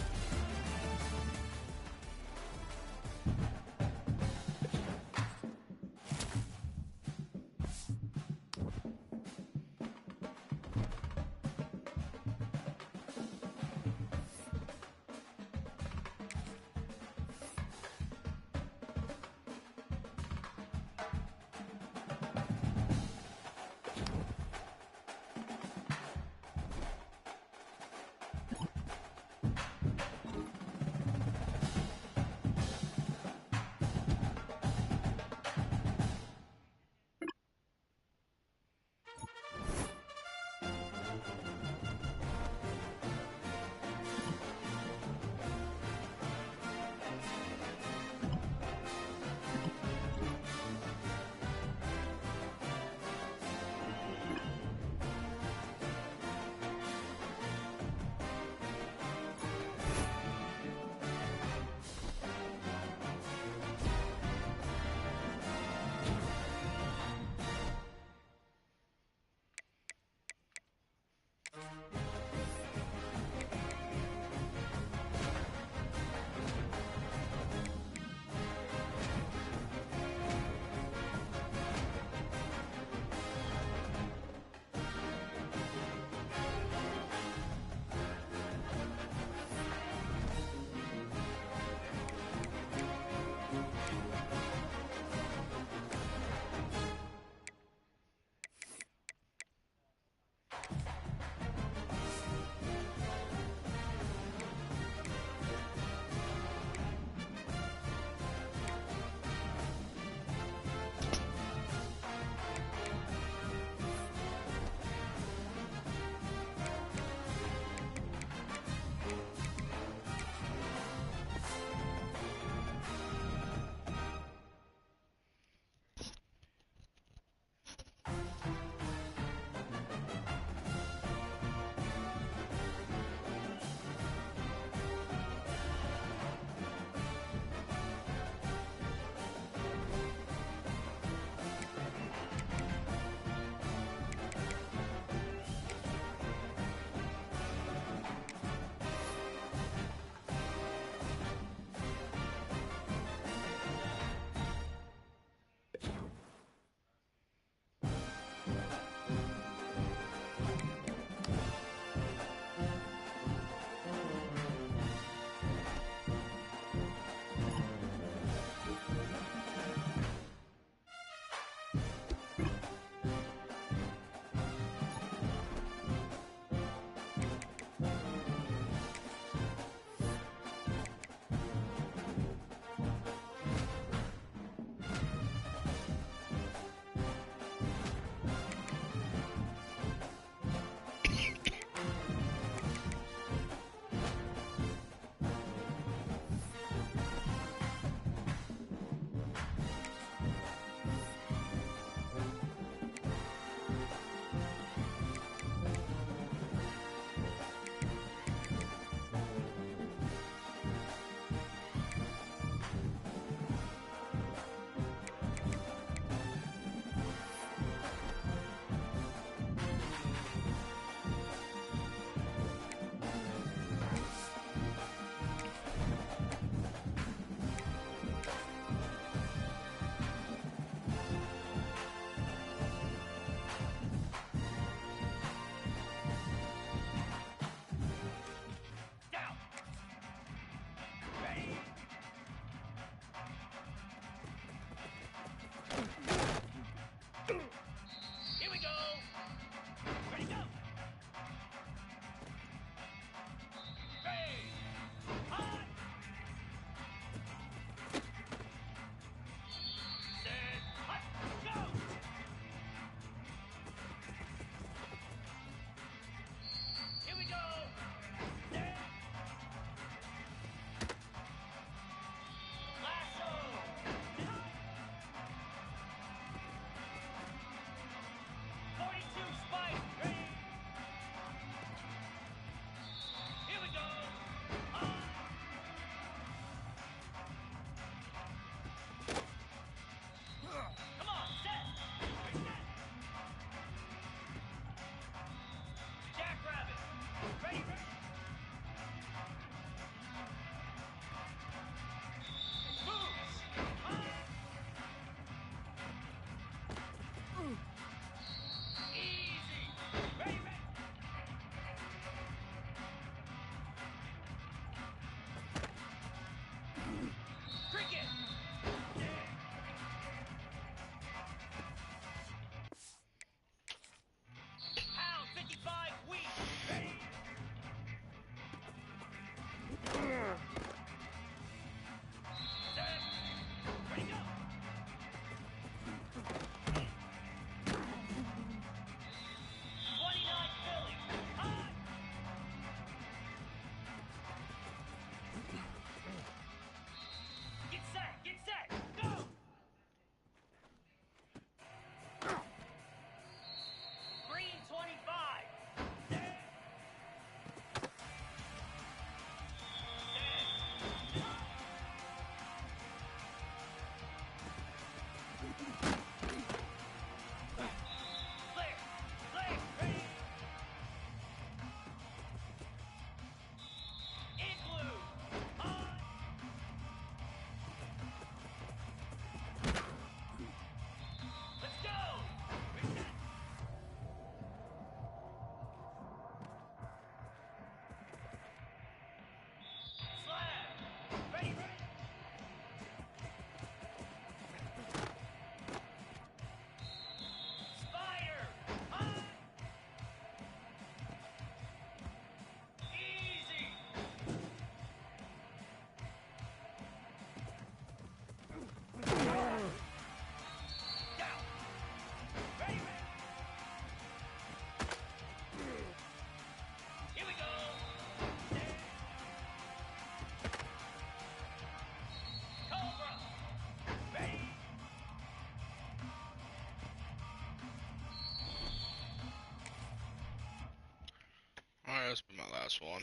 this one.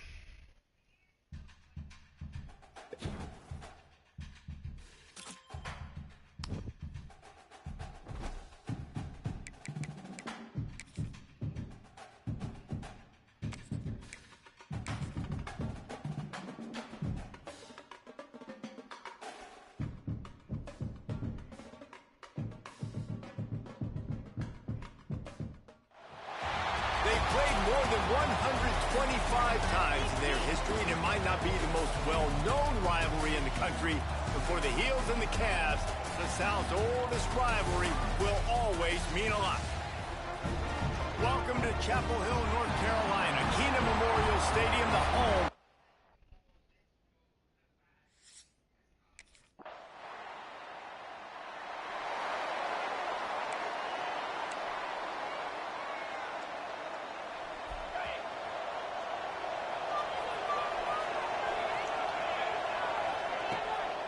They've played more than 125 times in their history, and it might not be the most well-known rivalry in the country, but for the Heels and the Cavs, the South's oldest rivalry will always mean a lot. Welcome to Chapel Hill, North Carolina, Keenan Memorial Stadium, the home.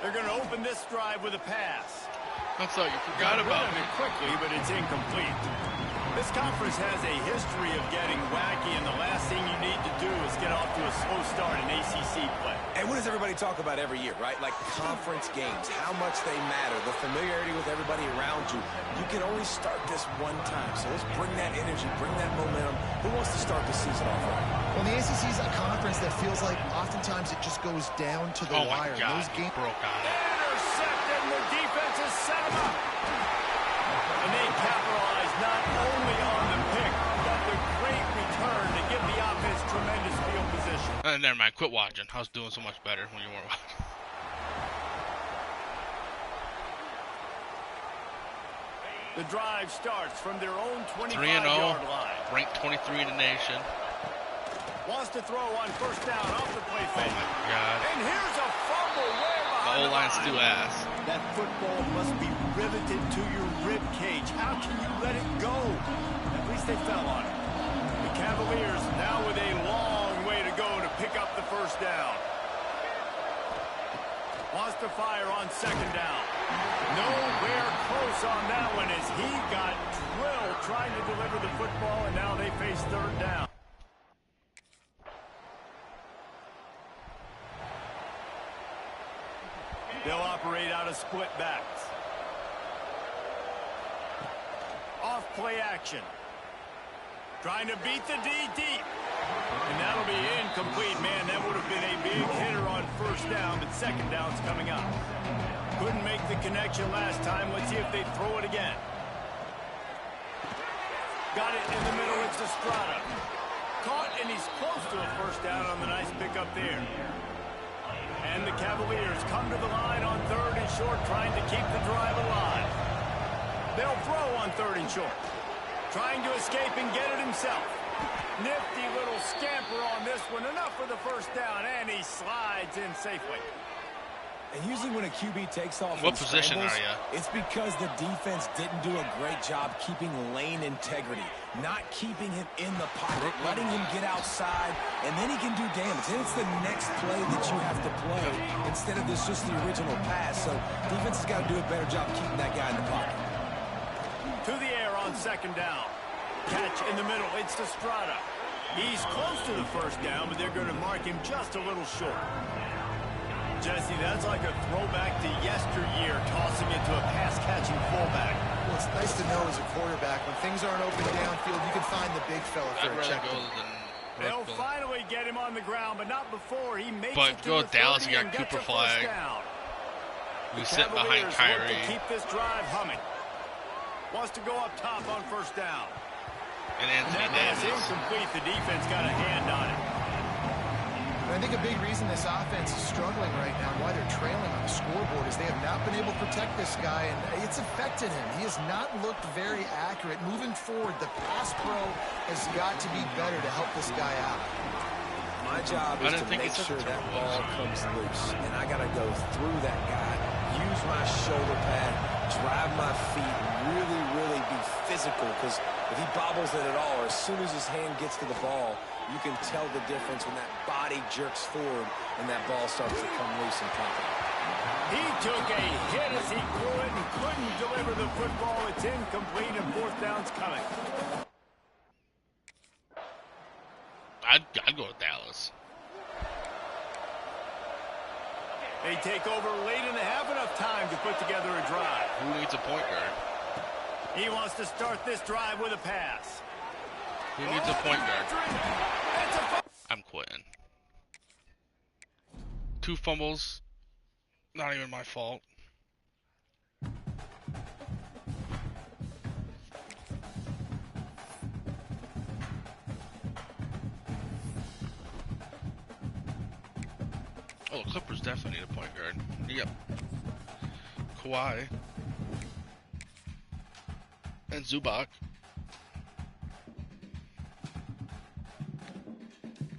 They're going to open this drive with a pass. I thought you forgot about it me. Quickly, but it's incomplete. This conference has a history of getting wacky, and the last thing you need to do is get off to a slow start in ACC play. And what does everybody talk about every year, right? Like conference games, how much they matter, the familiarity with everybody around you. You can only start this one time, so let's bring that energy, bring that momentum. Who wants to start the season off right? Well, the ACC is a conference that feels like oftentimes it just goes down to the Oh wire. my God, Those he games broke on it. Intercepted, and the defense has set him up. And they capitalize not only on the pick, but the great return to give the offense tremendous field position. Never mind, quit watching. I was doing so much better when you weren't watching. The drive starts from their own 3-0, 25-yard line. ranked 23 in the nation. Wants to throw on first down off the play Oh fake. my God. And here's a fumble way The behind the O-line's line. still ass. That football must be riveted to your rib cage. How can you let it go? At least they fell on it. The Cavaliers now with a long way to go to pick up the first down. Wants to fire on second down. Nowhere close on that one as he got drilled trying to deliver the football, and now they face third down. They'll operate out of split backs. Off play action. Trying to beat the D deep. And that'll be incomplete. Man, that would have been a big hitter on first down, but second down's coming up. Couldn't make the connection last time. Let's see if they throw it again. Got it in the middle. It's Estrada. Caught, and he's close to a first down on the nice pickup there. And the Cavaliers come to the line on third and short, trying to keep the drive alive. They'll throw on third and short. Trying to escape and get it himself. Nifty little scamper on this one. Enough for the first down, and he slides in safely. And usually when a QB takes off What and position scrambles, are ya? it's because the defense didn't do a great job keeping lane integrity, not keeping him in the pocket, letting him get outside, and then he can do damage. And it's the next play that you have to play instead of this just the original pass. So defense has got to do a better job keeping that guy in the pocket. To the air on second down. Catch in the middle. It's Estrada. He's close to the first down, but they're going to mark him just a little short. Jesse, that's like a throwback to yesteryear, tossing it to a pass-catching fullback. Well, it's nice to know as a quarterback, when things aren't open downfield, you can find the big fella for I'd a rather check. go than They'll Brooklyn. finally get him on the ground, but not before he makes But it to go the Dallas, 30 you got and gets Cooper a first Flag. down. We The sit behind Cavaliers look to Kyrie, keep this drive humming. Wants to go up top on first down. and And Anthony that pass Davis. incomplete. The defense got a hand on it. And I think a big reason this offense is struggling right now, and why they're trailing on the scoreboard, is they have not been able to protect this guy, and it's affected him. He has not looked very accurate. Moving forward, the pass pro has got to be better to help this guy out. My job I is didn't to think make he took sure the that turnovers. ball comes loose, and I got to go through that guy, use my shoulder pad, drive my feet, really, really be physical, because if he bobbles it at all, or as soon as his hand gets to the ball, you can tell the difference when that body jerks forward and that ball starts to come loose and pop it. He took a hit as he threw it and couldn't deliver the football. It's incomplete, and fourth down's coming. I'd go with Dallas. They take over late and they have enough time to put together a drive. Who needs a point guard? He wants to start this drive with a pass. Who needs a point guard? I'm quitting. 2 fumbles. Not even my fault. Oh, the Clippers definitely need a point guard. Yep. Kawhi. And Zubac.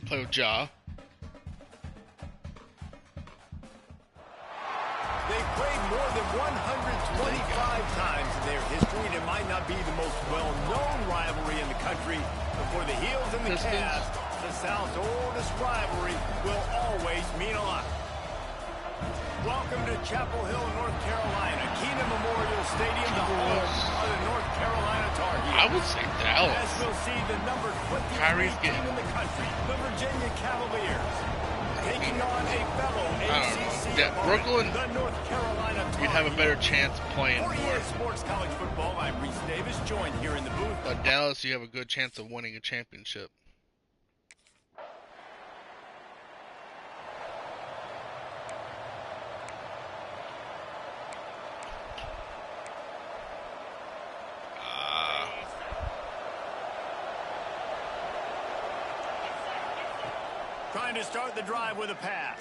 Play with Ja. They've played more than 125 times in their history, and it might not be the most well-known rivalry in the country, but for the Heels and the Cavs, the South's oldest rivalry will always mean a lot. Welcome to Chapel Hill, North Carolina, Keenan Memorial Stadium, the home of the North Carolina Tar Heels. I would say Dallas. As we'll see the number 23 team in the country, the Virginia Cavaliers, taking on a fellow ACC Yeah, Brooklyn, the North Carolina Tar you'd have a better chance playing For more. EA Sports College Football, I'm Reese Davis, joined here in the booth. But Dallas, you have a good chance of winning a championship. Trying to start the drive with a pass.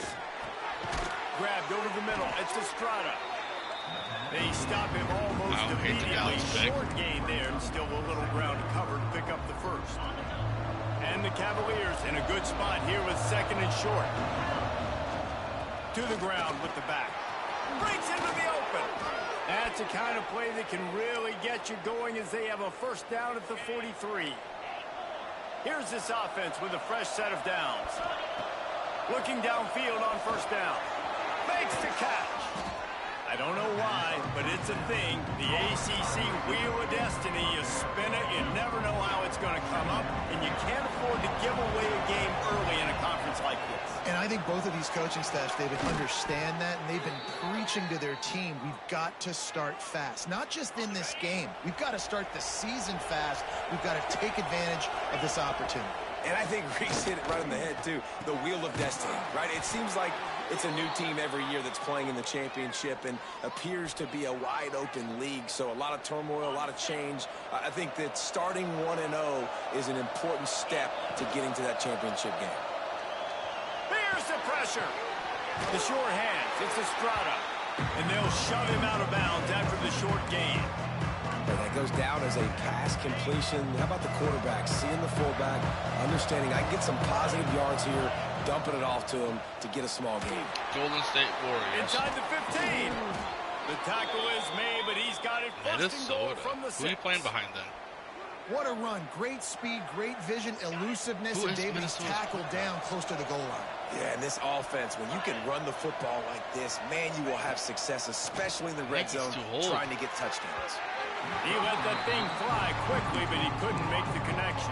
Grabbed over the middle. It's Estrada. They stop him almost immediately. Short gain there, and still a little ground covered. Pick up the first. And the Cavaliers in a good spot here with second and short. To the ground with the back. Breaks into the open. That's the kind of play that can really get you going as they have a first down at the 43. Here's this offense with a fresh set of downs. Looking downfield on first down. Makes the catch. I don't know why, but it's a thing. The ACC Wheel of Destiny. You spin it, you never know how it's going to come up, and you can't afford to give away a game early in a conference like this. And I think both of these coaching staffs, David, understand that, and they've been preaching to their team, we've got to start fast. Not just in this game. We've got to start the season fast. We've got to take advantage of this opportunity. And I think Reese hit it right on the head, too. The Wheel of Destiny, right? It seems like it's a new team every year that's playing in the championship and appears to be a wide-open league. So a lot of turmoil, a lot of change. I think that starting 1-0 is an important step to getting to that championship game. Here's the pressure. The short hands. It's Estrada. And they'll shove him out of bounds after the short gain. That goes down as a pass completion. How about the quarterback seeing the fullback, understanding I can get some positive yards here, dumping it off to him to get a small gain. Golden State Warriors. Inside the 15. The tackle is made, but he's got it first and goal from the 6. Who are you playing behind then? What a run. Great speed, great vision, elusiveness, and David is tackled down close to the goal line. Yeah, and this offense, when you can run the football like this, man, you will have success, especially in the red zone, trying to get touchdowns. He let that thing fly quickly, but he couldn't make the connection.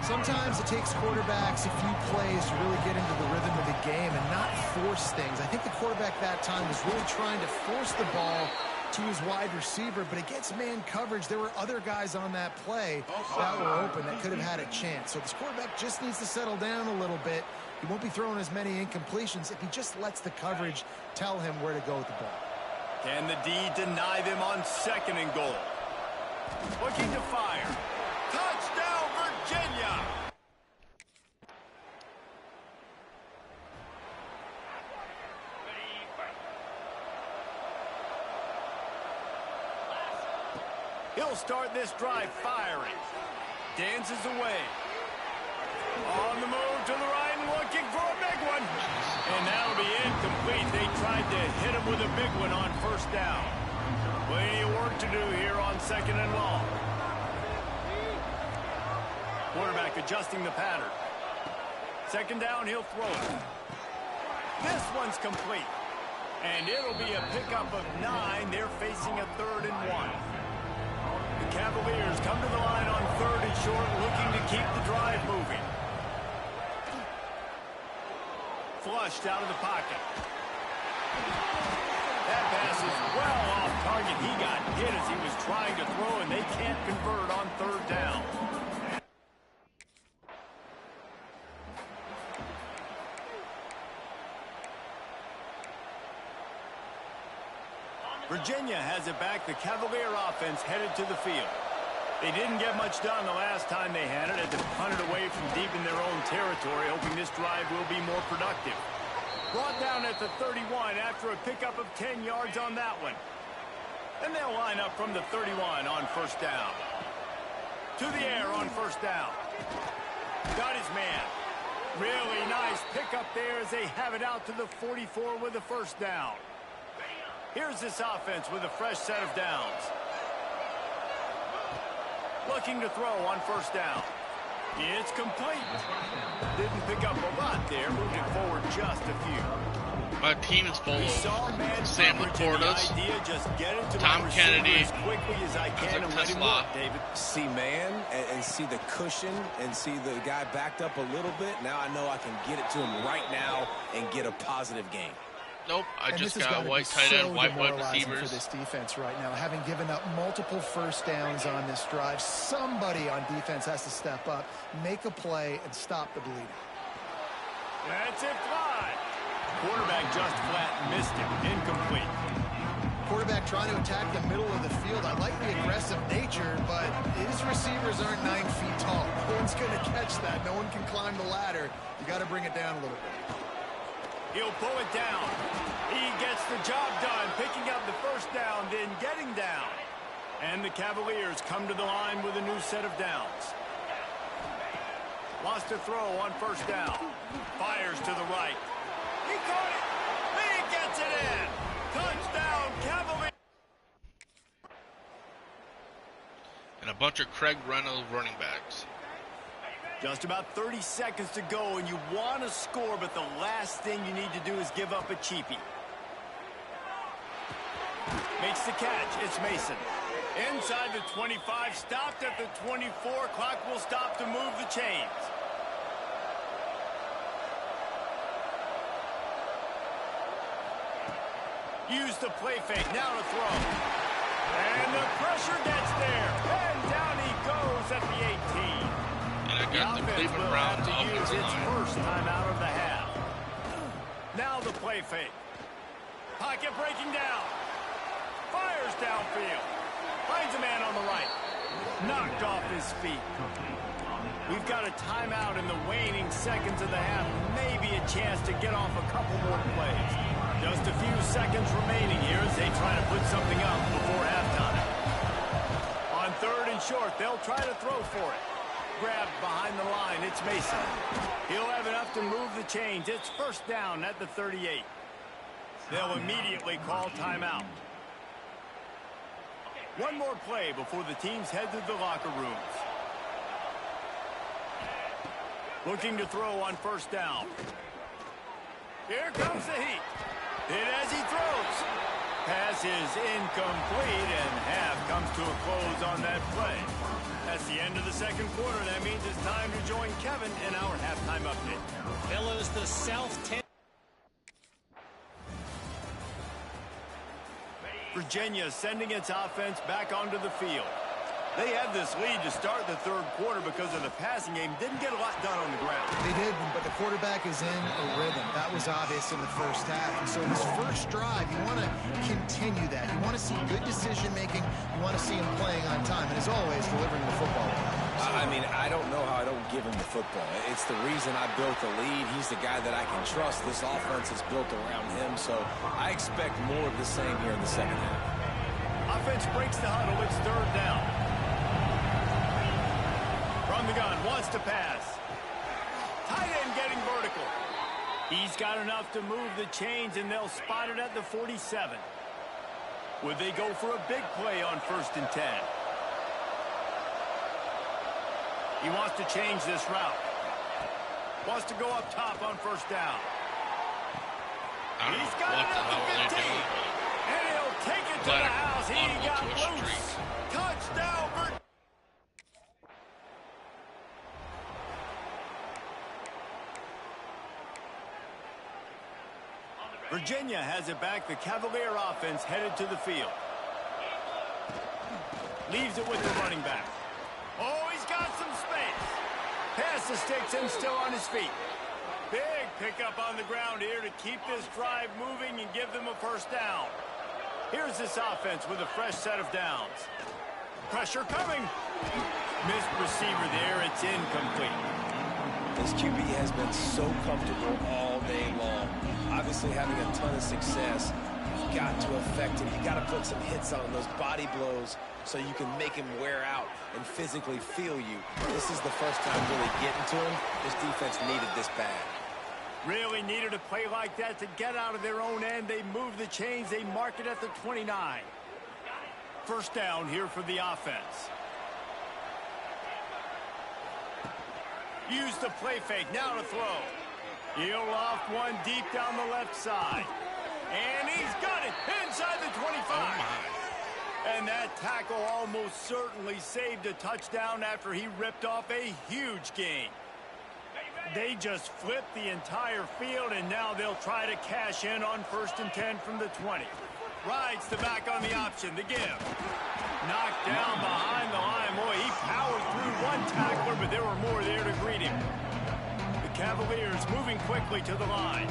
Sometimes it takes quarterbacks a few plays to really get into the rhythm of the game and not force things. I think the quarterback that time was really trying to force the ball to his wide receiver, but against man coverage, there were other guys on that play that were open that could have had a chance. So this quarterback just needs to settle down a little bit. He won't be throwing as many incompletions if he just lets the coverage tell him where to go with the ball. Can the D deny them on second and goal? Looking to fire. Touchdown, Virginia! He'll start this drive firing. Dances away. On the move to the right and looking for a big one. And that'll be incomplete. They tried to hit him with a big one on first down. Plenty of work to do here on second and long. Quarterback adjusting the pattern. Second down, he'll throw it. This one's complete. And it'll be a pickup of 9. They're facing a 3rd and 1. The Cavaliers come to the line on 3rd and short, looking to keep the drive moving. Flushed out of the pocket. That pass is well off target. He got hit as he was trying to throw, and they can't convert on third down. Virginia has it back. The Cavalier offense headed to the field. They didn't get much done the last time they had it. Had to punt it away from deep in their own territory, hoping this drive will be more productive. Brought down at the 31 after a pickup of 10 yards on that one. And they'll line up from the 31 on first down. To the air on first down. Got his man. Really nice pickup there as they have it out to the 44 with the first down. Here's this offense with a fresh set of downs. Looking to throw on first down. It's complete. Didn't pick up a lot there. Moved it forward just a few. My team is full of Sam Laportas, Tom Kennedy, as quickly as I can and let him look, David. See man and see the cushion and see the guy backed up a little bit. Now I know I can get it to him right now and get a positive gain. Nope, I just got white tight end, white wide receivers. For this defense right now, having given up multiple first downs on this drive, somebody on defense has to step up, make a play, and stop the bleeding. That's it, fly. Quarterback just flat missed him. Incomplete. Quarterback trying to attack the middle of the field. I like the aggressive nature, but his receivers aren't 9 feet tall. No one's going to catch that. No one can climb the ladder. You got to bring it down a little bit. He'll pull it down. He gets the job done, picking up the first down, then getting down. And the Cavaliers come to the line with a new set of downs. Wants to throw on first down. Fires to the right. He caught it. He gets it in. Touchdown, Cavaliers. And a bunch of Craig Reynolds running backs. Just about 30 seconds to go, and you want to score, but the last thing you need to do is give up a cheapie. Makes the catch. It's Mason. Inside the 25, stopped at the 24. Clock will stop to move the chains. Use the play fake. Now to throw. And the pressure gets there. And down he goes at the 18. I got the Cleveland Browns to use offensive its line. first time out of the half. Now the play fake. Pocket breaking down. Fires downfield. Finds a man on the right. Knocked off his feet. We've got a timeout in the waning seconds of the half. Maybe a chance to get off a couple more plays. Just a few seconds remaining here as they try to put something up before halftime. On third and short, they'll try to throw for it. Grabbed behind the line. It's Mason. He'll have enough to move the chains. It's first down at the 38. They'll immediately call timeout. One more play before the teams head to the locker rooms. Looking to throw on first down. Here comes the heat. Hit as he throws. Pass is incomplete, and half comes to a close on that play. That's the end of the second quarter. That means it's time to join Kevin in our halftime update. Fellas, the South 10. Virginia sending its offense back onto the field. They had this lead to start the third quarter because of the passing game. Didn't get a lot done on the ground. They did, but the quarterback is in a rhythm. That was obvious in the first half. And so this first drive, you want to continue that. You want to see good decision-making. You want to see him playing on time. And as always, delivering the football. I mean, I don't know how I don't give him the football. It's the reason I built the lead. He's the guy that I can trust. This offense is built around him. So I expect more of the same here in the second half. Offense breaks the huddle. It's third down. From the gun, wants to pass. Tight end getting vertical. He's got enough to move the chains, and they'll spot it at the 47. Would they go for a big play on 1st and 10? He wants to change this route. Wants to go up top on first down. He's got it at the 15. And he'll take it to the house. He got loose. Touchdown, Virginia. Virginia has it back. The Cavalier offense headed to the field. Leaves it with the running back. Oh, he's got some space. Pass the sticks and still on his feet. Big pickup on the ground here to keep this drive moving and give them a first down. Here's this offense with a fresh set of downs. Pressure coming. Missed receiver there. It's incomplete. This QB has been so comfortable all day long. Obviously having a ton of success. You've got to affect him. You've got to put some hits on those body blows so you can make him wear out and physically feel you. This is the first time really getting to him. This defense needed this bad. Really needed a play like that to get out of their own end. They move the chains. They mark it at the 29. First down here for the offense. Use the play fake. Now to throw. He'll loft one deep down the left side. And he's got it inside the 25. Oh my. And that tackle almost certainly saved a touchdown after he ripped off a huge gain. They just flipped the entire field, and now they'll try to cash in on 1st and 10 from the 20. Rides the back on the option, the give. Knocked down behind the line. Boy, he powered through one tackler, but there were more there to greet him. The Cavaliers moving quickly to the line.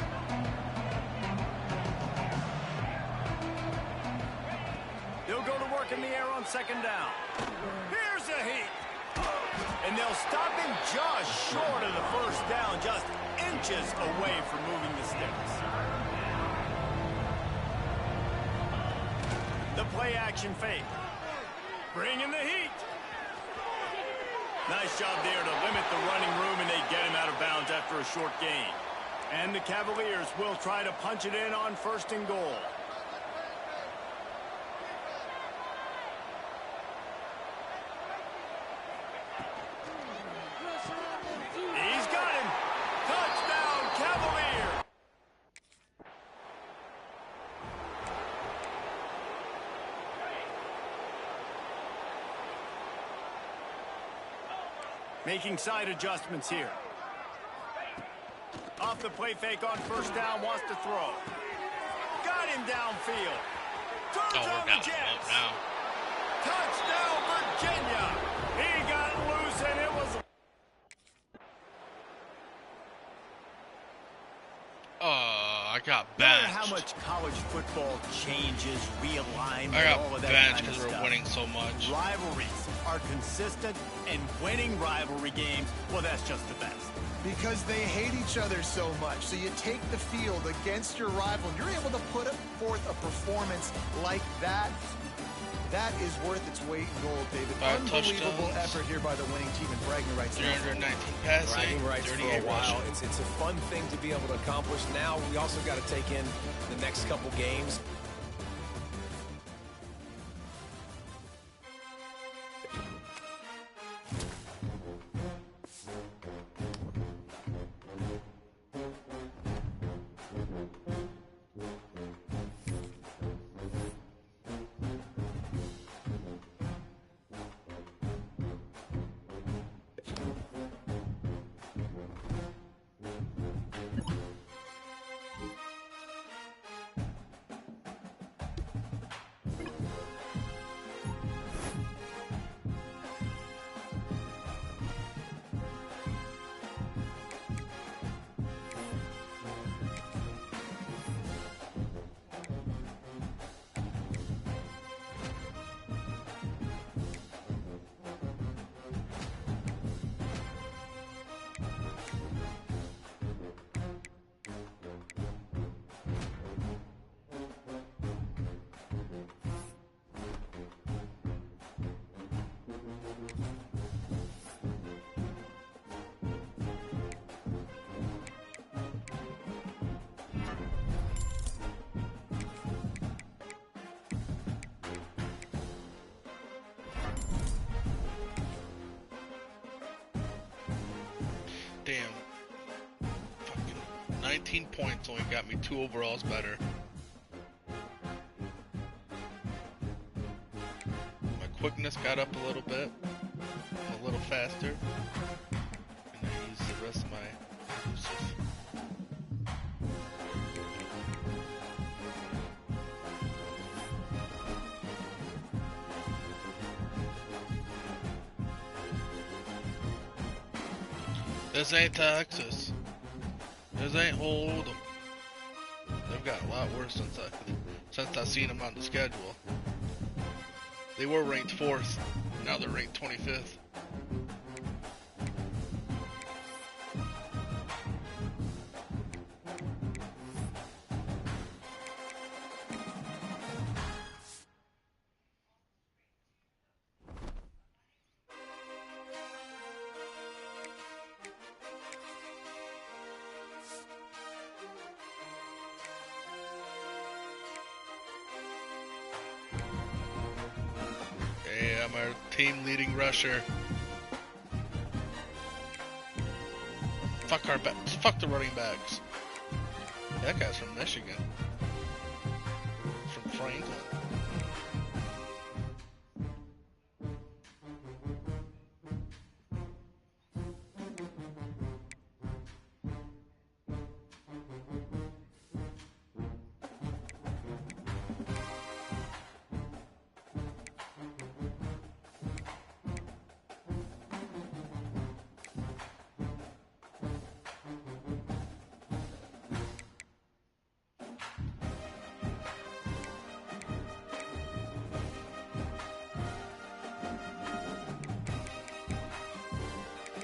They'll go to work in the air on 2nd down. Here's a heat. And they'll stop him just short of the first down, just inches away from moving the sticks. The play action fake. Bring in the heat. Nice job there to limit the running room, and they get him out of bounds after a short gain. And the Cavaliers will try to punch it in on 1st and goal. He's got him. Touchdown, Cavalier. Making side adjustments here. Off the play fake on 1st down, wants to throw. Got him downfield. Throws on the Jets. Touchdown, Virginia. He got loose, and it was... I got No matter benched. how much college football changes, realignment, I all got of that benched kind of because we're stuff. winning so much. Rivalries are consistent, and winning rivalry games, well, that's just the best. Because they hate each other so much. So you take the field against your rival, and you're able to put forth a performance like that. That is worth its weight in gold, David. 5 Unbelievable touchdowns. effort here by the winning team, and bragging rights. 319 passing, Bragging rights for a 38 while. rushing. It's a fun thing to be able to accomplish. Now we also got to take in the next couple games. Damn. Fucking 19 points only got me 2 overalls better. My quickness got up a little bit. A little faster. And I used the rest of my elusive. This ain't Texas. This ain't Hold'em. They've got a lot worse since I seen them on the schedule. They were ranked 4th. Now they're ranked 25th. I'm our team leading rusher. Fuck the running backs. That guy's from Michigan. From Franklin.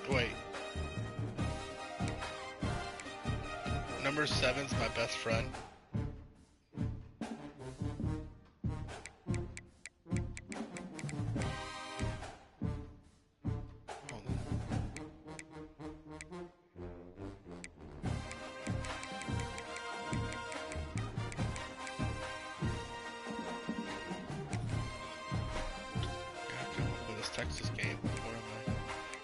Wait. Number 7's my best friend. Texas game. Where am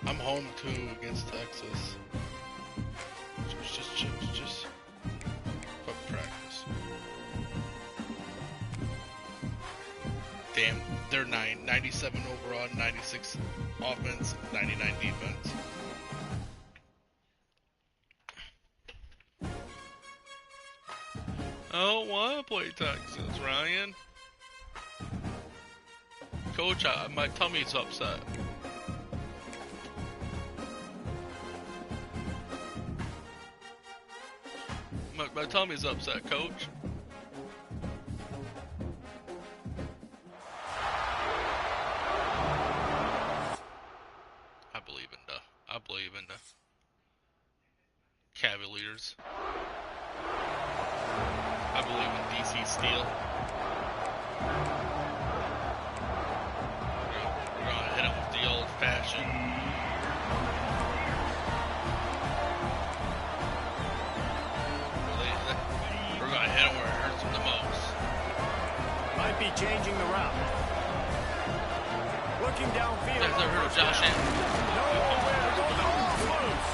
I? I'm home too against Texas. Just quick practice. Damn, they're 97 overall, 96 offense, 99 defense. I don't want to play Texas, Ryan. Coach, my tummy's upset. My tummy's upset, Coach. I believe in the Cavaliers. I believe in DC Steel. We're gonna hit him with the old-fashioned. We're gonna hit him where it hurts him the most. Might be changing the route. Looking downfield. There's a hurt Josh Allen. Nowhere to go. The ball's loose.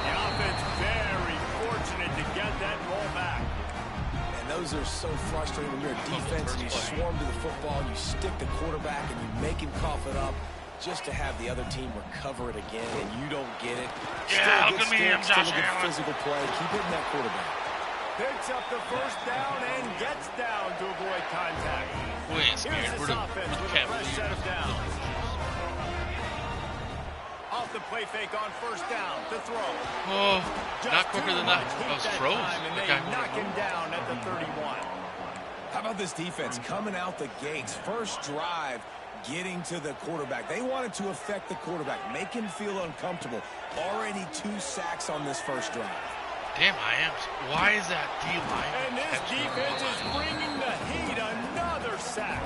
The offense very fortunate to get that ball back. And those are so frustrating when you're a defense and you swarm to the football, you stick the quarterback and you make him cough it up just to have the other team recover it again, and you don't get it. Yeah, look at me, I'm Josh Allen. Allen. Physical play. Keep hitting that quarterback. Picks up the first down and gets down to avoid contact. We ain't scared. Here's We're this the offense with a Cavaliers. fresh set of downs. Off the play fake on first down to throw. Oh, Just not quicker than that. I was froze. And The they guy knock him down at the 31. How about this defense coming out the gates? First drive, getting to the quarterback. They wanted to affect the quarterback, make him feel uncomfortable. Already 2 sacks on this first drive. Damn, why is that D-line? And this defense is bringing the heat. Another sack.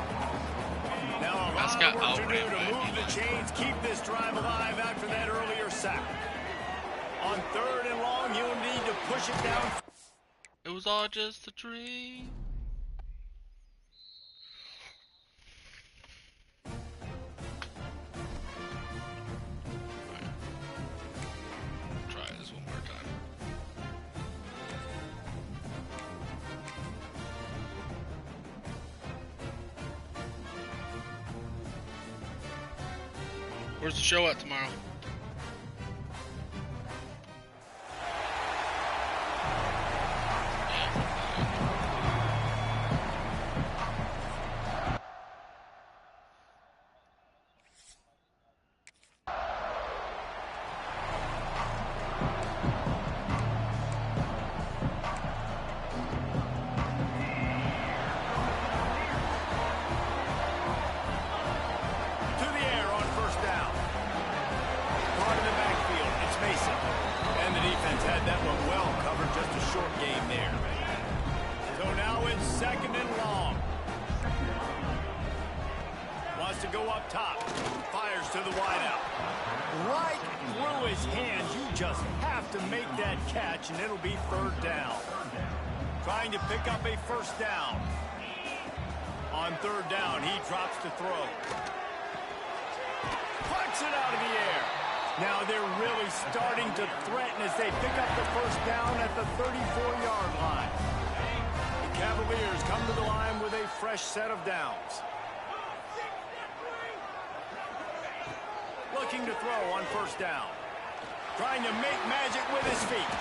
Now a lot of work to do to move the chains, keep this drive alive after that earlier sack. On 3rd and long, you'll need to push it down. It was all just a dream. Try this one more time. Where's the show at tomorrow? Wants to go up top. Fires to the wideout. Right through his hands. You just have to make that catch, and it'll be third down. Trying to pick up a first down. On third down, he drops to throw. Puts it out of the air. Now they're really starting to threaten as they pick up the first down at the 34-yard line. The Cavaliers come to the line with a fresh set of downs. Looking to throw on first down. Trying to make magic with his feet.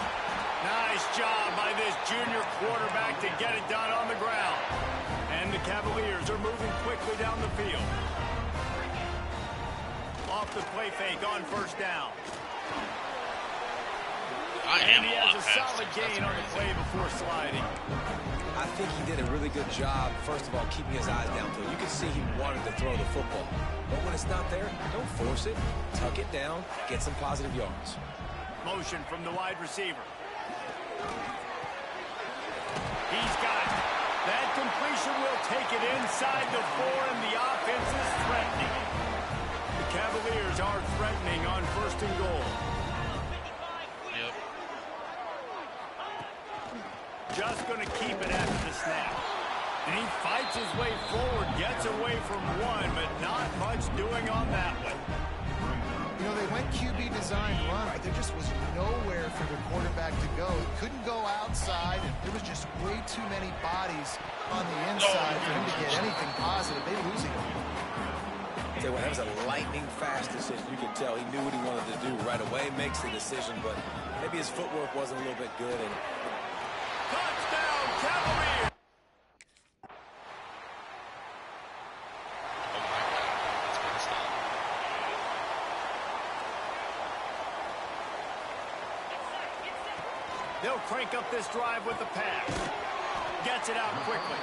Nice job by this junior quarterback to get it done on the ground. And the Cavaliers are moving quickly down the field. Off the play fake on first down. And he has a solid gain on the play before sliding. I think he did a really good job, first of all, keeping his eyes downfield. You can see he wanted to throw the football. But when it's not there, don't force it. Tuck it down, get some positive yards. Motion from the wide receiver. He's got it. That completion will take it inside the 4, and the offense is threatening. The Cavaliers are threatening on first and goal. Yep. Just going to keep it after the snap. And he fights his way forward, gets away from one, but not much doing on that one. You know, they went QB design run, but there just was nowhere for the quarterback to go. He couldn't go outside, and there was just way too many bodies on the inside for him to get anything positive. They losing him. Tell you what, that was a lightning-fast decision. You can tell he knew what he wanted to do right away, makes the decision, but maybe his footwork wasn't a little bit good. And touchdown, Cavaliers! They'll crank up this drive with the pass. Gets it out quickly.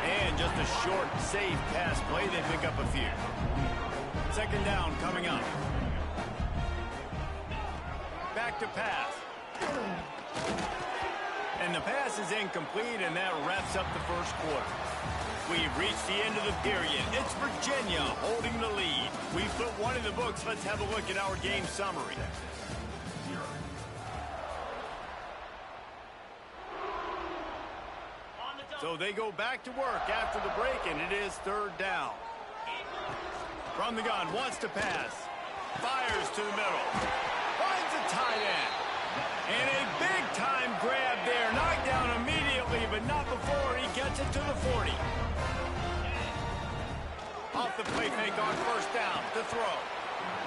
And just a short, safe pass play. They pick up a few. Second down coming up. Back to pass. And the pass is incomplete, and that wraps up the first quarter. We've reached the end of the period. It's Virginia holding the lead. We've put one in the books. Let's have a look at our game summary. So they go back to work after the break, and it is third down. From the gun, wants to pass. Fires to the middle. Finds a tight end. And a big-time grab there. Knocked down immediately, but not before he gets it to the 40. Off the play fake on first down to throw.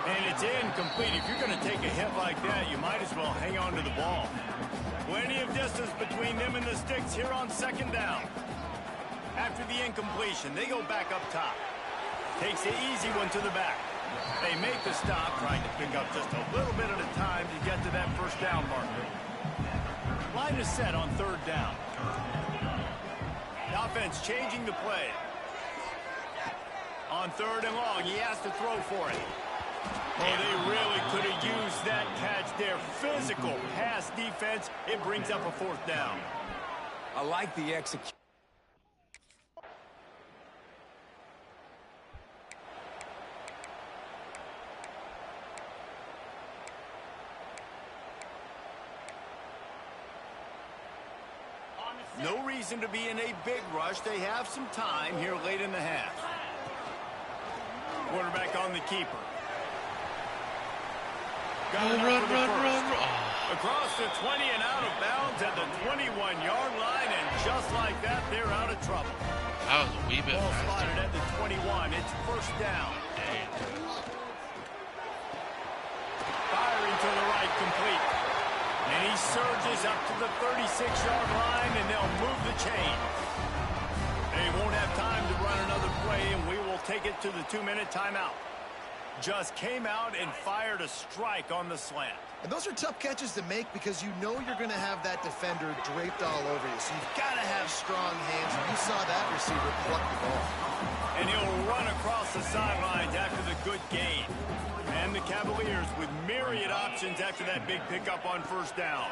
And it's incomplete. If you're going to take a hit like that, you might as well hang on to the ball. Plenty of distance between them and the sticks here on second down. After the incompletion, they go back up top. Takes the easy one to the back. They make the stop, trying to pick up just a little bit at a time to get to that first down marker. Line is set on third down. The offense changing the play. On third and long, he has to throw for it. Oh, they really could have used that catch there. Physical pass defense. It brings up a fourth down. I like the execution. No reason to be in a big rush. They have some time here late in the half. Quarterback on the keeper. Run. Across the 20 and out of bounds at the 21-yard line, and just like that, they're out of trouble. That was a wee bit Ball faster. spotted at the 21. It's first down. Firing to the right, complete. And he surges up to the 36-yard line, and they'll move the chain. They won't have time to run another play, and we will take it to the 2-minute timeout. Just came out and fired a strike on the slant. And those are tough catches to make because you know you're going to have that defender draped all over you. So you've got to have strong hands. And you saw that receiver pluck the ball. And he'll run across the sidelines after the good gain. And the Cavaliers with myriad options after that big pickup on first down.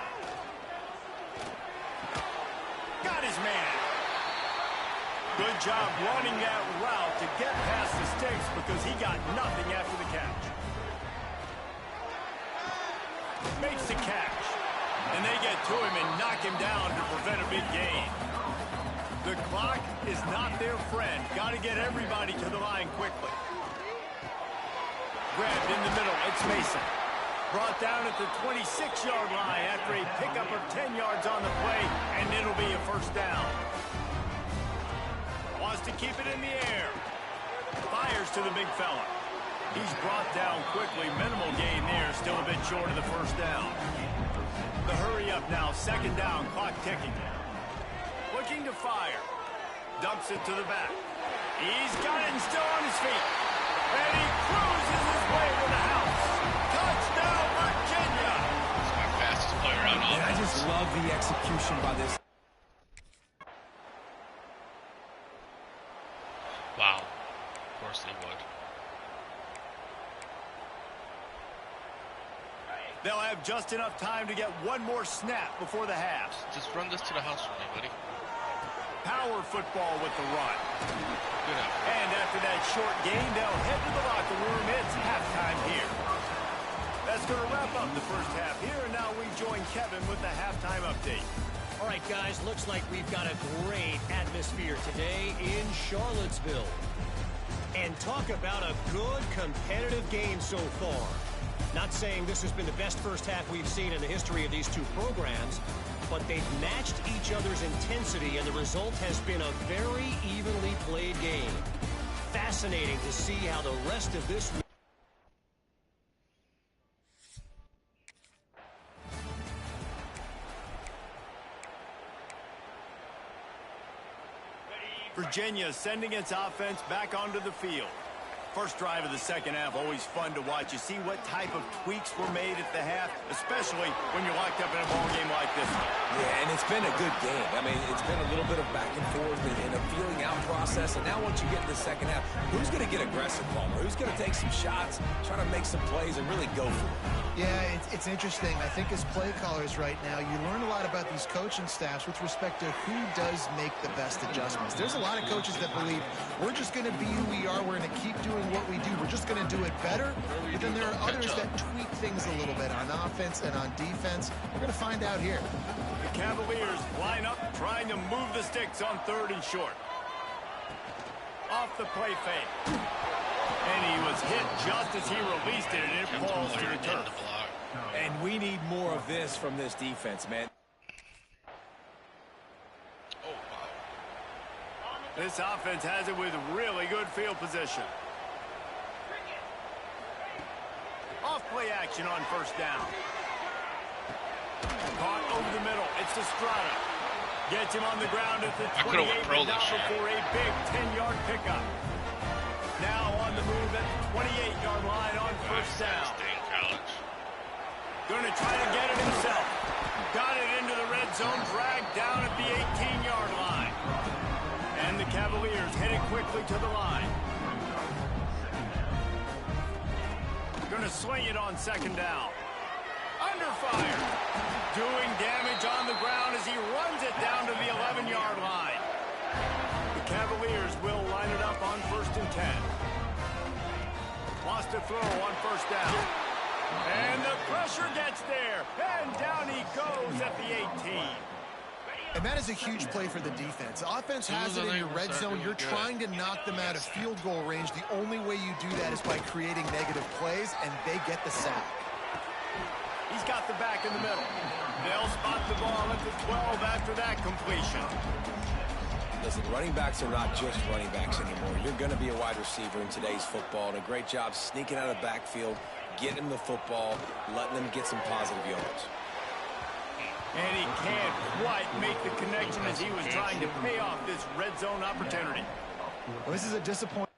Got his man. Good job running that route to get past the sticks because he got nothing after the catch. Makes the catch. And they get to him and knock him down to prevent a big gain. The clock is not their friend. Got to get everybody to the line quickly. Grabbed in the middle. It's Mason. Brought down at the 26-yard line after a pickup of 10 yards on the play, and it'll be a first down. Wants to keep it in the air. Fires to the big fella. He's brought down quickly. Minimal gain there. Still a bit short of the first down. The hurry up now. Second down. Clock ticking. Looking to fire. Dumps it to the back. He's got it and still on his feet. And he cruises his way to the house. Touchdown, Virginia. He's my fastest player on offense. I just love the execution by this. Wow. Of course they would. They'll have just enough time to get one more snap before the half. Just run this to the house for me, buddy. Power football with the run. Good effort. And after that short gain, they'll head to the locker room. It's halftime here. That's going to wrap up the first half here, and now we join Kevin with the halftime update. All right, guys, looks like we've got a great atmosphere today in Charlottesville. And talk about a good competitive game so far. Not saying this has been the best first half we've seen in the history of these two programs, but they've matched each other's intensity, and the result has been a very evenly played game. Fascinating to see how the rest of this... Virginia sending its offense back onto the field. First drive of the second half, always fun to watch. You see what type of tweaks were made at the half, especially when you're locked up in a ball game like this one. Yeah, and it's been a good game. I mean, it's been a little bit of back and forth and a feeling out process. And now once you get in the second half, who's going to get aggressive, Palmer? Who's going to take some shots, try to make some plays, and really go for it? Yeah, it's interesting. I think as play callers right now, you learn a lot about these coaching staffs with respect to who does make the best adjustments. There's a lot of coaches that believe we're just going to be who we are. We're going to keep doing what we do. We're just going to do it better. But then there are others that tweak things a little bit on offense and on defense. We're going to find out here. The Cavaliers line up, trying to move the sticks on third and short. Off the play fake. And he was hit just as he released it, and it falls to the turf. And we need more of this from this defense, man. Oh, wow. This offense has it with really good field position. Off play action on first down. Caught over the middle. It's Estrada. Gets him on the ground at the 28, but not before a big 10-yard pickup. Now on the move at the 28-yard line on first down. Going to try to get it himself. Got it into the red zone, dragged down at the 18-yard line. And the Cavaliers headed quickly to the line. Going to swing it on second down. Under fire. Doing damage on the ground as he runs it down to the 11-yard line. The Cavaliers will line it up on first and 10. Wants to throw on first down. And the pressure gets there. And down he goes at the 18. And that is a huge play for the defense. Offense has it in your red zone. You're trying to knock them out of field goal range. The only way you do that is by creating negative plays, and they get the sack. He's got the back in the middle. They'll spot the ball at the 12 after that completion. Listen, running backs are not just running backs anymore. You're going to be a wide receiver in today's football, and a great job sneaking out of the backfield, getting them the football, letting them get some positive yards. And he can't quite make the connection as he was trying to pay off this red zone opportunity. Well, this is a disappointment.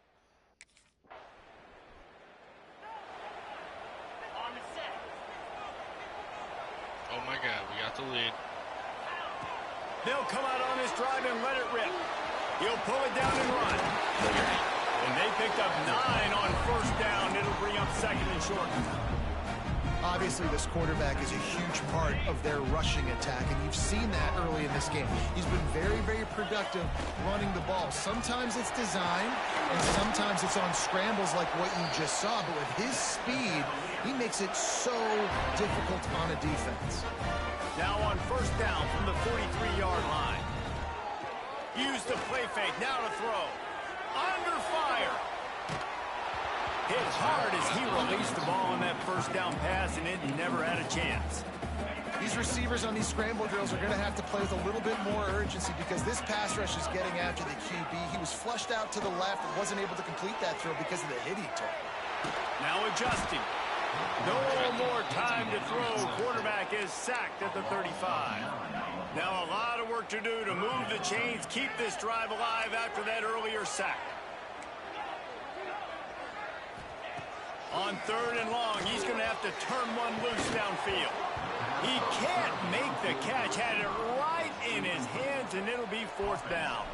Oh my God, we got the lead. They'll come out on this drive and let it rip. He'll pull it down and run. And they picked up 9 on first down. It'll bring up second and short. Obviously, this quarterback is a huge part of their rushing attack, and you've seen that early in this game. He's been very, very productive running the ball. Sometimes it's designed, and sometimes it's on scrambles like what you just saw. But with his speed, he makes it so difficult on a defense. Now on first down from the 43-yard line. Use the play fake. Now to throw. Under fire. Hit hard as he released the ball on that first down pass, and it never had a chance. These receivers on these scramble drills are going to have to play with a little bit more urgency because this pass rush is getting after the QB. He was flushed out to the left and wasn't able to complete that throw because of the hit he took. Now adjusting. No more time to throw. Quarterback is sacked at the 35. Now a lot of work to do to move the chains, keep this drive alive after that earlier sack. On third and long, he's going to have to turn one loose downfield. He can't make the catch. Had it right in his hands, and it'll be fourth down.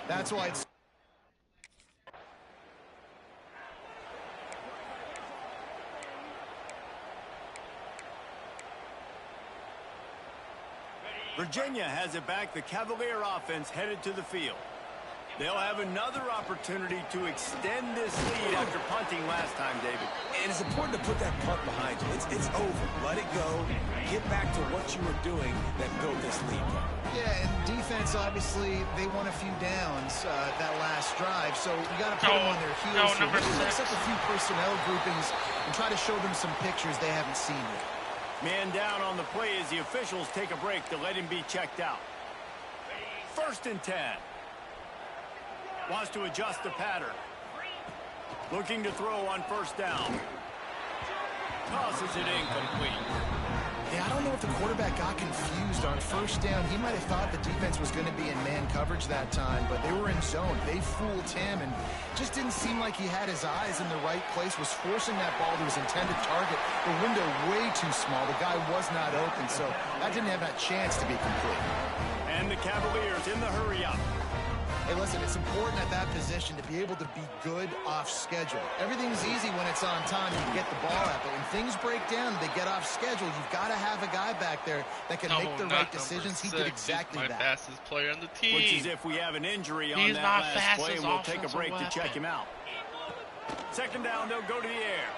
That's why it's... Virginia has it back. The Cavalier offense headed to the field. They'll have another opportunity to extend this lead after punting last time, David. And it's important to put that punt behind you. It's over. Let it go. Get back to what you were doing that built this lead. Yeah, and defense, obviously, they won a few downs that last drive, so you got to put them on their heels. Mix up a few personnel groupings and try to show them some pictures they haven't seen yet. Man down on the play as the officials take a break to let him be checked out. First and 10. Wants to adjust the pattern. Looking to throw on first down. Tosses it incomplete. Yeah, I don't know if the quarterback got confused on first down. He might have thought the defense was going to be in man coverage that time, but they were in zone. They fooled him and just didn't seem like he had his eyes in the right place, was forcing that ball to his intended target. The window way too small. The guy was not open, so that didn't have that chance to be complete. And the Cavaliers in the hurry-up. Hey, listen, it's important at that position to be able to be good off schedule. Everything's easy when it's on time and you get the ball out, but when things break down, they get off schedule. You've got to have a guy back there that can make the right decisions. He did exactly that. He's my fastest player on the team. Looks as if we have an injury on that last play, and we'll take a break to check him out. Second down, they'll go to the air.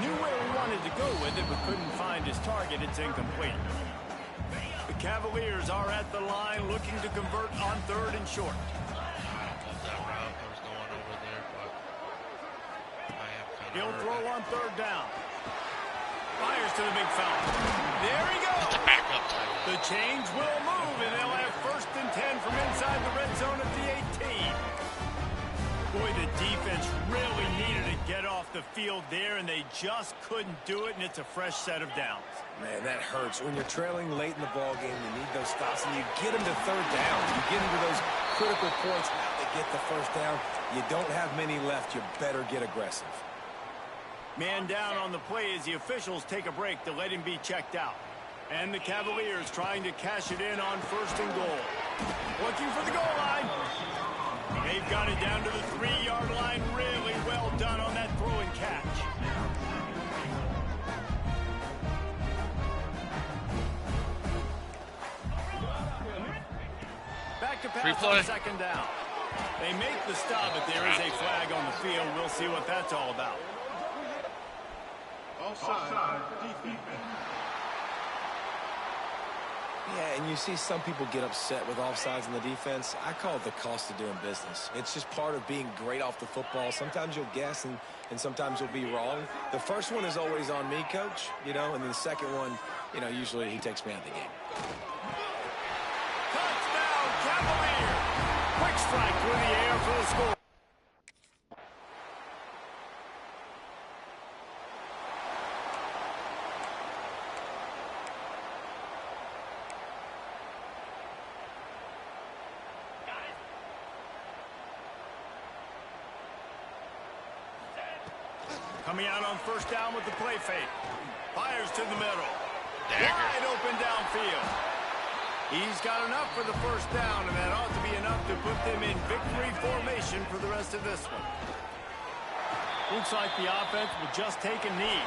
Knew where he wanted to go with it, but couldn't find his target. It's incomplete. The Cavaliers are at the line looking to convert on third and short. I love that route. I was going over there, but I am kind of He'll throw on third down. Fires to the big fella. There he goes. It's a backup time. The chains will move, and they'll have first and 10 from inside the red zone at the 18. Boy, the defense really needed to get off the field there, and they just couldn't do it, and it's a fresh set of downs. Man, that hurts. When you're trailing late in the ball game, you need those stops, and you get them to third down. You get into those critical points to get the first down. You don't have many left. You better get aggressive. Man down on the play as the officials take a break to let him be checked out. And the Cavaliers trying to cash it in on first and goal. Looking for the goal line. They've got it down to the 3-yard line. Really well done on that throw and catch. Back to pass on second down. They make the stop, but there is a flag on the field. We'll see what that's all about. Offside, defense. Yeah, and you see some people get upset with offsides in the defense. I call it the cost of doing business. It's just part of being great off the football. Sometimes you'll guess and sometimes you'll be wrong. The first one is always on me, Coach, and then the second one, usually he takes me out of the game. Touchdown, Cavalier! Quick strike through the air for the score. Coming out on first down with the play fake. Fires to the middle. Wide open downfield. He's got enough for the first down, and that ought to be enough to put them in victory formation for the rest of this one. Looks like the offense will just take a knee.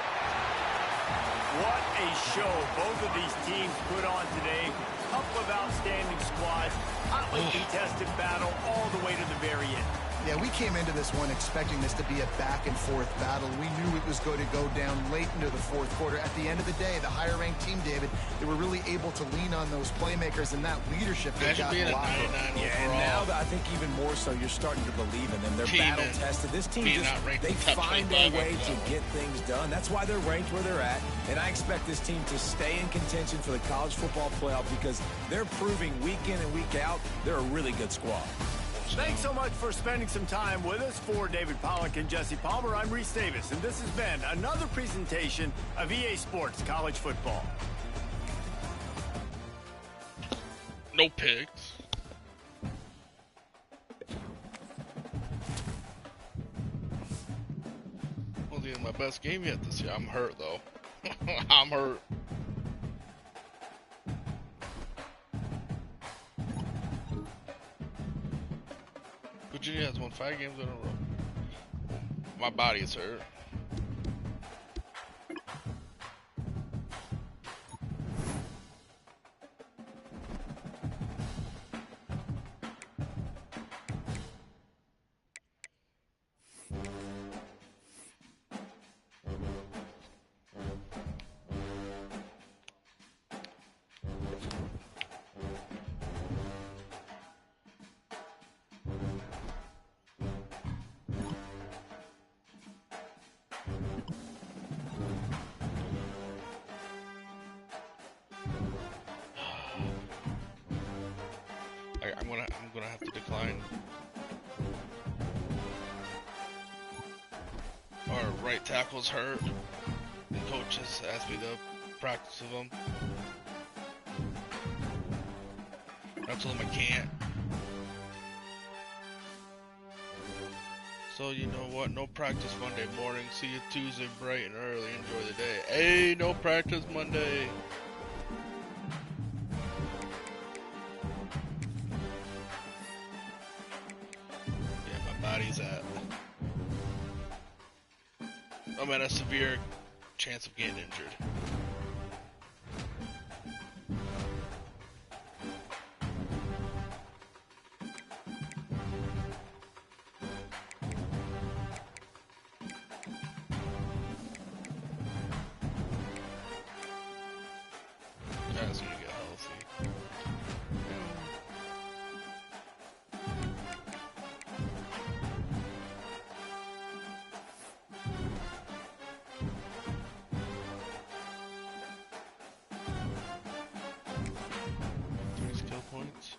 What a show both of these teams put on today. Couple of outstanding squads. Hotly contested battle all the way to the very end. Yeah, we came into this one expecting this to be a back-and-forth battle. We knew it was going to go down late into the fourth quarter. At the end of the day, the higher-ranked team, David, they were really able to lean on those playmakers and that leadership they got in the locker room. Yeah, and now I think even more so, you're starting to believe in them. They're battle-tested. This team they find a way to get things done. That's why they're ranked where they're at. And I expect this team to stay in contention for the college football playoff because they're proving week in and week out they're a really good squad. Thanks so much for spending some time with us. For David Pollack and Jesse Palmer, I'm Reese Davis, and this has been another presentation of EA Sports College Football. No picks. Wasn't even my best game yet this year. I'm hurt, though. I'm hurt. Virginia has won 5 games in a row. My body is hurt. I'm gonna have to decline. Our right tackle's hurt, and coach has asked me to practice with him. I told him I can't. So you know what? No practice Monday morning. See you Tuesday bright and early. Enjoy the day. Hey, no practice Monday. I'm at a severe chance of getting injured. Guys gonna get healthy. Points.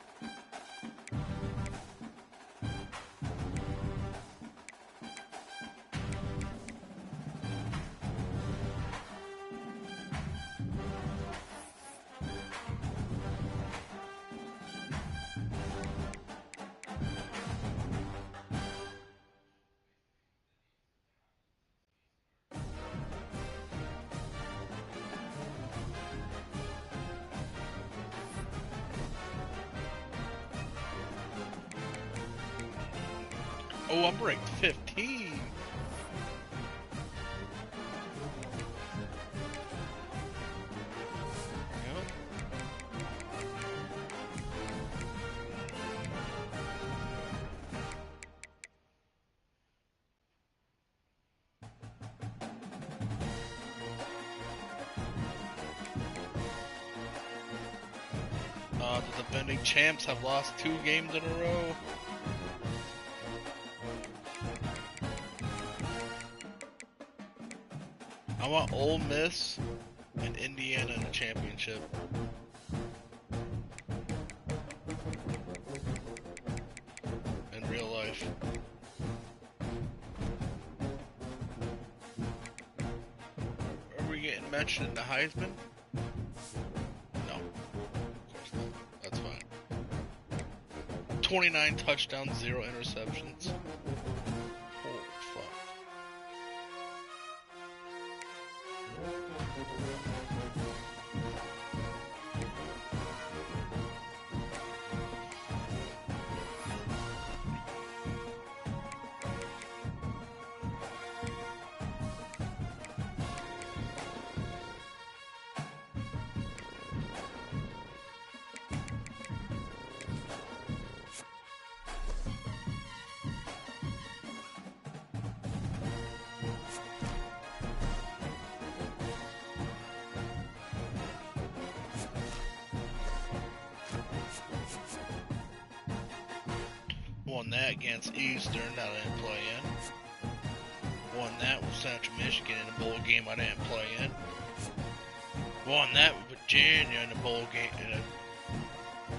Oh, I'm ranked 15. The defending champs have lost 2 games in a row. I want Ole Miss and Indiana in a championship. In real life. Are we getting mentioned in the Heisman? No. Of course not. That's fine. 29 touchdowns, 0 interceptions. Holy fuck. Won that against Eastern that I didn't play in. Won that with Central Michigan in a bowl game I didn't play in. Won that with Virginia in a bowl game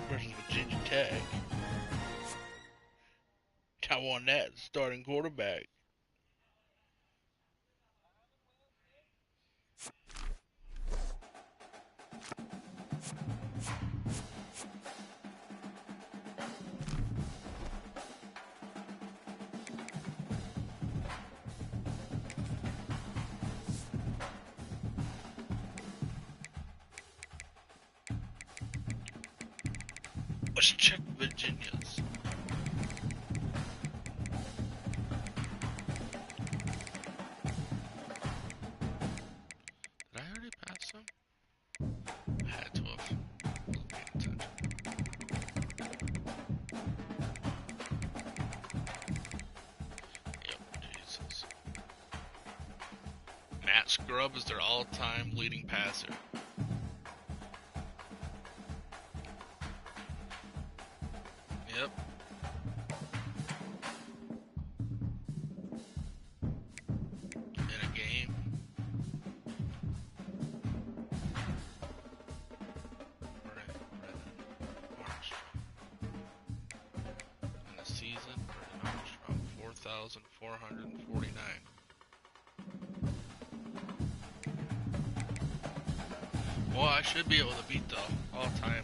versus Virginia Tech. I won that starting quarterback. Let's check Virginia's. Did I already pass them? I had to have. Wasn't paying attention. Yep, Jesus. Matt Scrub is their all-time leading passer. Yep. In a game. Armstrong. In the season, Brendan Armstrong, 4,449. Well, I should be able to beat the all-time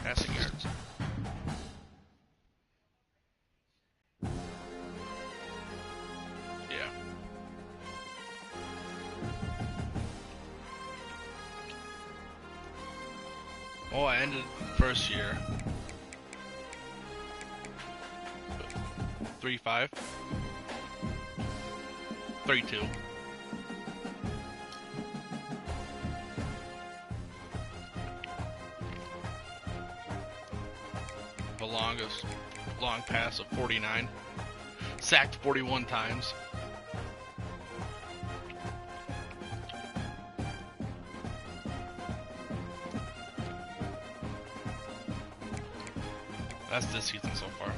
passing yards. Yeah. Oh, I ended first year 3-5, 3-2. The longest long pass of 49, sacked 41 times. That's this season so far.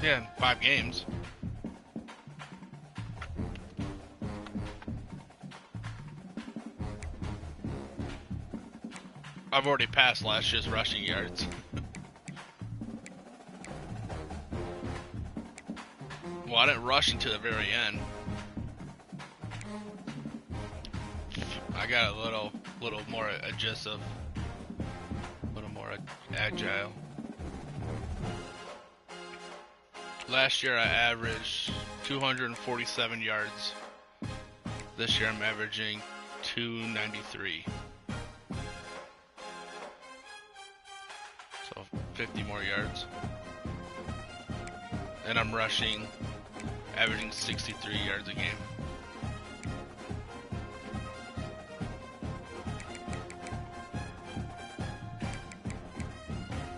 Yeah, in 5 games. I've already passed last year's rushing yards. Well, I didn't rush until the very end. I got a little more aggressive, a little more agile. Last year I averaged 247 yards. This year I'm averaging 293. So 50 more yards. And I'm rushing, averaging 63 yards a game.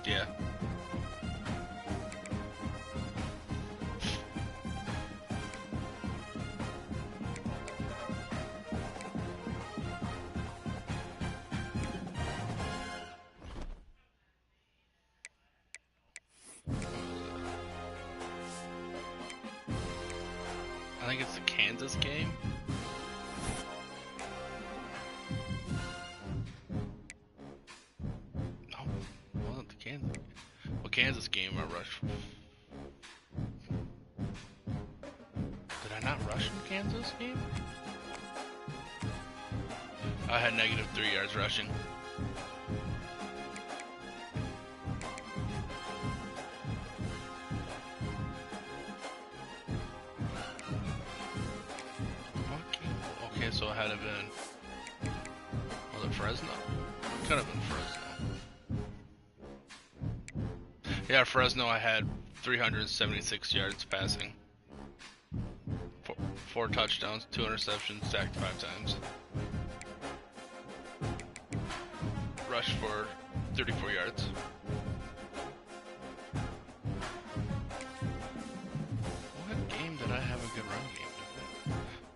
Yeah. I think it's the Kansas game. No, it wasn't the Kansas game. Well, Kansas game I rushed. Did I not rush in Kansas game? I had -3 yards rushing. Okay, so it had to have been, was it Fresno? It could have been Fresno. Yeah, Fresno I had 376 yards passing. 4 touchdowns, 2 interceptions, sacked 5 times. Rushed for 34 yards. What game did I have a good run game?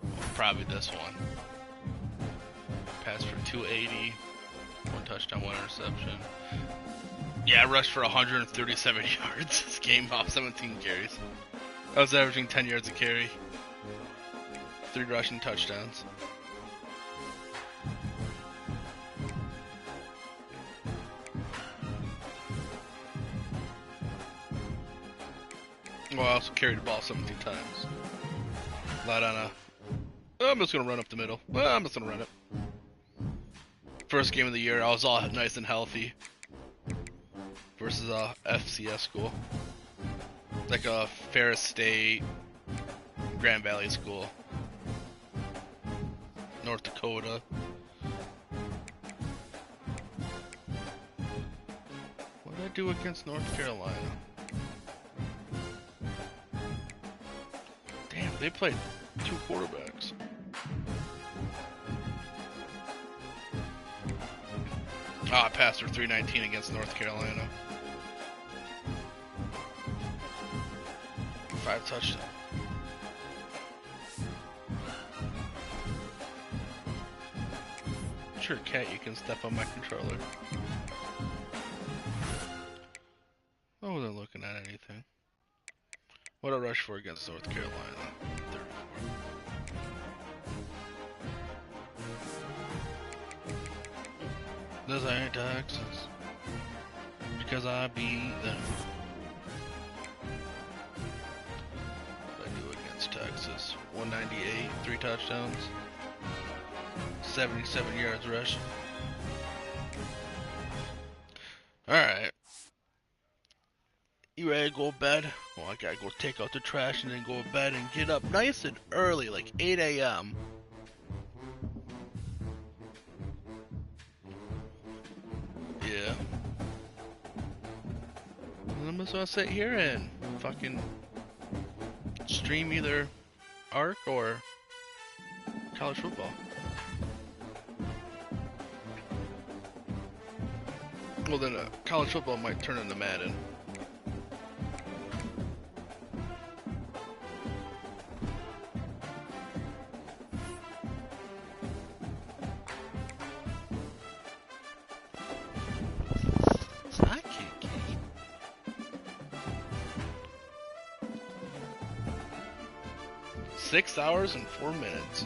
Well, probably this one. Passed for 280. 1 touchdown, 1 interception. Yeah, I rushed for 137 yards this game off 17 carries. I was averaging 10 yards a carry. 3 rushing touchdowns. Well, I also carried the ball 17 times. Lied on a... I'm just going to run up the middle. Well, I'm just going to run it. First game of the year, I was all nice and healthy. Versus a FCS school. Like a Ferris State, Grand Valley school. North Dakota. What did I do against North Carolina? Damn, they played 2 quarterbacks. I passed for 319 against North Carolina. 5 touchdowns. Sure, Cat, you can step on my controller. I wasn't looking at anything. What a rush for against North Carolina. 34. This ain't Texas. Because I beat them. What did I do against Texas? 198, 3 touchdowns. 77 yards rushing. Alright. You ready to go to bed? Well, I gotta go take out the trash and then go to bed and get up nice and early, like 8 a.m. Yeah. And I'm just gonna sit here and fucking stream either ARC or college football. Well, then college football might turn into Madden. I can't keep. 6 hours and 4 minutes.